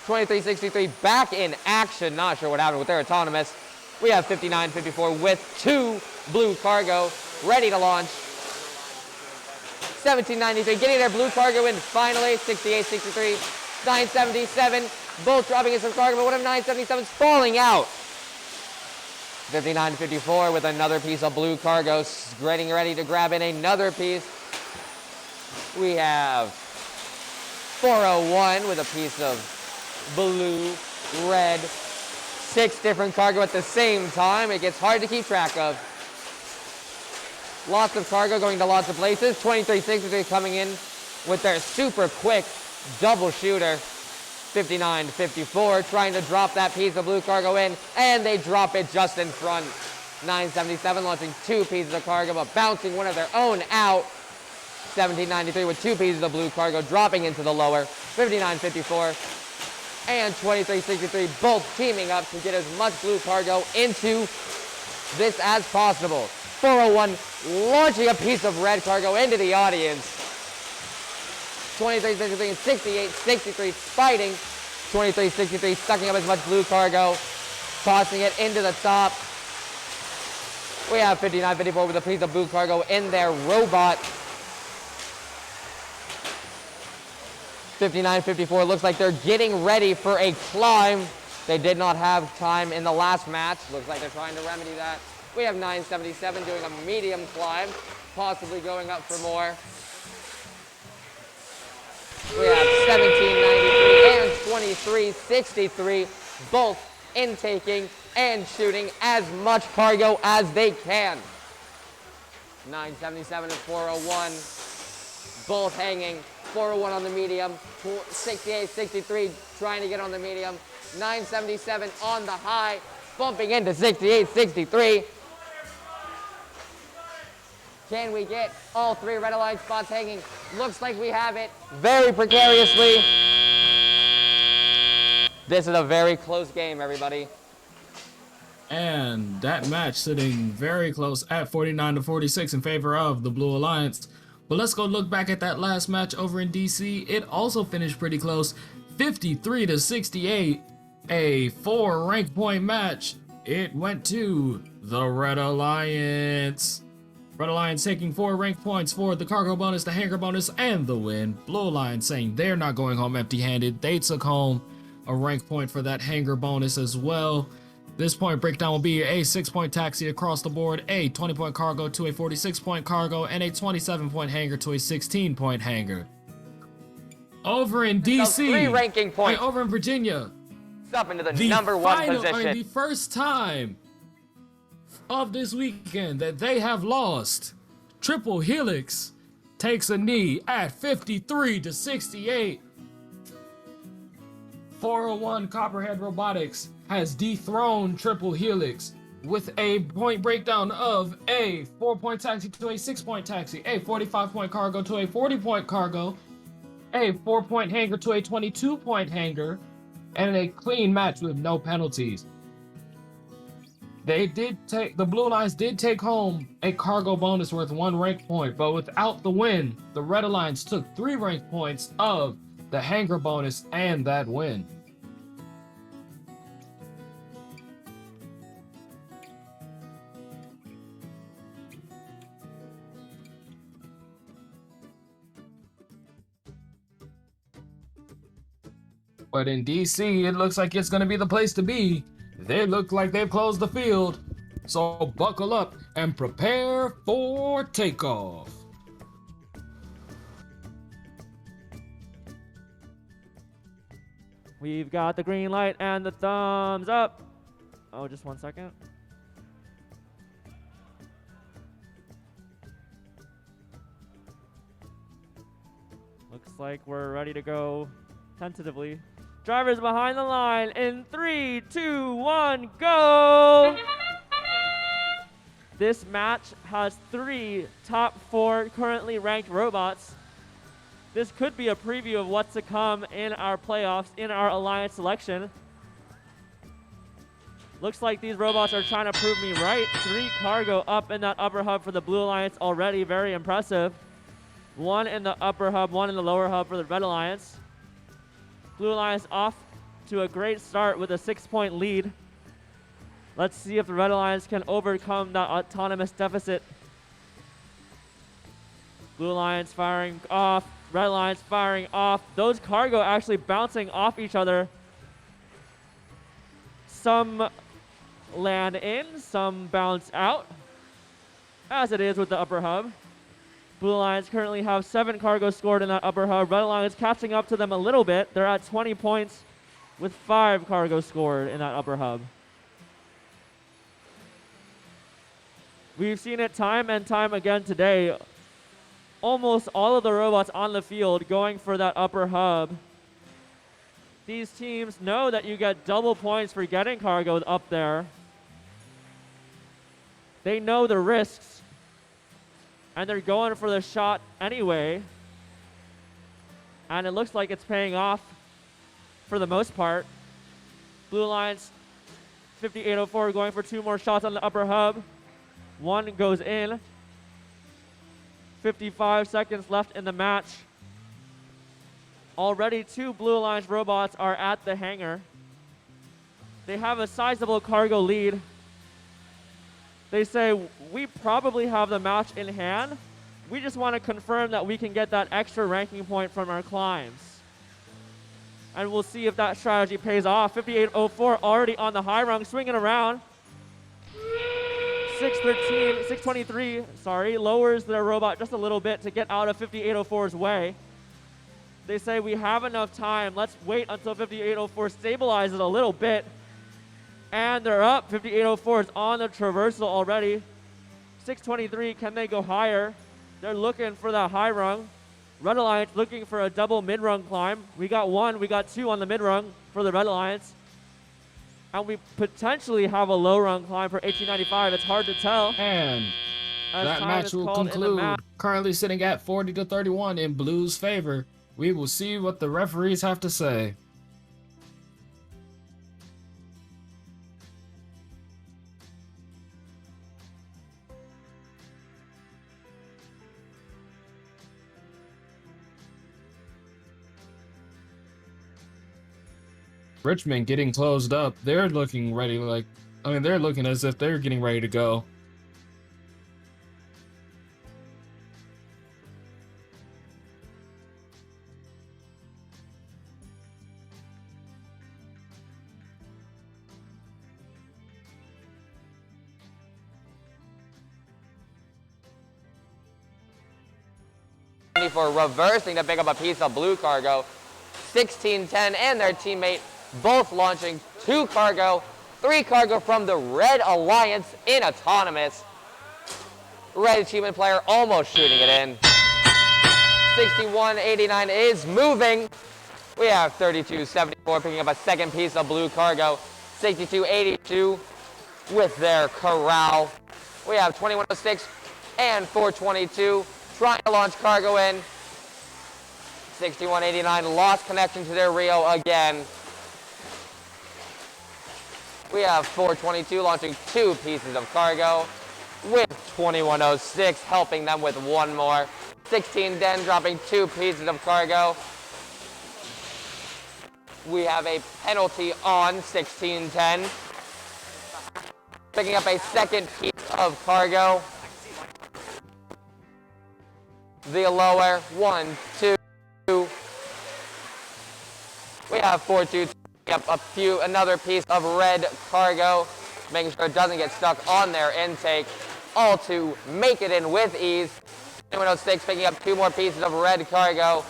S10: 23-63 back in action. Not sure what happened with their autonomous. We have 59-54 with 2 blue cargo ready to launch. 1793 getting their blue cargo in finally. 68-63 977, both dropping in some cargo, but one of 977's falling out. 5954 with another piece of blue cargo, getting ready to grab in another piece. We have 401 with a piece of blue, red, 6 different cargo at the same time. It gets hard to keep track of. Lots of cargo going to lots of places. 2363 coming in with their super quick double shooter. 5954 trying to drop that piece of blue cargo in, and they drop it just in front. 977 launching 2 pieces of cargo, but bouncing one of their own out. 1793 with 2 pieces of blue cargo dropping into the lower. 5954 and 2363 both teaming up to get as much blue cargo into this as possible. 401 launching a piece of red cargo into the audience. 2363 and 6863 fighting. 2363 sucking up as much blue cargo, tossing it into the top. We have 5954 with a piece of blue cargo in their robot. 5954 looks like they're getting ready for a climb. They did not have time in the last match. Looks like they're trying to remedy that. We have 977 doing a medium climb, possibly going up for more. We have 1793 and 2363, both intaking and shooting as much cargo as they can. 977 and 401, both hanging. 401 on the medium, 6863 trying to get on the medium. 977 on the high, bumping into 6863. Can we get all 3 red alliance spots hanging? Looks like we have it very precariously. This is a very close game, everybody.
S6: And that match sitting very close at 49-46 in favor of the Blue Alliance. But let's go look back at that last match over in DC. It also finished pretty close, 53-68, a 4 rank point match. It went to the Red Alliance. Red Alliance taking 4 rank points for the cargo bonus, the hangar bonus, and the win. Blue Alliance saying they're not going home empty-handed. They took home a rank point for that hangar bonus as well. This point breakdown will be a 6-point taxi across the board, a 20-point cargo to a 46-point cargo, and a 27-point hangar to a 16-point hangar. Over in DC,
S10: 3 ranking points.
S6: Over in Virginia,
S10: it's up into the number 1 position.
S6: The first time of this weekend that they have lost, Triple Helix takes a knee at 53-68. 401 Copperhead Robotics has dethroned Triple Helix with a point breakdown of a 4-point taxi to a 6-point taxi, a 45-point cargo to a 40-point cargo, a 4-point hangar to a 22-point hangar, and a clean match with no penalties. The Blue Alliance did take home a cargo bonus worth 1 rank point, but without the win, the Red Alliance took 3 rank points of the hangar bonus and that win. But in DC, it looks like it's going to be the place to be. They look like they've closed the field. So buckle up and prepare for takeoff.
S7: We've got the green light and the thumbs up. Oh, just 1 second. Looks like we're ready to go tentatively. Drivers behind the line in 3, 2, 1, go! This match has 3 top 4 currently ranked robots. This could be a preview of what's to come in our playoffs, in our alliance selection. Looks like these robots are trying to prove me right. 3 cargo up in that upper hub for the Blue Alliance already, very impressive. 1 in the upper hub, 1 in the lower hub for the Red Alliance. Blue Alliance off to a great start with a 6-point lead. Let's see if the Red Alliance can overcome that autonomous deficit. Blue Lions firing off. Red Lions firing off. Those cargo actually bouncing off each other. Some land in, some bounce out, as it is with the upper hub. Blue Lions currently have 7 cargo scored in that upper hub. Red Lions catching up to them a little bit. They're at 20 points with 5 cargo scored in that upper hub. We've seen it time and time again today. Almost all of the robots on the field going for that upper hub. These teams know that you get double points for getting cargo up there. They know the risks, and they're going for the shot anyway. And it looks like it's paying off for the most part. Blue Lions, 5804, going for 2 more shots on the upper hub. 1 goes in. 55 seconds left in the match. Already 2 Blue Lions robots are at the hangar. They have a sizable cargo lead. They say, we probably have the match in hand. We just want to confirm that we can get that extra ranking point from our climbs. And we'll see if that strategy pays off. 5804 already on the high rung, swinging around. 623, lowers their robot just a little bit to get out of 5804's way. They say we have enough time. Let's wait until 5804 stabilizes a little bit. And they're up. 5804 is on the traversal already. 623, can they go higher? They're looking for that high rung. Red Alliance looking for a double mid-rung climb. We got 1, we got 2 on the mid-rung for the Red Alliance. And we potentially have a low rung climb for 1895. It's hard to tell.
S6: And that match will conclude. Currently sitting at 40-31 in Blue's favor. We will see what the referees have to say. Richmond getting closed up. They're looking ready, they're looking as if they're getting ready to go.
S10: For reversing to pick up a piece of blue cargo. 1610 and their teammate both launching 2 cargo, 3 cargo from the Red Alliance in autonomous. Red achievement player almost shooting it in. 6189 is moving. We have 3274 picking up a second piece of blue cargo. 6282 with their corral. We have 2106 and 422 trying to launch cargo in. 6189 lost connection to their Rio again. We have 422 launching 2 pieces of cargo with 2106 helping them with 1 more. 1610 dropping 2 pieces of cargo. We have a penalty on 1610. Picking up a second piece of cargo. The lower 1, 2. We have 422 up another piece of red cargo, making sure it doesn't get stuck on their intake. All to make it in with ease. 2106 picking up 2 more pieces of red cargo.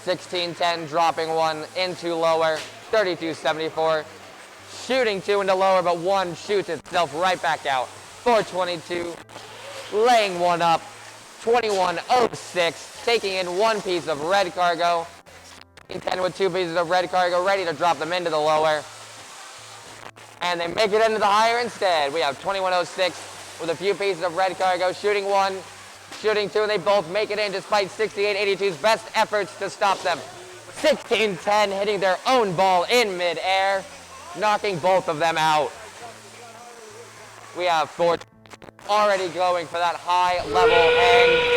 S10: 1610 dropping 1 into lower. 3274 shooting 2 into lower, but 1 shoots itself right back out. 422 laying 1 up. 2106 taking in 1 piece of red cargo. 10 with 2 pieces of red cargo ready to drop them into the lower. And they make it into the higher instead. We have 2106 with a few pieces of red cargo, shooting 1, shooting 2, and they both make it in despite 6882's best efforts to stop them. 1610 hitting their own ball in midair, knocking both of them out. We have 4 already going for that high level hang.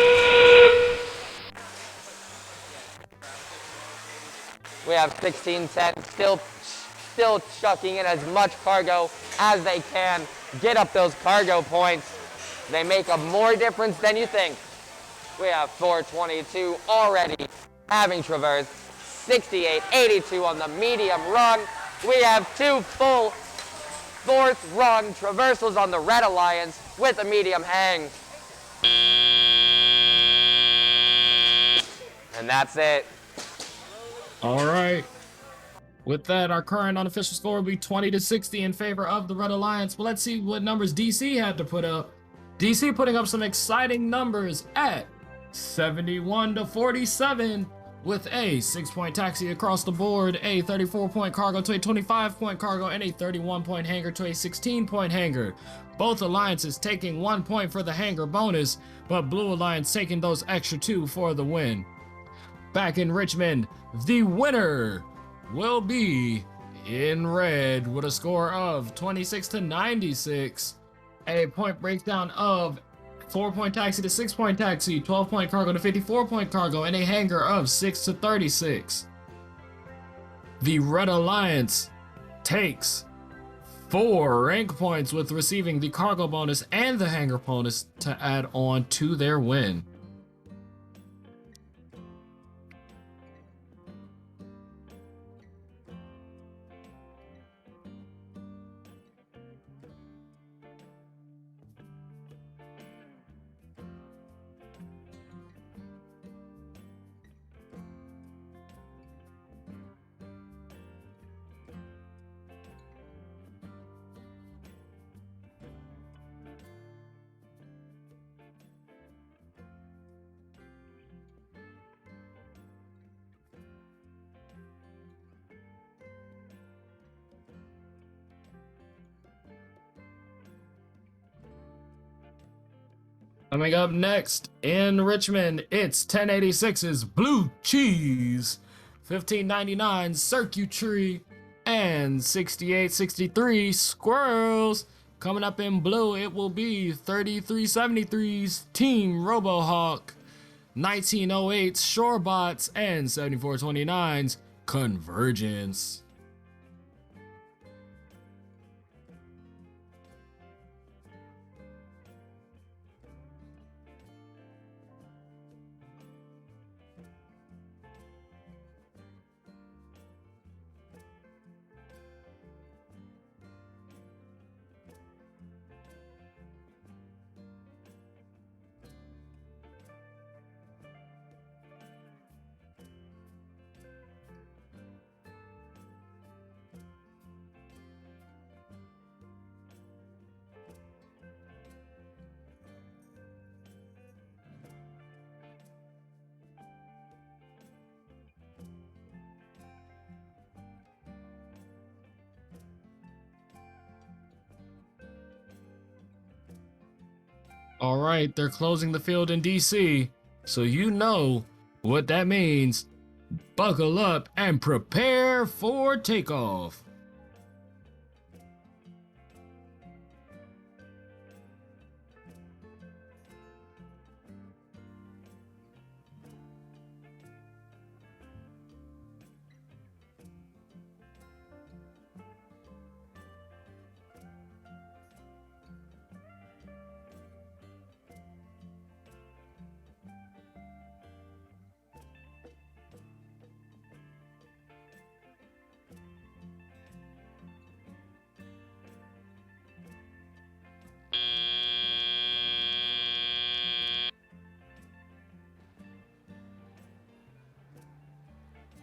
S10: We have 1610 still chucking in as much cargo as they can. Get up those cargo points. They make a more difference than you think. We have 422 already having traversed, 6882 on the medium rung. We have 2 full fourth rung traversals on the Red Alliance with a medium hang. And that's it.
S6: All right. With that, our current unofficial score will be 20-60 in favor of the Red Alliance. Well, let's see what numbers DC had to put up. DC putting up some exciting numbers at 71-47 with a 6-point taxi across the board, a 34-point cargo to a 25-point cargo, and a 31-point hanger to a 16-point hanger. Both alliances taking 1 point for the hanger bonus, but Blue Alliance taking those extra 2 for the win. Back in Richmond, the winner will be in red with a score of 26-96, a point breakdown of 4-point taxi to 6-point taxi, 12-point cargo to 54-point cargo, and a hanger of 6-36. The Red Alliance takes 4 rank points with receiving the cargo bonus and the hanger bonus to add on to their win. Coming up next in Richmond, it's 1086's Blue Cheese, 1599 Circuitry, and 6863 Squirrels. Coming up in blue, it will be 3373's Team Robohawk, 1908's Shorebots, and 7429's Convergence. All right, they're closing the field in DC, so you know what that means. Buckle up and prepare for takeoff.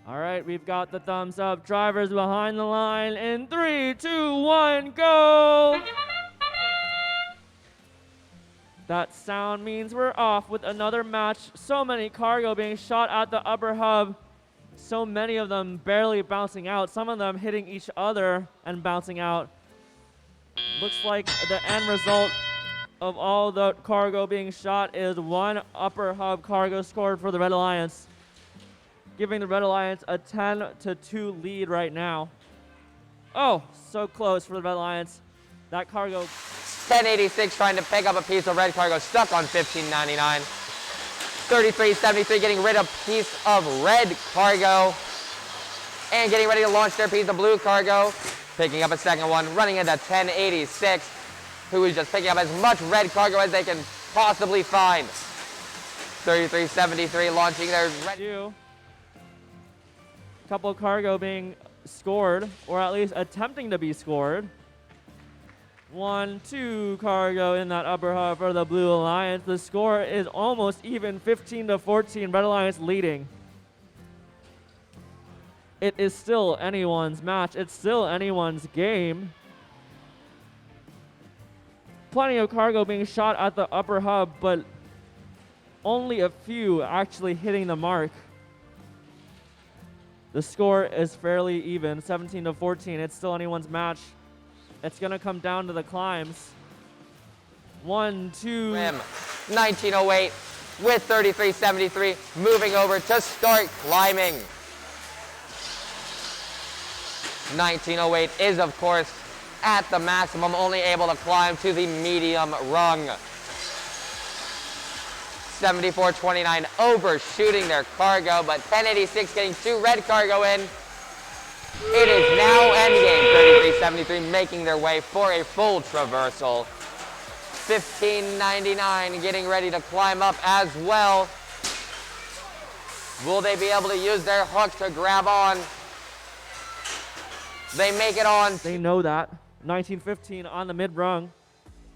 S7: All right, we've got the thumbs up. Drivers behind the line in 3, 2, 1, go! That sound means we're off with another match. So many cargo being shot at the upper hub. So many of them barely bouncing out. Some of them hitting each other and bouncing out. Looks like the end result of all the cargo being shot is 1 upper hub cargo scored for the Red Alliance, giving the Red Alliance a 10-2 lead right now. Oh, so close for the Red Alliance. That cargo.
S10: 1086 trying to pick up a piece of red cargo, stuck on 1599. 3373 getting rid of a piece of red cargo and getting ready to launch their piece of blue cargo. Picking up a second one, running into 1086. who is just picking up as much red cargo as they can possibly find. 3373 launching their red.
S7: Couple cargo being scored, or at least attempting to be scored. 1-2 cargo in that upper hub for the Blue Alliance. The score is almost even, 15-14, Red Alliance leading. It is still anyone's match. It's still anyone's game. Plenty of cargo being shot at the upper hub, but only a few actually hitting the mark. The score is fairly even, 17-14. It's still anyone's match. It's going to come down to the climbs. 1-2.
S10: 1908 with 3373 moving over to start climbing. 1908 is, of course, at the maximum, only able to climb to the medium rung. 7429 overshooting their cargo, but 1086 getting 2 red cargo in. It is now endgame. 3373 making their way for a full traversal. 1599 getting ready to climb up as well. Will they be able to use their hooks to grab on? They make it on.
S7: They know that. 1915 on the mid-rung.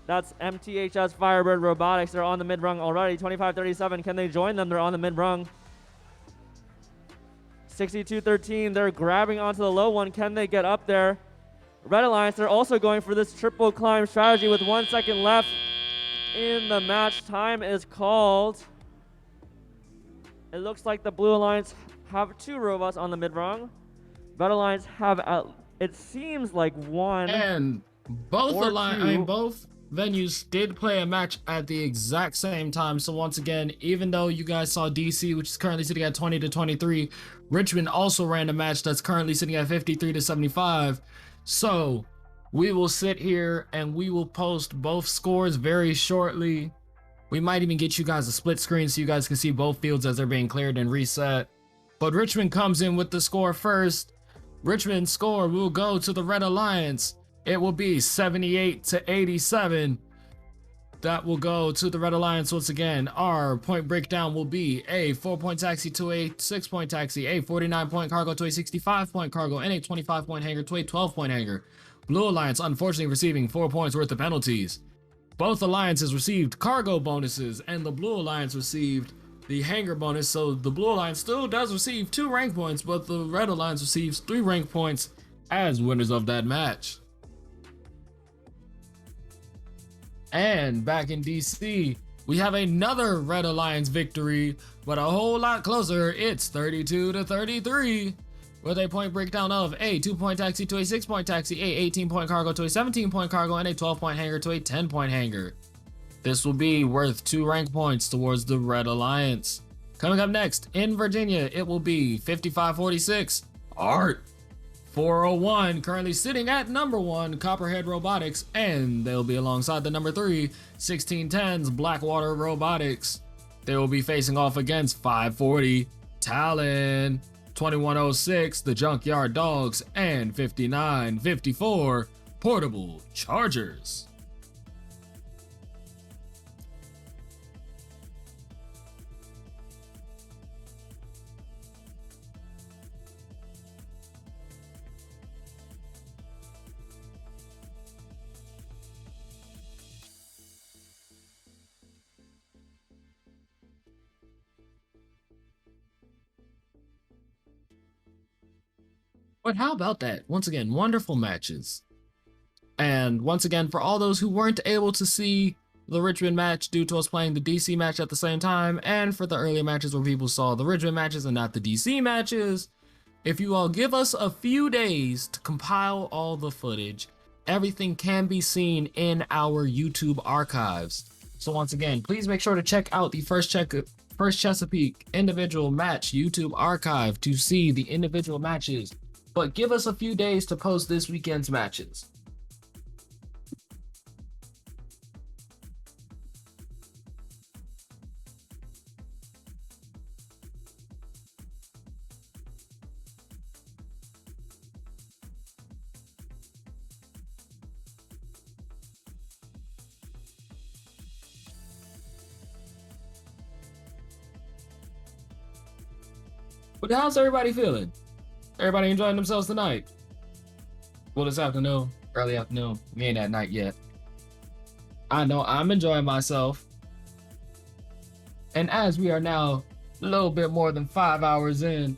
S7: That's MTHS Firebird Robotics. They're on the mid-rung already. 2537, can they join them? They're on the mid-rung. 6213, they're grabbing onto the low one. Can they get up there? Red Alliance, they're also going for this triple climb strategy with 1 second left in the match. Time is called. It looks like the Blue Alliance have 2 robots on the mid-rung. Red Alliance have, it seems like 1.
S6: And both
S7: or
S6: both venues did play a match at the exact same time. So once again, even though you guys saw DC, which is currently sitting at 20-23, Richmond also ran a match that's currently sitting at 53-75. So we will sit here and we will post both scores very shortly. We might even get you guys a split screen so you guys can see both fields as they're being cleared and reset. But Richmond comes in with the score first. Richmond's score will go to the Red Alliance. It will be 78-87. That will go to the Red Alliance once again. Our point breakdown will be a 4-point taxi to a 6-point taxi, a 49-point cargo to a 65-point cargo, and a 25-point hanger to a 12-point hanger. Blue Alliance unfortunately receiving 4 points worth of penalties. Both alliances received cargo bonuses, and the Blue Alliance received the hanger bonus, so the Blue Alliance still does receive 2 rank points, but the Red Alliance receives 3 rank points as winners of that match. And back in DC, we have another Red Alliance victory, but a whole lot closer. It's 32-33, with a point breakdown of a 2-point taxi to a 6-point taxi, a 18-point cargo to a 17-point cargo, and a 12-point hanger to a 10-point hanger. This will be worth 2 rank points towards the Red Alliance. Coming up next, in Virginia, it will be 5546, Art 401, currently sitting at number 1, Copperhead Robotics, and they'll be alongside the number 3, 1610's Blackwater Robotics. They will be facing off against 540, Talon, 2106, the Junkyard Dogs, and 5954, Portable Chargers. But how about that? Once again, wonderful matches. And once again, for all those who weren't able to see the Richmond match due to us playing the DC match at the same time, and for the earlier matches where people saw the Richmond matches and not the DC matches, if you all give us a few days to compile all the footage, everything can be seen in our YouTube archives. So once again, please make sure to check out the First Chesapeake individual match YouTube archive to see the individual matches. But give us a few days to post this weekend's matches. But how's everybody feeling? Everybody enjoying themselves tonight? Well, this afternoon, early afternoon. We ain't at night yet. I know I'm enjoying myself. And as we are now a little bit more than 5 hours in,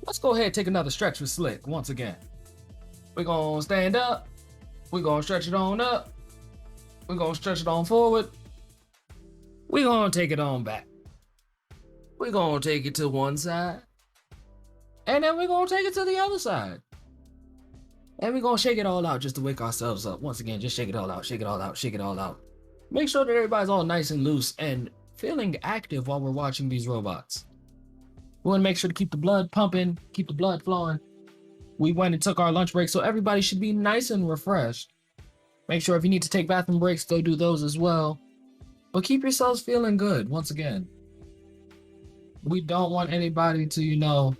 S6: let's go ahead and take another stretch with Slick once again. We're gonna stand up. We're gonna stretch it on up. We're gonna stretch it on forward. We're gonna take it on back. We're gonna take it to one side. And then we're gonna take it to the other side. And we're gonna shake it all out just to wake ourselves up. Once again, just shake it all out, shake it all out, shake it all out. Make sure that everybody's all nice and loose and feeling active while we're watching these robots. We wanna make sure to keep the blood pumping, keep the blood flowing. We went and took our lunch break, so everybody should be nice and refreshed. Make sure if you need to take bathroom breaks, go do those as well. But keep yourselves feeling good, once again. We don't want anybody to,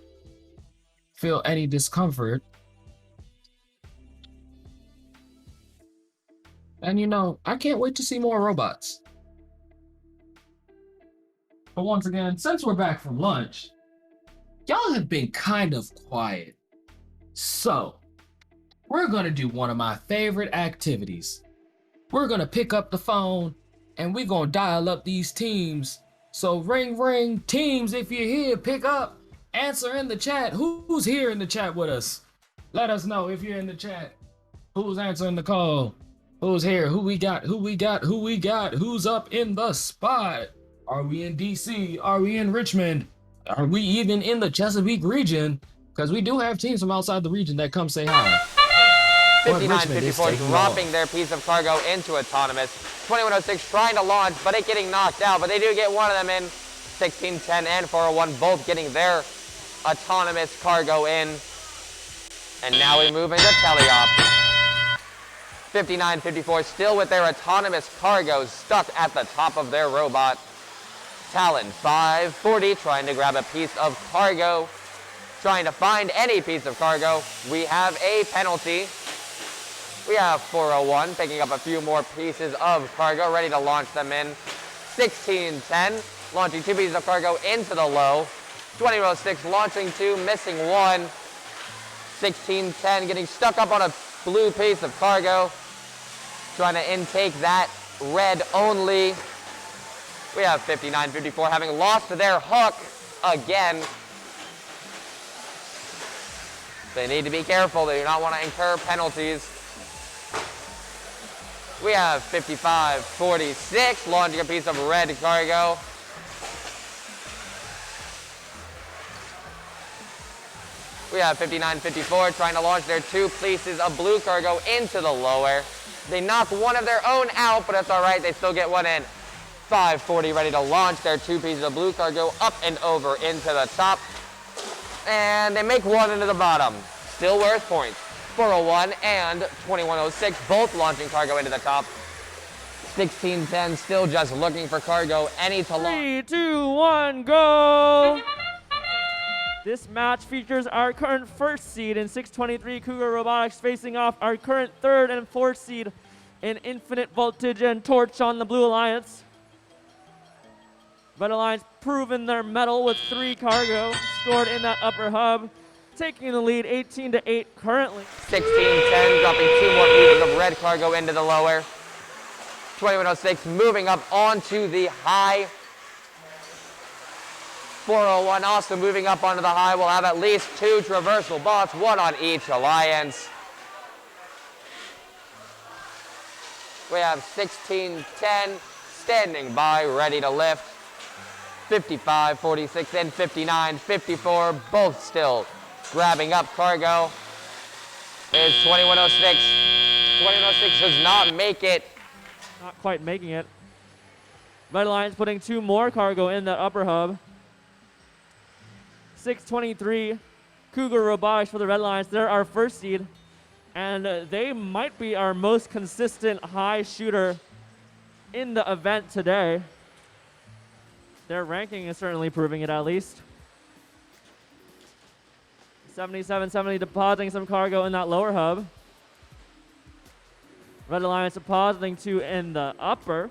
S6: feel any discomfort. And I can't wait to see more robots. But once again, since we're back from lunch, y'all have been kind of quiet. So, we're gonna do one of my favorite activities. We're gonna pick up the phone and we're gonna dial up these teams. So ring, ring, teams, if you're here, pick up, answer in the chat. Who's here in the chat with us? Let us know if you're in the chat. Who's answering the call? Who's here? Who we got? Who we got? Who we got? Who's up in the spot? Are we in DC? Are we in Richmond? Are we even in the Chesapeake region? Because we do have teams from outside the region that come say hi.
S10: 5954 dropping their piece of cargo into autonomous. 2106 trying to launch, but it getting knocked out. But they do get one of them in. 1610 and 401 both getting their autonomous cargo in. And now we move into teleop. 5954 still with their autonomous cargo stuck at the top of their robot. Talon 540 trying to grab a piece of cargo. Trying to find any piece of cargo. We have a penalty. We have 401 picking up a few more pieces of cargo, ready to launch them in. 1610 launching 2 pieces of cargo into the low. 2006 launching 2, missing 1. 1610 getting stuck up on a blue piece of cargo. Trying to intake that red only. We have 5954 having lost their hook again. They need to be careful. They do not want to incur penalties. We have 5546 launching a piece of red cargo. We have 5954 trying to launch their 2 pieces of blue cargo into the lower. They knock one of their own out, but that's all right. They still get one in. 540 ready to launch their 2 pieces of blue cargo up and over into the top. And they make one into the bottom. Still worth points. 401 and 2106 both launching cargo into the top. 1610 still just looking for cargo. Any to launch.
S7: 3, 2, 1, go! This match features our current 1st seed in 623 Cougar Robotics facing off our current 3rd and 4th seed in Infinite Voltage and Torch on the Blue Alliance. Red Alliance proven their mettle with 3 cargo stored in that upper hub, taking the lead 18-8 currently.
S10: 1610 dropping 2 more pieces of red cargo into the lower. 2106 moving up onto the high. 401 also moving up onto the high. We'll have at least 2 traversal bots, 1 on each alliance. We have 1610 standing by, ready to lift. 5546 and 5954 both still grabbing up cargo. There's 2106. 2106 does not make it.
S7: Not quite making it. Red Alliance putting 2 more cargo in that upper hub. 623 Cougar Robotics for the Red Alliance. They're our 1st seed. And they might be our most consistent high shooter in the event today. Their ranking is certainly proving it at least. 7770 depositing some cargo in that lower hub. Red Alliance depositing 2 in the upper.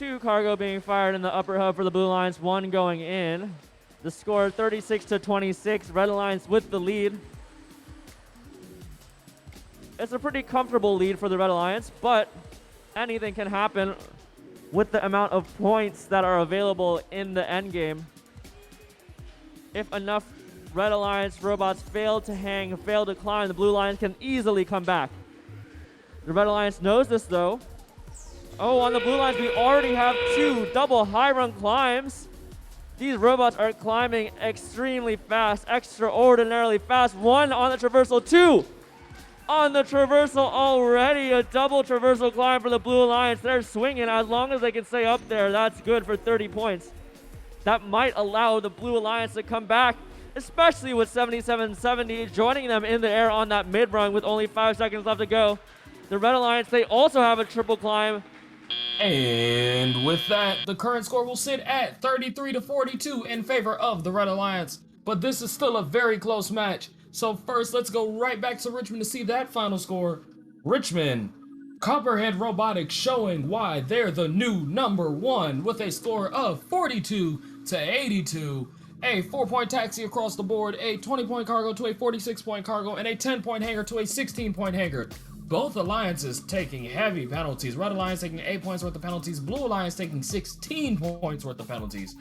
S7: 2 cargo being fired in the upper hub for the Blue Lions, 1 going in. The score 36-26, Red Alliance with the lead. It's a pretty comfortable lead for the Red Alliance, but anything can happen with the amount of points that are available in the end game. If enough Red Alliance robots fail to hang, fail to climb, the Blue Lions can easily come back. The Red Alliance knows this though. Oh, on the Blue Lions, we already have 2 double high run climbs. These robots are climbing extremely fast, extraordinarily fast. 1 on the traversal, 2 on the traversal already. A double traversal climb for the Blue Alliance. They're swinging. As long as they can stay up there, that's good for 30 points. That might allow the Blue Alliance to come back, especially with 7770 joining them in the air on that mid run with only 5 seconds left to go. The Red Alliance, they also have a triple climb.
S6: And with that, the current score will sit at 33-42 in favor of the Red Alliance. But this is still a very close match. So first, let's go right back to Richmond to see that final score. Richmond, Copperhead Robotics showing why they're the new #1 with a score of 42-82. A 4-point taxi across the board, a 20-point cargo to a 46-point cargo, and a 10-point hanger to a 16-point hanger. Both alliances taking heavy penalties. Red Alliance taking 8 points worth of penalties. Blue Alliance taking 16 points worth of penalties.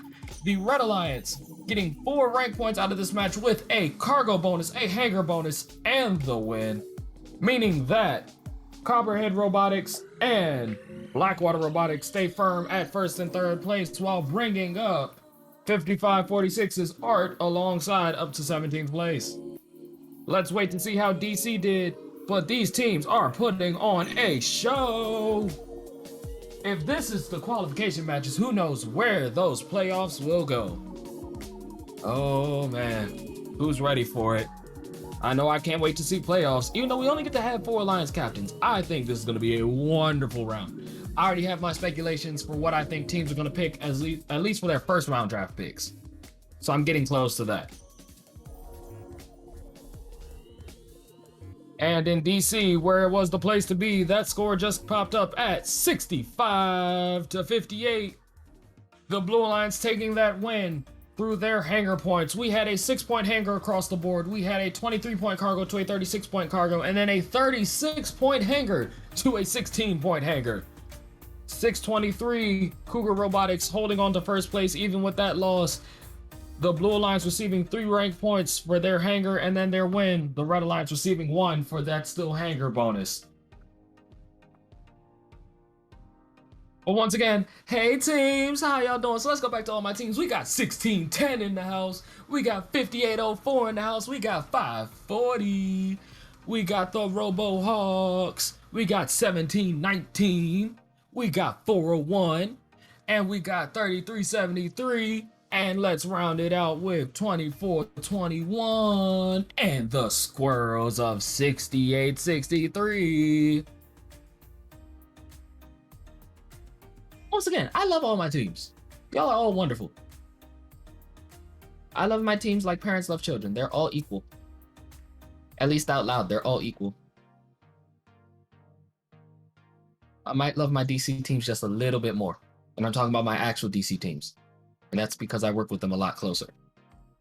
S6: The Red Alliance getting 4 rank points out of this match with a cargo bonus, a hanger bonus, and the win. Meaning that Copperhead Robotics and Blackwater Robotics stay firm at 1st and 3rd place while bringing up 5546's Art alongside up to 17th place. Let's wait to see how DC did. But these teams are putting on a show. If this is the qualification matches, who knows where those playoffs will go. Oh man, who's ready for it? I know I can't wait to see playoffs, even though we only get to have 4 Alliance captains. I think this is gonna be a wonderful round. I already have my speculations for what I think teams are gonna pick at least for their first round draft picks. So I'm getting close to that. And in DC, where it was the place to be, that score just popped up at 65-58. The Blue Alliance taking that win through their hanger points. We had a 6-point hanger across the board. We had a 23-point cargo to a 36-point cargo, and then a 36-point hanger to a 16-point hanger. 623, Cougar Robotics holding on to first place even with that loss. The Blue Alliance receiving 3 rank points for their hanger and then their win. The Red Alliance receiving 1 for that still hanger bonus. But once again, hey teams, how y'all doing? So let's go back to all my teams. We got 1610 in the house. We got 5804 in the house. We got 540. We got the Robo Hawks. We got 1719. We got 401. And we got 3373. And let's round it out with 2421 and the Squirrels of 6863. Once again, I love all my teams. Y'all are all wonderful. I love my teams like parents love children. They're all equal. At least out loud, they're all equal. I might love my DC teams just a little bit more. And I'm talking about my actual DC teams. And that's because I work with them a lot closer.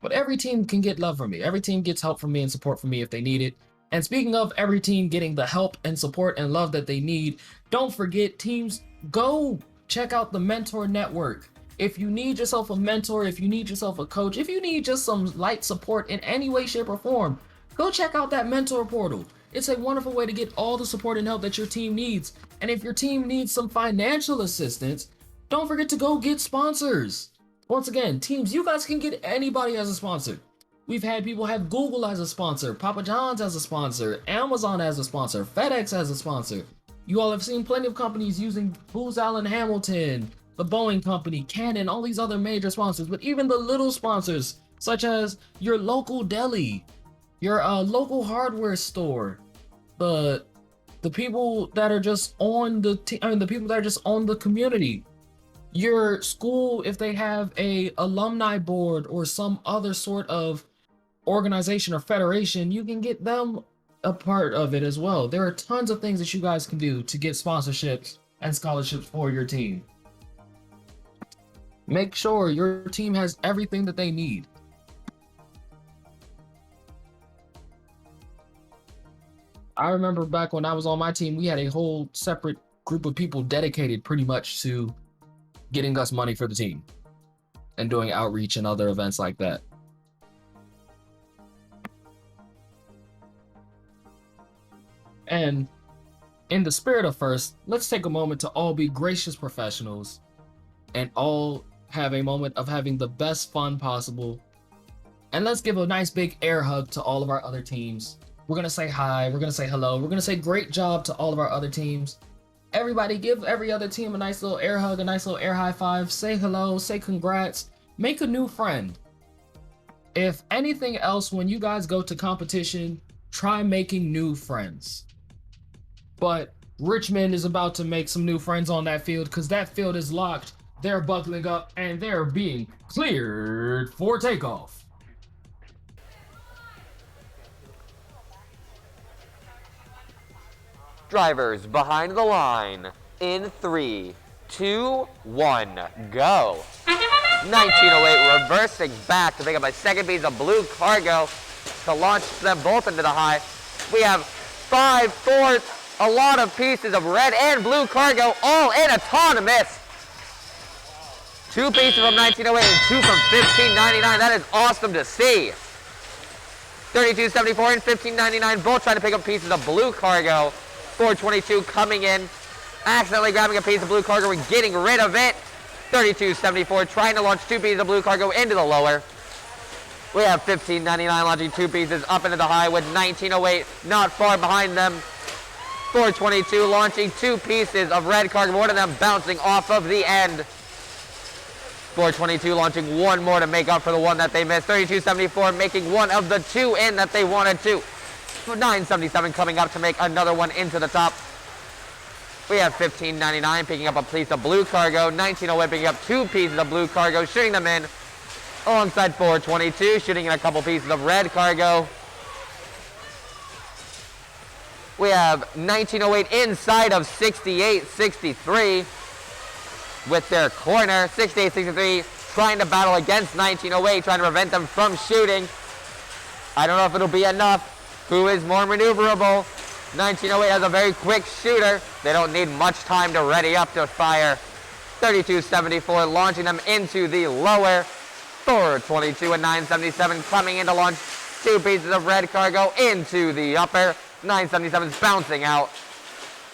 S6: But every team can get love from me. Every team gets help from me and support from me if they need it. And speaking of every team getting the help and support and love that they need, don't forget, teams, go check out the Mentor Network. If you need yourself a mentor, if you need yourself a coach, if you need just some light support in any way, shape, or form, go check out that Mentor portal. It's a wonderful way to get all the support and help that your team needs. And if your team needs some financial assistance, don't forget to go get sponsors. Once again, teams, you guys can get anybody as a sponsor. We've had people have Google as a sponsor, Papa John's as a sponsor, Amazon as a sponsor, FedEx as a sponsor. You all have seen plenty of companies using Booz Allen Hamilton, the Boeing Company, Canon, all these other major sponsors, but even the little sponsors, such as your local deli, your local hardware store, the people that are just on the people that are just on the community. Your school, if they have a alumni board or some other sort of organization or federation, you can get them a part of it as well. There are tons of things that you guys can do to get sponsorships and scholarships for your team. Make sure your team has everything that they need. I remember back when I was on my team, we had a whole separate group of people dedicated pretty much to getting us money for the team and doing outreach and other events like that. And in the spirit of FIRST, let's take a moment to all be gracious professionals and all have a moment of having the best fun possible. And let's give a nice big air hug to all of our other teams. We're gonna say hi, we're gonna say hello, we're gonna say great job to all of our other teams. Everybody give every other team a nice little air hug, a nice little air high five, say hello, say congrats, make a new friend. If anything else, when you guys go to competition, try making new friends. But Richmond is about to make some new friends on that field because that field is locked. They're buckling up and they're being cleared for takeoff.
S10: Drivers behind the line in 3, 2, 1, go. 1908 reversing back to pick up a second piece of blue cargo to launch them both into the high. We have 5, 4, a lot of pieces of red and blue cargo all in autonomous. 2 pieces from 1908 and 2 from 1599. That is awesome to see. 3274 and 1599 both trying to pick up pieces of blue cargo. 422 coming in, accidentally grabbing a piece of blue cargo and getting rid of it. 3274 trying to launch 2 pieces of blue cargo into the lower. We have 1599 launching 2 pieces up into the high with 1908 not far behind them. 422 launching 2 pieces of red cargo, one of them bouncing off of the end. 422 launching 1 more to make up for the one that they missed. 3274 making 1 of the 2 in that they wanted to. 977 coming up to make another one into the top. We have 1599 picking up a piece of blue cargo. 1908 picking up 2 pieces of blue cargo, shooting them in. Alongside 422 shooting in a couple pieces of red cargo. We have 1908 inside of 6863 with their corner. 6863 trying to battle against 1908, trying to prevent them from shooting. I don't know if it'll be enough. Who is more maneuverable? 1908 has a very quick shooter. They don't need much time to ready up to fire. 3274 launching them into the lower. 422 and 977 coming in to launch 2 pieces of red cargo into the upper. 977's bouncing out.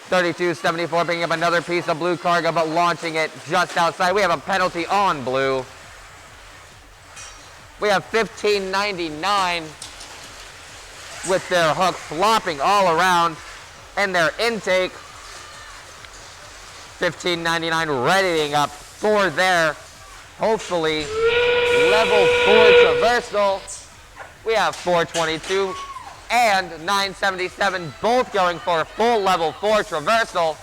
S10: 3274 picking up another piece of blue cargo but launching it just outside. We have a penalty on blue. We have 1599 with their hook flopping all around and their intake. 1599 readying up for their hopefully level 4 traversal. We have 422 and 977 both going for a full level 4 traversal.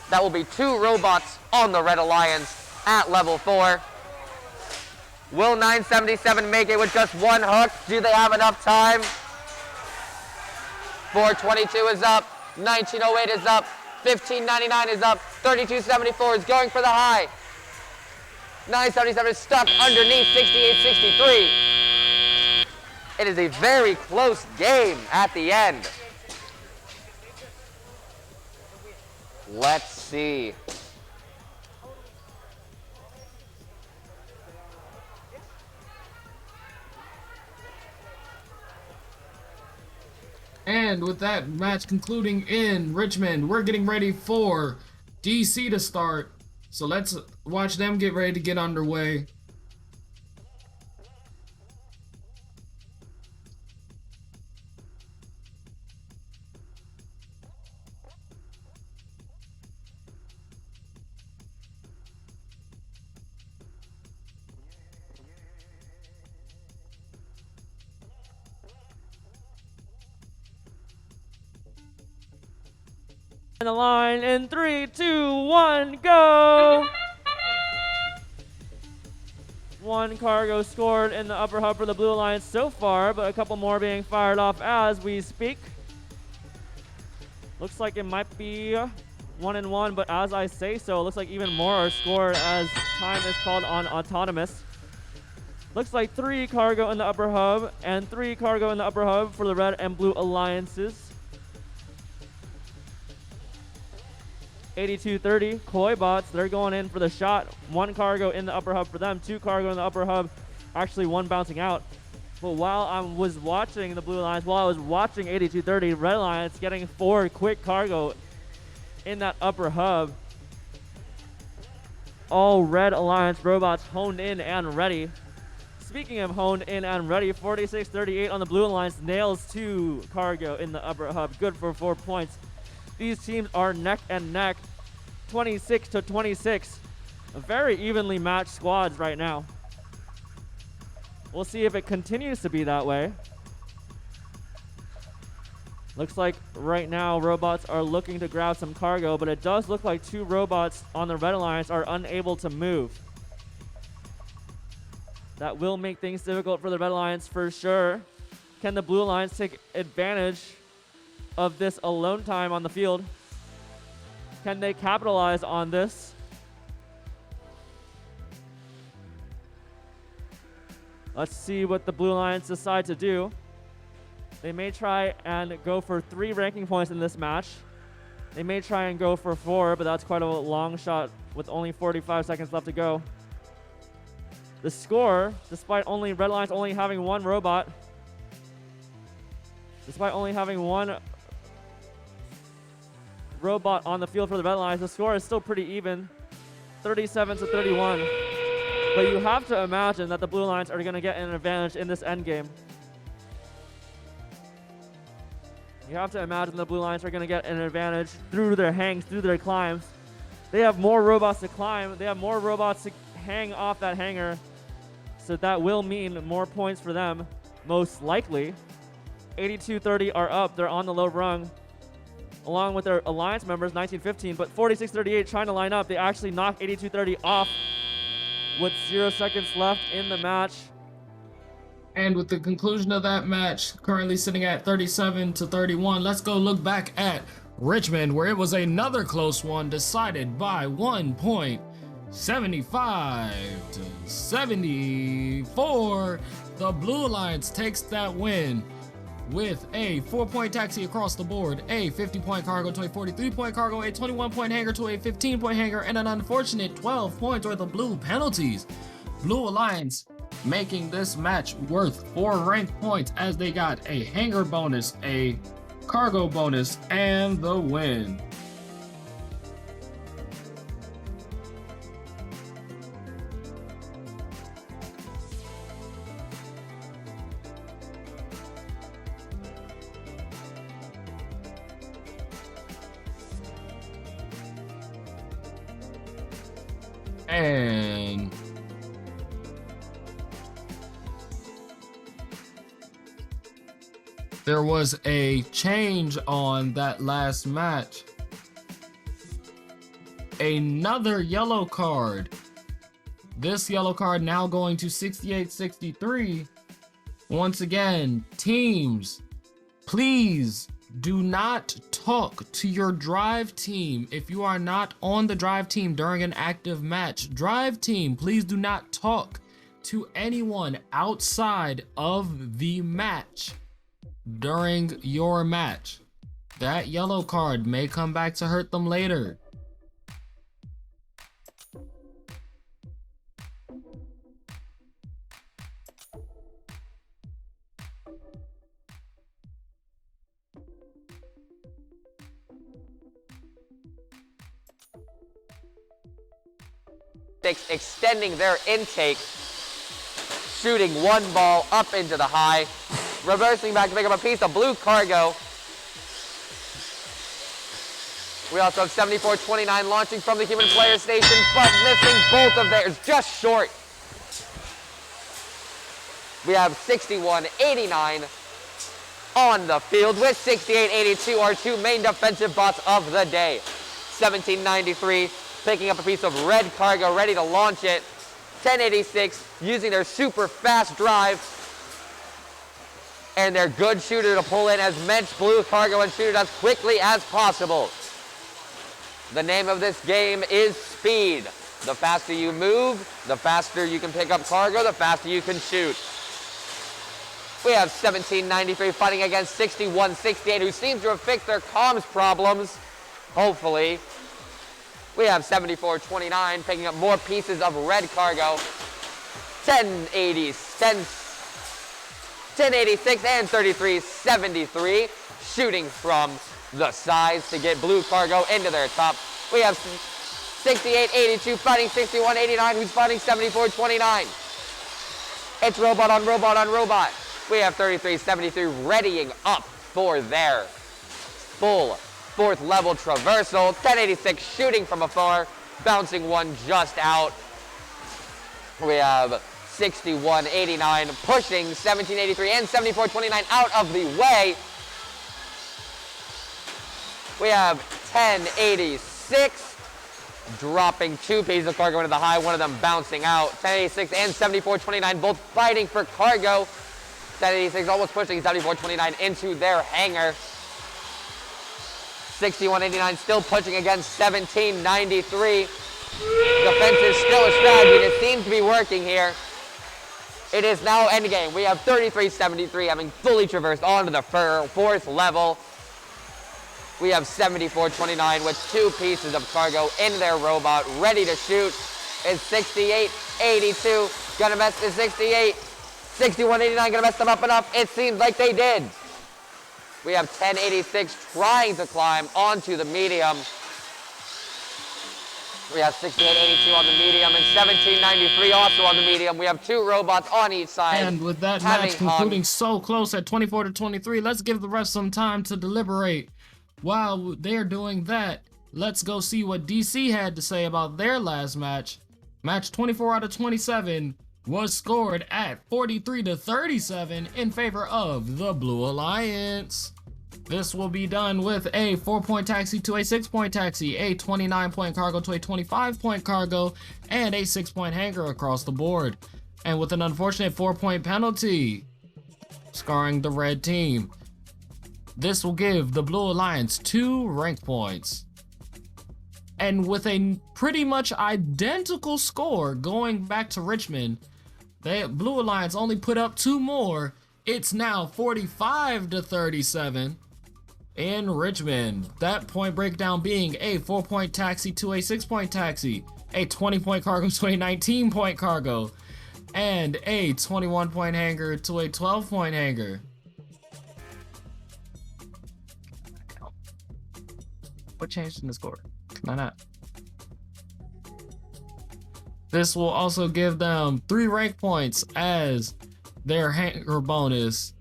S10: That will be 2 robots on the Red Alliance at level 4. Will 977 make it with just 1 hook? Do they have enough time? 422 is up, 1908 is up, 1599 is up, 3274 is going for the high. 977 is stuck underneath 6863. It is a very close game at the end. Let's see.
S6: And with that match concluding in Richmond, we're getting ready for DC to start. So let's watch them get ready to get underway.
S7: In the line in 3, 2, 1, go! 1 cargo scored in the upper hub for the Blue Alliance so far, but a couple more being fired off as we speak. Looks like it might be, 1-1, but as I say so, it looks like even more are scored as time is called on autonomous. Looks like 3 cargo in the upper hub and 3 cargo in the upper hub for the red and blue alliances. 8230, Koi bots, they're going in for the shot. 1 cargo in the upper hub for them, 2 cargo in the upper hub, actually 1 bouncing out. But while I was watching the blue alliance, while I was watching 8230, red alliance getting 4 quick cargo in that upper hub. All red alliance robots honed in and ready. Speaking of honed in and ready, 4638 on the blue alliance nails 2 cargo in the upper hub, good for 4 points. These teams are neck and neck, 26-26. Very evenly matched squads right now. We'll see if it continues to be that way. Looks like right now robots are looking to grab some cargo, but it does look like 2 robots on the red alliance are unable to move. That will make things difficult for the red alliance for sure. Can the blue alliance take advantage of this alone time on the field? Can they capitalize on this? Let's see what the blue alliance decide to do. They may try and go for 3 ranking points in this match. They may try and go for 4, but that's quite a long shot with only 45 seconds left to go. The score, despite only red alliance only having 1 robot, despite only having 1 robot on the field for the red alliance, the score is still pretty even, 37-31. But you have to imagine that the blue alliance are going to get an advantage in this end game. You have to imagine the blue alliance are going to get an advantage through their hangs, through their climbs. They have more robots to climb. They have more robots to hang off that hanger. So that will mean more points for them, most likely. 8230 are up. They're on the low rung, along with their alliance members, 1915. But 4638 trying to line up. They actually knock 8230 off with 0 seconds left in the match.
S6: And with the conclusion of that match, currently sitting at 37-31, let's go look back at Richmond, where it was another close one, decided by 1 point, 75-74. The Blue Alliance takes that win with a 4-point taxi across the board, a 50-point cargo to a 43-point cargo, a 21-point hanger to a 15-point hanger, and an unfortunate 12 points worth of blue penalties. Blue Alliance making this match worth 4 rank points as they got a hanger bonus, a cargo bonus, and the win. And there was a change on that last match. Another yellow card. This yellow card now going to 68-63. Once again, teams, please do not talk to your drive team if you are not on the drive team during an active match. Drive team, please do not talk to anyone outside of the match during your match. That yellow card may come back to hurt them later.
S10: Extending their intake, shooting 1 ball up into the high, reversing back to pick up a piece of blue cargo. We also have 7429 launching from the human player station, but missing both of theirs, just short. We have 6189 on the field with 6882, our 2 main defensive bots of the day. 1793 picking up a piece of red cargo, ready to launch it. 1086 using their super fast drive and their good shooter to pull in as much blue cargo and shoot it as quickly as possible. The name of this game is speed. The faster you move, the faster you can pick up cargo, the faster you can shoot. We have 1793 fighting against 6168, who seems to have fixed their comms problems, hopefully. We have 7429 picking up more pieces of red cargo. 1086 and 3373 shooting from the sides to get blue cargo into their top. We have 6882 fighting 6189, who's fighting 7429. It's robot on robot on robot. We have 3373 readying up for their full fourth level traversal. 1086 shooting from afar, bouncing one just out. We have 6189 pushing 1783 and 7429 out of the way. We have 1086 dropping two pieces of cargo into the high, one of them bouncing out. 1086 and 7429 both fighting for cargo. 1086 almost pushing 7429 into their hangar. 6189 still pushing against 1793. Defense is still a strategy, and it seems to be working here. It is now endgame. We have 3373 having fully traversed onto the fourth level. We have 7429 with two pieces of cargo in their robot, ready to shoot. Is 6882 gonna mess the 68? 6189 gonna mess them up enough? It seems like they did. We have 1086 trying to climb onto the medium. We have 6882 on the medium and 1793 also on the medium. We have two robots on each side.
S6: And with that match concluding so close at 24-23, let's give the refs some time to deliberate. While they're doing that, let's go see what DC had to say about their last match. Match 24 out of 27 was scored at 43-37 in favor of the Blue Alliance. This will be done with a 4-point taxi to a 6-point taxi, a 29-point cargo to a 25-point cargo, and a 6-point hanger across the board. And with an unfortunate 4-point penalty, scarring the red team. This will give the Blue Alliance 2 rank points. And with a pretty much identical score going back to Richmond, the Blue Alliance only put up 2 more. It's now 45-37 in Richmond. That point breakdown being a 4-point taxi to a 6-point taxi, a 20-point cargo to a 19-point cargo, and a 21-point hanger to a 12-point hanger. What changed in the score? Why not? This will also give them 3 rank points as their hanger bonus.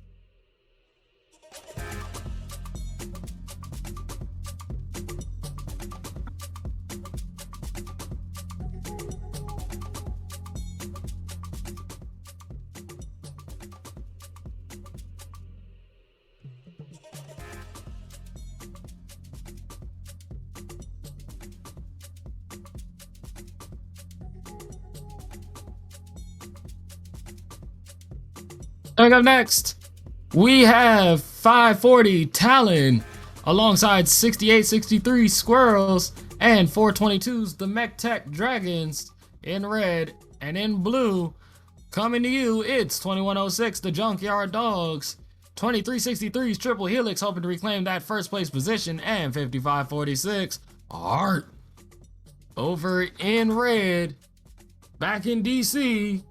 S6: Coming up next, we have 540 Talon alongside 6863 Squirrels and 422's the Mech Tech Dragons in red, and in blue, coming to you, it's 2106 the Junkyard Dogs, 2363's Triple Helix hoping to reclaim that first place position, and 5546 Art. Over in red, back in DC,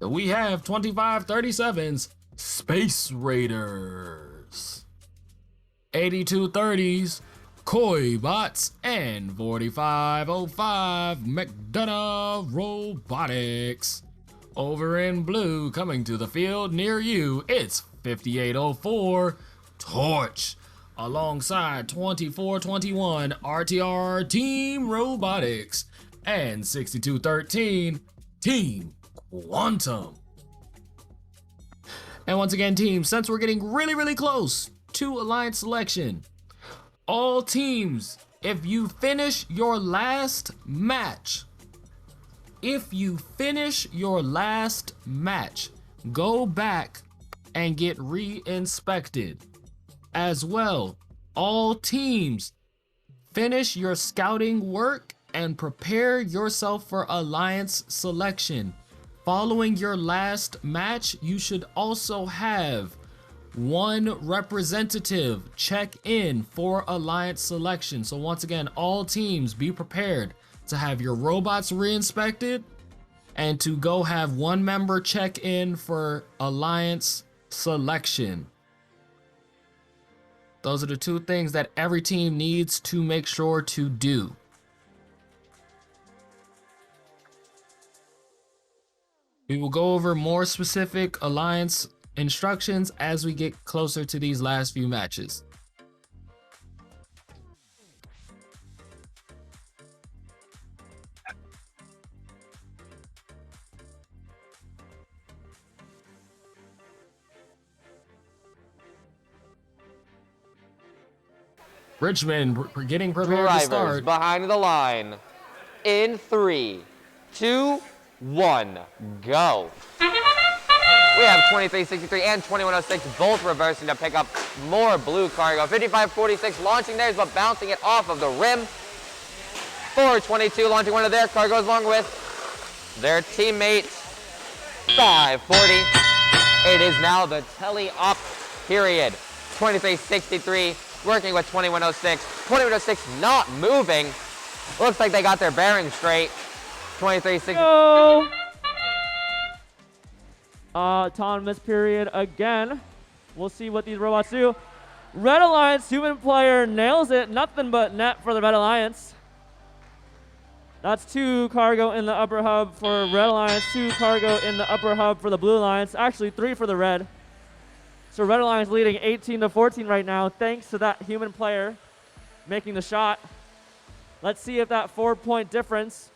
S6: we have 2537's Space Raiders, 8230's Koi Bots, and 4505 McDonough Robotics. Over in blue, coming to the field near you, it's 5804 Torch, alongside 2421 RTR Team Robotics, and 6213 Team Quantum. And once again, teams, since we're getting really close to Alliance selection, all teams, if you finish your last match, go back and get re-inspected. As well, all teams Finish your scouting work and prepare yourself for alliance selection. Following your last match, you should also have one representative check in for alliance selection. So once again, all teams be prepared to have your robots re-inspected and to go have one member check in for alliance selection. Those are the two things that every team needs to make sure to do. We will go over more specific alliance instructions as we get closer to these last few matches. Richmond, we're getting prepared
S10: Drivers
S6: to start.
S10: behind the line. In 3, 2, 1, go. We have 2363 and 2106 both reversing to pick up more blue cargo. 5546 launching theirs but bouncing it off of the rim. 422 launching one of their cargoes along with their teammate. 540. It is now the tele-op period. 2363 working with 2106. 2106 not moving. Looks like they got their bearings straight. 2360.
S7: Go! Autonomous period again. We'll see what these robots do. Red Alliance human player nails it. Nothing but net for the Red Alliance. That's 2 cargo in the upper hub for Red Alliance, 2 cargo in the upper hub for the Blue Alliance. Actually 3 for the Red. So Red Alliance leading 18-14 right now, thanks to that human player making the shot. Let's see if that 4-point difference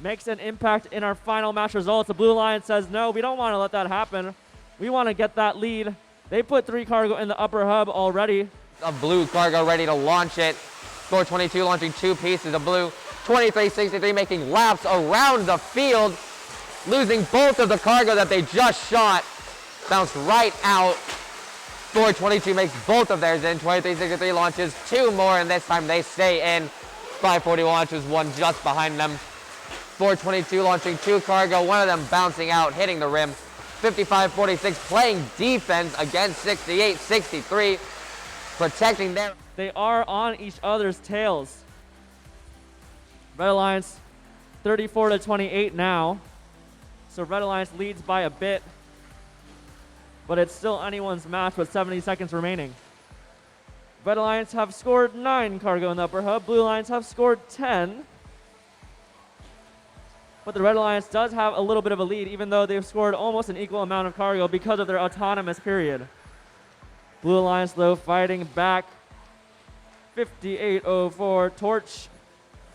S7: makes an impact in our final match results. The Blue Alliance says, no, we don't want to let that happen. We want to get that lead. They put 3 cargo in the upper hub already.
S10: A blue cargo ready to launch it. 422 launching 2 pieces of blue. 2363 making laps around the field, losing both of the cargo that they just shot. Bounced right out. 422 makes both of theirs in. 2363 launches 2 more, and this time they stay in. 540 launches 1 just behind them. 422 launching 2 cargo, one of them bouncing out, hitting the rim. 5546 playing defense against 6863, protecting their...
S7: They are on each other's tails. Red Alliance 34-28 now. So Red Alliance leads by a bit, but it's still anyone's match with 70 seconds remaining. Red Alliance have scored 9 cargo in the upper hub. Blue Alliance have scored 10. But the Red Alliance does have a little bit of a lead, even though they've scored almost an equal amount of cargo because of their autonomous period. Blue Alliance, though, fighting back. 5804 torch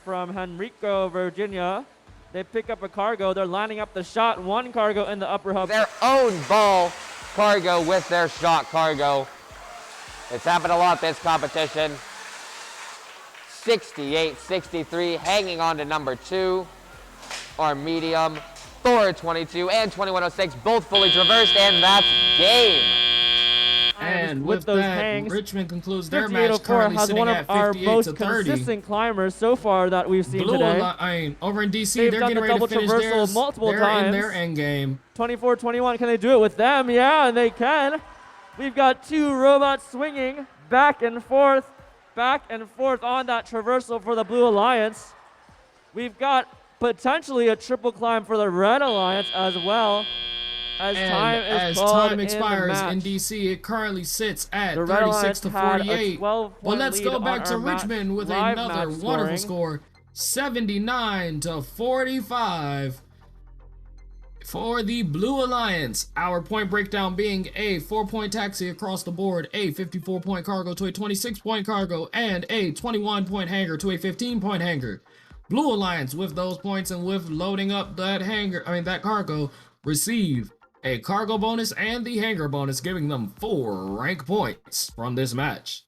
S7: from Henrico, Virginia. They pick up a cargo. They're lining up the shot. 1 cargo in the upper hub.
S10: Their own ball cargo with their shot cargo. It's happened a lot this competition. 6863 hanging on to number 2. Our medium, Thor 22 and 2106 both fully traversed, and that's game.
S6: And with
S7: those
S6: that,
S7: hangs,
S6: Richmond concludes their match, currently
S7: has
S6: sitting
S7: one
S6: at
S7: of our
S6: 58
S7: most
S6: to 30.
S7: consistent climbers so far that we've seen today.
S6: Over in DC,
S7: They've
S6: they're
S7: done
S6: getting
S7: the
S6: ready
S7: double
S6: to finish
S7: traversal
S6: theirs.
S7: multiple
S6: They're
S7: times.
S6: in their end game.
S7: 24-21, can they do it with them? Yeah, and they can. We've got 2 robots swinging back and forth on that traversal for the Blue Alliance. We've got potentially a triple climb for the Red Alliance as well. As time
S6: expires in DC, it currently sits at
S7: the Red
S6: 36 to 48.
S7: Well,
S6: let's go back to Richmond with another wonderful score, 79 to 45 for the Blue Alliance. Our point breakdown being a 4-point taxi across the board, a 54-point cargo to a 26-point cargo, and a 21-point hanger to a 15-point hanger. Blue Alliance, with those points and with loading up that cargo, receive a cargo bonus and the hanger bonus, giving them 4 rank points from this match.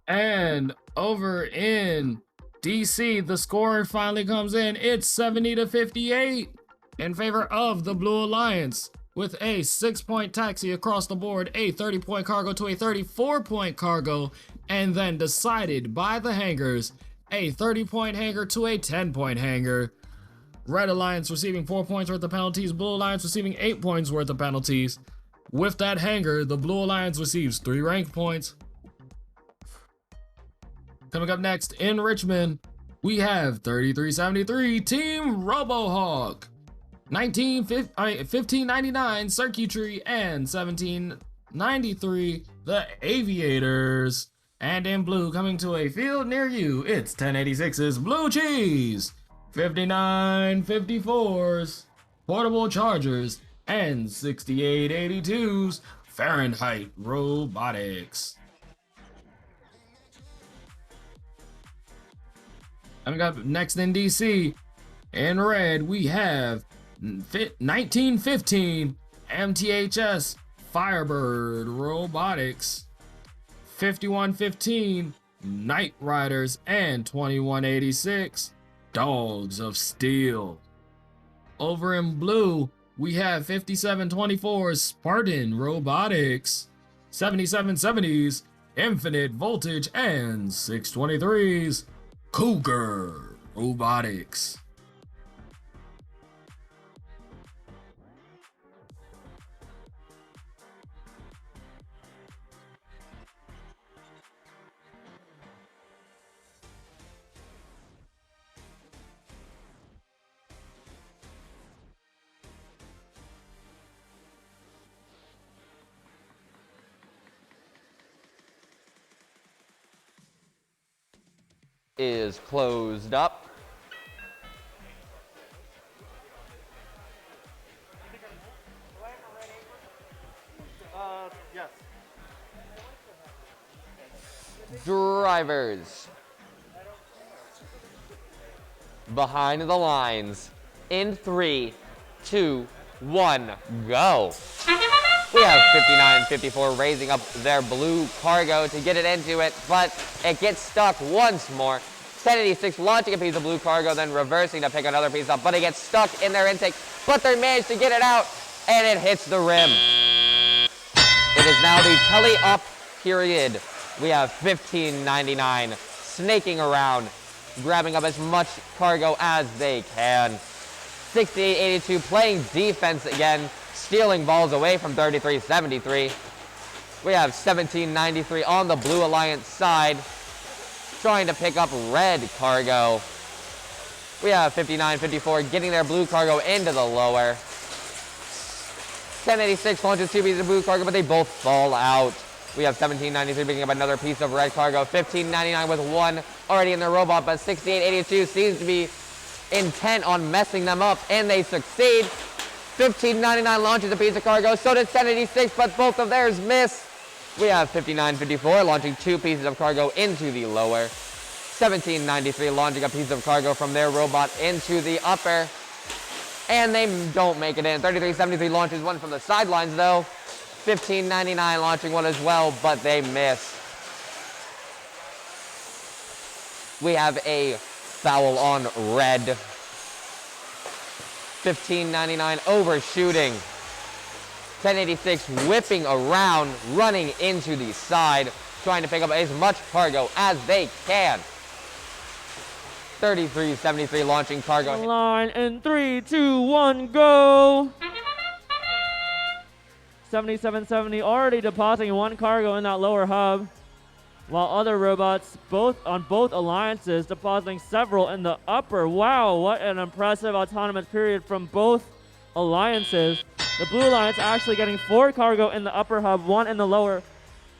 S6: And over in DC, the score finally comes in. It's 70-58 in favor of the Blue Alliance, with a 6-point taxi across the board, a 30-point cargo to a 34-point cargo, and then decided by the hangers, a 30-point hanger to a 10-point hanger. Red Alliance receiving 4 points worth of penalties, Blue Alliance receiving 8 points worth of penalties. With that hanger, the Blue Alliance receives 3 rank points. Coming up next in Richmond, we have 3373 Team RoboHawk, 1599 Circuitry, and 1793 the Aviators. And in blue, coming to a field near you, it's 1086's Blue Cheese, 5954's Portable Chargers, and 6882's Fahrenheit Robotics. Coming up next in DC, in red, we have 1915 MTHS Firebird Robotics, 5115 Knight Riders, and 2186 Dogs of Steel. Over in blue, we have 5724 Spartan Robotics, 7770s Infinite Voltage, and 623's Cougar Robotics.
S10: Is closed up.
S7: Yes.
S10: Drivers. Behind the lines. In 3, 2, 1, go. We have 5954 raising up their blue cargo to get it into it, but it gets stuck once more. 1086 launching a piece of blue cargo, then reversing to pick another piece up, but it gets stuck in their intake, but they manage to get it out, and it hits the rim. It is now the tele-up period. We have 1599 snaking around, grabbing up as much cargo as they can. 6882 playing defense again, stealing balls away from 3373. We have 1793 on the Blue Alliance side, trying to pick up red cargo. We have 5954 getting their blue cargo into the lower. 1086 launches 2 pieces of blue cargo, but they both fall out. We have 1793 picking up another piece of red cargo. 1599 with 1 already in their robot, but 6882 seems to be intent on messing them up, and they succeed. 1599 launches a piece of cargo, so does 1086, but both of theirs miss. We have 5954 launching 2 pieces of cargo into the lower. 1793 launching a piece of cargo from their robot into the upper. And they don't make it in. 3373 launches 1 from the sidelines though. 1599 launching 1 as well, but they miss. We have a foul on red. 1599 overshooting. 1086 whipping around, running into the side, trying to pick up as much cargo as they can. 3373 launching cargo.
S7: Line in 3, 2, 1, go. 7770 already depositing 1 cargo in that lower hub, while other robots on both alliances depositing several in the upper. Wow, what an impressive autonomous period from both alliances. The Blue Alliance actually getting 4 cargo in the upper hub, 1 in the lower,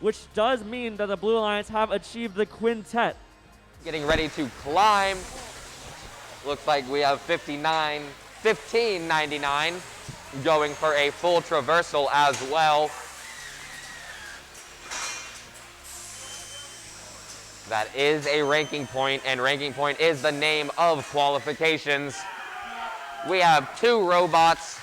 S7: which does mean that the Blue Alliance have achieved the quintet.
S10: Getting ready to climb. Looks like we have 1599 going for a full traversal as well. That is a ranking point, and ranking point is the name of qualifications. We have 2 robots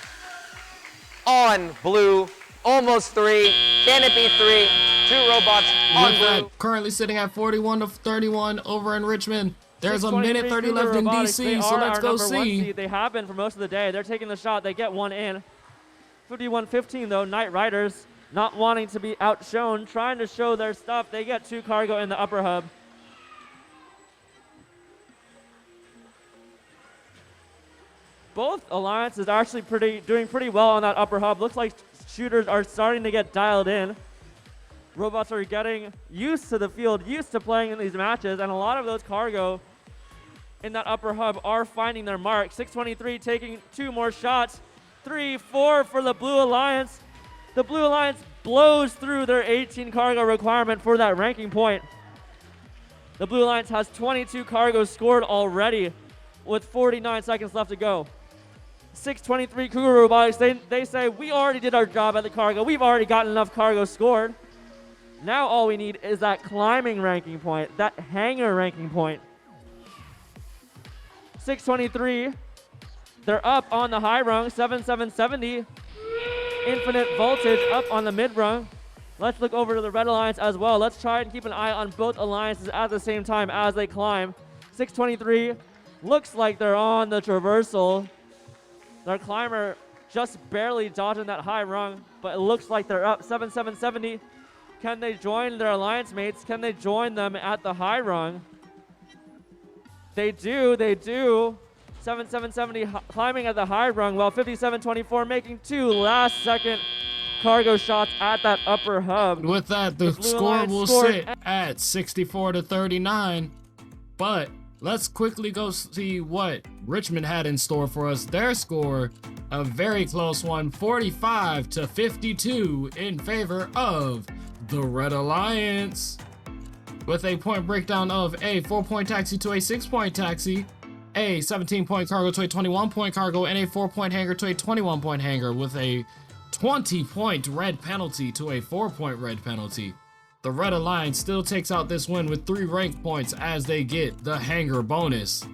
S10: on blue, almost 3. Can it be 3? 2 robots on
S6: With
S10: blue.
S6: that, currently sitting at 41-31 over in Richmond. There's a minute 30
S7: Cougar
S6: left in
S7: Robotics, they
S6: DC, so
S7: are
S6: let's
S7: our
S6: go
S7: number 1
S6: see.
S7: seed. They have been for most of the day. They're taking the shot. They get one in. 51-15 though, Knight Riders not wanting to be outshone, trying to show their stuff. They get 2 cargo in the upper hub. Both alliances are actually doing pretty well on that upper hub. Looks like shooters are starting to get dialed in. Robots are getting used to the field, used to playing in these matches, and a lot of those cargo in that upper hub are finding their mark. 623 taking 2 more shots. 3, 4 for the Blue Alliance. The Blue Alliance blows through their 18 cargo requirement for that ranking point. The Blue Alliance has 22 cargo scored already with 49 seconds left to go. 623 Cougar Robotics, they say, we already did our job at the cargo. We've already gotten enough cargo scored. Now all we need is that climbing ranking point, that hangar ranking point. 623, they're up on the high rung, 7770. Infinite voltage up on the mid rung. Let's look over to the Red Alliance as well. Let's try and keep an eye on both alliances at the same time as they climb. 623 looks like they're on the traversal. Their climber just barely dodging that high rung, but it looks like they're up. 7770. Can they join their alliance mates? Can they join them at the high rung? They do, they do. 7770 climbing at the high rung, while 5724 making 2 last-second cargo shots at that upper hub.
S6: With that, the score will sit at 64-39. But let's quickly go see what Richmond had in store for us. Their score, a very close one, 45-52 in favor of the Red Alliance. With a point breakdown of a 4-point taxi to a 6-point taxi, a 17-point cargo to a 21-point cargo, and a 4-point hanger to a 21-point hanger, with a 20-point red penalty to a 4-point red penalty. The Red Alliance still takes out this win with 3 rank points as they get the hanger bonus.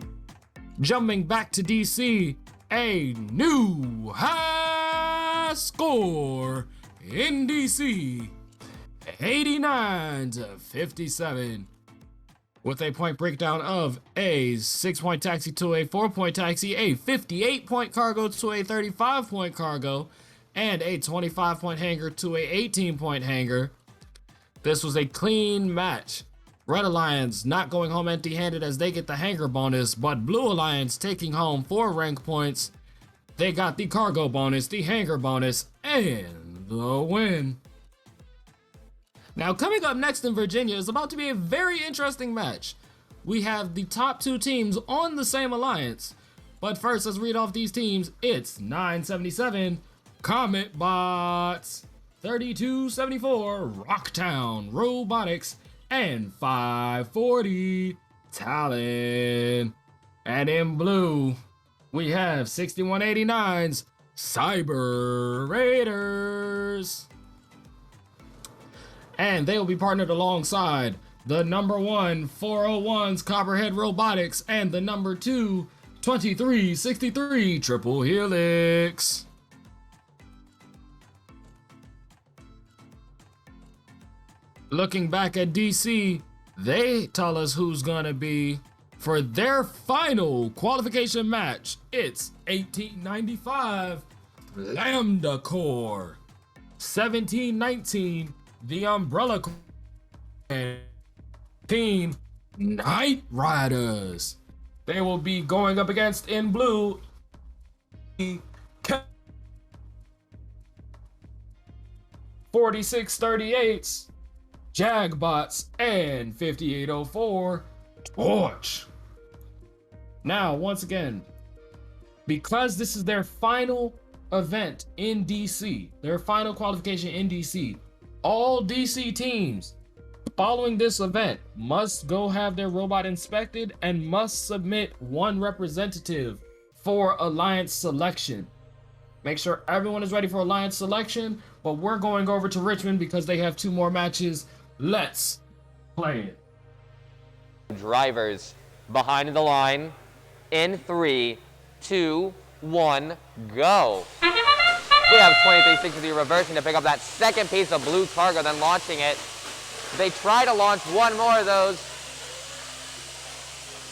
S6: Jumping back to DC, a new high score in DC, 89-57. With a point breakdown of a 6-point taxi to a 4-point taxi, a 58-point cargo to a 35-point cargo, and a 25-point hanger to a 18-point hanger. This was a clean match. Red Alliance not going home empty-handed as they get the hanger bonus, but Blue Alliance taking home 4 rank points. They got the cargo bonus, the hanger bonus, and the win. Now, coming up next in Virginia is about to be a very interesting match. We have the top 2 teams on the same alliance. But first, let's read off these teams. It's 977 Comet Bots, 3274 Rocktown Robotics, and 540 Talon. And in blue, we have 6189's Cyber Raiders. And they will be partnered alongside the number 1 401's Copperhead Robotics and the number 2 2363 Triple Helix. Looking back at DC, they tell us who's gonna be for their final qualification match. It's 1895 Lambda Core, 1719 the Umbrella and Team Knight Riders. They will be going up against in blue 4638's Jagbots and 5804 Torch. Now, once again, because this is their final event in DC, their final qualification in DC, all DC teams following this event must go have their robot inspected and must submit 1 representative for Alliance selection. Make sure everyone is ready for Alliance selection, but we're going over to Richmond because they have 2 more matches. Let's play it.
S10: Drivers behind the line in 3, 2, 1, go. We have 2360 reversing to pick up that second piece of blue cargo, then launching it They try to launch one more of those,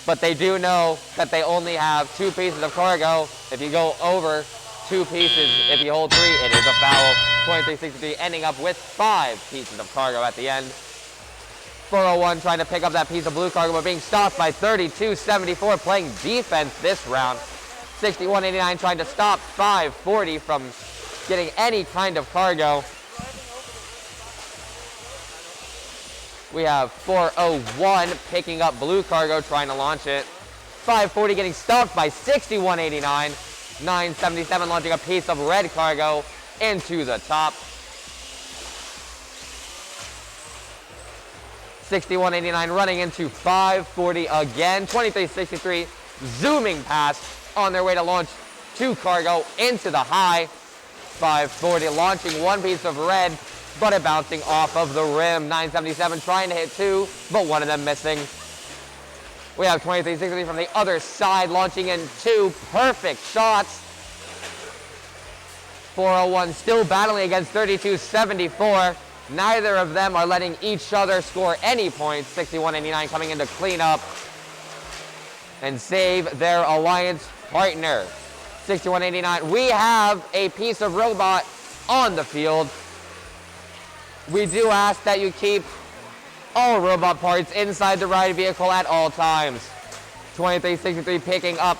S10: but they do know that they only have 2 pieces of cargo. If you go over 2 pieces, if you hold 3, it is a foul. 23-63 ending up with 5 pieces of cargo at the end. 401 trying to pick up that piece of blue cargo, but being stopped by 32-74, playing defense this round. 61-89 trying to stop 540 from getting any kind of cargo. We have 401 picking up blue cargo, trying to launch it. 540 getting stopped by 61-89. 977 launching a piece of red cargo into the top. 61-89 running into 540 again. 23-63 zooming past on their way to launch 2 cargo into the high. 540 launching 1 piece of red, but it bouncing off of the rim. 977 trying to hit 2, but 1 of them missing. We have 23-63 from the other side launching in 2 perfect shots. 401 still battling against 32-74. Neither of them are letting each other score any points. 61-89 coming in to clean up and save their alliance partner. 61-89, we have a piece of robot on the field. We do ask that you keep all robot parts inside the ride vehicle at all times. 23-63 picking up,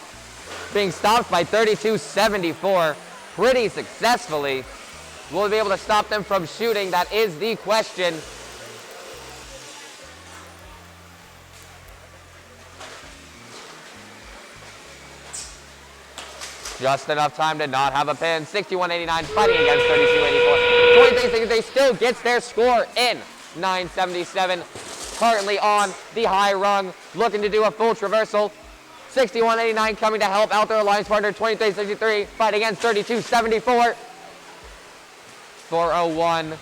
S10: being stopped by 32-74 pretty successfully. Will we be able to stop them from shooting? That is the question. Just enough time to not have a pin. 61-89 fighting against 32-84. 23-63 still gets their score in. 977 currently on the high rung, looking to do a full traversal. 61-89 coming to help out their alliance partner. 23-63 fighting against 32-74. 401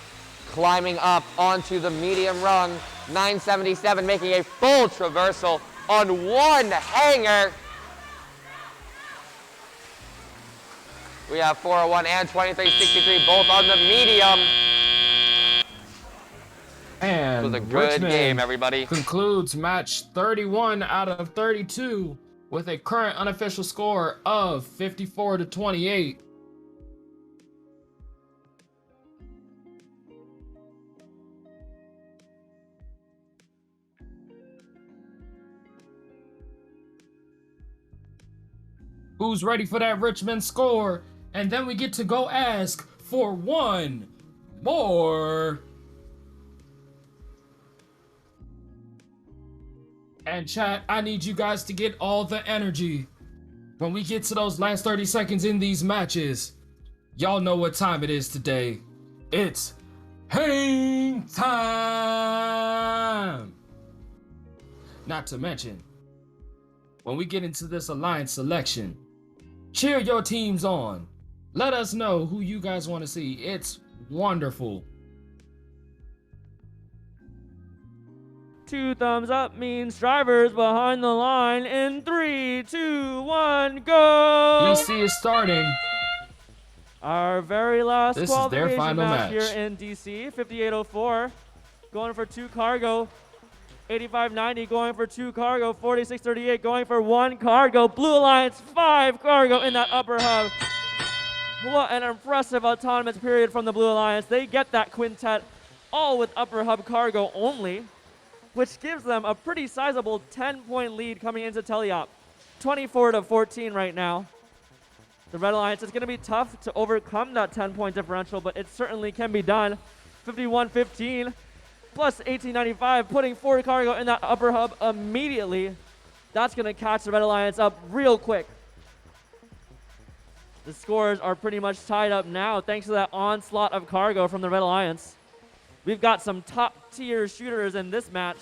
S10: climbing up onto the medium rung. 977 making a full traversal on 1 hanger. We have 401 and 23-63 both on the medium.
S6: And
S10: it was a good
S6: Richmond
S10: game, everybody.
S6: Concludes match 31 out of 32 with a current unofficial score of 54-28. Who's ready for that Richmond score? And then we get to go ask for 1 more. And chat, I need you guys to get all the energy. When we get to those last 30 seconds in these matches, y'all know what time it is today. It's hang time! Not to mention, when we get into this alliance selection, cheer your teams on. Let us know who you guys want to see. It's wonderful.
S7: 2 thumbs up means drivers behind the line in 3, 2, 1, go!
S6: DC is starting.
S7: Our very last
S6: This is their
S7: qualification
S6: final match.
S7: here in DC. 5804 going for 2 cargo. 8590 going for 2 cargo. 4638 going for 1 cargo. Blue Alliance 5 cargo in that upper hub. What an impressive autonomous period from the Blue Alliance. They get that quintet all with upper hub cargo only, which gives them a pretty sizable 10-point lead coming into Teleop. 24-14 right now. The Red Alliance is going to be tough to overcome that 10-point differential, but it certainly can be done. 51-15 plus 1895, putting 4 cargo in that upper hub immediately. That's going to catch the Red Alliance up real quick. The scores are pretty much tied up now thanks to that onslaught of cargo from the Red Alliance. We've got some top-tier shooters in this match.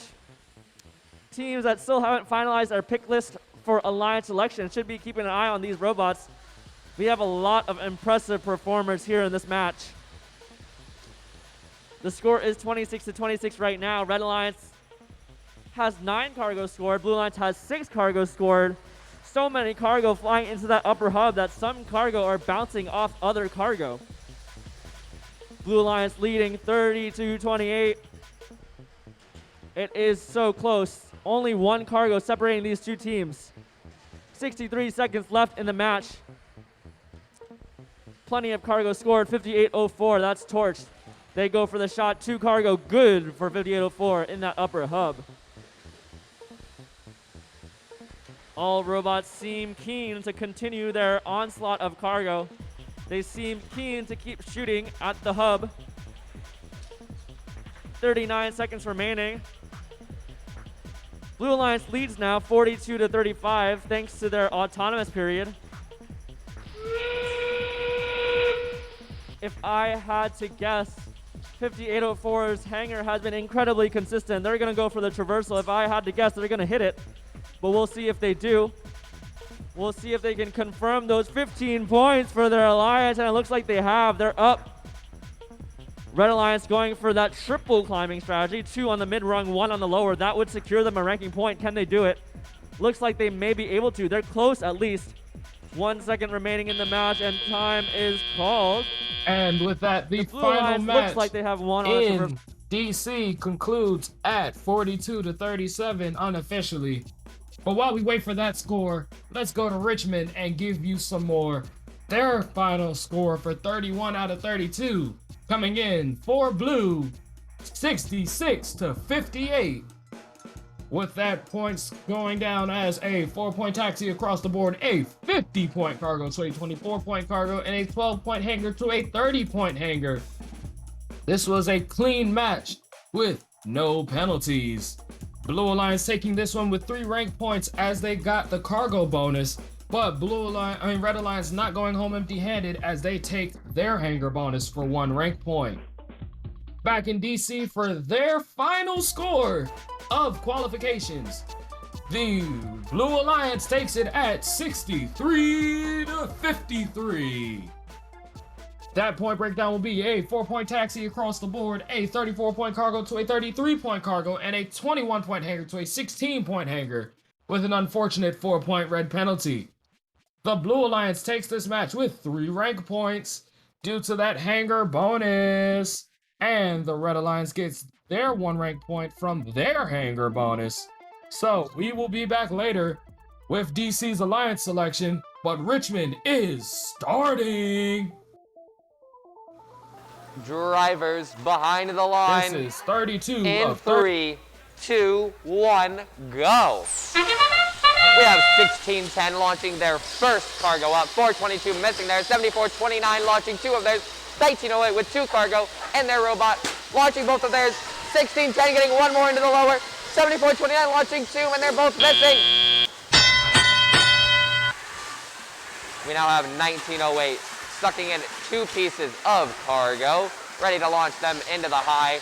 S7: Teams that still haven't finalized their pick list for Alliance selection should be keeping an eye on these robots. We have a lot of impressive performers here in this match. The score is 26-26 right now. Red Alliance has 9 cargo scored. Blue Alliance has 6 cargo scored. So many cargo flying into that upper hub that some cargo are bouncing off other cargo. Blue Alliance leading 30-28. It is so close. Only one cargo separating these two teams. 63 seconds left in the match. Plenty of cargo scored, 58.04. That's torched. They go for the shot. 2 cargo, good for 58.04 in that upper hub. All robots seem keen to continue their onslaught of cargo. They seem keen to keep shooting at the hub. 39 seconds remaining. Blue Alliance leads now 42-35 thanks to their autonomous period. If I had to guess, 58.04's hangar has been incredibly consistent. They're going to go for the traversal. If I had to guess, they're going to hit it. But we'll see if they do. We'll see if they can confirm those 15 points for their alliance, and it looks like they have. They're up. Red Alliance going for that triple climbing strategy. 2 on the mid-rung, 1 on the lower. That would secure them a ranking point. Can they do it? Looks like they may be able to. They're close at least. 1 second remaining in the match, and time is called.
S6: And with that, the
S7: Blue
S6: final
S7: Alliance
S6: match
S7: looks like they have one on
S6: in DC concludes at 42-37 unofficially. But while we wait for that score, let's go to Richmond and give you some more. Their final score for 31 out of 32, coming in for blue, 66-58. With that points going down as a 4-point taxi across the board, a 50-point cargo to a 24-point cargo, and a 12-point hanger to a 30-point hanger. This was a clean match with no penalties. Blue Alliance taking this one with 3 rank points as they got the cargo bonus, but Red Alliance not going home empty-handed as they take their hanger bonus for 1 rank point. Back in DC for their final score of qualifications, the Blue Alliance takes it at 63-53. That point breakdown will be a 4-point taxi across the board, a 34-point cargo to a 33-point cargo, and a 21-point hanger to a 16-point hanger, with an unfortunate 4-point red penalty. The Blue Alliance takes this match with 3 rank points due to that hanger bonus, and the Red Alliance gets their 1 rank point from their hanger bonus. So we will be back later with DC's Alliance selection, but Richmond is starting.
S10: Drivers behind the line.
S6: This is 32
S10: in
S6: of
S10: 3, 2, 1, go. We have 1610 launching their first cargo up, 422 missing there, 7429 launching 2 of theirs, 1908 with 2 cargo, and their robot launching both of theirs, 1610 getting 1 more into the lower, 7429 launching 2, and they're both missing. We now have 1908 sucking in 2 pieces of cargo, ready to launch them into the high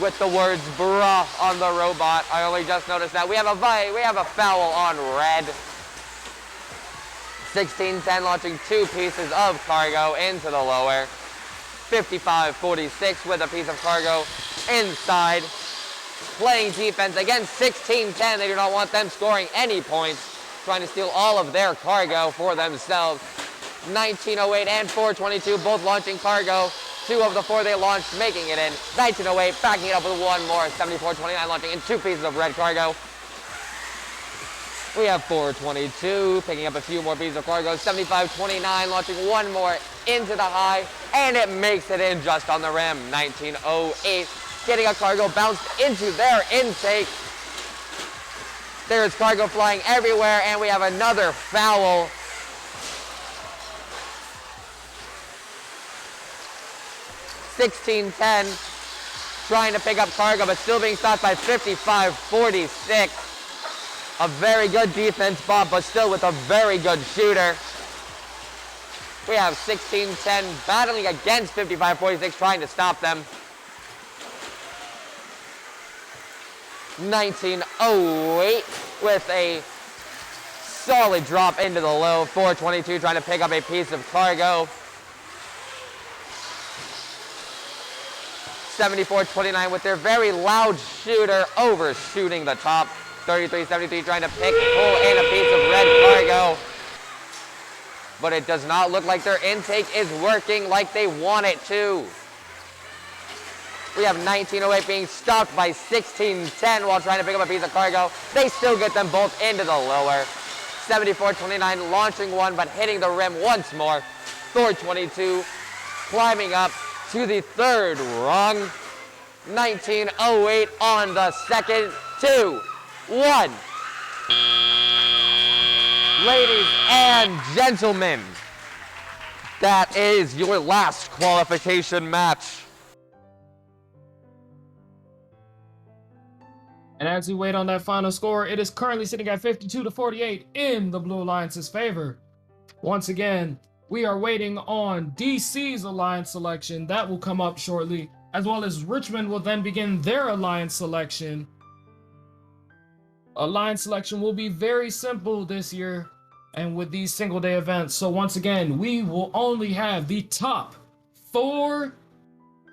S10: with the words bruh on the robot. I only just noticed that. We have a foul on red. 1610 launching 2 pieces of cargo into the lower. 5546 with a piece of cargo inside. Playing defense against 1610. They do not want them scoring any points. Trying to steal all of their cargo for themselves. 1908 and 422 both launching cargo. 2 of the 4 they launched making it in. 1908 backing it up with 1 more. 7429 launching in 2 pieces of red cargo. We have 422 picking up a few more pieces of cargo. 7529 launching 1 more into the high, and it makes it in just on the rim. 1908 getting a cargo bounced into their intake. There's cargo flying everywhere, and we have another foul. $16.10 trying to pick up cargo, but still being stopped by 55-46. A very good defense, Bob, but still with a very good shooter. We have 16-10 battling against 55-46, trying to stop them. 1908 with a solid drop into the low. 422 trying to pick up a piece of cargo. 74-29 with their very loud shooter overshooting the top. 33-73 trying to pull in a piece of red cargo. But it does not look like their intake is working like they want it to. We have 1908 being stopped by 1610 while trying to pick up a piece of cargo. They still get them both into the lower. 7429 launching one but hitting the rim once more. Thor 22 climbing up to the third rung. 1908 on the second. 2, 1. Ladies and gentlemen, that is your last qualification match.
S6: And as we wait on that final score, it is currently sitting at 52-48 in the Blue Alliance's favor. Once again, we are waiting on DC's alliance selection. That will come up shortly, as well as Richmond will then begin their alliance selection. Alliance selection will be very simple this year and with these single day events. So once again, we will only have the top 4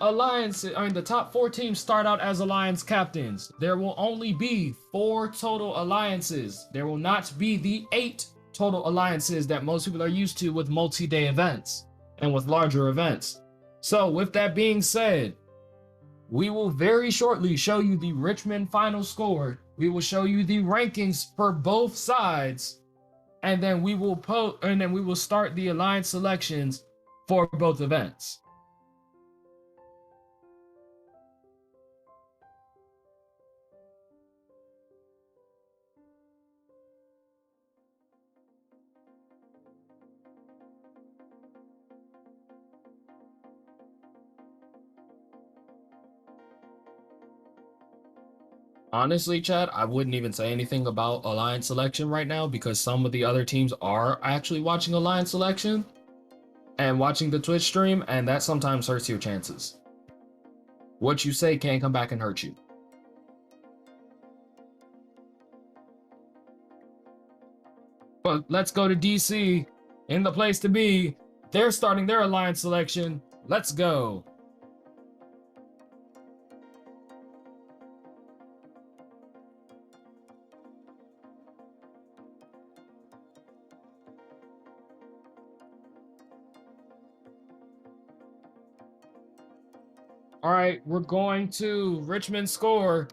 S6: alliances. The top 4 teams start out as alliance captains. There will only be 4 total alliances. There will not be the 8 total alliances that most people are used to with multi-day events and with larger events. So with that being said, we will very shortly show you the Richmond final score. We will show you the rankings for both sides, and then we will start the alliance selections for both events. Honestly, Chad, I wouldn't even say anything about alliance selection right now because some of the other teams are actually watching alliance selection and watching the Twitch stream, and that sometimes hurts your chances. What you say can come back and hurt you. But let's go to DC in the place to be. They're starting their alliance selection. Let's go. All right, we're going to Richmond score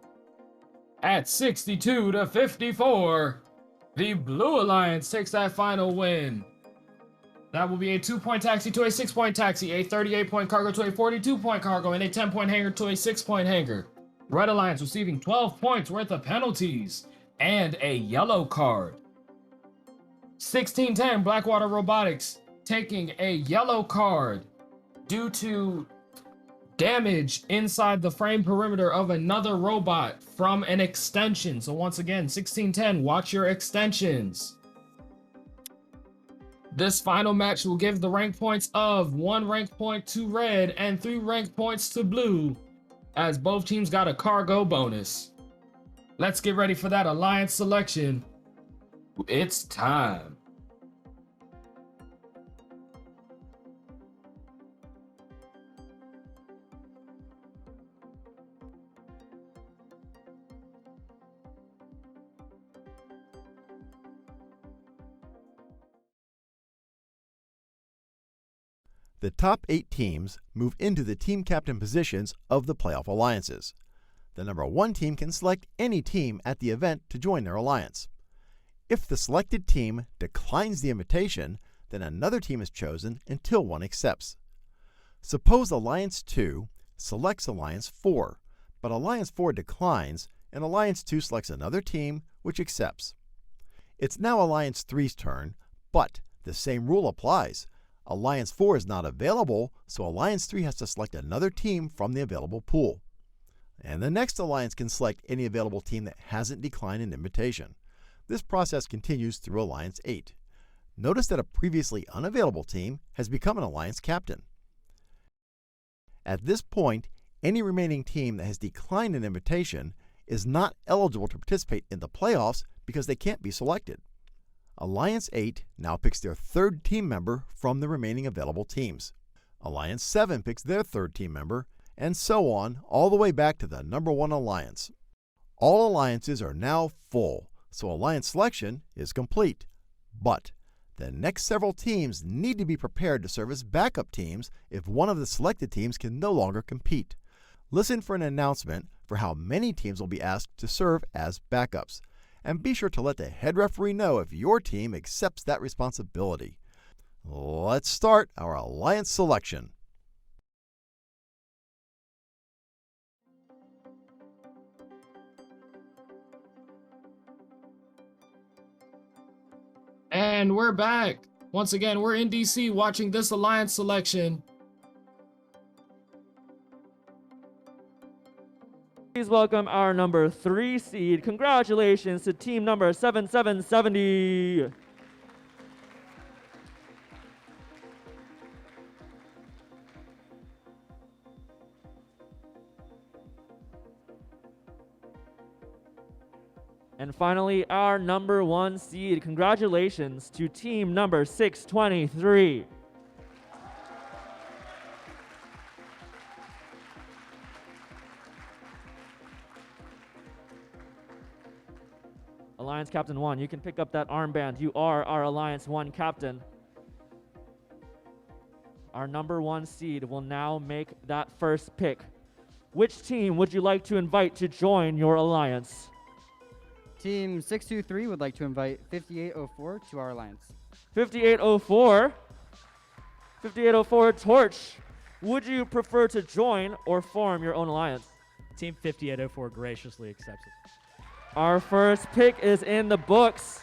S6: at 62-54. The Blue Alliance takes that final win. That will be a 2-point taxi to a 6-point taxi, a 38-point cargo to a 42-point cargo, and a 10-point hanger to a 6-point hanger. Red Alliance receiving 12 points worth of penalties and a yellow card. 1610 Blackwater Robotics taking a yellow card due to damage inside the frame perimeter of another robot from an extension. So once again, 1610, watch your extensions. This final match will give the rank points of 1 rank point to red and 3 rank points to blue, as both teams got a cargo bonus. Let's get ready for that alliance selection. It's time.
S11: The top 8 teams move into the team captain positions of the playoff alliances. The number 1 team can select any team at the event to join their alliance. If the selected team declines the invitation, then another team is chosen until one accepts. Suppose Alliance 2 selects Alliance 4, but Alliance 4 declines and Alliance 2 selects another team which accepts. It's now Alliance 3's turn, but the same rule applies. Alliance 4 is not available, so Alliance 3 has to select another team from the available pool. And the next alliance can select any available team that hasn't declined an invitation. This process continues through Alliance 8. Notice that a previously unavailable team has become an alliance captain. At this point, any remaining team that has declined an invitation is not eligible to participate in the playoffs because they can't be selected. Alliance 8 now picks their 3rd team member from the remaining available teams. Alliance 7 picks their 3rd team member, and so on, all the way back to the number 1 alliance. All alliances are now full, so alliance selection is complete. But the next several teams need to be prepared to serve as backup teams if one of the selected teams can no longer compete. Listen for an announcement for how many teams will be asked to serve as backups. And be sure to let the head referee know if your team accepts that responsibility. Let's start our alliance selection.
S6: And we're back. Once again, we're in DC watching this alliance selection.
S7: Please welcome our number 3 seed. Congratulations to team number 7770. And finally, our number 1 seed. Congratulations to team number 623. Alliance Captain 1, you can pick up that armband. You are our Alliance 1 captain. Our number 1 seed will now make that first pick. Which team would you like to invite to join your alliance?
S12: Team 623 would like to invite 5804 to our alliance.
S7: 5804. 5804 Torch. Would you prefer to join or form your own alliance?
S13: Team 5804 graciously accepts it.
S7: Our first pick is in the books.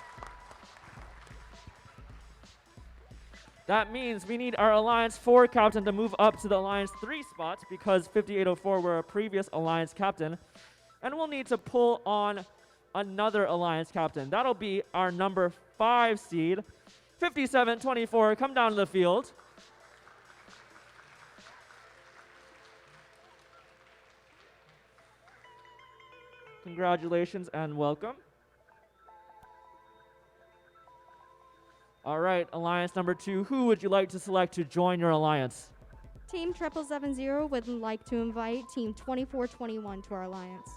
S7: That means we need our Alliance 4 captain to move up to the Alliance 3 spot because 5804 were a previous Alliance captain. And we'll need to pull on another Alliance captain. That'll be our number 5 seed. 5724, come down to the field. Congratulations and welcome. All right, Alliance number 2, who would you like to select to join your alliance?
S14: Team 7770 would like to invite Team 2421 to our alliance.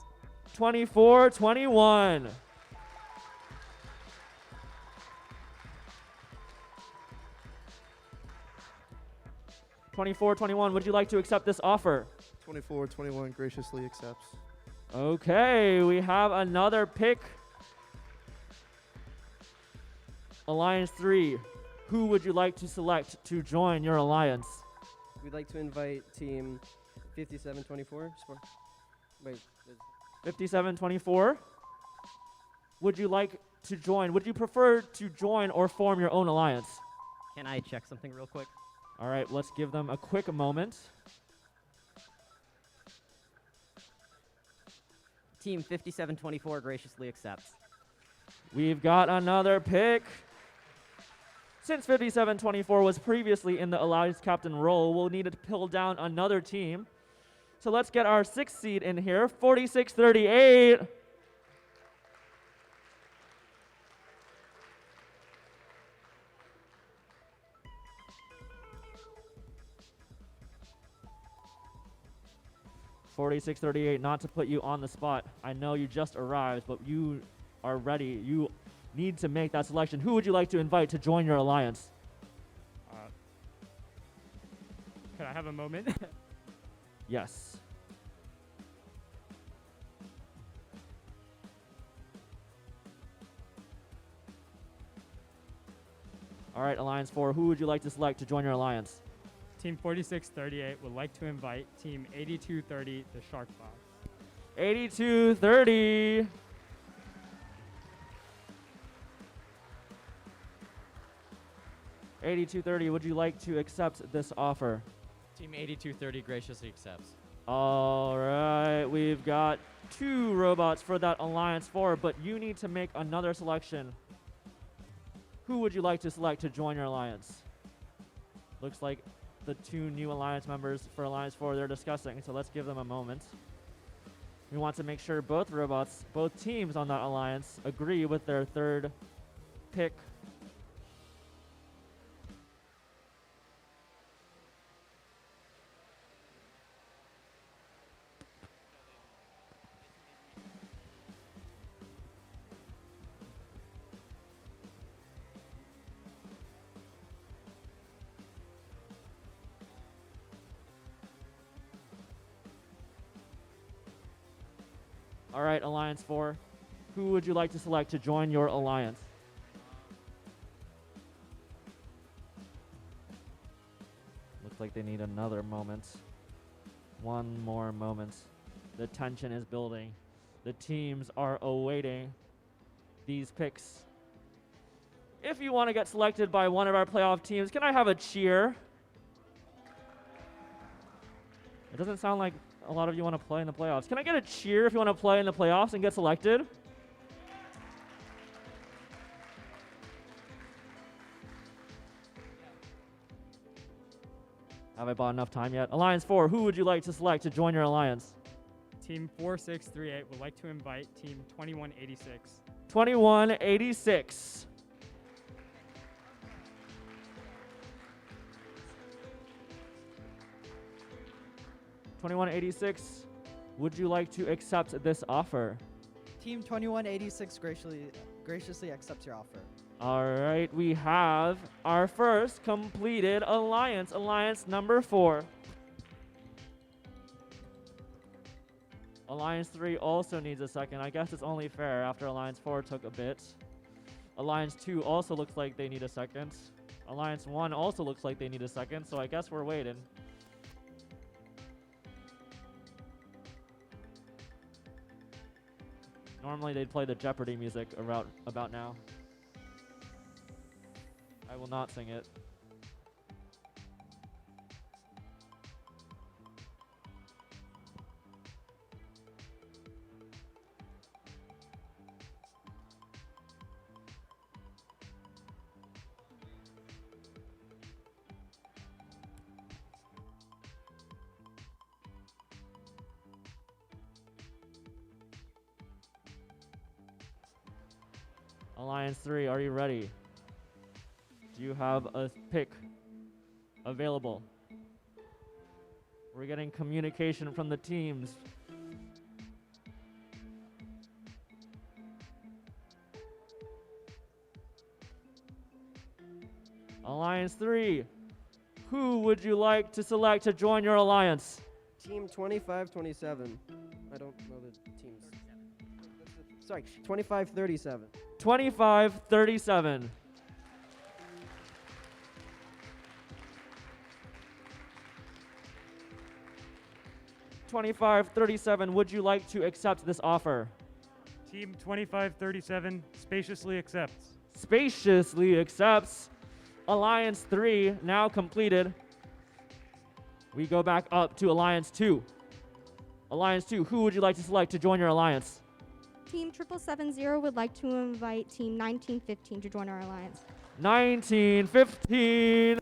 S7: 2421. Would you like to accept this offer?
S16: 2421 graciously accepts.
S7: Okay, we have another pick. Alliance 3, who would you like to select to join your alliance?
S16: We'd like to invite Team 5724. Wait.
S7: 5724. Would you like to join? Would you prefer to join or form your own alliance?
S17: Can I check something real quick?
S7: All right, let's give them a quick moment.
S17: Team 5724 graciously accepts.
S7: We've got another pick. Since 5724 was previously in the Alliance Captain role, we'll need to pull down another team. So let's get our 6th seed in here, 4638. Not to put you on the spot. I know you just arrived, but you are ready. You need to make that selection. Who would you like to invite to join your alliance?
S13: Can I have a moment?
S7: Yes. All right, Alliance 4, who would you like to select to join your alliance?
S13: Team 4638 would like to invite Team 8230, the Shark Box.
S7: 8230. Would you like to accept this offer?
S18: Team 8230 graciously accepts.
S7: All right, we've got 2 robots for that Alliance 4, but you need to make another selection. Who would you like to select to join your alliance? Looks like the 2 new alliance members for Alliance 4 they're discussing, so let's give them a moment. We want to make sure both robots, both teams on that alliance, agree with their 3rd pick. All right, Alliance 4. Who would you like to select to join your alliance? Looks like they need another moment. One more moment. The tension is building. The teams are awaiting these picks. If you want to get selected by one of our playoff teams, can I have a cheer? It doesn't sound like a lot of you want to play in the playoffs. Can I get a cheer if you want to play in the playoffs and get selected? Have I bought enough time yet? Alliance 4, who would you like to select to join your alliance?
S13: Team 4638 would like to invite Team 2186.
S7: 2186. Would you like to accept this offer?
S12: Team 2186 graciously accepts your offer.
S7: All right, we have our first completed alliance, alliance number 4. Alliance 3 also needs a second. I guess it's only fair after Alliance 4 took a bit. Alliance 2 also looks like they need a second. Alliance 1 also looks like they need a second, so I guess we're waiting. Normally they'd play the Jeopardy music about now. I will not sing it. Alliance 3, are you ready? Do you have a pick available? We're getting communication from the teams. Alliance 3, who would you like to select to join your alliance?
S16: Team 2527. I don't know the teams. Sorry, 2537.
S7: 2537. Would you like to accept this offer?
S13: Team 2537 spaciously accepts.
S7: Spaciously accepts. Alliance 3 now completed. We go back up to Alliance 2. Alliance 2, who would you like to select to join your alliance?
S14: Team 7770 would like to invite Team 1915 to join our alliance.
S7: 1915.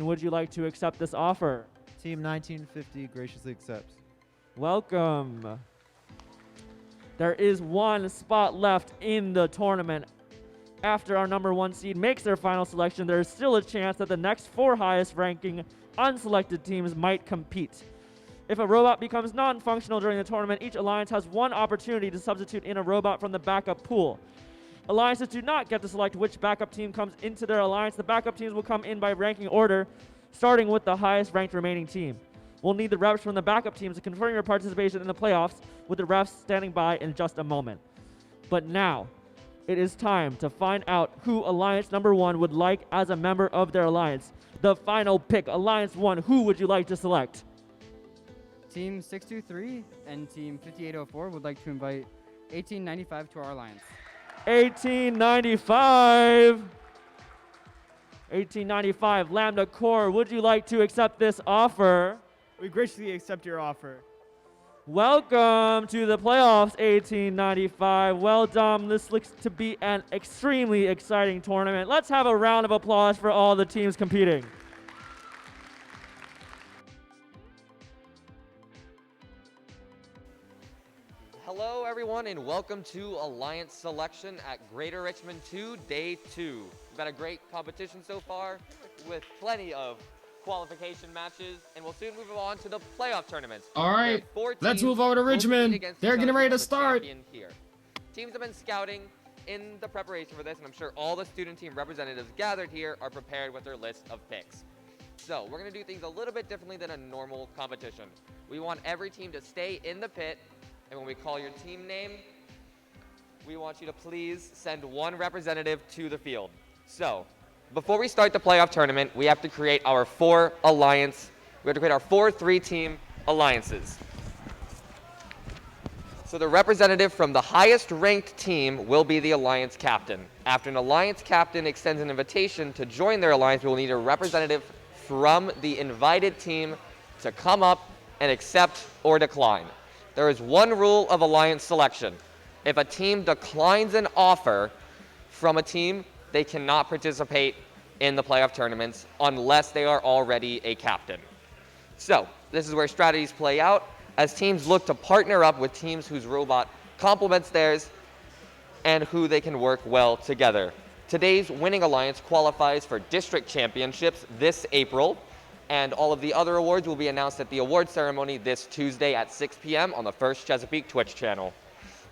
S7: Would you like to accept this offer?
S1: Team 1950 graciously accepts.
S7: Welcome. There is one spot left in the tournament. After our number 1 seed makes their final selection, there is still a chance that the next 4 highest ranking unselected teams might compete. If a robot becomes non-functional during the tournament, each alliance has 1 opportunity to substitute in a robot from the backup pool. Alliances do not get to select which backup team comes into their alliance. The backup teams will come in by ranking order, starting with the highest ranked remaining team. We'll need the refs from the backup teams to confirm your participation in the playoffs, with the refs standing by in just a moment. But now, it is time to find out who alliance number 1 would like as a member of their alliance. The final pick, alliance 1, who would you like to select?
S12: Team 623 and Team 5804 would like to invite 1895 to our alliance.
S7: 1895, Lambda Core, would you like to accept this offer?
S13: We graciously accept your offer.
S7: Welcome to the playoffs, 1895. Well done. This looks to be an extremely exciting tournament. Let's have a round of applause for all the teams competing.
S10: Hello, everyone, and welcome to Alliance Selection at Greater Richmond 2, Day 2. We've got a great competition so far with plenty of qualification matches, and we'll soon move on to the playoff tournaments.
S6: All right, let's move over to Richmond. They're getting ready to start.
S10: Here. Teams have been scouting in the preparation for this, and I'm sure all the student team representatives gathered here are prepared with their list of picks. So we're gonna do things a little bit differently than a normal competition. We want every team to stay in the pit, and when we call your team name, we want you to please send one representative to the field. So before we start the playoff tournament, we have to create our four 3-team alliances. So the representative from the highest ranked team will be the alliance captain. After an alliance captain extends an invitation to join their alliance, we will need a representative from the invited team to come up and accept or decline. There is one rule of alliance selection. If a team declines an offer from a team, they cannot participate in the playoff tournaments unless they are already a captain. So this is where strategies play out as teams look to partner up with teams whose robot complements theirs and who they can work well together. Today's winning alliance qualifies for district championships this April, and all of the other awards will be announced at the award ceremony this Tuesday at 6 p.m. on the First Chesapeake Twitch channel.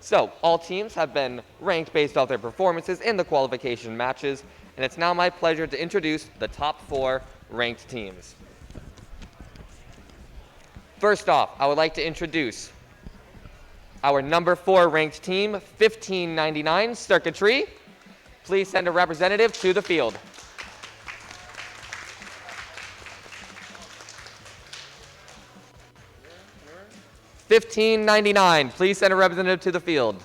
S10: So all teams have been ranked based off their performances in the qualification matches, and it's now my pleasure to introduce the top 4 ranked teams. First off, I would like to introduce our number 4 ranked team, 1599 Circuitry. Please send a representative to the field. $15.99. Please send a representative to the field.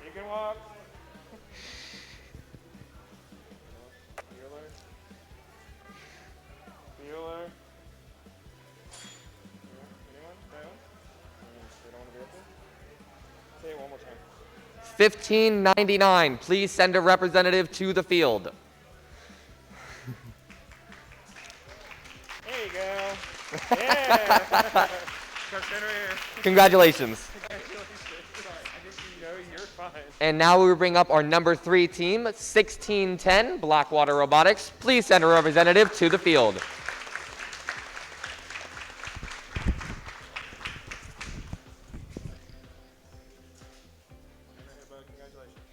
S7: You can walk. Bueller. Anyone? No? They don't want to be up there? Say it one more time.
S10: $15.99. Please send a representative to the field.
S7: There you go. Yeah.
S10: Congratulations.
S7: You're fine.
S10: And now we will bring up our number 3 team, 1610 Blackwater Robotics. Please send a representative to the field.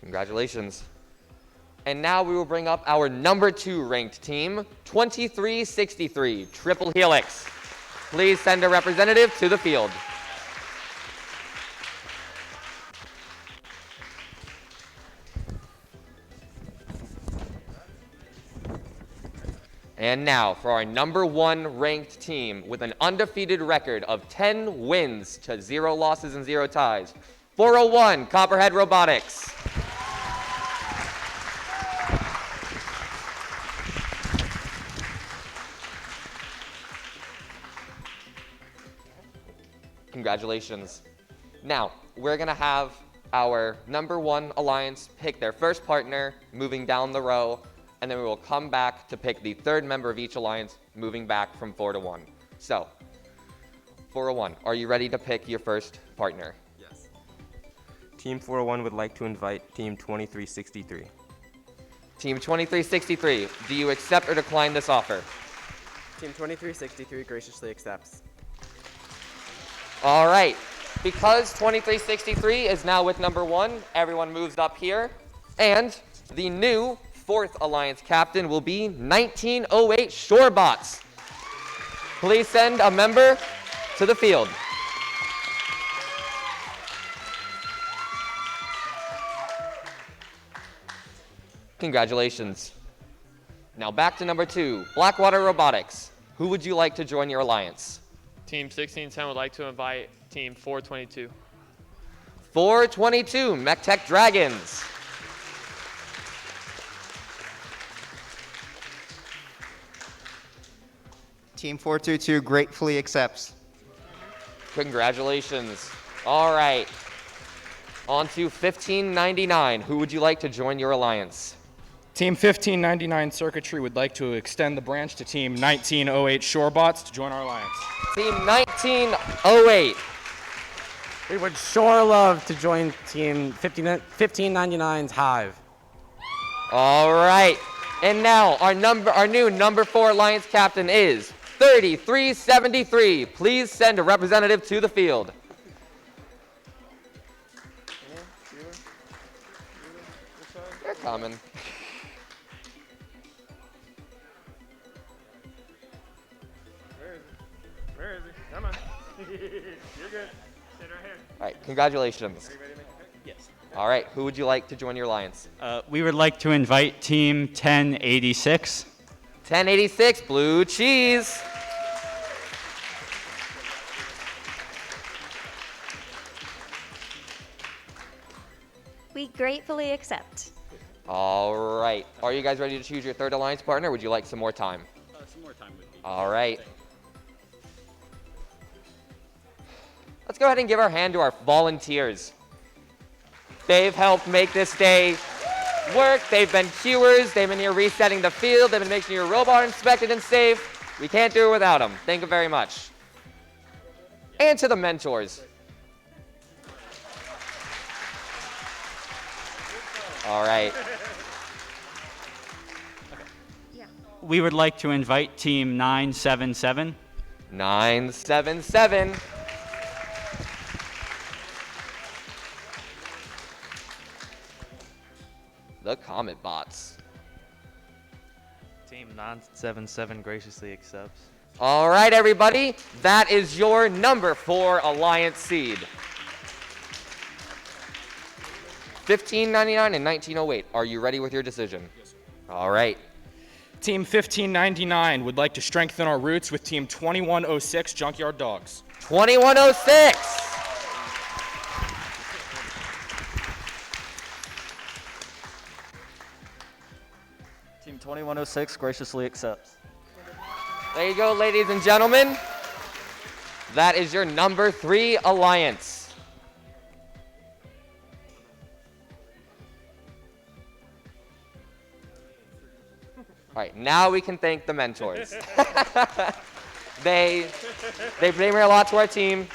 S10: Congratulations. And now we will bring up our number 2 ranked team, 2363 Triple Helix. Please send a representative to the field. And now for our number 1 ranked team with an undefeated record of 10 wins to 0 losses and 0 ties, 401 Copperhead Robotics. Congratulations. Now, we're going to have our number 1 alliance pick their first partner, moving down the row, and then we will come back to pick the 3rd member of each alliance, moving back from 4 to 1. So, 401, are you ready to pick your first partner?
S15: Yes. Team 401 would like to invite Team 2363.
S10: Team 2363, do you accept or decline this offer?
S8: Team 2363 graciously accepts.
S10: All right, because 2363 is now with number 1, everyone moves up here, and the new 4th alliance captain will be 1908 Shorebots. Please send a member to the field. Congratulations. Now back to number 2, Blackwater Robotics. Who would you like to join your alliance?
S19: Team 1610 would like to invite Team 422.
S10: 422 MechTech Dragons.
S20: Team 422 gratefully accepts.
S10: Congratulations. All right. On to 1599. Who would you like to join your alliance?
S23: Team 1599 Circuitry would like to extend the branch to Team 1908 Shorebots to join our alliance.
S10: Team 1908.
S24: We would sure love to join Team 1599's Hive.
S10: All right. And now our new number 4 alliance captain is 3373. Please send a representative to the field. They're coming.
S9: You're good. Sit right here.
S10: All right, congratulations.
S8: Yes.
S10: All right, who would you like to join your alliance?
S8: We would like to invite Team 1086.
S10: 1086, Blue Cheese.
S3: We gratefully accept.
S10: All right, are you guys ready to choose your third alliance partner? Or would you like some more time?
S8: Some more time would be.
S10: All right. Let's go ahead and give our hand to our volunteers. They've helped make this day work. They've been cuers. They've been here resetting the field. They've been making your robot inspected and safe. We can't do it without them. Thank you very much. And to the mentors. All right.
S8: We would like to invite Team 977.
S10: 977. The Comet Bots.
S4: Team 977 graciously accepts.
S10: All right, everybody. That is your number 4 Alliance seed. 1599 and 1908. Are you ready with your decision? Yes, sir. All right.
S23: Team 1599 would like to strengthen our roots with Team 2106 Junkyard Dogs.
S10: 2106.
S4: Team 2106 graciously accepts.
S10: There you go, ladies and gentlemen. That is your number 3 alliance. All right, now we can thank the mentors. They bring a lot to our team.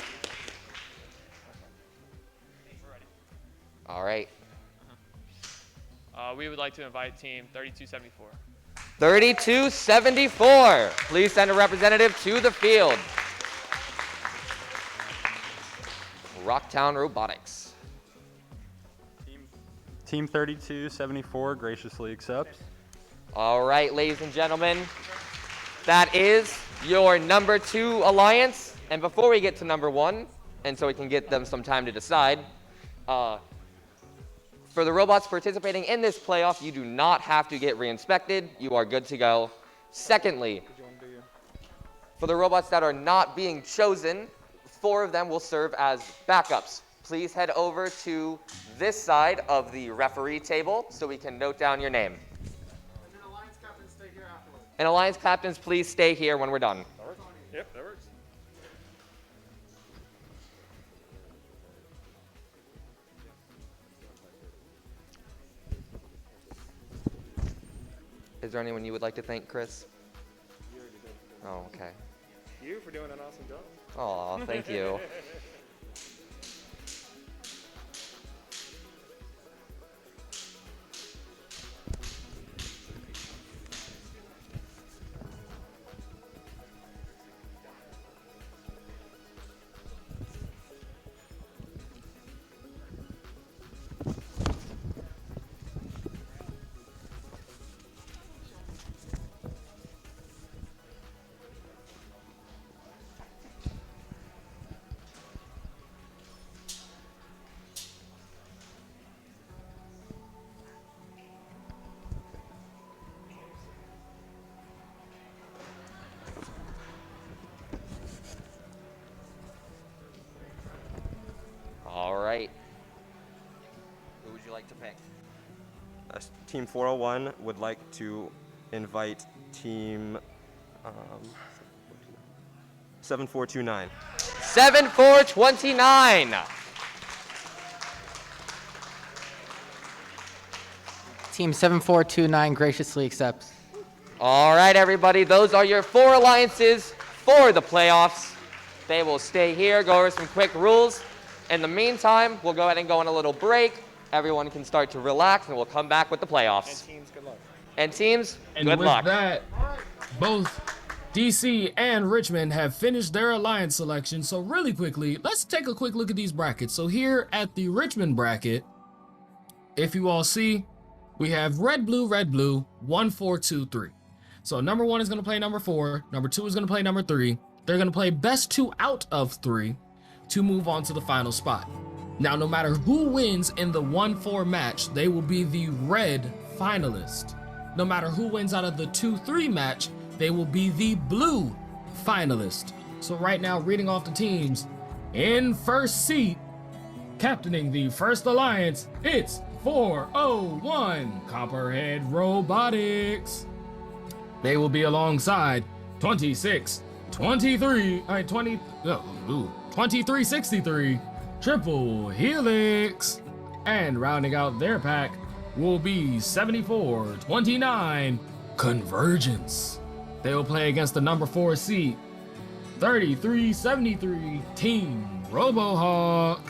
S10: All right.
S19: We would like to invite Team 3274.
S10: 3274. Please send a representative to the field. Rocktown Robotics.
S21: Team 3274 graciously accepts.
S10: All right, ladies and gentlemen, that is your number 2 alliance. And before we get to number 1, and so we can get them some time to decide, for the robots participating in this playoff, you do not have to get re-inspected. You are good to go. Secondly, for the robots that are not being chosen, 4 of them will serve as backups. Please head over to this side of the referee table so we can note down your name. And alliance captains, please stay here when we're done.
S9: That works. Yep, that works.
S10: Is there anyone you would like to thank, Chris? Oh, okay.
S9: You for doing an awesome job.
S10: Aw, thank you. All right. Who would you like to pick?
S15: Team 401 would like to invite Team 7429.
S10: 7429.
S22: Team 7429 graciously accepts.
S10: All right, everybody. Those are your 4 alliances for the playoffs. They will stay here, go over some quick rules. In the meantime, we'll go ahead and go on a little break. Everyone can start to relax, and we'll come back with the playoffs.
S9: And teams, good luck.
S10: And teams,
S6: And
S10: good
S6: with
S10: luck.
S6: that, both DC and Richmond have finished their alliance selection. So really quickly, let's take a quick look at these brackets. So here at the Richmond bracket, if you all see, we have red, blue, 1, 4, 2, 3. So number 1 is going to play number 4. Number 2 is going to play number 3. They're going to play best 2 out of 3 to move on to the final spot. Now, no matter who wins in the 1-4 match, they will be the red finalist. No matter who wins out of the 2-3 match, they will be the blue finalist. So right now, reading off the teams, in first seat, captaining the first alliance, it's 401 Copperhead Robotics. They will be alongside 2363 Triple Helix. And rounding out their pack will be 7429 Convergence. They will play against the number 4 seed, 3373 Team Robohawk,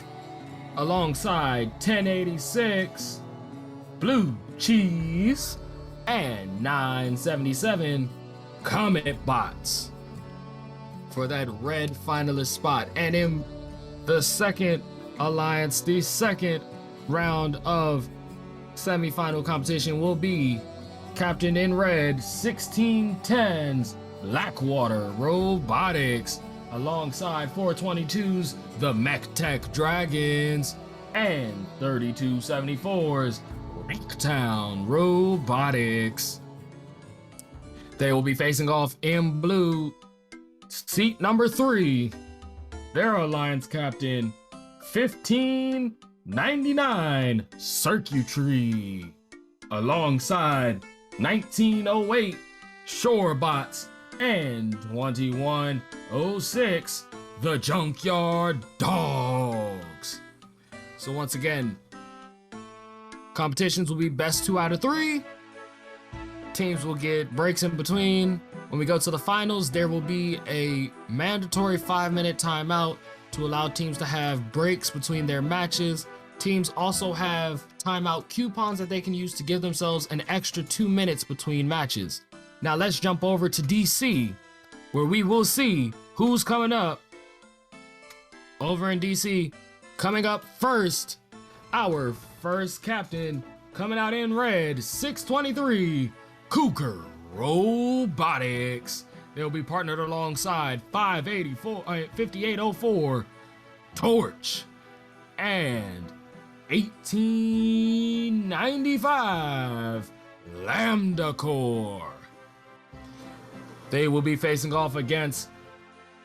S6: alongside 1086 Blue Cheese and 977 Comet Bots for that red finalist spot. And in the second alliance, the second round of semifinal competition will be Captain in Red 1610's Blackwater Robotics alongside 422's the MechTech Dragons and 3274's Rocktown Robotics. They will be facing off in blue, seat number 3, their alliance captain 1599 Circuitry alongside 1908 Shorebots and 2106 the Junkyard Dogs. So once again, competitions will be best 2 out of 3. Teams will get breaks in between. When we go to the finals, there will be a mandatory 5-minute timeout to allow teams to have breaks between their matches. Teams also have timeout coupons that they can use to give themselves an extra 2 minutes between matches. Now let's jump over to DC, where we will see who's coming up. Over in DC, coming up first, our first captain, coming out in red, 623 Cougar Robotics. They'll be partnered alongside 5804 Torch and 1895 Lambda Core. They will be facing off against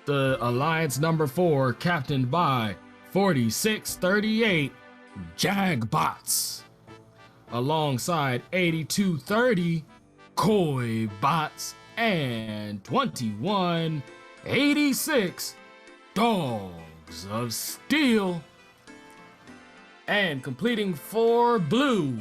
S6: the Alliance number 4, captained by 4638 Jagbots, alongside 8230 Koi Bots and 2186 Dogs of Steel. And completing 4 blue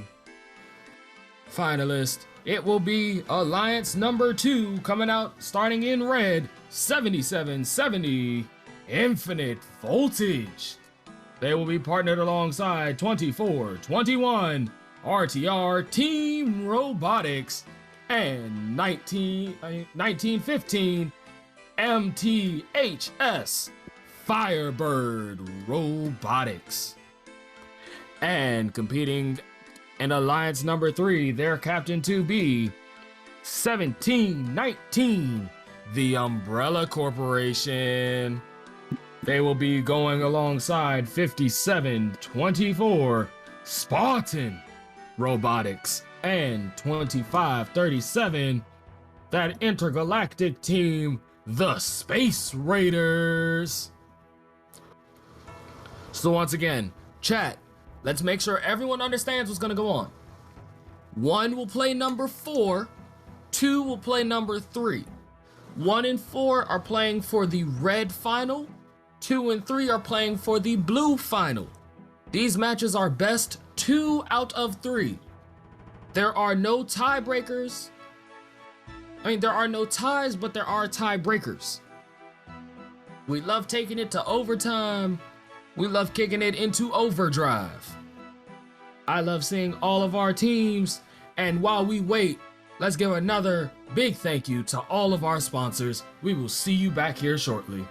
S6: finalists, it will be Alliance number 2, coming out starting in red, 7770 Infinite Voltage. They will be partnered alongside 2421 RTR Team Robotics and 1915 MTHS Firebird Robotics. And competing in Alliance number 3, their captain to be 1719 the Umbrella Corporation. They will be going alongside 5724 Spartan Robotics and 2537 that intergalactic team, the Space Raiders. So once again, chat, let's make sure everyone understands what's gonna go on. 1 will play number 4, 2 will play number 3. 1 and 4 are playing for the red final, 2 and 3 are playing for the blue final. These matches are best 2 out of 3. There are no tiebreakers. There are no ties, but there are tiebreakers. We love taking it to overtime. We love kicking it into overdrive. I love seeing all of our teams. And while we wait, let's give another big thank you to all of our sponsors. We will see you back here shortly.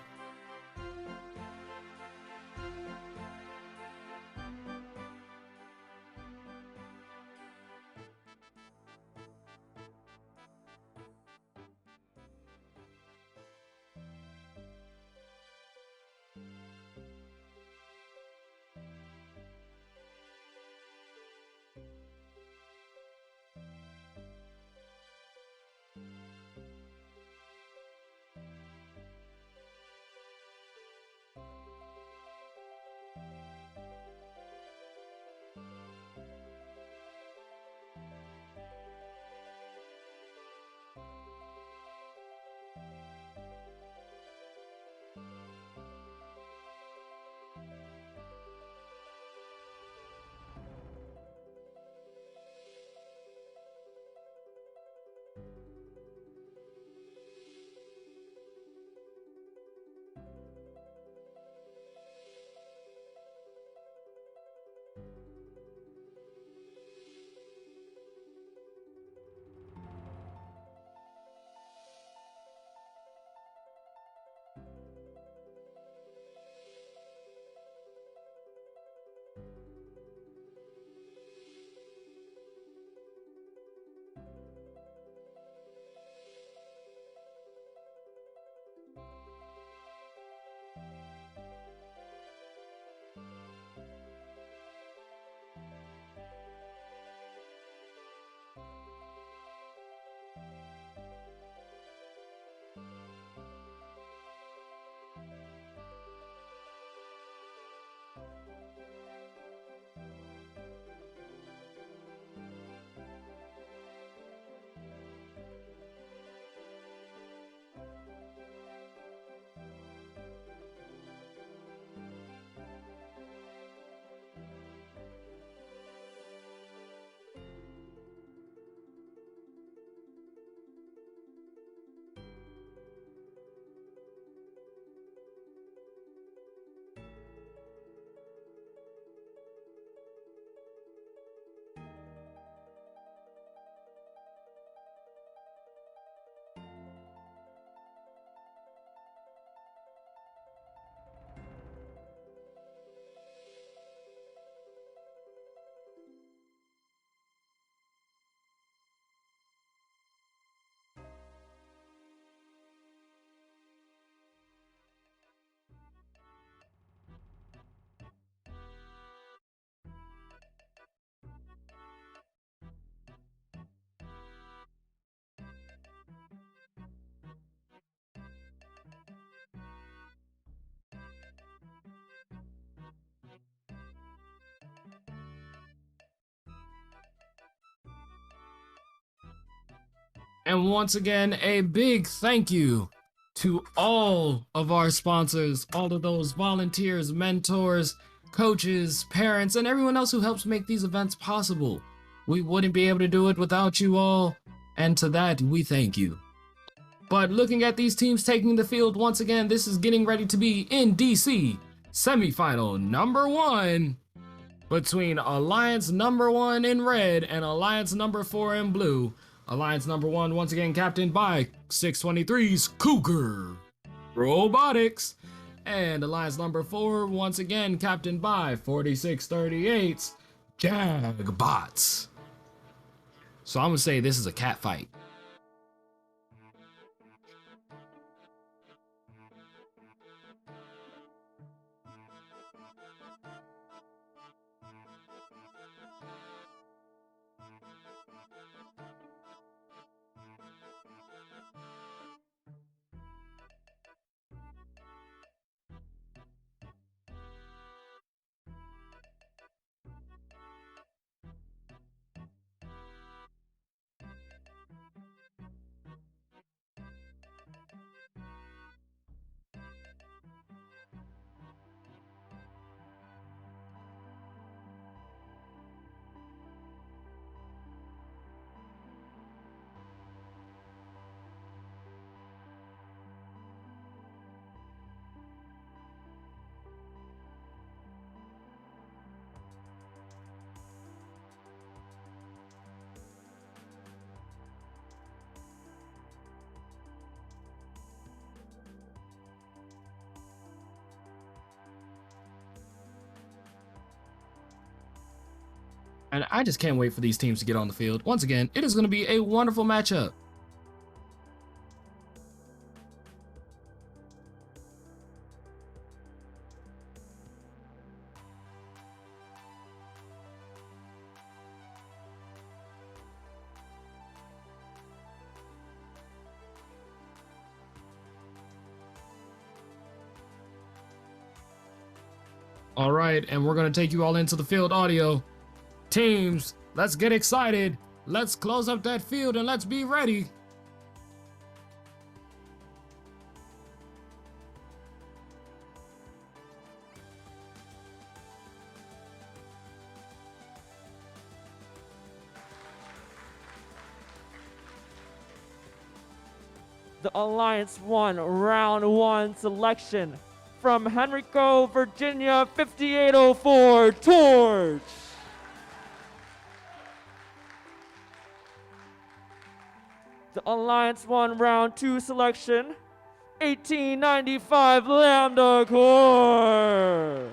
S6: And once again, a big thank you to all of our sponsors, all of those volunteers, mentors, coaches, parents, and everyone else who helps make these events possible. We wouldn't be able to do it without you all, and to that, we thank you. But looking at these teams taking the field once again, this is getting ready to be in DC, semifinal number 1 between Alliance number 1 in red and Alliance number 4 in blue. Alliance number 1 once again captained by 623's Cougar Robotics, and Alliance number 4 once again captained by 4638's Jagbots. So I'm gonna say this is a cat fight. And I just can't wait for these teams to get on the field. Once again, it is going to be a wonderful matchup. All right, and we're going to take you all into the field audio. Teams, let's get excited. Let's close up that field and let's be ready.
S7: The Alliance 1 round 1 selection from Henrico, Virginia, 5804, Torch. The Alliance 1 round 2 selection, 1895 Lambda Core.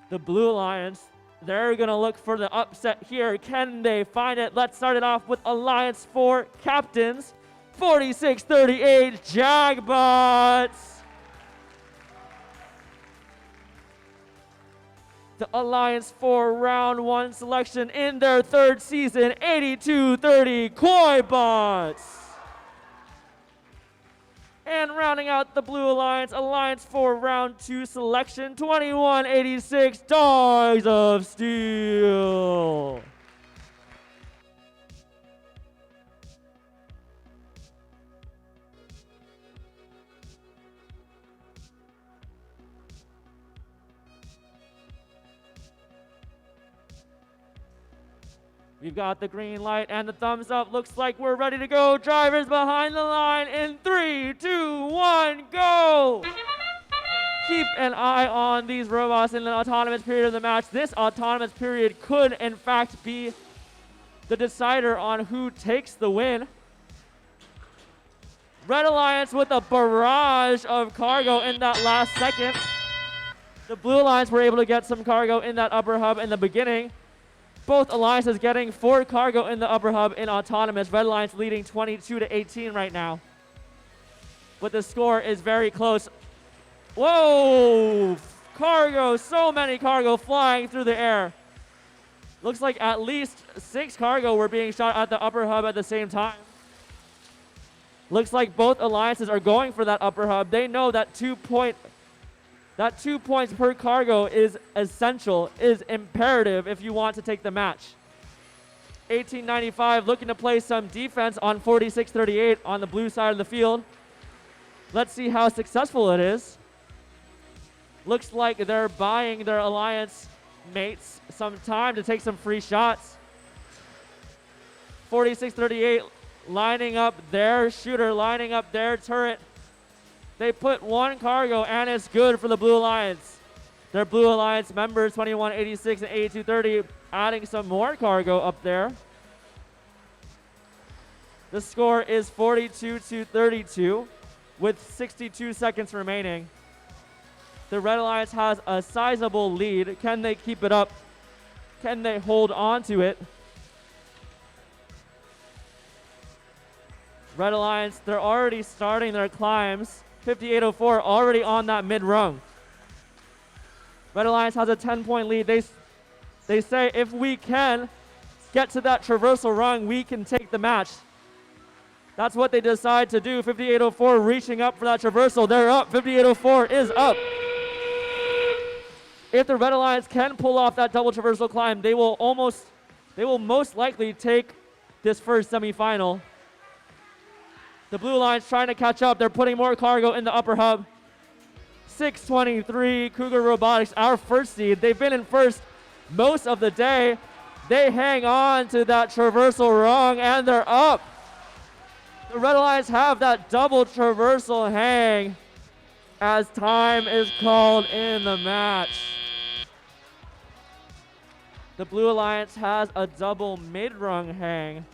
S7: The Blue Alliance, they're gonna look for the upset here. Can they find it? Let's start it off with Alliance 4 captains, 4638 Jagbots. The Alliance 4 round 1 selection in their 3rd season, 8230 Koi Bots. And rounding out the Blue Alliance, Alliance 4 round 2 selection, 2186 Dogs of Steel. We've got the green light and the thumbs up. Looks like we're ready to go. Drivers behind the line in 3, 2, 1, go! Keep an eye on these robots in the autonomous period of the match. This autonomous period could, in fact, be the decider on who takes the win. Red Alliance with a barrage of cargo in that last second. The Blue Alliance were able to get some cargo in that upper hub in the beginning. Both alliances getting 4 cargo in the upper hub in autonomous. Red Alliance leading 22-18 right now. But the score is very close. Whoa! Cargo, so many cargo flying through the air. Looks like at least 6 cargo were being shot at the upper hub at the same time. Looks like both alliances are going for that upper hub. They know that 2 points per cargo is essential, is imperative if you want to take the match. 1895 looking to play some defense on 4638 on the blue side of the field. Let's see how successful it is. Looks like they're buying their alliance mates some time to take some free shots. 4638 lining up their shooter, lining up their turret. They put 1 cargo and it's good for the Blue Alliance. Their Blue Alliance members, 2186 and 8230, adding some more cargo up there. The score is 42-32 with 62 seconds remaining. The Red Alliance has a sizable lead. Can they keep it up? Can they hold on to it? Red Alliance, they're already starting their climbs. 5804 already on that mid-rung. Red Alliance has a 10-point lead. They say if we can get to that traversal rung, we can take the match. That's what they decide to do. 5804 reaching up for that traversal. They're up. 5804 is up. If the Red Alliance can pull off that double traversal climb, they will most likely take this first semifinal. The Blue Alliance trying to catch up. They're putting more cargo in the upper hub. 623 Cougar Robotics, our first seed. They've been in first most of the day. They hang on to that traversal rung and they're up. The Red Alliance have that double traversal hang as time is called in the match. The Blue Alliance has a double mid-rung hang.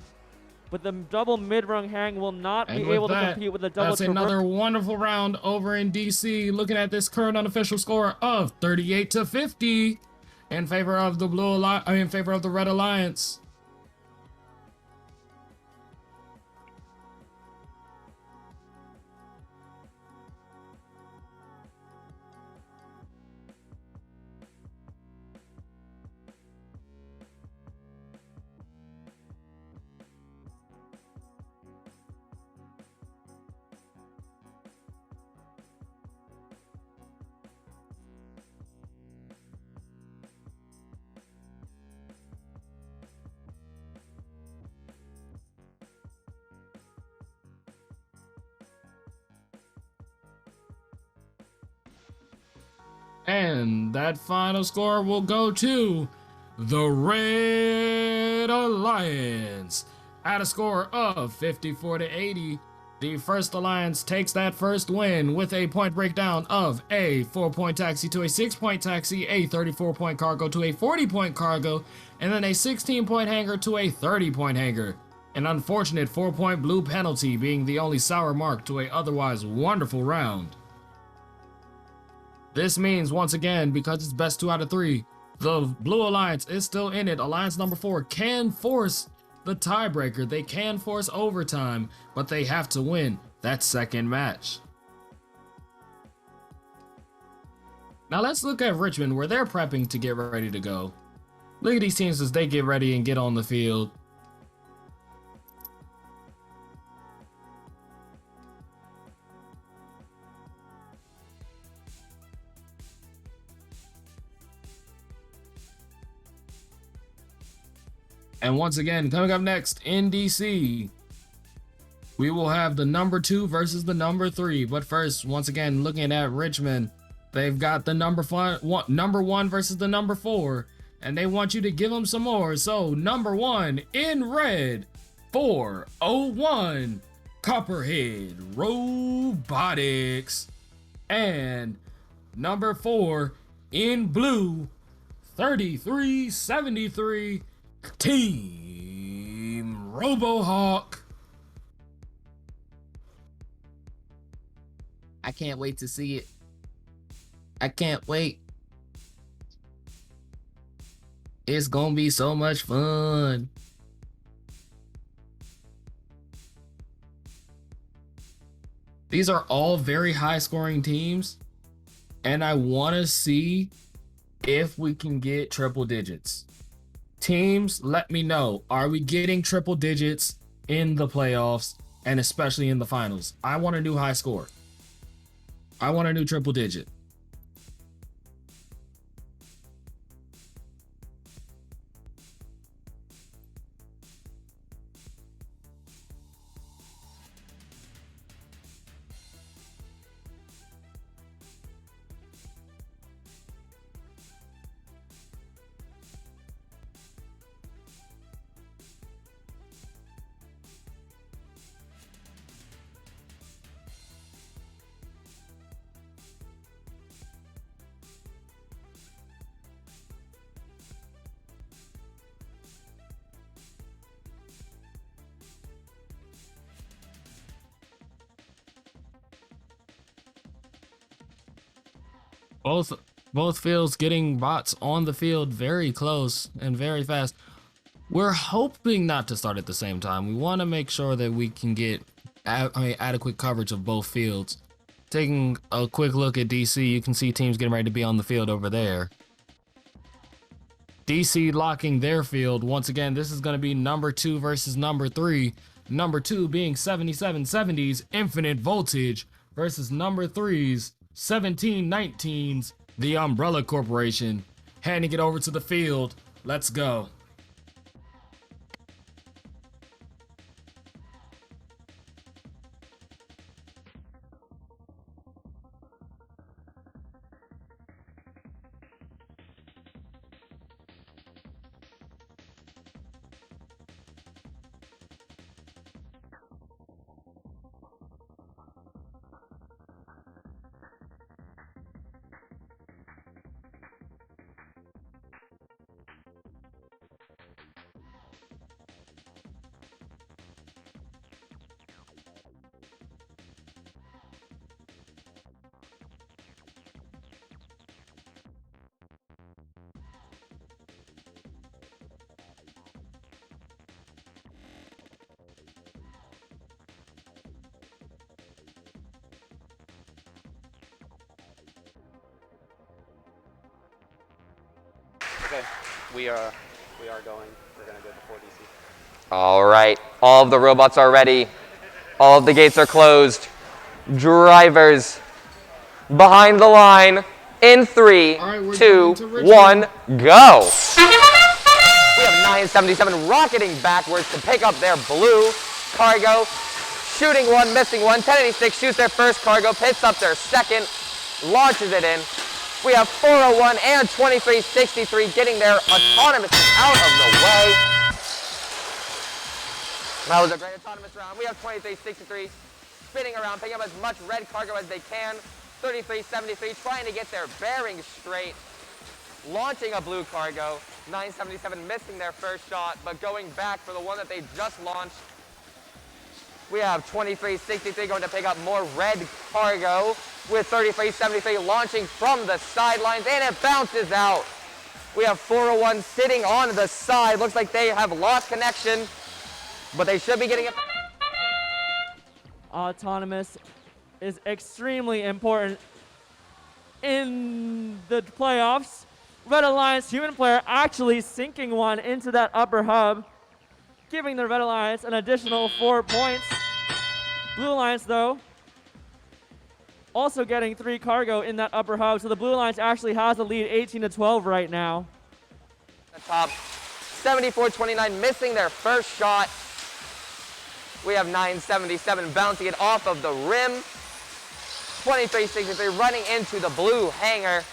S7: But the double mid-rung hang will not be able to compete with the double
S6: That's another wonderful round over in DC. Looking at this current unofficial score of 38-50 in favor of the in favor of the Red Alliance. And that final score will go to the Red Alliance at a score of 54-80 The first alliance takes that first win with a point breakdown of a 4-point taxi to a 6-point taxi, a 34-point cargo to a 40-point cargo, and then a 16-point hanger to a 30-point hanger. An unfortunate 4-point blue penalty being the only sour mark to a otherwise wonderful round. This means, once again, because it's best 2 out of 3, the Blue Alliance is still in it. Alliance number 4 can force the tiebreaker. They can force overtime, but they have to win that second match. Now let's look at Richmond, where they're prepping to get ready to go. Look at these teams as they get ready and get on the field. And once again, coming up next in DC, we will have the number 2 versus the number 3. But first, once again, looking at Richmond, they've got the number 1 versus the number 4, and they want you to give them some more. So number 1 in red, 401 Copperhead Robotics, and number 4 in blue, 3373 Team Robohawk. I can't wait to see it. I can't wait. It's gonna be so much fun. These are all very high scoring teams, and I want to see if we can get triple digits. Teams, let me know. Are we getting triple digits in the playoffs and especially in the finals? I want a new high score. I want a new triple digit. Both fields getting bots on the field very close and very fast. We're hoping not to start at the same time. We want to make sure that we can get adequate coverage of both fields. Taking a quick look at DC, you can see teams getting ready to be on the field over there. DC locking their field. Once again, this is going to be number 2 versus number 3. Number 2 being 7770's Infinite Voltage versus number 3's 1719's The Umbrella Corporation. Handing it over to the field. Let's go.
S10: Okay, we are going. We're gonna go before DC. All right, all of the robots are ready. All of the gates are closed. Drivers behind the line in 3, 2, 1, go. We have 977 rocketing backwards to pick up their blue cargo. Shooting one, missing one. 1086 shoots their first cargo, picks up their second, launches it in. We have 401 and 2363 getting their autonomous out of the way. That was a great autonomous round. We have 2363 spinning around, picking up as much red cargo as they can. 3373 trying to get their bearings straight. Launching a blue cargo. 977 missing their first shot, but going back for the one that they just launched. We have 2363 going to pick up more red cargo with 3373 launching from the sidelines, and it bounces out. We have 401 sitting on the side. Looks like they have lost connection, but they should be getting it.
S7: Autonomous is extremely important in the playoffs. Red Alliance human player actually sinking one into that upper hub, giving the Red Alliance an additional 4 points. Blue Alliance, though, also getting 3 cargo in that upper hub, so the Blue Alliance actually has a lead 18-12 right now.
S10: The top 74-29 missing their first shot. We have 977 bouncing it off of the rim. 2363 running into the blue hanger.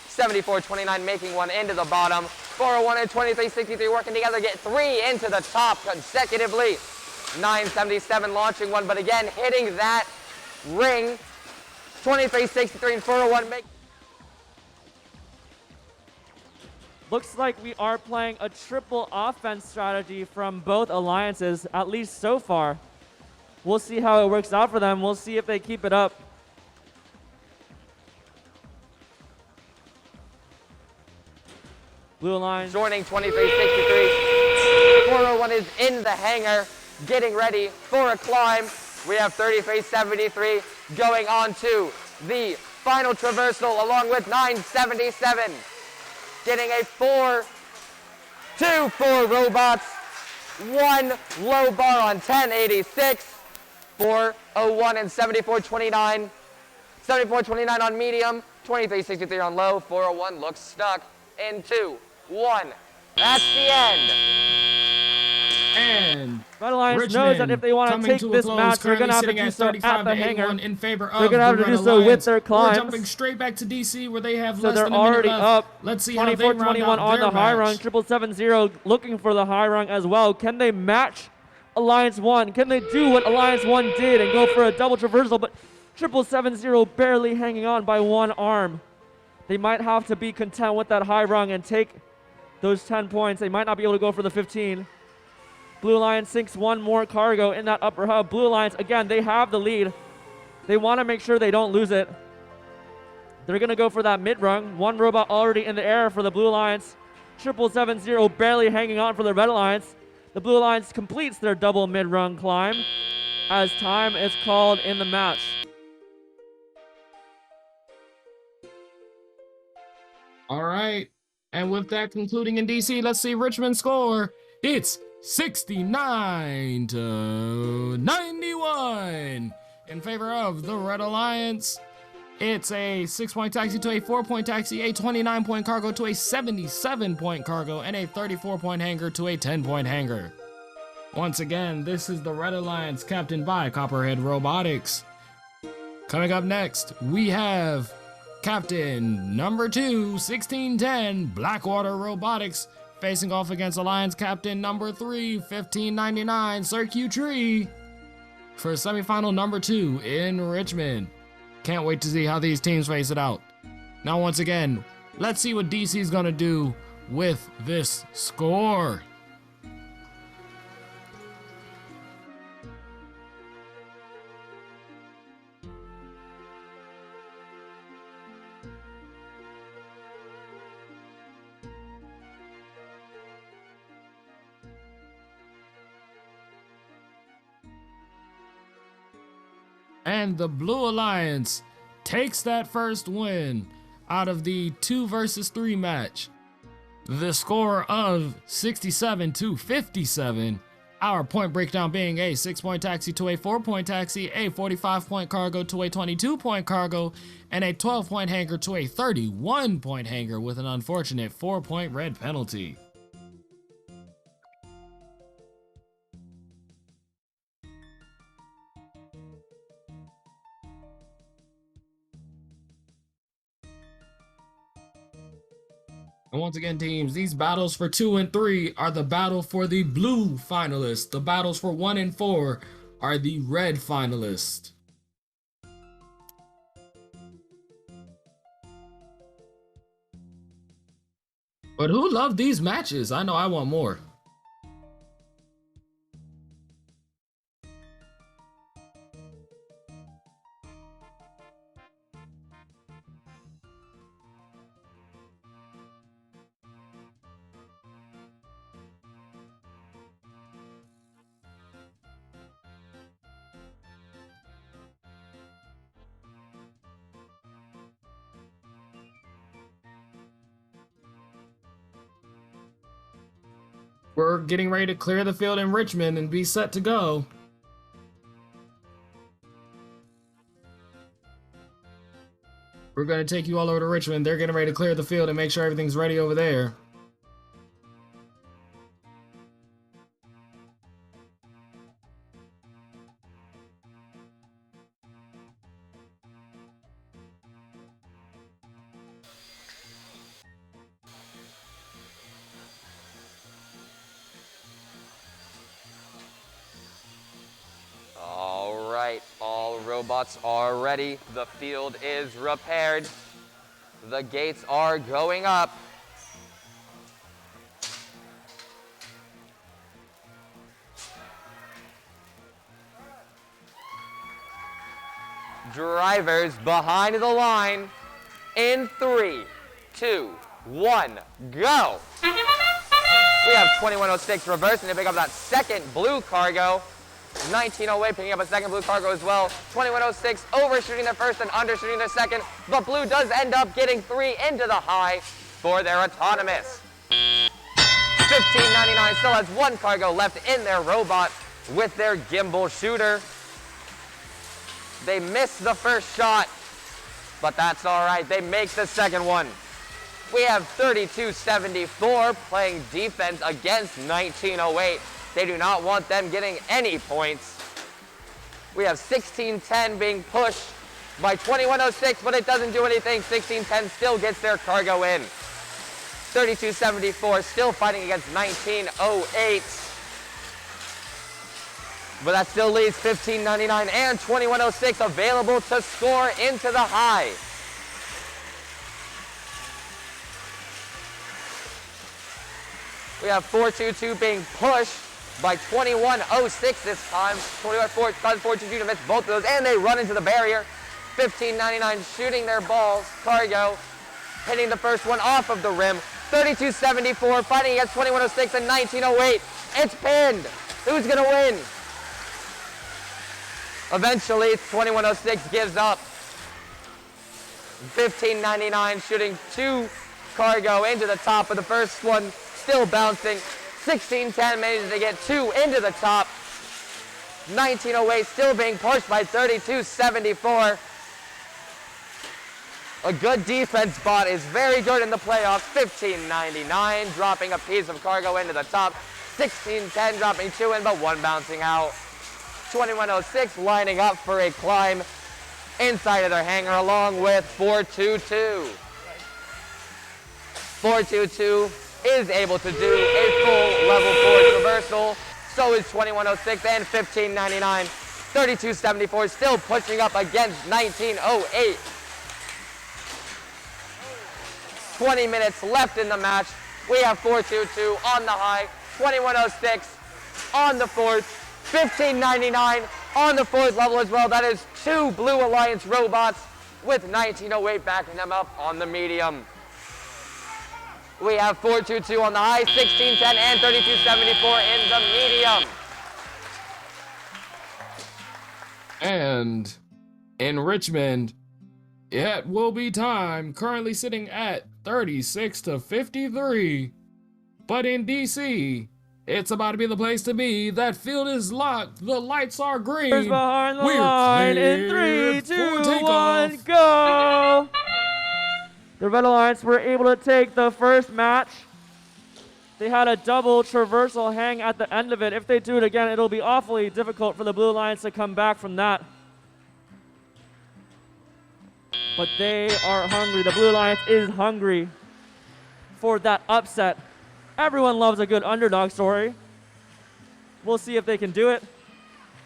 S10: 74-29 making one into the bottom. 401 and 2363 working together, get 3 into the top consecutively. 977 launching one, but again hitting that ring. 2363 and 401 make.
S7: Looks like we are playing a triple offense strategy from both alliances, at least so far. We'll see how it works out for them. We'll see if they keep it up. Blue Alliance
S10: joining 2363. 401 is in the hangar, getting ready for a climb. We have 3373 going on to the final traversal along with 977. Getting a 4-2 for robots. 1 low bar on 1086. 401 and 7429. 7429 on medium. 2363 on low. 401 looks stuck in 2, 1. That's the end.
S6: And
S7: Red Alliance
S6: Richmond
S7: knows that if they want to take this match, they're going to have to do so at the hangar.
S6: In favor of
S7: they're going to have to do so with their climbs.
S6: We're jumping straight back to DC where they have
S7: so
S6: less
S7: they're
S6: than a minute
S7: already
S6: left.
S7: up.
S6: Let's see how they round
S7: 24-21
S6: out
S7: on
S6: their
S7: the high
S6: match.
S7: rung. 777 looking for the high rung as well. Can they match Alliance 1? Can they do what Alliance 1 did and go for a double traversal? But 777 barely hanging on by 1 arm. They might have to be content with that high rung and take those 10 points. They might not be able to go for the 15. Blue Alliance sinks 1 more cargo in that upper hub. Blue Alliance, again, they have the lead. They want to make sure they don't lose it. They're going to go for that mid-rung. 1 robot already in the air for the Blue Alliance. 777 barely hanging on for the Red Alliance. The Blue Alliance completes their double mid-rung climb as time is called in the match.
S6: All right. And with that concluding in DC, let's see Richmond's score. It's 69-91 in favor of the Red Alliance. It's a 6-point taxi to a 4-point taxi, a 29-point cargo to a 77-point cargo, and a 34-point hanger to a 10-point hanger. Once again, this is the Red Alliance captained by Copperhead Robotics. Coming up next, we have Captain number 2, 1610, Blackwater Robotics, facing off against Alliance Captain number 3, 1599, Circuit Tree, for semifinal number 2 in Richmond. Can't wait to see how these teams face it out. Now, once again, let's see what DC's gonna do with this score. And the Blue Alliance takes that first win out of the 2 versus 3 match. The score of 67-57. Our point breakdown being a 6-point taxi to a 4-point taxi, a 45-point cargo to a 22-point cargo, and a 12-point hanger to a 31-point hanger with an unfortunate 4-point red penalty. And once again, teams, these battles for 2 and 3 are the battle for the blue finalists. The battles for 1 and 4 are the red finalists. But who loved these matches? I know I want more. We're getting ready to clear the field in Richmond and be set to go. We're going to take you all over to Richmond. They're getting ready to clear the field and make sure everything's ready over there.
S10: All right, all robots are ready. The field is repaired. The gates are going up. Drivers behind the line in 3, 2, 1, go. We have 2106 reversing to pick up that second blue cargo. 1908 picking up a second blue cargo as well. 2106 overshooting their first and undershooting their second, but blue does end up getting 3 into the high for their autonomous. 1599 still has 1 cargo left in their robot with their gimbal shooter. They missed the first shot, but that's all right. They make the second one. We have 3274 playing defense against 1908. They do not want them getting any points. We have 1610 being pushed by 2106, but it doesn't do anything. 1610 still gets their cargo in. 3274 still fighting against 1908. But that still leaves 1599 and 2106 available to score into the high. We have 422 being pushed by 2106 this time. 422 to miss both of those, and they run into the barrier. 1599 shooting their balls, cargo, hitting the first one off of the rim. 3274 fighting against 2106 and 1908. It's pinned. Who's gonna win? Eventually, 2106 gives up. 1599 shooting 2 cargo into the top of the first one, still bouncing. 1610 manages to get 2 into the top. 1908 still being pushed by 3274. A good defense spot is very good in the playoffs. 1599 dropping a piece of cargo into the top. 1610 dropping 2 in, but 1 bouncing out. 2106 lining up for a climb inside of their hangar along with 422. 422 is able to do a full level 4 traversal. So is 2106 and 1599. 3274 still pushing up against 1908. 20 minutes left in the match. We have 422 on the high, 2106 on the fourth, 1599 on the fourth level as well. That is 2 Blue Alliance robots with 1908 backing them up on the medium. We have 422 on the high, 1610 and 3274 in the medium.
S6: And in Richmond, it will be time, currently sitting at 36-53. But in DC, it's about to be the place to be. That field is locked. The lights are green.
S7: Here's behind the
S6: We're
S7: line in
S6: cleared
S7: 3,
S6: for
S7: 2,
S6: takeoff.
S7: 1, go! The Red Alliance were able to take the first match. They had a double traversal hang at the end of it. If they do it again, it'll be awfully difficult for the Blue Alliance to come back from that. But they are hungry. The Blue Alliance is hungry for that upset. Everyone loves a good underdog story. We'll see if they can do it.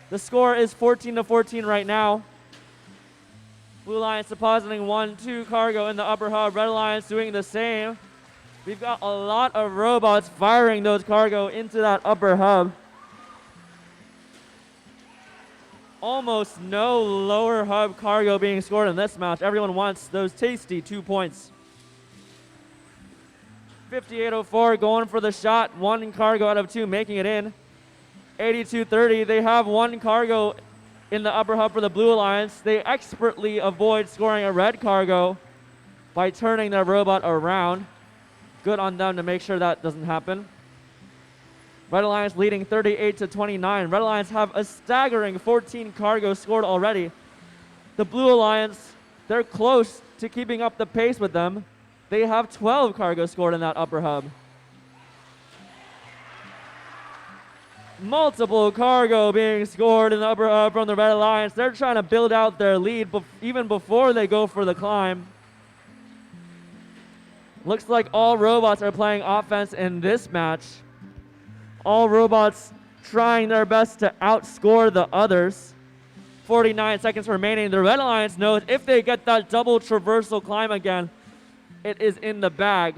S7: The score is 14-14 right now. Blue Alliance depositing 1-2 cargo in the upper hub. Red Alliance doing the same. We've got a lot of robots firing those cargo into that upper hub. Almost no lower hub cargo being scored in this match. Everyone wants those tasty 2 points. 5804 going for the shot. 1 cargo out of 2 making it in. 8230, they have 1 cargo in the upper hub for the Blue Alliance. They expertly avoid scoring a red cargo by turning their robot around. Good on them to make sure that doesn't happen. Red Alliance leading 38-29. Red Alliance have a staggering 14 cargo scored already. The Blue Alliance, they're close to keeping up the pace with them. They have 12 cargo scored in that upper hub. Multiple cargo being scored in the upper hub from the Red Alliance. They're trying to build out their lead even before they go for the climb. Looks like all robots are playing offense in this match. All robots trying their best to outscore the others. 49 seconds remaining. The Red Alliance knows if they get that double traversal climb again, it is in the bag.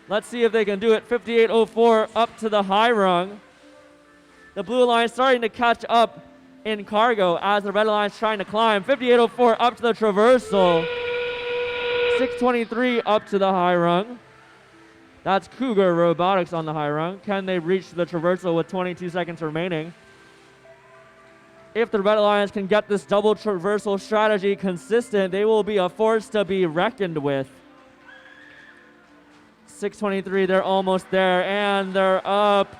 S7: Let's see if they can do it. 5804 up to the high rung. The Blue Alliance starting to catch up in cargo as the Red Alliance trying to climb. 5804 up to the traversal. 623 up to the high rung. That's Cougar Robotics on the high rung. Can they reach the traversal with 22 seconds remaining? If the Red Alliance can get this double traversal strategy consistent, they will be a force to be reckoned with. 623, they're almost there, and they're up.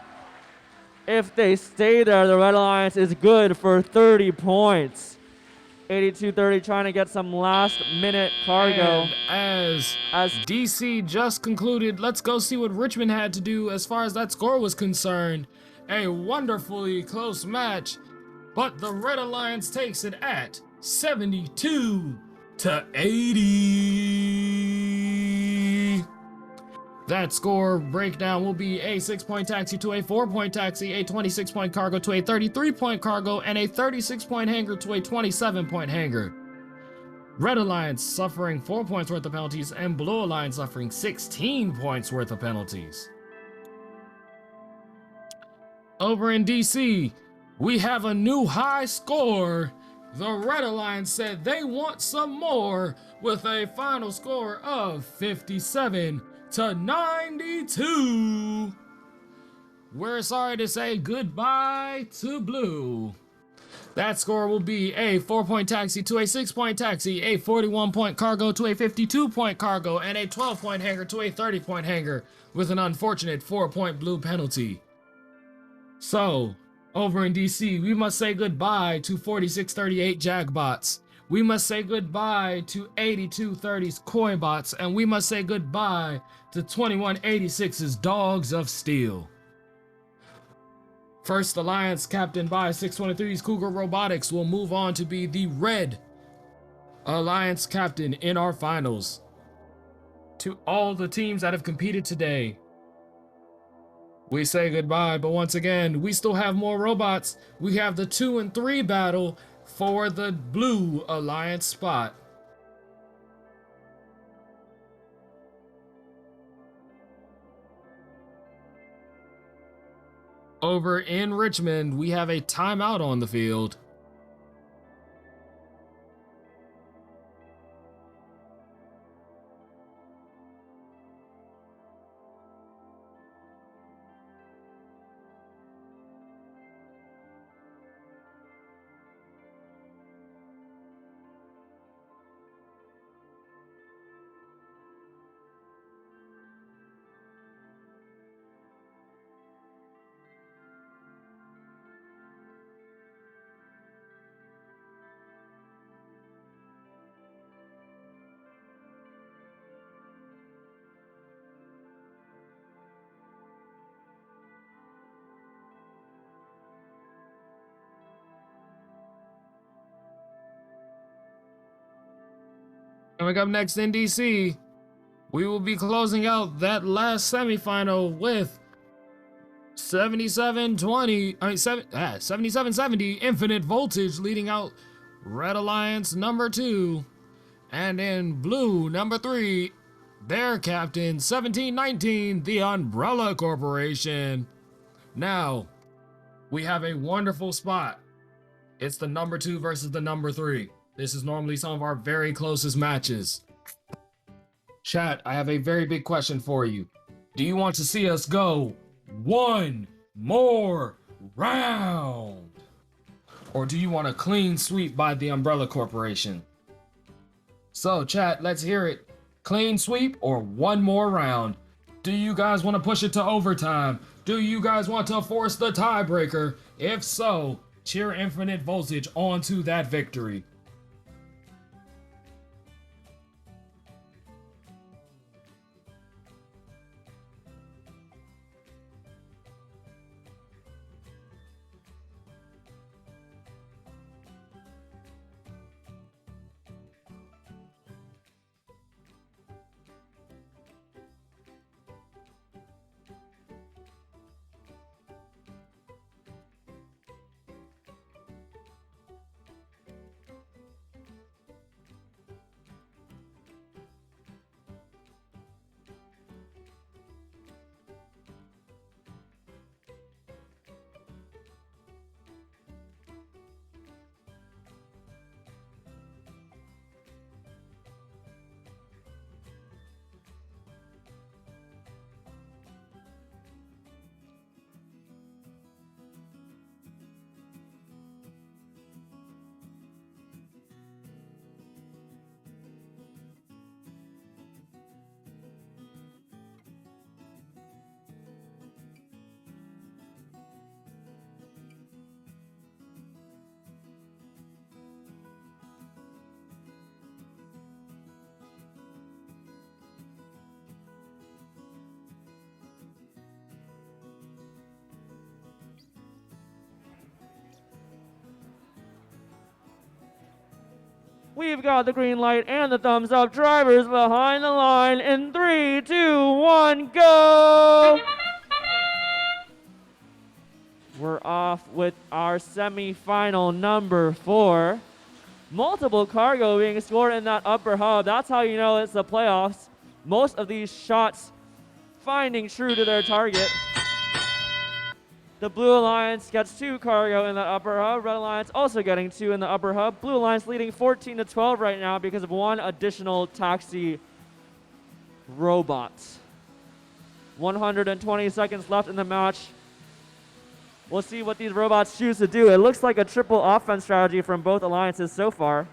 S7: If they stay there, the Red Alliance is good for 30 points. 8230 trying to get some last minute cargo.
S6: And as DC just concluded, let's go see what Richmond had to do as far as that score was concerned. A wonderfully close match, but the Red Alliance takes it at 72-80. That score breakdown will be a 6-point taxi to a 4-point taxi, a 26-point cargo to a 33-point cargo, and a 36-point hanger to a 27-point hanger. Red Alliance suffering 4 points worth of penalties, and Blue Alliance suffering 16 points worth of penalties. Over in DC, we have a new high score. The Red Alliance said they want some more with a final score of 57-92. We're sorry to say goodbye to Blue. That score will be a 4-point taxi to a 6-point taxi, a 41-point cargo to a 52-point cargo, and a 12-point hanger to a 30-point hanger, with an unfortunate 4-point blue penalty. So, over in DC, we must say goodbye to 4638 Jagbots. We must say goodbye to 8230's Koi Bots, and we must say goodbye to 2186's Dogs of Steel. First Alliance, captained by 623's Cougar Robotics, will move on to be the Red Alliance captain in our finals. To all the teams that have competed today, we say goodbye, but once again, we still have more robots. We have the 2 and 3 battle for the Blue Alliance spot. Over in Richmond, we have a timeout on the field. Coming up next in DC, we will be closing out that last semifinal with 7770 Infinite Voltage leading out Red Alliance number 2. And in blue number 3, their captain 1719, the Umbrella Corporation. Now, we have a wonderful spot. It's the number 2 versus the number 3. This is normally some of our very closest matches. Chat, I have a very big question for you. Do you want to see us go one more round? Or do you want a clean sweep by the Umbrella Corporation? So chat, let's hear it. Clean sweep or one more round? Do you guys want to push it to overtime? Do you guys want to force the tiebreaker? If so, cheer Infinite Voltage on to that victory.
S7: We've got the green light and the thumbs up. Drivers behind the line in 3, 2, 1, go! We're off with our semifinal number 4. Multiple cargo being scored in that upper hub. That's how you know it's the playoffs. Most of these shots finding true to their target. The Blue Alliance gets 2 cargo in that upper hub. Red Alliance also getting 2 in the upper hub. Blue Alliance leading 14-12 right now because of 1 additional taxi robot. 120 seconds left in the match. We'll see what these robots choose to do. It looks like a triple offense strategy from both alliances so far.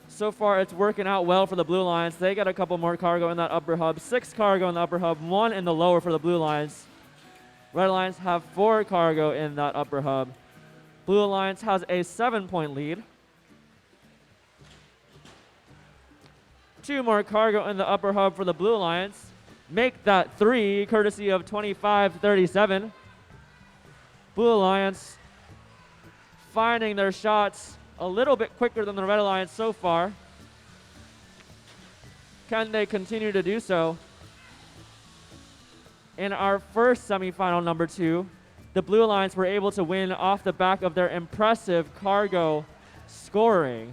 S7: So far, it's working out well for the Blue Alliance. They got a couple more cargo in that upper hub. 6 cargo in the upper hub, 1 in the lower for the Blue Alliance. Red Alliance have 4 cargo in that upper hub. Blue Alliance has a 7-point lead. 2 more cargo in the upper hub for the Blue Alliance. Make that 3, courtesy of 25-37. Blue Alliance finding their shots a little bit quicker than the Red Alliance so far. Can they continue to do so? In our first semifinal number 2, the Blue Alliance were able to win off the back of their impressive cargo scoring.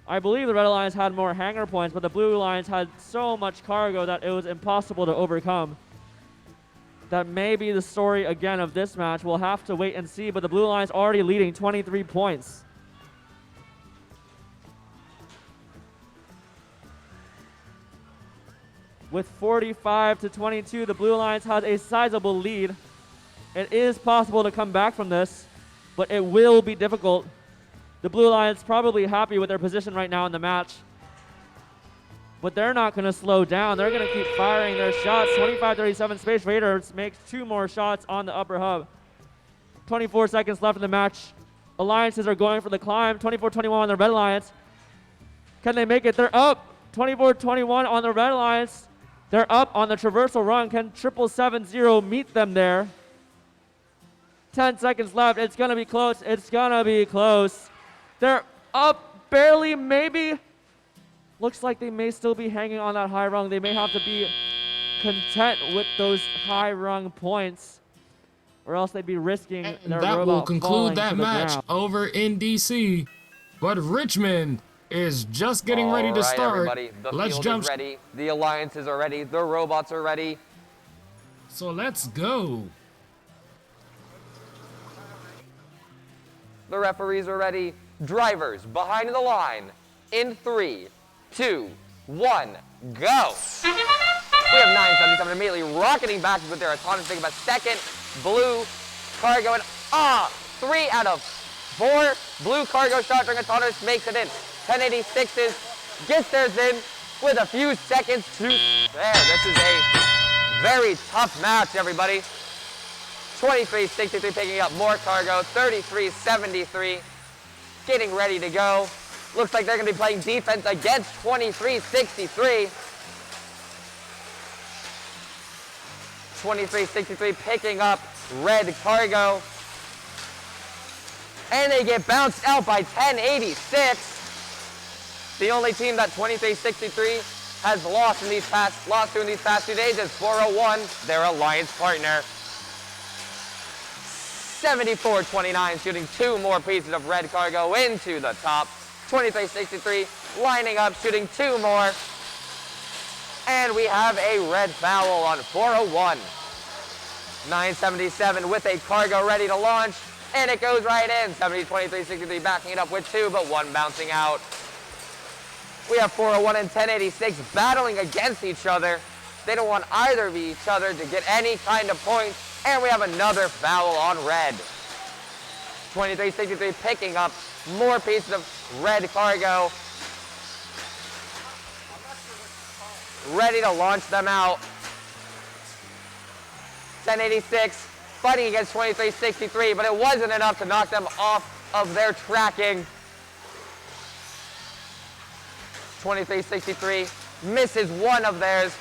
S7: I believe the Red Alliance had more hangar points, but the Blue Alliance had so much cargo that it was impossible to overcome. That may be the story again of this match. We'll have to wait and see, but the Blue Alliance already leading 23 points. With 45-22, the Blue Alliance has a sizable lead. It is possible to come back from this, but it will be difficult. The Blue Alliance probably happy with their position right now in the match. But they're not going to slow down. They're going to keep firing their shots. 25-37 Space Raiders makes 2 more shots on the upper hub. 24 seconds left in the match. Alliances are going for the climb. 24-21 on the Red Alliance. Can they make it? They're up. 24-21 on the Red Alliance. They're up on the traversal run. Can 770 meet them there? 10 seconds left. It's going to be close. It's going to be close. They're up barely, maybe. Looks like they may still be hanging on that high rung. They may have to be content with those high rung points, or else they'd be risking their
S6: That
S7: robot
S6: will conclude
S7: falling
S6: that
S7: to the
S6: match
S7: ground.
S6: over in DC. But Richmond is just getting ready to
S10: All right,
S6: start.
S10: everybody. The
S6: Let's
S10: field
S6: jump.
S10: is ready. The alliances are ready. The robots are ready.
S6: So let's go.
S10: The referees are ready. Drivers behind the line. In 3, 2, 1, go. We have 977 immediately rocketing back with their autonomous pick up a second. Blue cargo and 3 out of 4. Blue cargo shot during autonomous makes it in. 1086s gets theirs in with a few seconds to spare. This is a very tough match, everybody. 2363 picking up more cargo. 3373 getting ready to go. Looks like they're going to be playing defense against 2363. 2363 picking up red cargo. And they get bounced out by 1086. The only team that 2363 has lost to in these past 2 days is 401, their alliance partner. 7429 shooting 2 more pieces of red cargo into the top. 2363 lining up, shooting 2 more. And we have a red foul on 401. 977 with a cargo ready to launch, and it goes right in. 2363 backing it up with 2, but 1 bouncing out. We have 401 and 1086 battling against each other. They don't want either of each other to get any kind of points, and we have another foul on red. 2363 picking up more pieces of red cargo, ready to launch them out. 1086 fighting against 2363, but it wasn't enough to knock them off of their tracking. 2363 misses 1 of theirs,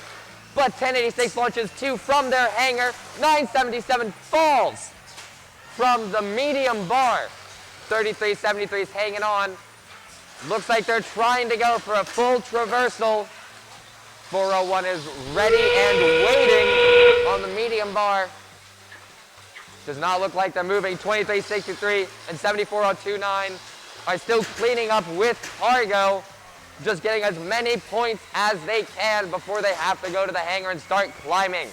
S10: but 1086 launches 2 from their hangar. 977 falls from the medium bar. 3373 is hanging on. Looks like they're trying to go for a full traversal. 401 is ready and waiting on the medium bar. Does not look like they're moving. 2363 and 74029 are still cleaning up with cargo, just getting as many points as they can before they have to go to the hangar and start climbing.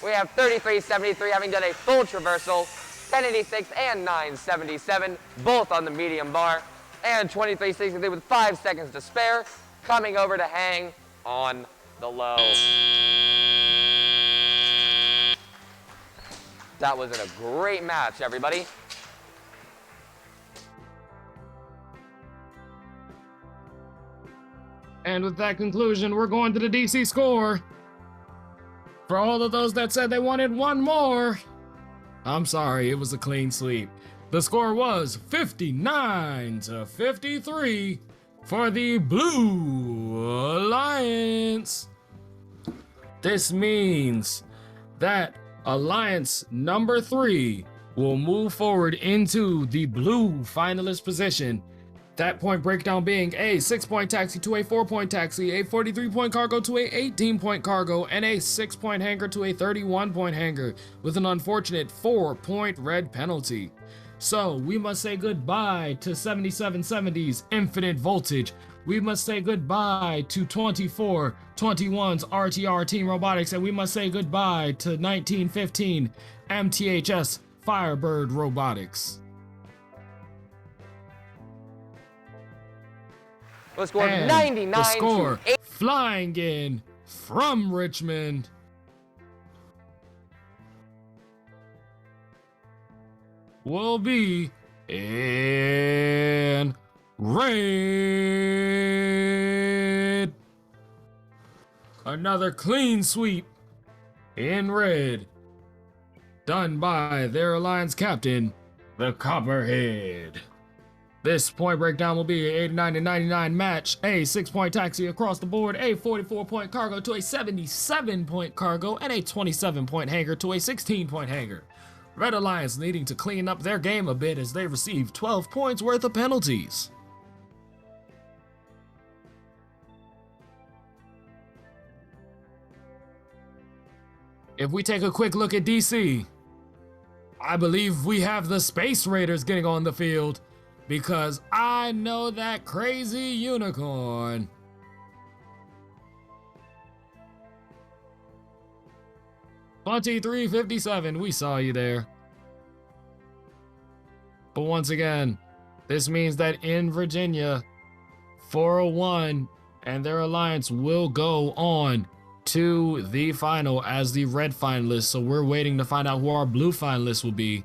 S10: We have 3373 having done a full traversal, 1086 and 977 both on the medium bar, and 2363 with 5 seconds to spare coming over to hang on the low. That was a great match, everybody.
S6: And with that conclusion, we're going to the DC score. For all of those that said they wanted 1 more, I'm sorry, it was a clean sweep. The score was 59-53 for the Blue Alliance. This means that Alliance number 3 will move forward into the blue finalist position. That point breakdown being a 6-point taxi to a 4-point taxi, a 43-point cargo to a 18-point cargo, and a 6-point hanger to a 31-point hanger, with an unfortunate 4-point red penalty. So we must say goodbye to 7770's Infinite Voltage. We must say goodbye to 2421's RTR Team Robotics, and we must say goodbye to 1915 MTHS Firebird Robotics.
S10: The score
S6: And
S10: 99
S6: the score
S10: to 8.
S6: flying in from Richmond will be in red. Another clean sweep in red, done by their Alliance captain, the Copperhead. This point breakdown will be an 89-99 match, a 6-point taxi across the board, a 44-point cargo to a 77-point cargo, and a 27-point hanger to a 16-point hanger. Red Alliance needing to clean up their game a bit as they receive 12 points worth of penalties. if we take a quick look at DC, I believe we have the Space Raiders getting on the field because I know that crazy unicorn. $23.57, we saw you there. But once again, this means that in Virginia, 401 and their alliance will go on to the final as the red finalists. So we're waiting to find out who our blue finalists will be.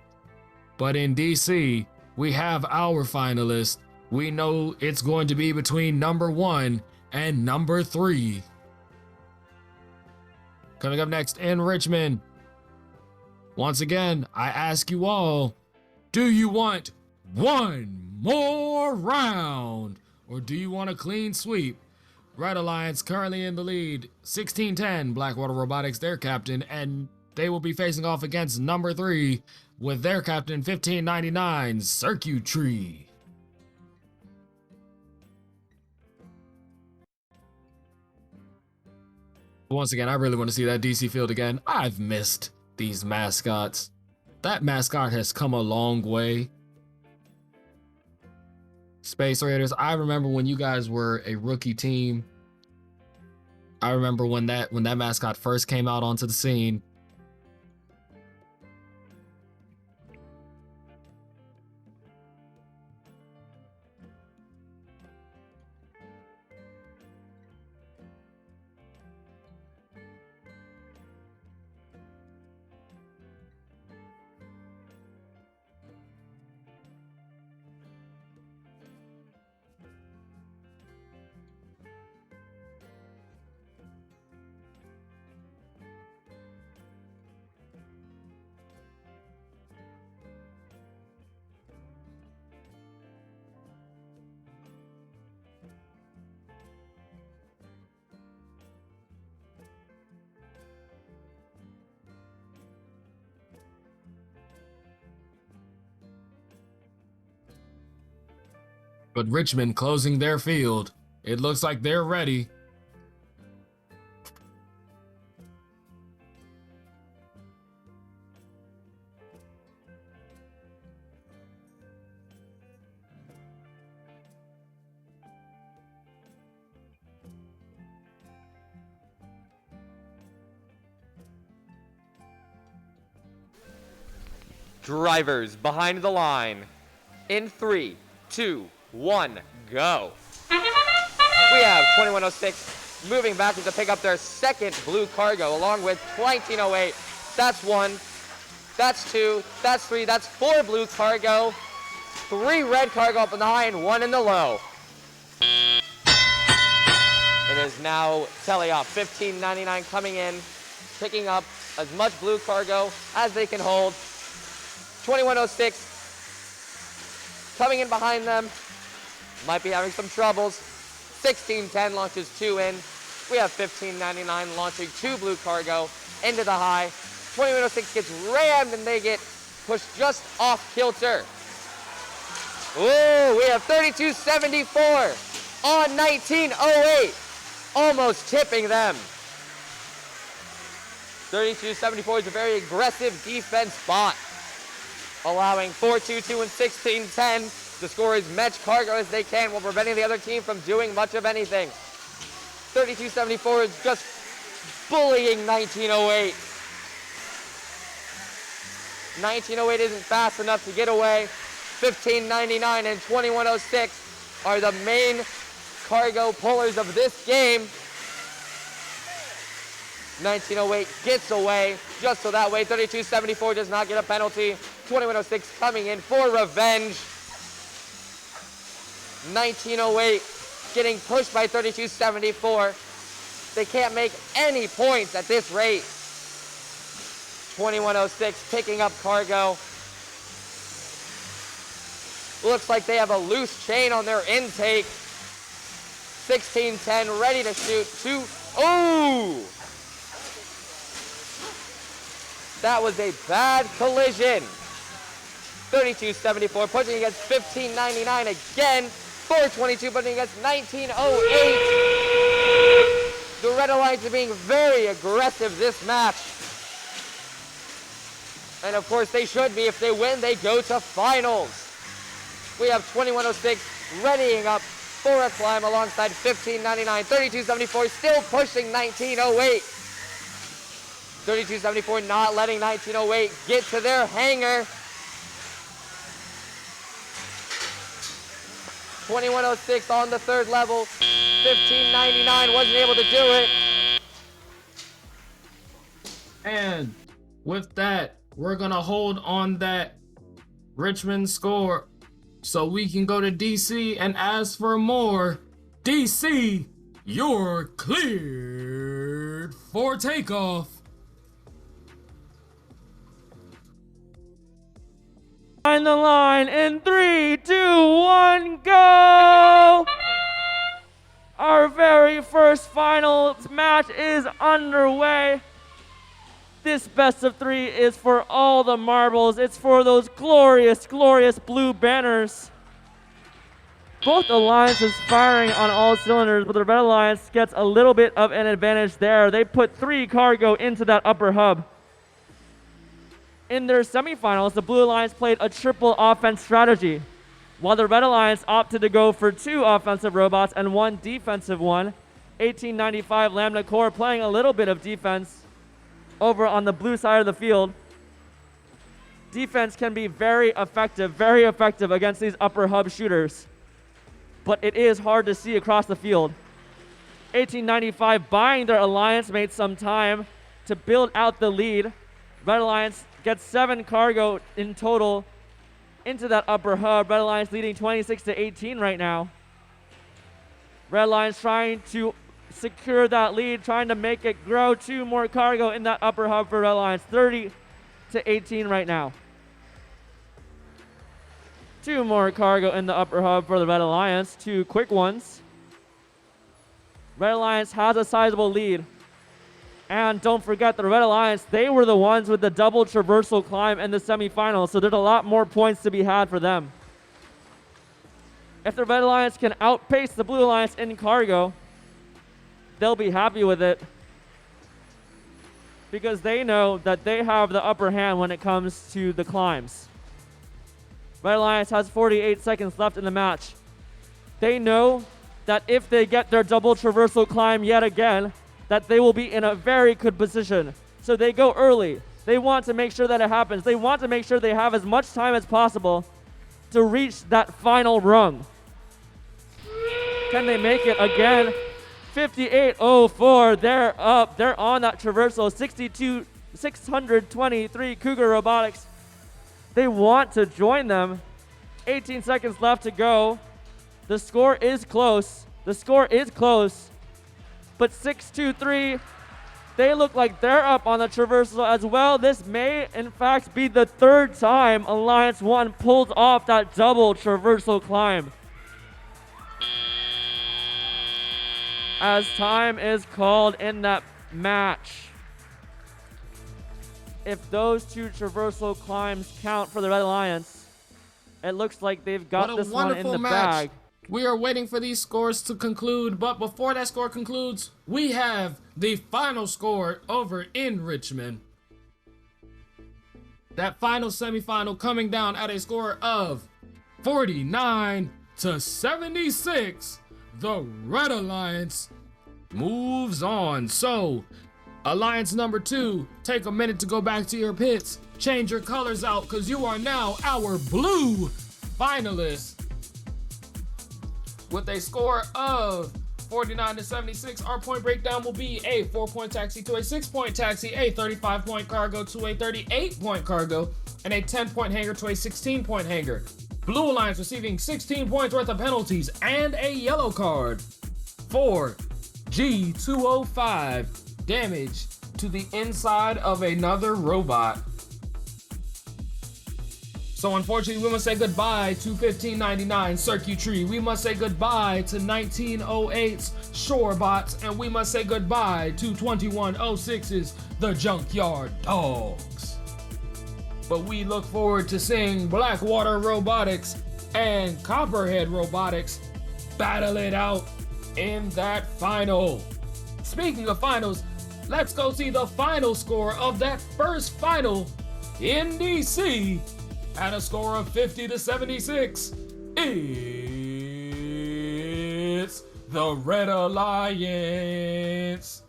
S6: But in DC, we have our finalists. We know it's going to be between number 1 and number 3. Coming up next in Richmond. Once again, I ask you all, do you want one more round? Or do you want a clean sweep? Red Alliance currently in the lead, 16-10, Blackwater Robotics, their captain, and they will be facing off against number 3 with their captain, 1599, Circuitry. Once again, I really want to see that DC field again. I've missed these mascots. That mascot has come a long way. Space Raiders, I remember when you guys were a rookie team. I remember when that mascot first came out onto the scene. But Richmond closing their field. It looks like they're ready.
S10: Drivers behind the line. In 3, 2, 1, go. We have 2106 moving back to pick up their second blue cargo along with 1908. That's 1, that's 2, that's 3, that's 4 blue cargo, 3 red cargo up in the high and 1 in the low. It is now Teleoff 1599 coming in, picking up as much blue cargo as they can hold. 2106 coming in behind them, might be having some troubles. 1610 launches 2 in. We have 1599 launching 2 blue cargo into the high. 2106 gets rammed and they get pushed just off kilter. Ooh, we have 3274 on 1908, almost tipping them. 3274 is a very aggressive defense spot, allowing 422 and 1610 to score as much cargo as they can while preventing the other team from doing much of anything. 3274 is just bullying 1908. 1908 isn't fast enough to get away. 1599 and 2106 are the main cargo pullers of this game. 1908 gets away just so that way 3274 does not get a penalty. 2106 coming in for revenge. 1908 getting pushed by 3274. They can't make any points at this rate. 2106 picking up cargo. Looks like they have a loose chain on their intake. 1610 ready to shoot. Ooh! That was a bad collision. 3274 pushing against 1599 again. 422 pushing against 1908. The Red Alliance are being very aggressive this match. And of course they should be. If they win, they go to finals. We have 2106 readying up for a climb alongside 1599, 3274 still pushing 1908. 3274 not letting 1908 get to their hangar. 2106 on the third level. 1599 wasn't able to do it.
S6: And with that, we're gonna hold on that Richmond score so we can go to DC and ask for more. DC, you're cleared for takeoff.
S7: On the line in 3, 2, 1, go! Our very first finals match is underway. This best of 3 is for all the marbles. It's for those glorious, glorious blue banners. Both alliances firing on all cylinders, but the Red Alliance gets a little bit of an advantage there. They put 3 cargo into that upper hub. In their semifinals, the Blue Alliance played a triple offense strategy, while the Red Alliance opted to go for 2 offensive robots and 1 defensive one. 1895 Lambda Core playing a little bit of defense over on the blue side of the field. Defense can be very effective against these upper hub shooters, but it is hard to see across the field. 1895 buying their alliance mates some time to build out the lead. Red Alliance gets 7 cargo in total into that upper hub. Red Alliance leading 26-18 right now. Red Alliance trying to secure that lead, trying to make it grow. 2 more cargo in that upper hub for Red Alliance. 30-18 right now. 2 more cargo in the upper hub for the Red Alliance. 2 quick ones. Red Alliance has a sizable lead. And don't forget, the Red Alliance, they were the ones with the double traversal climb in the semifinals, so there's a lot more points to be had for them. If the Red Alliance can outpace the Blue Alliance in cargo, they'll be happy with it, because they know that they have the upper hand when it comes to the climbs. Red Alliance has 48 seconds left in the match. They know that if they get their double traversal climb yet again, that they will be in a very good position. So they go early. They want to make sure that it happens. They want to make sure they have as much time as possible to reach that final rung. Can they make it again? 58.04, they're up. They're on that traversal. 623 Cougar Robotics. They want to join them. 18 seconds left to go. The score is close. But 623, they look like they're up on the traversal as well. This may, in fact, be the 3rd time Alliance 1 pulled off that double traversal climb. As time is called in that match. If those 2 traversal climbs count for the Red Alliance, it looks like they've got this one in the bag.
S6: We are waiting for these scores to conclude, but before that score concludes, we have the final score over in Richmond. That final semifinal coming down at a score of 49-76. The Red Alliance moves on. So, Alliance number 2, take a minute to go back to your pits, change your colors out, because you are now our blue finalists. With a score of 49-76, our point breakdown will be a 4-point taxi to a 6-point taxi, a 35-point cargo to a 38-point cargo, and a 10-point hanger to a 16-point hanger. Blue Alliance receiving 16 points worth of penalties and a yellow card for G205, damage to the inside of another robot. So unfortunately, we must say goodbye to 1599 Circuitry. We must say goodbye to 1908's Shorebots, and we must say goodbye to 2106's The Junkyard Dogs. But we look forward to seeing Blackwater Robotics and Copperhead Robotics battle it out in that final. Speaking of finals, let's go see the final score of that first final in DC at a score of 50-76, it's the Red Alliance.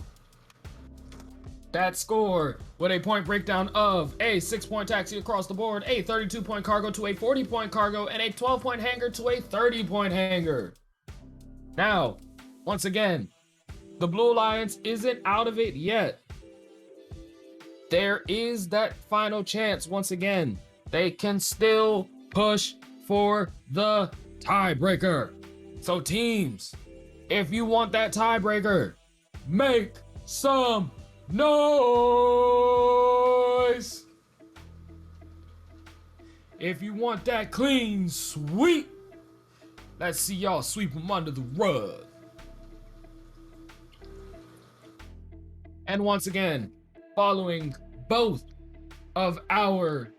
S6: That score with a point breakdown of a 6-point taxi across the board, a 32-point cargo to a 40-point cargo, and a 12-point hanger to a 30-point hanger. Now, once again, the Blue Alliance isn't out of it yet. There is that final chance once again. They can still push for the tiebreaker. So teams, if you want that tiebreaker, make some noise. If you want that clean sweep, let's see y'all sweep them under the rug. And once again, following both of our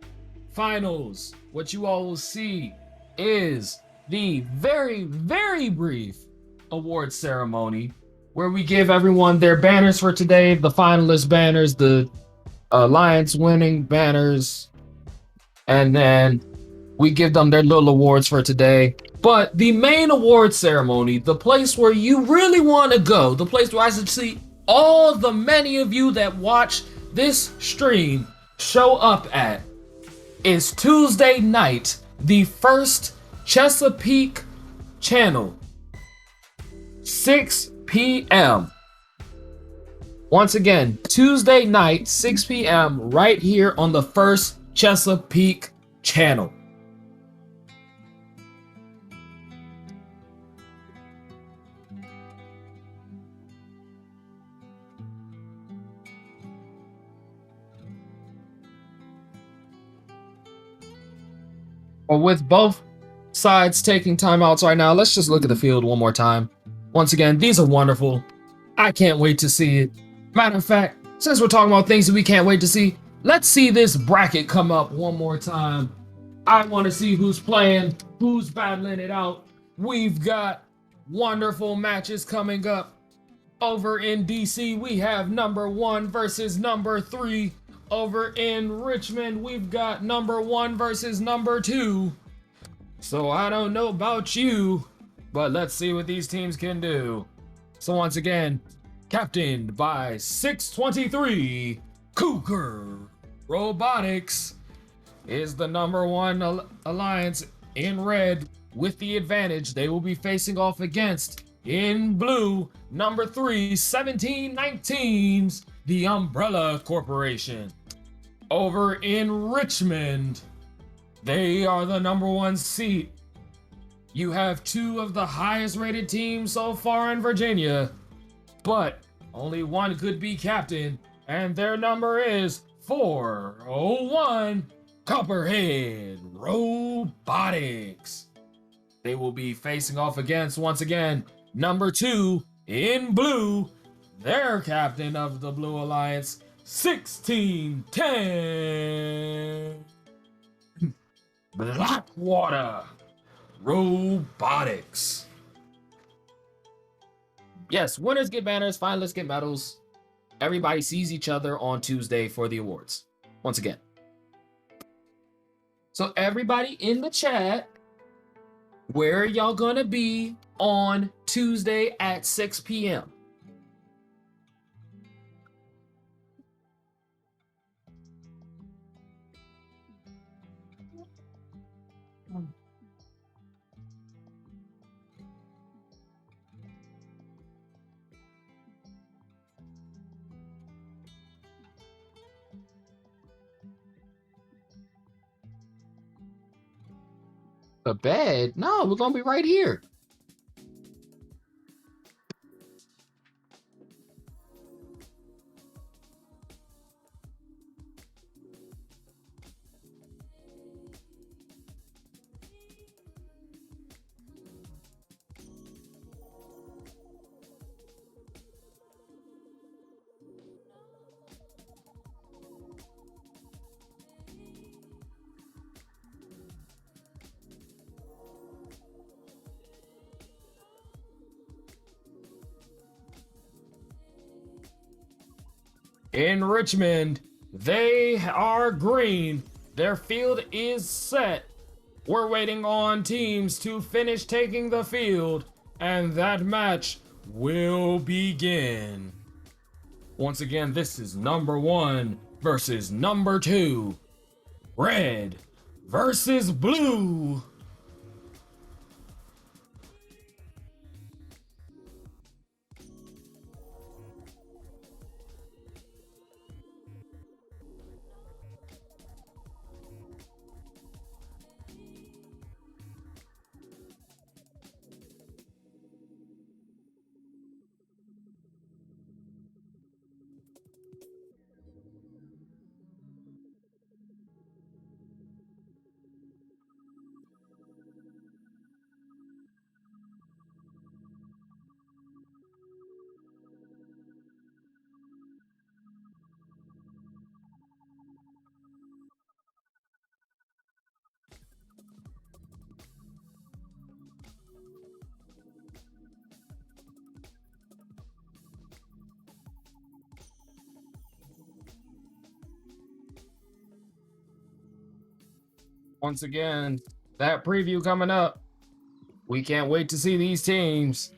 S6: finals, what you all will see is the very, very brief award ceremony where we give everyone their banners for today, the finalist banners, the Alliance winning banners, and then we give them their little awards for today. But the main award ceremony, the place where you really want to go, the place where I should see all the many of you that watch this stream show up at, is Tuesday night, the first Chesapeake channel, 6 p.m. Once again, Tuesday night, 6 p.m. right here on the first Chesapeake channel. Or with both sides taking timeouts right now, let's just look at the field one more time. Once again, these are wonderful. I can't wait to see it. Matter of fact, since we're talking about things that we can't wait to see, let's see this bracket come up one more time. I want to see who's playing, who's battling it out. We've got wonderful matches coming up. Over in DC, we have number 1 versus number 3. Over in Richmond, we've got number 1 versus number 2. So I don't know about you, but let's see what these teams can do. So once again, captained by 623 Cougar Robotics is the number 1 alliance in red with the advantage. They will be facing off against, in blue, number 3 1719's the Umbrella Corporation. Over in Richmond, they are the number 1 seed. You have 2 of the highest rated teams so far in Virginia, but only one could be captain, and their number is 401 Copperhead Robotics. They will be facing off against, once again, number 2 in blue, their captain of the Blue Alliance, 1610 Blackwater Robotics. Yes, winners get banners, finalists get medals. Everybody sees each other on Tuesday for the awards. Once again. So everybody in the chat, where are y'all gonna be on Tuesday at 6 p.m.? The bed? No, we're gonna be right here. In Richmond, They are green. Their field is set. We're waiting on teams to finish taking the field, and that match will begin. Once again, this is number 1 versus number 2. Red versus blue. Once again, that preview coming up. We can't wait to see these teams.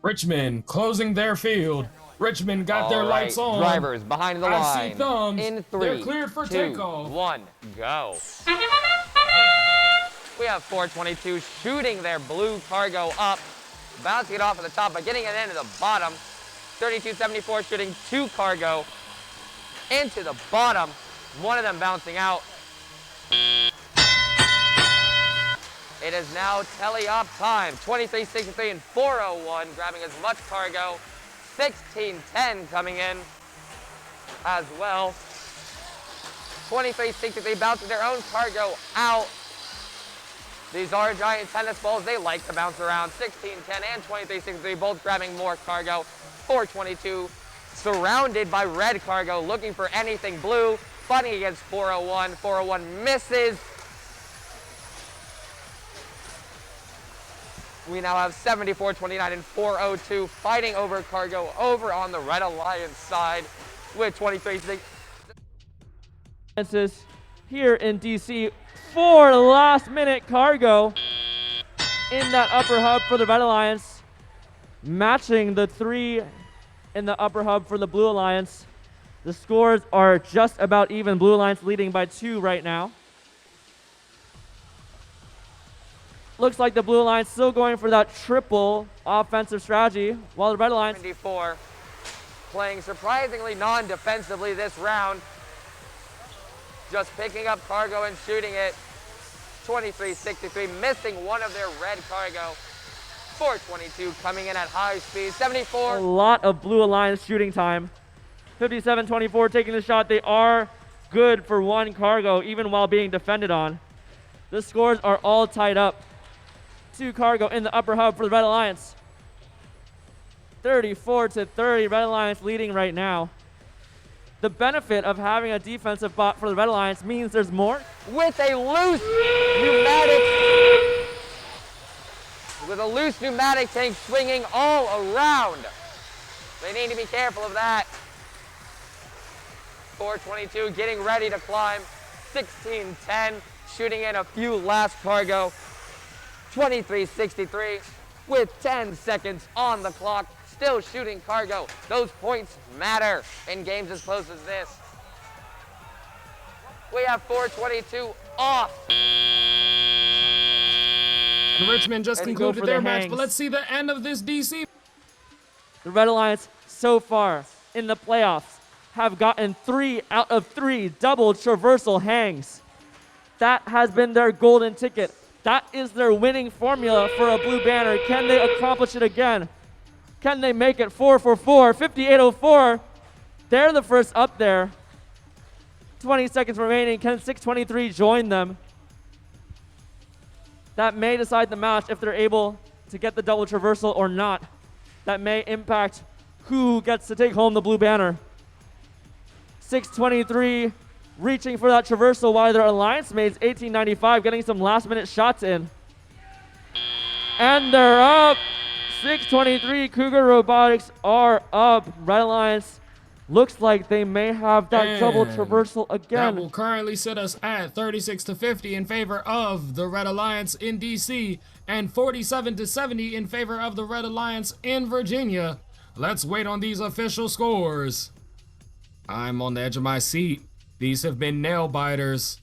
S6: Richmond closing their field. Richmond got their lights on.
S10: Drivers behind the line.
S6: I see thumbs.
S10: In 3,
S6: They're cleared for
S10: 2,
S6: takeoff.
S10: 1, go. We have 422 shooting their blue cargo up. bouncing it off at the top, but getting it into the bottom. 32-74 shooting 2 cargo into the bottom. One of them bouncing out. It is now telly-op time. 23-63 and 401, grabbing as much cargo. 16-10 coming in as well. 23-63 bouncing their own cargo out. These are giant tennis balls. They like to bounce around. 16-10 and 23-63 both grabbing more cargo. 422 surrounded by red cargo, looking for anything blue. Fighting against 401. 401 misses. We now have 74-29 and 402 fighting over cargo over on the Red Alliance side with 23-6.
S7: Here in DC for last-minute cargo in that upper hub for the Red Alliance, matching the 3 in the upper hub for the Blue Alliance. The scores are just about even. Blue Alliance leading by 2 right now. Looks like the Blue Alliance still going for that triple offensive strategy, while the Red Alliance
S10: 74 playing surprisingly non-defensively this round. Just picking up cargo and shooting it. 23-63, missing one of their red cargo. 422 coming in at high speed. 74.
S7: a lot of Blue Alliance shooting time. 57-24 taking the shot. They are good for 1 cargo, even while being defended on. The scores are all tied up. 2 cargo in the upper hub for the Red Alliance. 34-30, Red Alliance leading right now. The benefit of having a defensive bot for the Red Alliance means there's more.
S10: With a loose pneumatic tank swinging all around. They need to be careful of that. 422 getting ready to climb. 16-10 shooting in a few last cargo. 23-63 with 10 seconds on the clock. Still shooting cargo. Those points matter in games as close as this. We have 422 off.
S6: Richmond just concluded their match, but let's see the end of this DC.
S7: The Red Alliance so far in the playoffs have gotten 3 out of 3 double traversal hangs. That has been their golden ticket. That is their winning formula for a blue banner. Can they accomplish it again? Can they make it 4-for-4? 58-04. They're the first up there. 20 seconds remaining. Can 623 join them? That may decide the match if they're able to get the double traversal or not. That may impact who gets to take home the blue banner. 623 reaching for that traversal while their alliance mates 1895 getting some last minute shots in. And they're up. 623 Cougar Robotics are up. Red Alliance looks like they may have that double traversal again.
S6: That will currently set us at 36-50 in favor of the Red Alliance in DC and 47-70 in favor of the Red Alliance in Virginia. Let's wait on these official scores. I'm on the edge of my seat. These have been nail biters.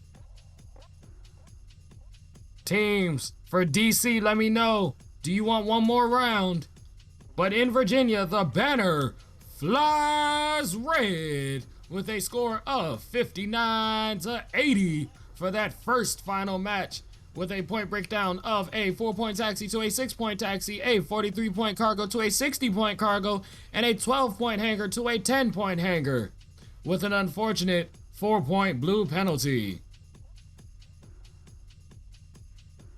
S6: Teams, for DC, let me know. Do you want one more round? But in Virginia, the banner flies red with a score of 59-80 for that first final match, with a point breakdown of a 4-point taxi to a 6-point taxi, a 43-point cargo to a 60-point cargo, and a 12-point hanger to a 10-point hanger, with an unfortunate 4-point blue penalty.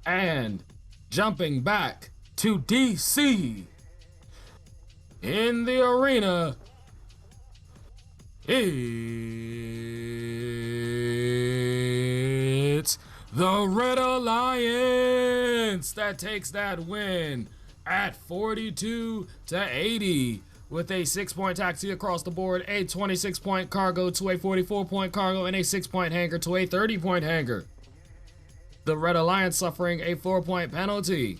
S6: And jumping back to DC, in the arena, it's the Red Alliance that takes that win at 42-80 with a 6-point taxi across the board, a 26-point cargo to a 44-point cargo, and a 6-point hanger to a 30-point hanger. The Red Alliance suffering a 4-point penalty.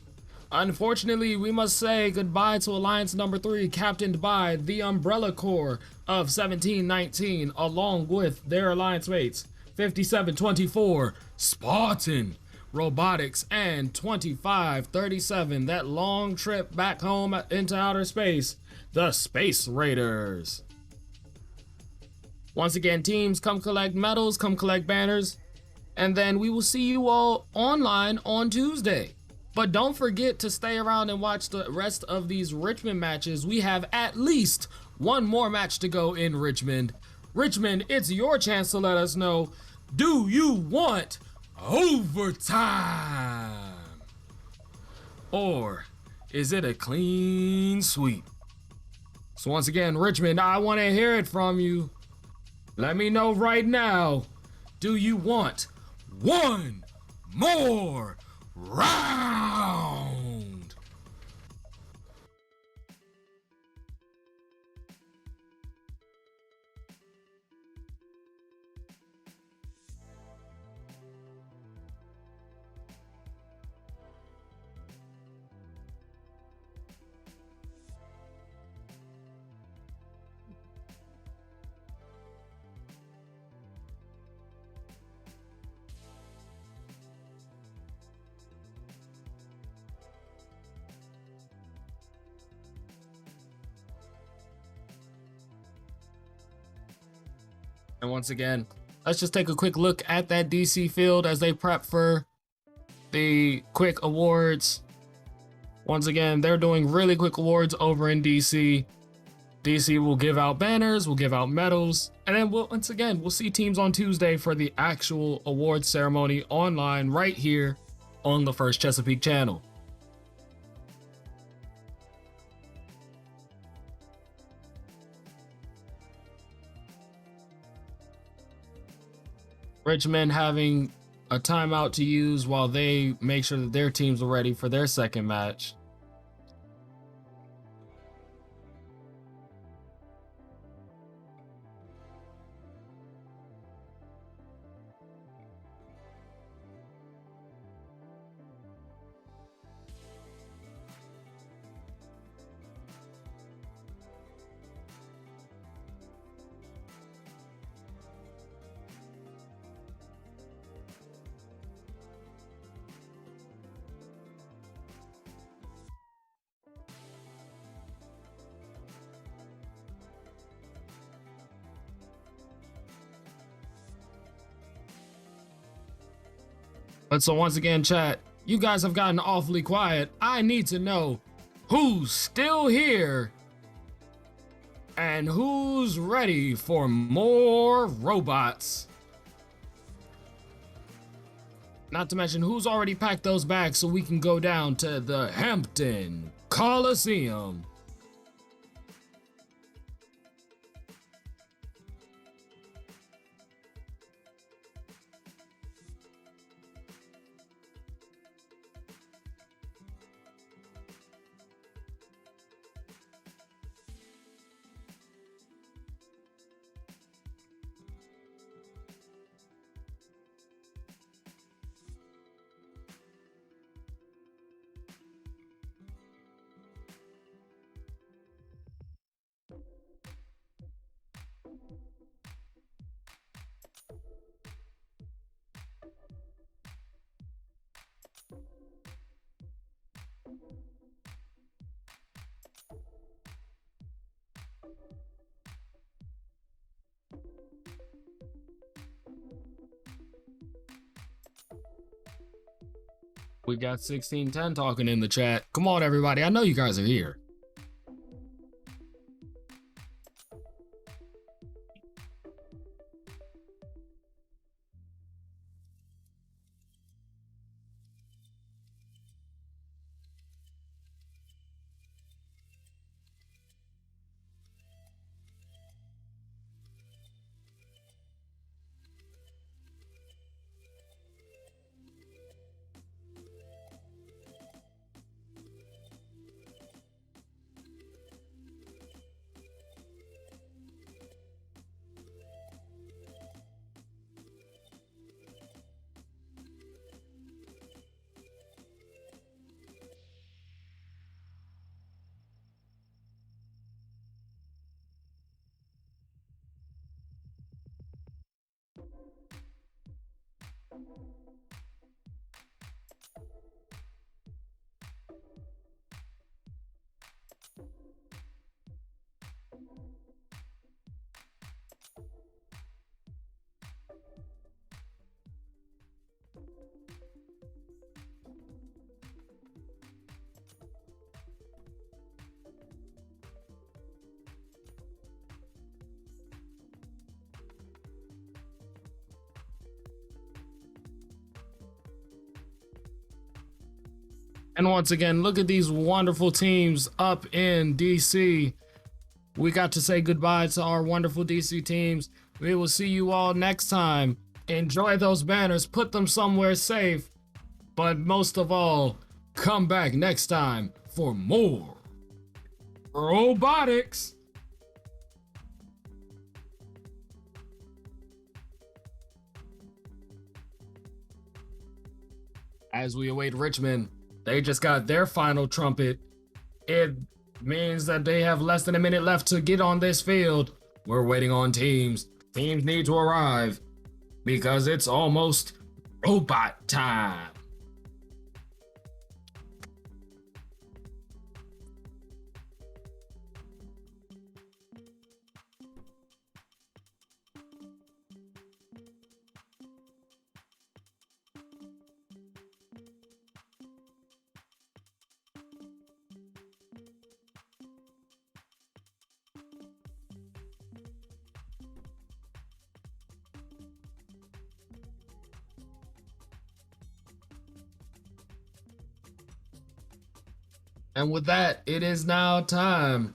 S6: Unfortunately, we must say goodbye to Alliance number 3, captained by the Umbrella Corps of 1719, along with their alliance mates, 57-24, Spartan, Robotics, and 2537, that long trip back home into outer space, the Space Raiders. Once again, teams, come collect medals, come collect banners, and then we will see you all online on Tuesday. But don't forget to stay around and watch the rest of these Richmond matches. We have at least one more match to go in Richmond. Richmond, it's your chance to let us know, do you want overtime? Or is it a clean sweep? So once again, Richmond, I want to hear it from you. Let me know right now, do you want one more round? And once again, let's just take a quick look at that DC field as they prep for the quick awards. Once again, they're doing really quick awards over in DC. DC will give out banners, will give out medals, and then once again, we'll see teams on Tuesday for the actual awards ceremony online right here on the First Chesapeake channel. Richmond having a timeout to use while they make sure that their teams are ready for their second match. But so once again, chat, you guys have gotten awfully quiet. I need to know who's still here and who's ready for more robots. Not to mention who's already packed those bags so we can go down to the Hampton Coliseum. We got 1610 talking in the chat. Come on, everybody. I know you guys are here. And once again, look at these wonderful teams up in DC. We got to say goodbye to our wonderful DC teams. We will see you all next time. Enjoy those banners, put them somewhere safe. But most of all, come back next time for more robotics. As we await Richmond, they just got their final trumpet. It means that they have less than a minute left to get on this field. We're waiting on teams. Teams need to arrive because it's almost robot time. And with that, it is now time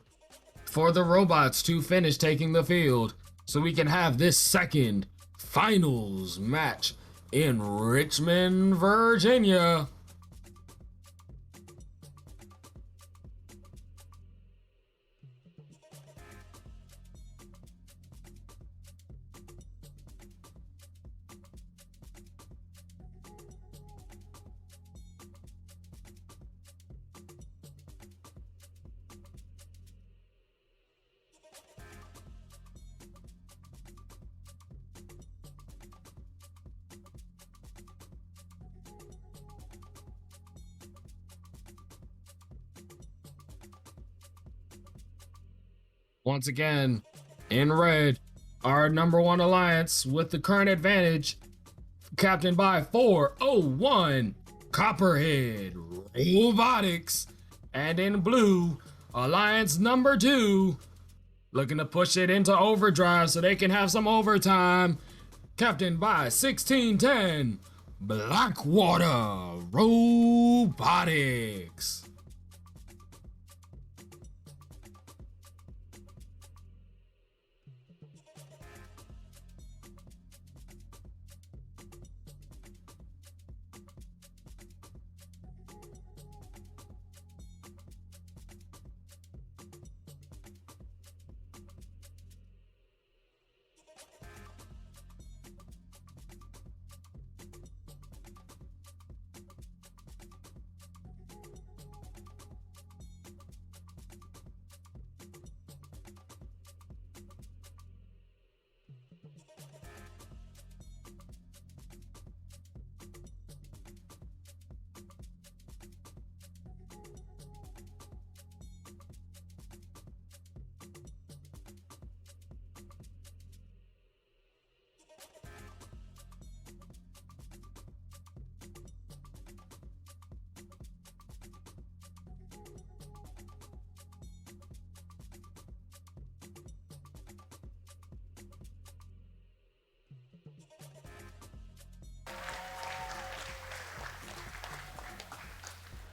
S6: for the robots to finish taking the field so we can have this second finals match in Richmond, Virginia. Once again, in red, our #1 alliance with the current advantage, captained by 401 Copperhead Robotics. And in blue, alliance #2, looking to push it into overdrive so they can have some overtime, captained by 1610 Blackwater Robotics.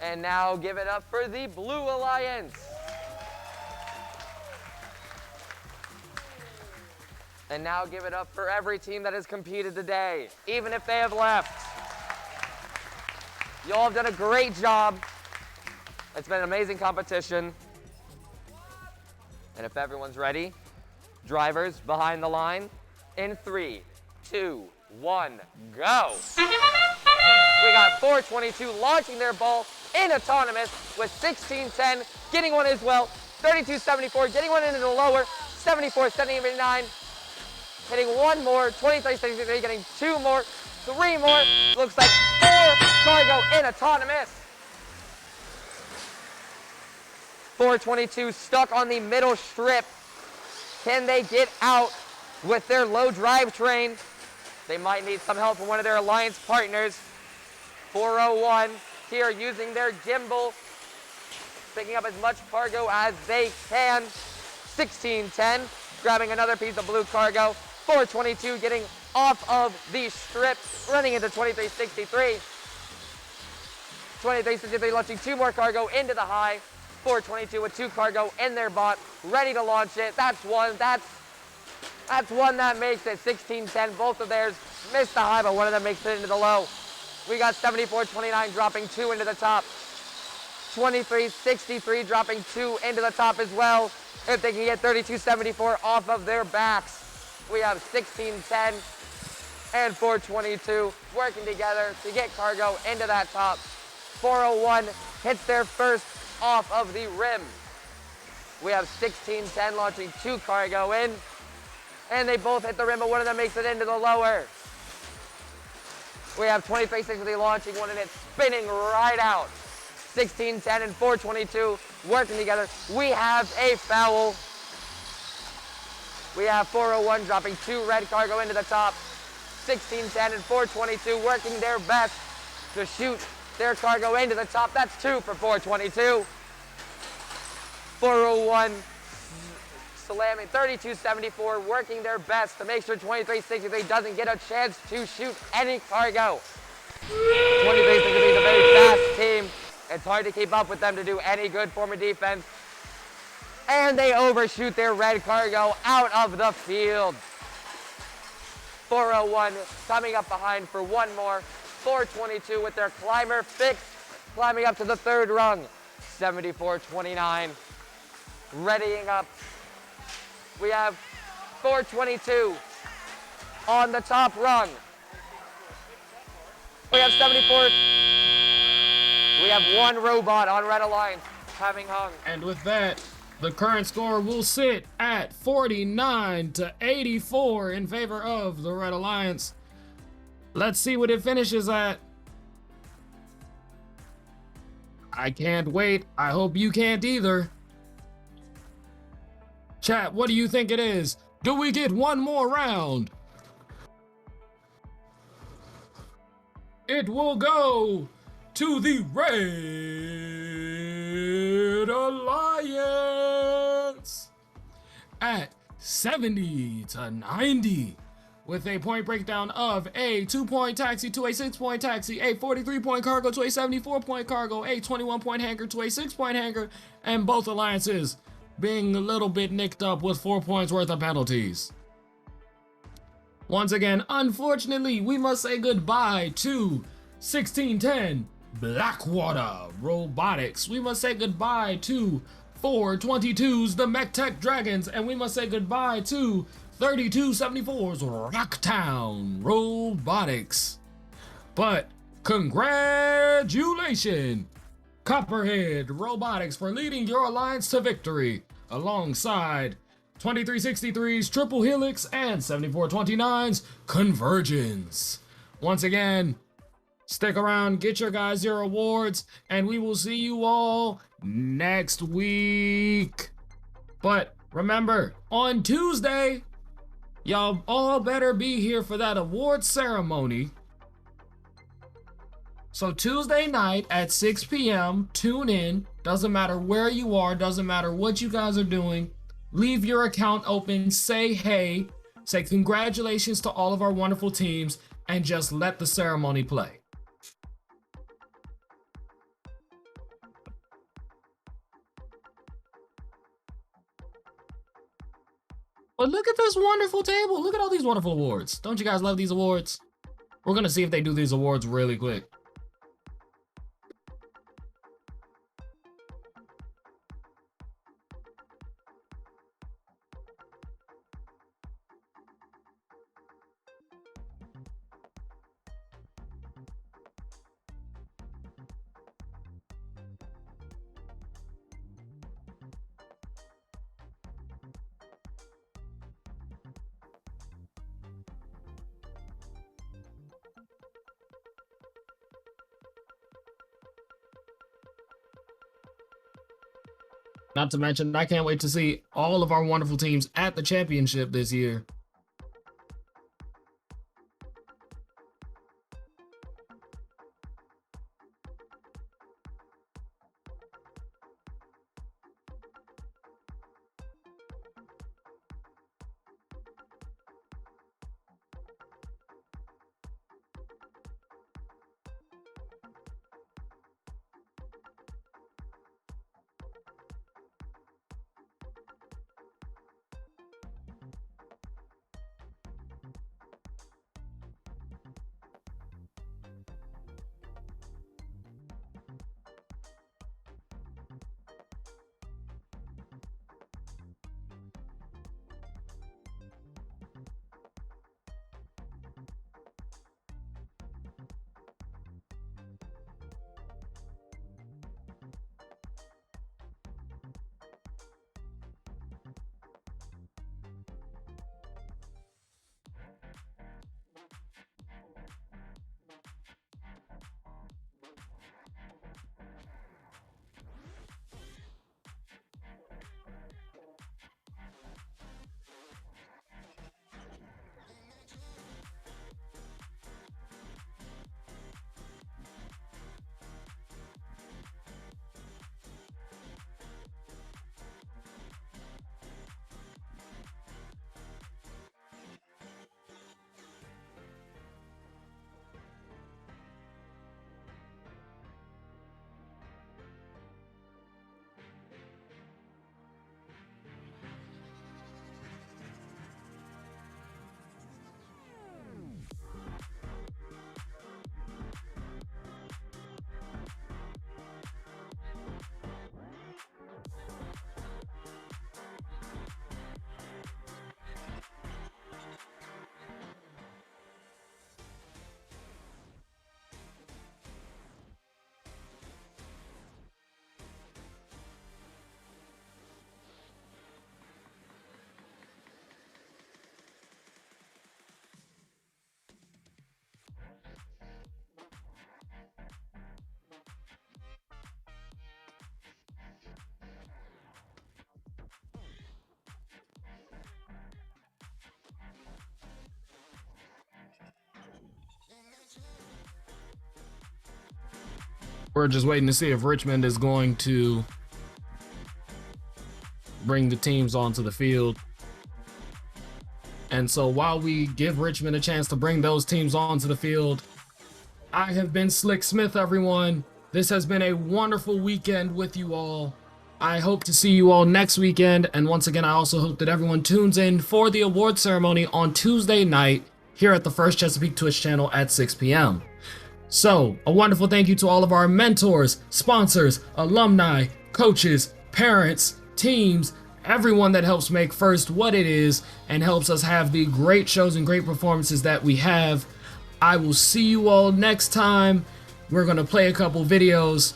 S10: And now give it up for the Blue Alliance. And now give it up for every team that has competed today, even if they have left. You all have done a great job. It's been an amazing competition. And if everyone's ready, drivers behind the line, in 3, 2, 1, go. We got 422 launching their ball in autonomous with 1610 getting one as well, 3274 getting one into the lower, 74 79 hitting one more, 2363 getting two more, three more, looks like 4 cargo in autonomous. 422 stuck on the middle strip. Can they get out with their low drivetrain? They might need some help from one of their alliance partners. 401 here using their gimbal, picking up as much cargo as they can. 1610 grabbing another piece of blue cargo. 422 getting off of the strip, running into 2363. 2363 launching 2 more cargo into the high. 422 with 2 cargo in their bot, ready to launch it. That's one. That's one that makes it. 1610. Both of theirs missed the high, but one of them makes it into the low. We got 7429 dropping 2 into the top. 2363 dropping 2 into the top as well. If they can get 3274 off of their backs, we have 1610 and 422 working together to get cargo into that top. 401 hits their first off of the rim. We have 1610 launching 2 cargo in, and they both hit the rim, but one of them makes it into the lower. We have 2363 launching one and it's spinning right out. 1610 and 422 working together. We have a foul. We have 401 dropping 2 red cargo into the top. 1610 and 422 working their best to shoot their cargo into the top. That's 2 for 422. 401 slamming 3274, working their best to make sure 2363 doesn't get a chance to shoot any cargo. 2363 is a very fast team. It's hard to keep up with them to do any good form of defense. And they overshoot their red cargo out of the field. 401 coming up behind for one more. 422 with their climber fixed, climbing up to the 3rd rung. 7429 readying up. We have 422 on the top rung. We have 74. We have 1 robot on Red Alliance having hung.
S6: And with that, the current score will sit at 49-84 in favor of the Red Alliance. Let's see what it finishes at. I can't wait. I hope you can't either. Chat, what do you think it is? Do we get one more round? It will go to the Red Alliance at 70-90 with a point breakdown of a 2-point taxi to a 6-point taxi, a 43-point cargo to a 74-point cargo, a 21-point hanger to a 6-point hanger, and both alliances being a little bit nicked up with 4 points worth of penalties. Once again, unfortunately, we must say goodbye to 1610 Blackwater Robotics. We must say goodbye to 422's the MechTech Dragons, and we must say goodbye to 3274's Rocktown Robotics. But congratulations, Copperhead Robotics, for leading your alliance to victory, alongside 2363's Triple Helix and 7429's Convergence. Once again, stick around, get your guys your awards, and we will see you all next week. But remember, on Tuesday, y'all all better be here for that award ceremony. So Tuesday night at 6 p.m., tune in. Doesn't matter where you are, doesn't matter what you guys are doing. Leave your account open, say hey, say congratulations to all of our wonderful teams, and just let the ceremony play. But look at this wonderful table. Look at all these wonderful awards. Don't you guys love these awards? We're gonna see if they do these awards really quick. Not to mention, I can't wait to see all of our wonderful teams at the championship this year. We're just waiting to see if Richmond is going to bring the teams onto the field. And so while we give Richmond a chance to bring those teams onto the field, I have been Slick Smith, everyone. This has been a wonderful weekend with you all. I hope to see you all next weekend. And once again, I also hope that everyone tunes in for the award ceremony on Tuesday night here at the First Chesapeake Twitch channel at 6 p.m. So, a wonderful thank you to all of our mentors, sponsors, alumni, coaches, parents, teams, everyone that helps make First what it is and helps us have the great shows and great performances that we have. I will see you all next time. We're going to play a couple videos.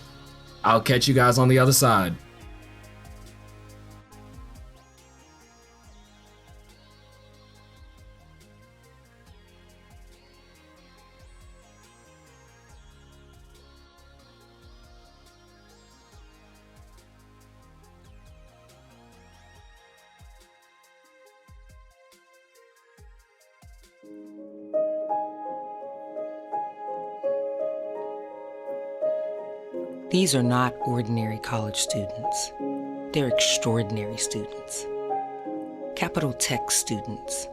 S6: I'll catch you guys on the other side.
S2: These are not ordinary college students. They're extraordinary students. Capital Tech students.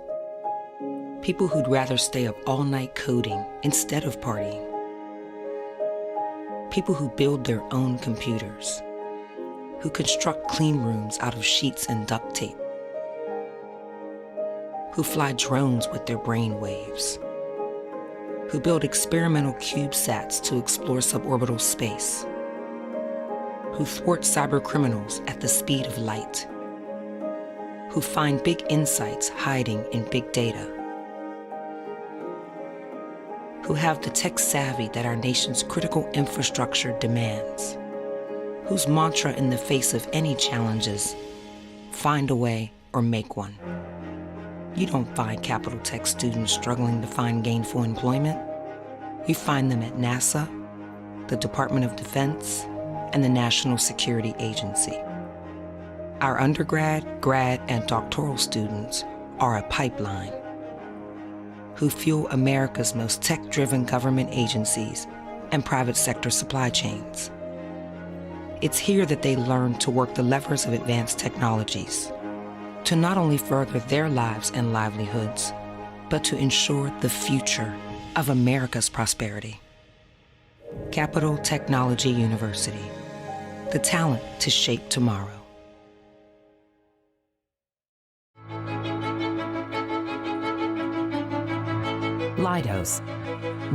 S2: People who'd rather stay up all night coding instead of partying. People who build their own computers. Who construct clean rooms out of sheets and duct tape. Who fly drones with their brain waves. Who build experimental CubeSats to explore suborbital space. Who thwart cyber criminals at the speed of light. Who find big insights hiding in big data. Who have the tech savvy that our nation's critical infrastructure demands. Whose mantra in the face of any challenges, find a way or make one. You don't find Capital Tech students struggling to find gainful employment. You find them at NASA, the Department of Defense, and the National Security Agency. Our undergrad, grad, and doctoral students are a pipeline who fuel America's most tech-driven government agencies and private sector supply chains. It's here that they learn to work the levers of advanced technologies to not only further their lives and livelihoods, but to ensure the future of America's prosperity. Capital Technology University, the talent to shape tomorrow.
S5: Leidos.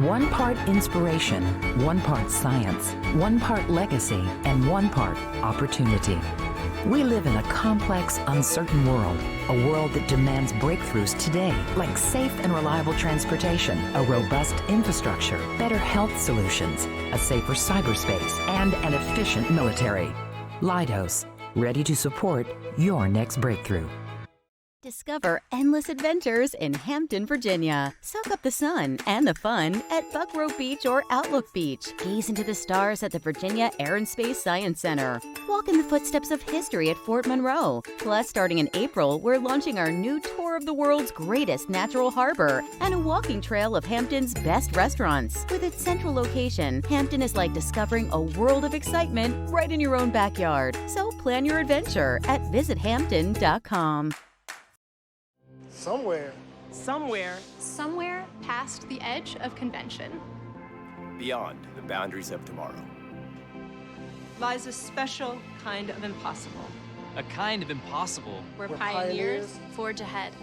S5: 1 part inspiration, 1 part science, 1 part legacy, and 1 part opportunity. We live in a complex, uncertain world, a world that demands breakthroughs today, like safe and reliable transportation, a robust infrastructure, better health solutions, a safer cyberspace, and an efficient military. Leidos, ready to support your next breakthrough.
S11: Discover endless adventures in Hampton, Virginia. Soak up the sun and the fun at Buckrow Beach or Outlook Beach. Gaze into the stars at the Virginia Air and Space Science Center. Walk in the footsteps of history at Fort Monroe. Plus, starting in April, we're launching our new tour of the world's greatest natural harbor and a walking trail of Hampton's best restaurants. With its central location, Hampton is like discovering a world of excitement right in your own backyard. So plan your adventure at visithampton.com.
S17: Somewhere past the edge of convention.
S25: Beyond the boundaries of tomorrow
S26: lies a special kind of impossible.
S18: A kind of impossible.
S17: Where pioneers forge ahead.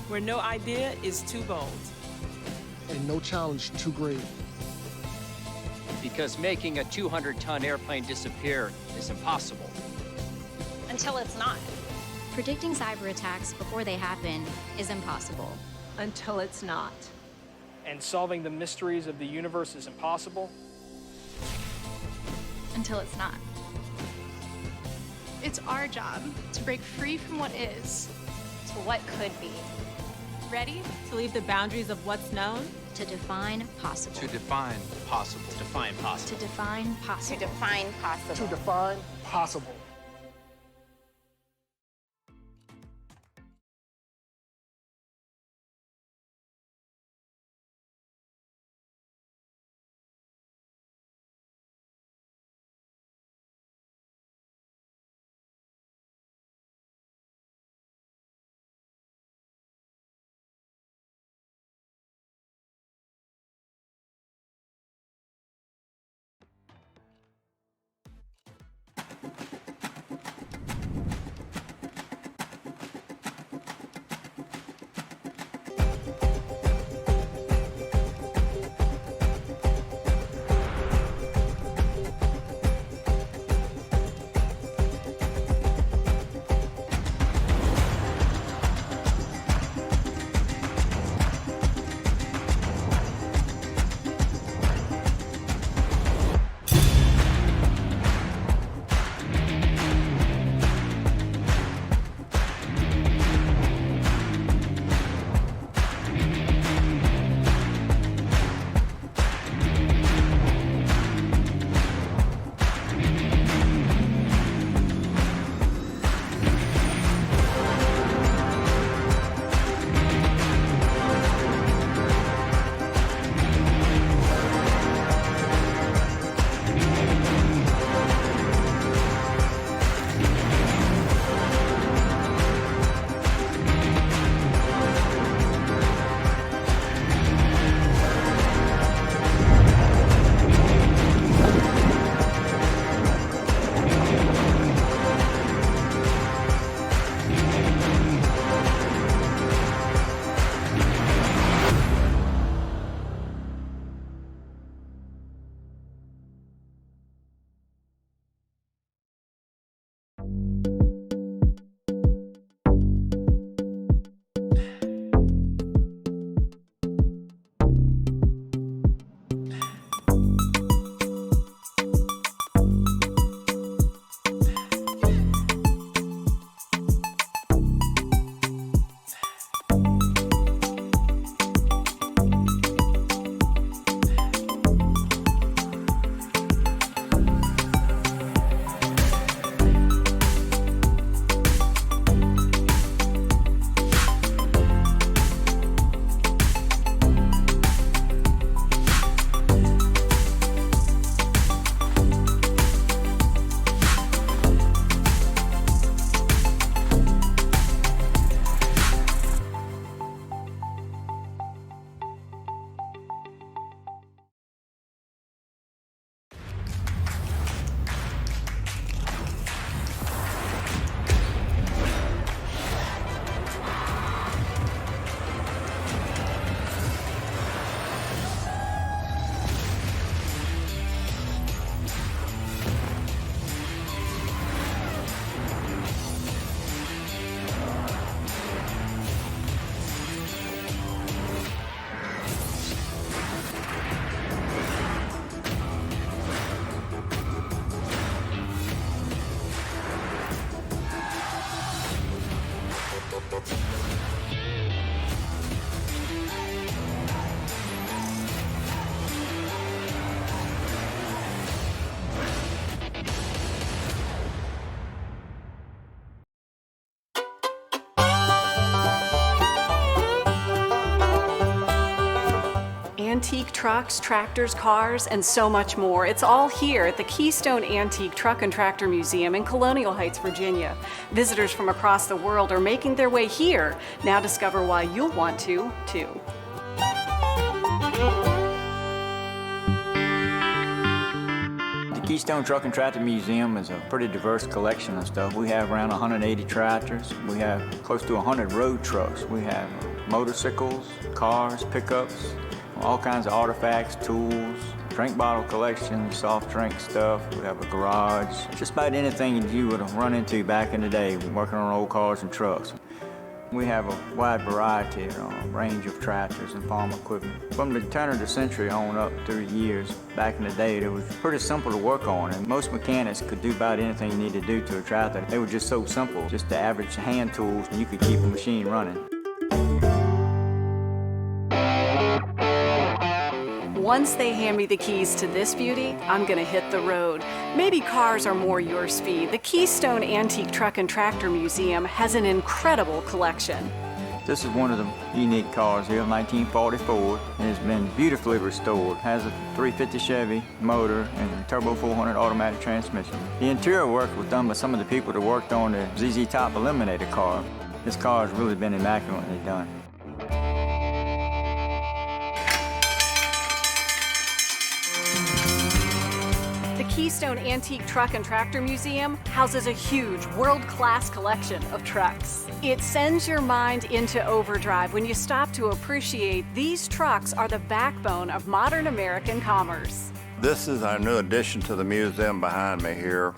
S26: Where no idea is too bold.
S27: And no challenge too great.
S28: Because making a 200-ton airplane disappear is impossible.
S17: Until it's not.
S3: Predicting cyber attacks before they happen is impossible.
S26: Until it's not. And solving the mysteries of the universe is impossible.
S17: Until it's not. It's our job to break free from what is to what could be. Ready
S26: To leave the boundaries of what's known.
S3: To define possible.
S28: To define possible. To define possible.
S3: To define possible.
S17: To define possible.
S27: To define possible.
S1: antique trucks, tractors, cars, and so much more. It's all here at the Keystone Antique Truck and Tractor Museum in Colonial Heights, Virginia. Visitors from across the world are making their way here. Now discover why you'll want to, too.
S8: The Keystone Truck and Tractor Museum is a pretty diverse collection of stuff. We have around 180 tractors. We have close to 100 road trucks. We have motorcycles, cars, pickups, all kinds of artifacts, tools, drink bottle collections, soft drink stuff. We have a garage. Just about anything that you would have run into back in the day working on old cars and trucks. We have a wide variety, a range of tractors and farm equipment. From the turn of the century on up through the years, back in the day, it was pretty simple to work on, and most mechanics could do about anything you need to do to a tractor. They were just so simple, just the average hand tools, and you could keep a machine running.
S1: Once they hand me the keys to this beauty, I'm gonna hit the road. Maybe cars are more your speed. The Keystone Antique Truck and Tractor Museum has an incredible collection.
S8: This is one of the unique cars here, 1944, and it's been beautifully restored. It has a 350 Chevy motor and a turbo 400 automatic transmission. The interior work was done by some of the people that worked on the ZZ Top Eliminator car. This car has really been immaculately done.
S1: The Keystone Antique Truck and Tractor Museum houses a huge, world-class collection of trucks. It sends your mind into overdrive when you stop to appreciate these trucks are the backbone of modern American commerce.
S12: This is our new addition to the museum behind me here,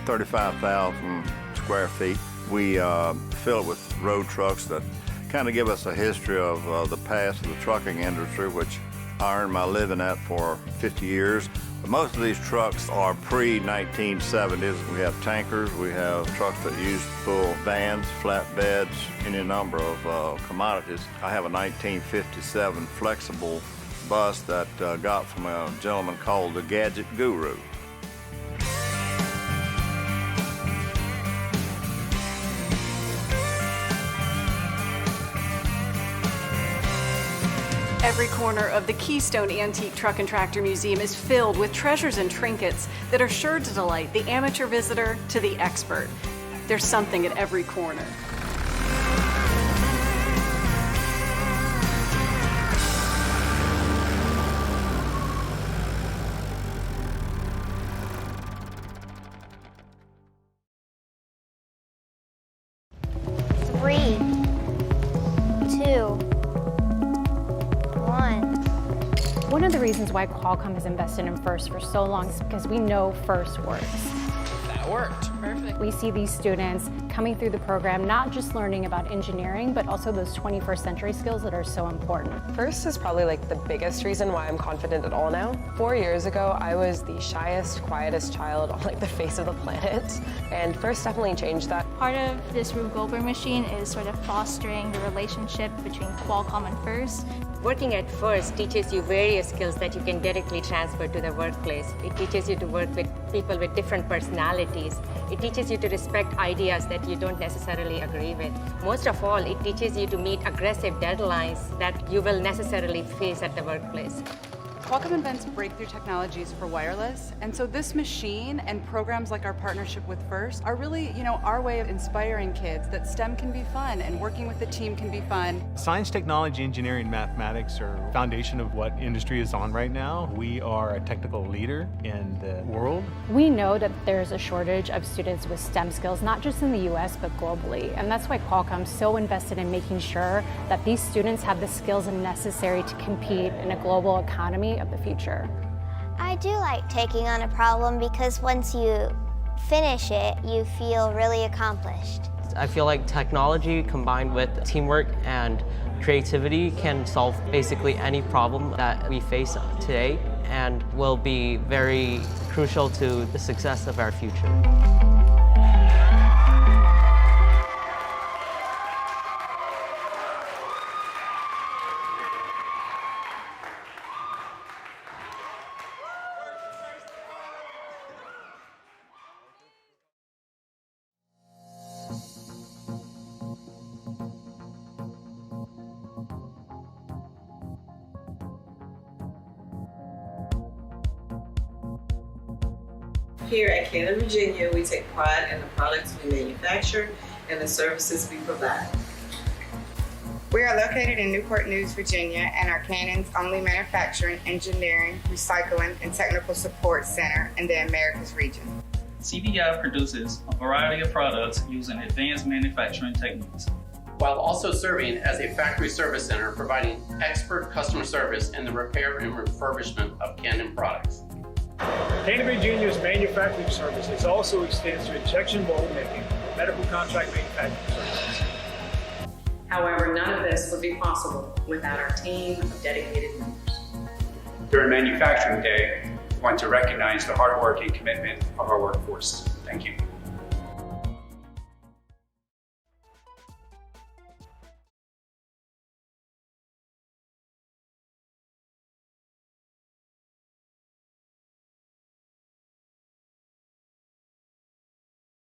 S12: 35,000 square feet. We fill it with road trucks that kind of give us a history of the past of the trucking industry, which I earned my living at for 50 years. But most of these trucks are pre-1970s. We have tankers, we have trucks that use full vans, flatbeds, any number of commodities. I have a 1957 flexible bus that got from a gentleman called the Gadget Guru.
S1: Every corner of the Keystone Antique Truck and Tractor Museum is filled with treasures and trinkets that are sure to delight the amateur visitor to the expert. There's something at every corner.
S13: One of the reasons why Qualcomm has invested in FIRST for so long is because we know FIRST works.
S14: That worked. Perfect.
S13: We see these students coming through the program, not just learning about engineering, but also those 21st century skills that are so important.
S16: FIRST is probably like the biggest reason why I'm confident at all now. 4 years ago, I was the shyest, quietest child on like the face of the planet, and FIRST definitely changed that.
S20: Part of this Rube Goldberg machine is sort of fostering the relationship between Qualcomm and FIRST.
S24: Working at FIRST teaches you various skills that you can directly transfer to the workplace. It teaches you to work with people with different personalities. It teaches you to respect ideas that you don't necessarily agree with. Most of all, it teaches you to meet aggressive deadlines that you will necessarily face at the workplace.
S29: Qualcomm invents breakthrough technologies for wireless, and so this machine and programs like our partnership with FIRST are really, our way of inspiring kids that STEM can be fun and working with the team can be fun.
S30: Science, technology, engineering, mathematics are the foundation of what industry is on right now. We are a technical leader in the world.
S13: We know that there's a shortage of students with STEM skills, not just in the US, but globally. And that's why Qualcomm's so invested in making sure that these students have the skills necessary to compete in a global economy of the future.
S31: I do like taking on a problem because once you finish it, you feel really accomplished.
S10: I feel like technology combined with teamwork and creativity can solve basically any problem that we face today and will be very crucial to the success of our future.
S2: Here at Canton, Virginia, we take pride in the products we manufacture and the services we provide.
S4: We are located in Newport News, Virginia, and are Cannon's only manufacturing, engineering, recycling, and technical support center in the Americas region.
S5: CVI produces a variety of products using advanced manufacturing techniques,
S6: while also serving as a factory service center providing expert customer service in the repair and refurbishment of Cannon products.
S26: Canton, Virginia's manufacturing services also extends to injection mold making, medical contract manufacturing services.
S7: However, none of this would be possible without our team of dedicated members.
S9: During Manufacturing Day, we want to recognize the hard work and commitment of our workforce. Thank you.